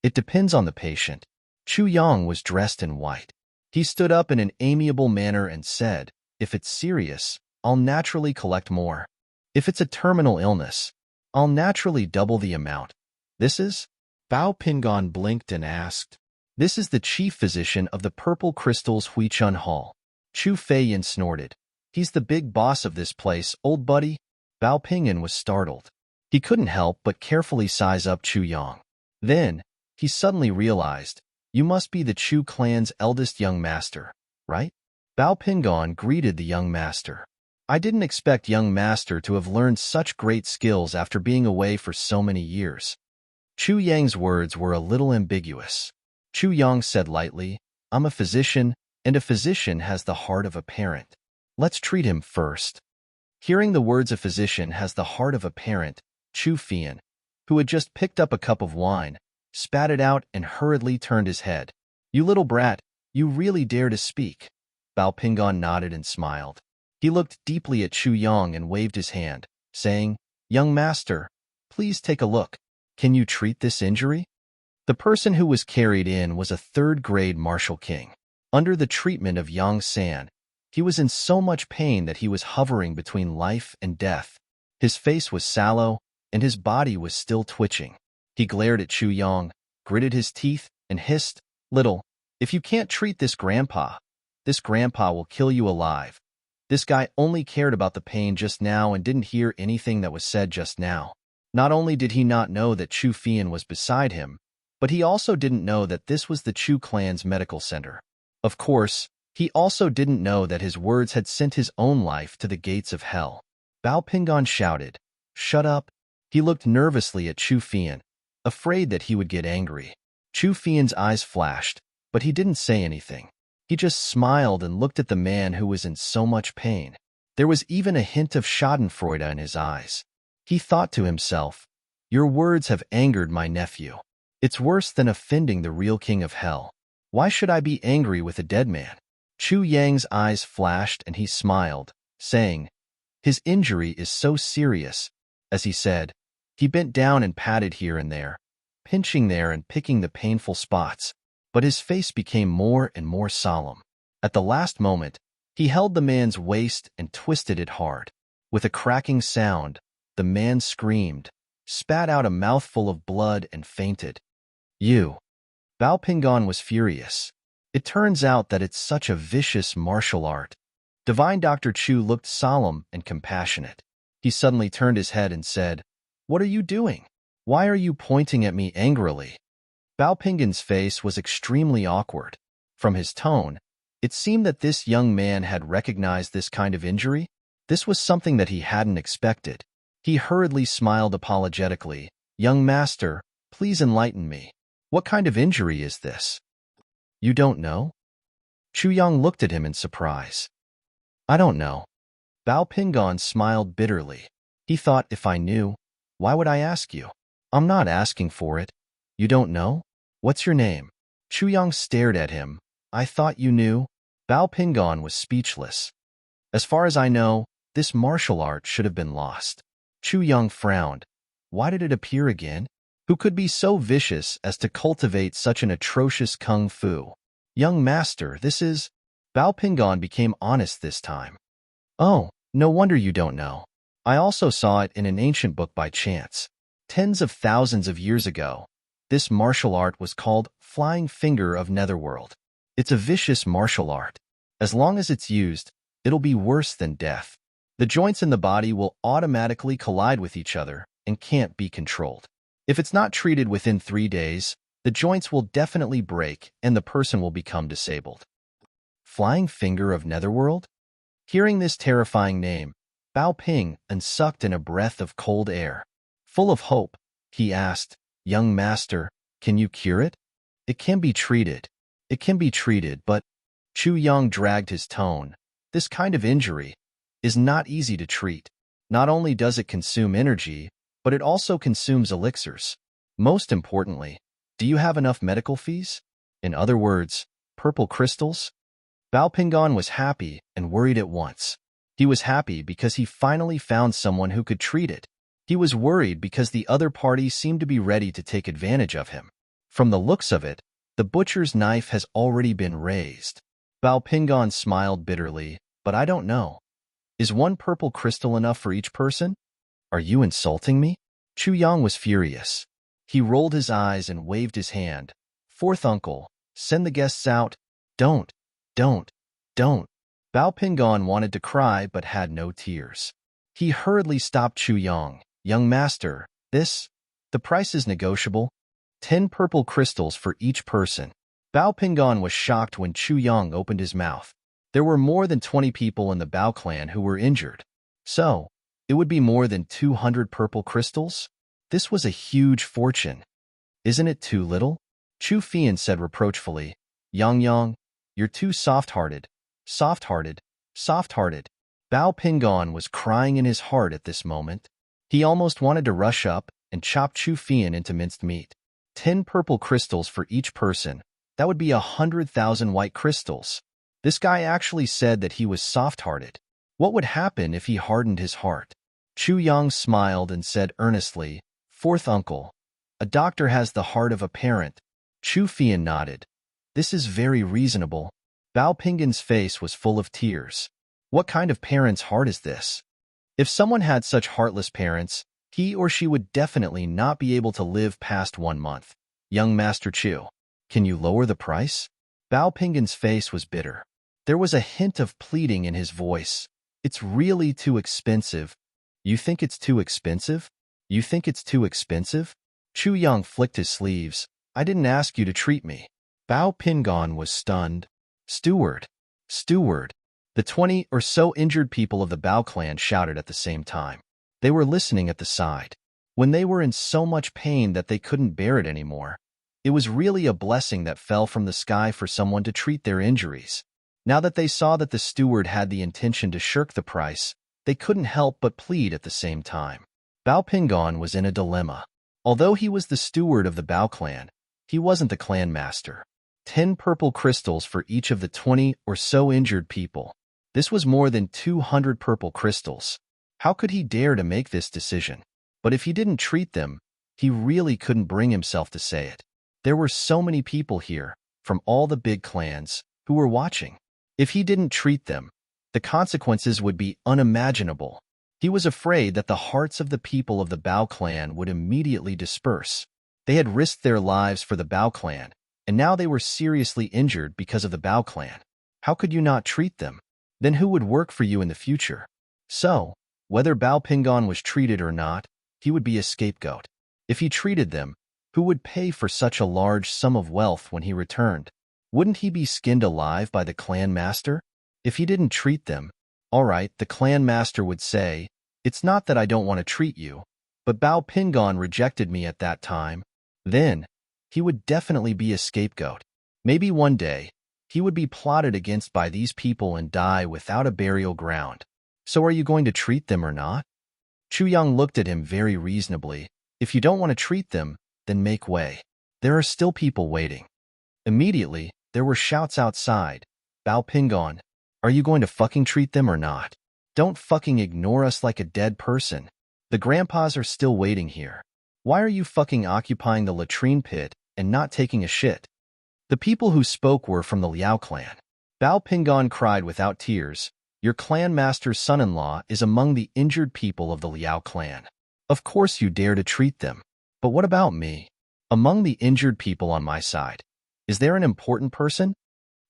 "It depends on the patient." Chu Yang was dressed in white. He stood up in an amiable manner and said, "If it's serious, I'll naturally collect more. If it's a terminal illness, I'll naturally double the amount. This is?" Bao Pingan blinked and asked, "This is the chief physician of the Purple Crystals Huichun Hall." Chu Feiyan snorted. "He's the big boss of this place, old buddy." Bao Pingan was startled. He couldn't help but carefully size up Chu Yang. Then, he suddenly realized, "You must be the Chu clan's eldest young master, right?" Bao Pingan greeted the young master. "I didn't expect young master to have learned such great skills after being away for so many years." Chu Yang's words were a little ambiguous. Chu Yang said lightly, "I'm a physician, and a physician has the heart of a parent. Let's treat him first. Hearing the words a physician has the heart of a parent, Chu Fian, who had just picked up a cup of wine, spat it out and hurriedly turned his head. You little brat, you really dare to speak. Bao Pingon nodded and smiled. He looked deeply at Chu Yong and waved his hand, saying, Young master, please take a look. Can you treat this injury? The person who was carried in was a third-grade martial king. Under the treatment of Yang San, he was in so much pain that he was hovering between life and death. His face was sallow, and his body was still twitching. He glared at Chu Yong, gritted his teeth, and hissed, Little, if you can't treat this grandpa will kill you alive. This guy only cared about the pain just now and didn't hear anything that was said just now. Not only did he not know that Chu Fian was beside him, but he also didn't know that this was the Chu clan's medical center. Of course, he also didn't know that his words had sent his own life to the gates of hell. Bao Pingon shouted, Shut up. He looked nervously at Chu Fian, afraid that he would get angry. Chu Fian's eyes flashed, but he didn't say anything. He just smiled and looked at the man who was in so much pain. There was even a hint of schadenfreude in his eyes. He thought to himself, Your words have angered my nephew. It's worse than offending the real king of hell. Why should I be angry with a dead man? Chu Yang's eyes flashed and he smiled, saying, His injury is so serious. As he said, he bent down and patted here and there, pinching there and picking the painful spots, but his face became more and more solemn. At the last moment, he held the man's waist and twisted it hard. With a cracking sound, the man screamed, spat out a mouthful of blood and fainted. You. Bao Pingon was furious. It turns out that it's such a vicious martial art. Divine Dr. Chu looked solemn and compassionate. He suddenly turned his head and said, What are you doing? Why are you pointing at me angrily? Bao Pingon's face was extremely awkward. From his tone, it seemed that this young man had recognized this kind of injury. This was something that he hadn't expected. He hurriedly smiled apologetically. Young master, please enlighten me. What kind of injury is this? You don't know? Chu Yang looked at him in surprise. I don't know. Bao Pingon smiled bitterly. He thought, if I knew, why would I ask you? I'm not asking for it. You don't know? What's your name? Chu Yang stared at him. I thought you knew. Bao Pingon was speechless. As far as I know, this martial art should have been lost. Chu Yang frowned. Why did it appear again? Who could be so vicious as to cultivate such an atrocious kung fu? Young master, this is... Bao Pingon became honest this time. Oh, no wonder you don't know. I also saw it in an ancient book by chance. Tens of thousands of years ago, this martial art was called Flying Finger of Netherworld. It's a vicious martial art. As long as it's used, it'll be worse than death. The joints in the body will automatically collide with each other and can't be controlled. If it's not treated within 3 days, the joints will definitely break and the person will become disabled. Flying Finger of Netherworld? Hearing this terrifying name, Bao Ping sucked in a breath of cold air. Full of hope, he asked, Young master, can you cure it? It can be treated. It can be treated, but... Chu Yang dragged his tone. This kind of injury is not easy to treat. Not only does it consume energy, but it also consumes elixirs. Most importantly, do you have enough medical fees? In other words, purple crystals? Bao Pingon was happy and worried at once. He was happy because he finally found someone who could treat it. He was worried because the other party seemed to be ready to take advantage of him. From the looks of it, the butcher's knife has already been raised. Bao Pingon smiled bitterly, but I don't know. Is one purple crystal enough for each person? Are you insulting me? Chu Yang was furious. He rolled his eyes and waved his hand. Fourth uncle, send the guests out. Don't. Bao Pingon wanted to cry but had no tears. He hurriedly stopped Chu Yang. Young master, the price is negotiable. 10 purple crystals for each person. Bao Pingon was shocked when Chu Yang opened his mouth. There were more than 20 people in the Bao clan who were injured. So, it would be more than 200 purple crystals? This was a huge fortune. Isn't it too little? Chu Fian said reproachfully. Yang, you're too soft-hearted. Soft-hearted? soft-hearted. Bao Pingon was crying in his heart at this moment. He almost wanted to rush up and chop Chu Fian into minced meat. 10 purple crystals for each person. That would be 100,000 white crystals. This guy actually said that he was soft-hearted. What would happen if he hardened his heart? Chu Yang smiled and said earnestly, "Fourth uncle, a doctor has the heart of a parent." Chu Fian nodded. "This is very reasonable." Bao Pingon's face was full of tears. What kind of parent's heart is this? If someone had such heartless parents, he or she would definitely not be able to live past 1 month. Young Master Chu, can you lower the price? Bao Pingon's face was bitter. There was a hint of pleading in his voice. It's really too expensive. You think it's too expensive? You think it's too expensive? Chu Yang flicked his sleeves. I didn't ask you to treat me. Bao Pingon was stunned. Steward! Steward! The 20 or so injured people of the Bao clan shouted at the same time. They were listening at the side. When they were in so much pain that they couldn't bear it anymore, it was really a blessing that fell from the sky for someone to treat their injuries. Now that they saw that the steward had the intention to shirk the price, they couldn't help but plead at the same time. Bao Pingon was in a dilemma. Although he was the steward of the Bao clan, he wasn't the clan master. 10 purple crystals for each of the 20 or so injured people. This was more than 200 purple crystals. How could he dare to make this decision? But if he didn't treat them, he really couldn't bring himself to say it. There were so many people here, from all the big clans, who were watching. If he didn't treat them, the consequences would be unimaginable. He was afraid that the hearts of the people of the Bao clan would immediately disperse. They had risked their lives for the Bao clan, and now they were seriously injured because of the Bao clan. How could you not treat them? Then who would work for you in the future? So, whether Bao Pingon was treated or not, he would be a scapegoat. If he treated them, who would pay for such a large sum of wealth when he returned? Wouldn't he be skinned alive by the clan master? If he didn't treat them, all right, the clan master would say, "It's not that I don't want to treat you, but Bao Pingon rejected me at that time." Then, he would definitely be a scapegoat. Maybe one day, he would be plotted against by these people and die without a burial ground. So are you going to treat them or not? Chu Yang looked at him very reasonably. If you don't want to treat them, then make way. There are still people waiting. Immediately, there were shouts outside. Bao Pingon, are you going to fucking treat them or not? Don't fucking ignore us like a dead person. The grandpas are still waiting here. Why are you fucking occupying the latrine pit and not taking a shit? The people who spoke were from the Liao clan. Bao Pingon cried without tears. Your clan master's son-in-law is among the injured people of the Liao clan. Of course you dare to treat them. But what about me? Among the injured people on my side, is there an important person?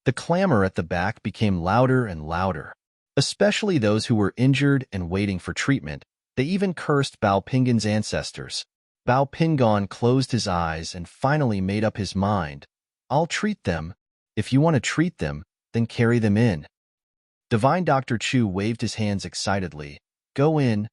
The clamor at the back became louder and louder, especially those who were injured and waiting for treatment. They even cursed Bao Pingon's ancestors. Bao Pingon closed his eyes and finally made up his mind. I'll treat them. If you want to treat them, then carry them in. Divine Dr. Chu waved his hands excitedly. Go in,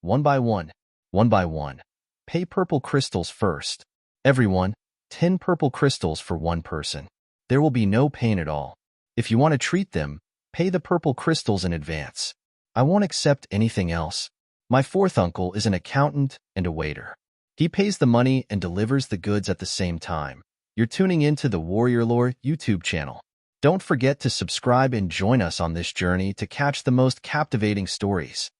one by one, one by one. Pay purple crystals first. Everyone, 10 purple crystals for one person. There will be no pain at all. If you want to treat them, pay the purple crystals in advance. I won't accept anything else. My fourth uncle is an accountant and a waiter. He pays the money and delivers the goods at the same time. You're tuning into the Warrior Lore YouTube channel. Don't forget to subscribe and join us on this journey to catch the most captivating stories.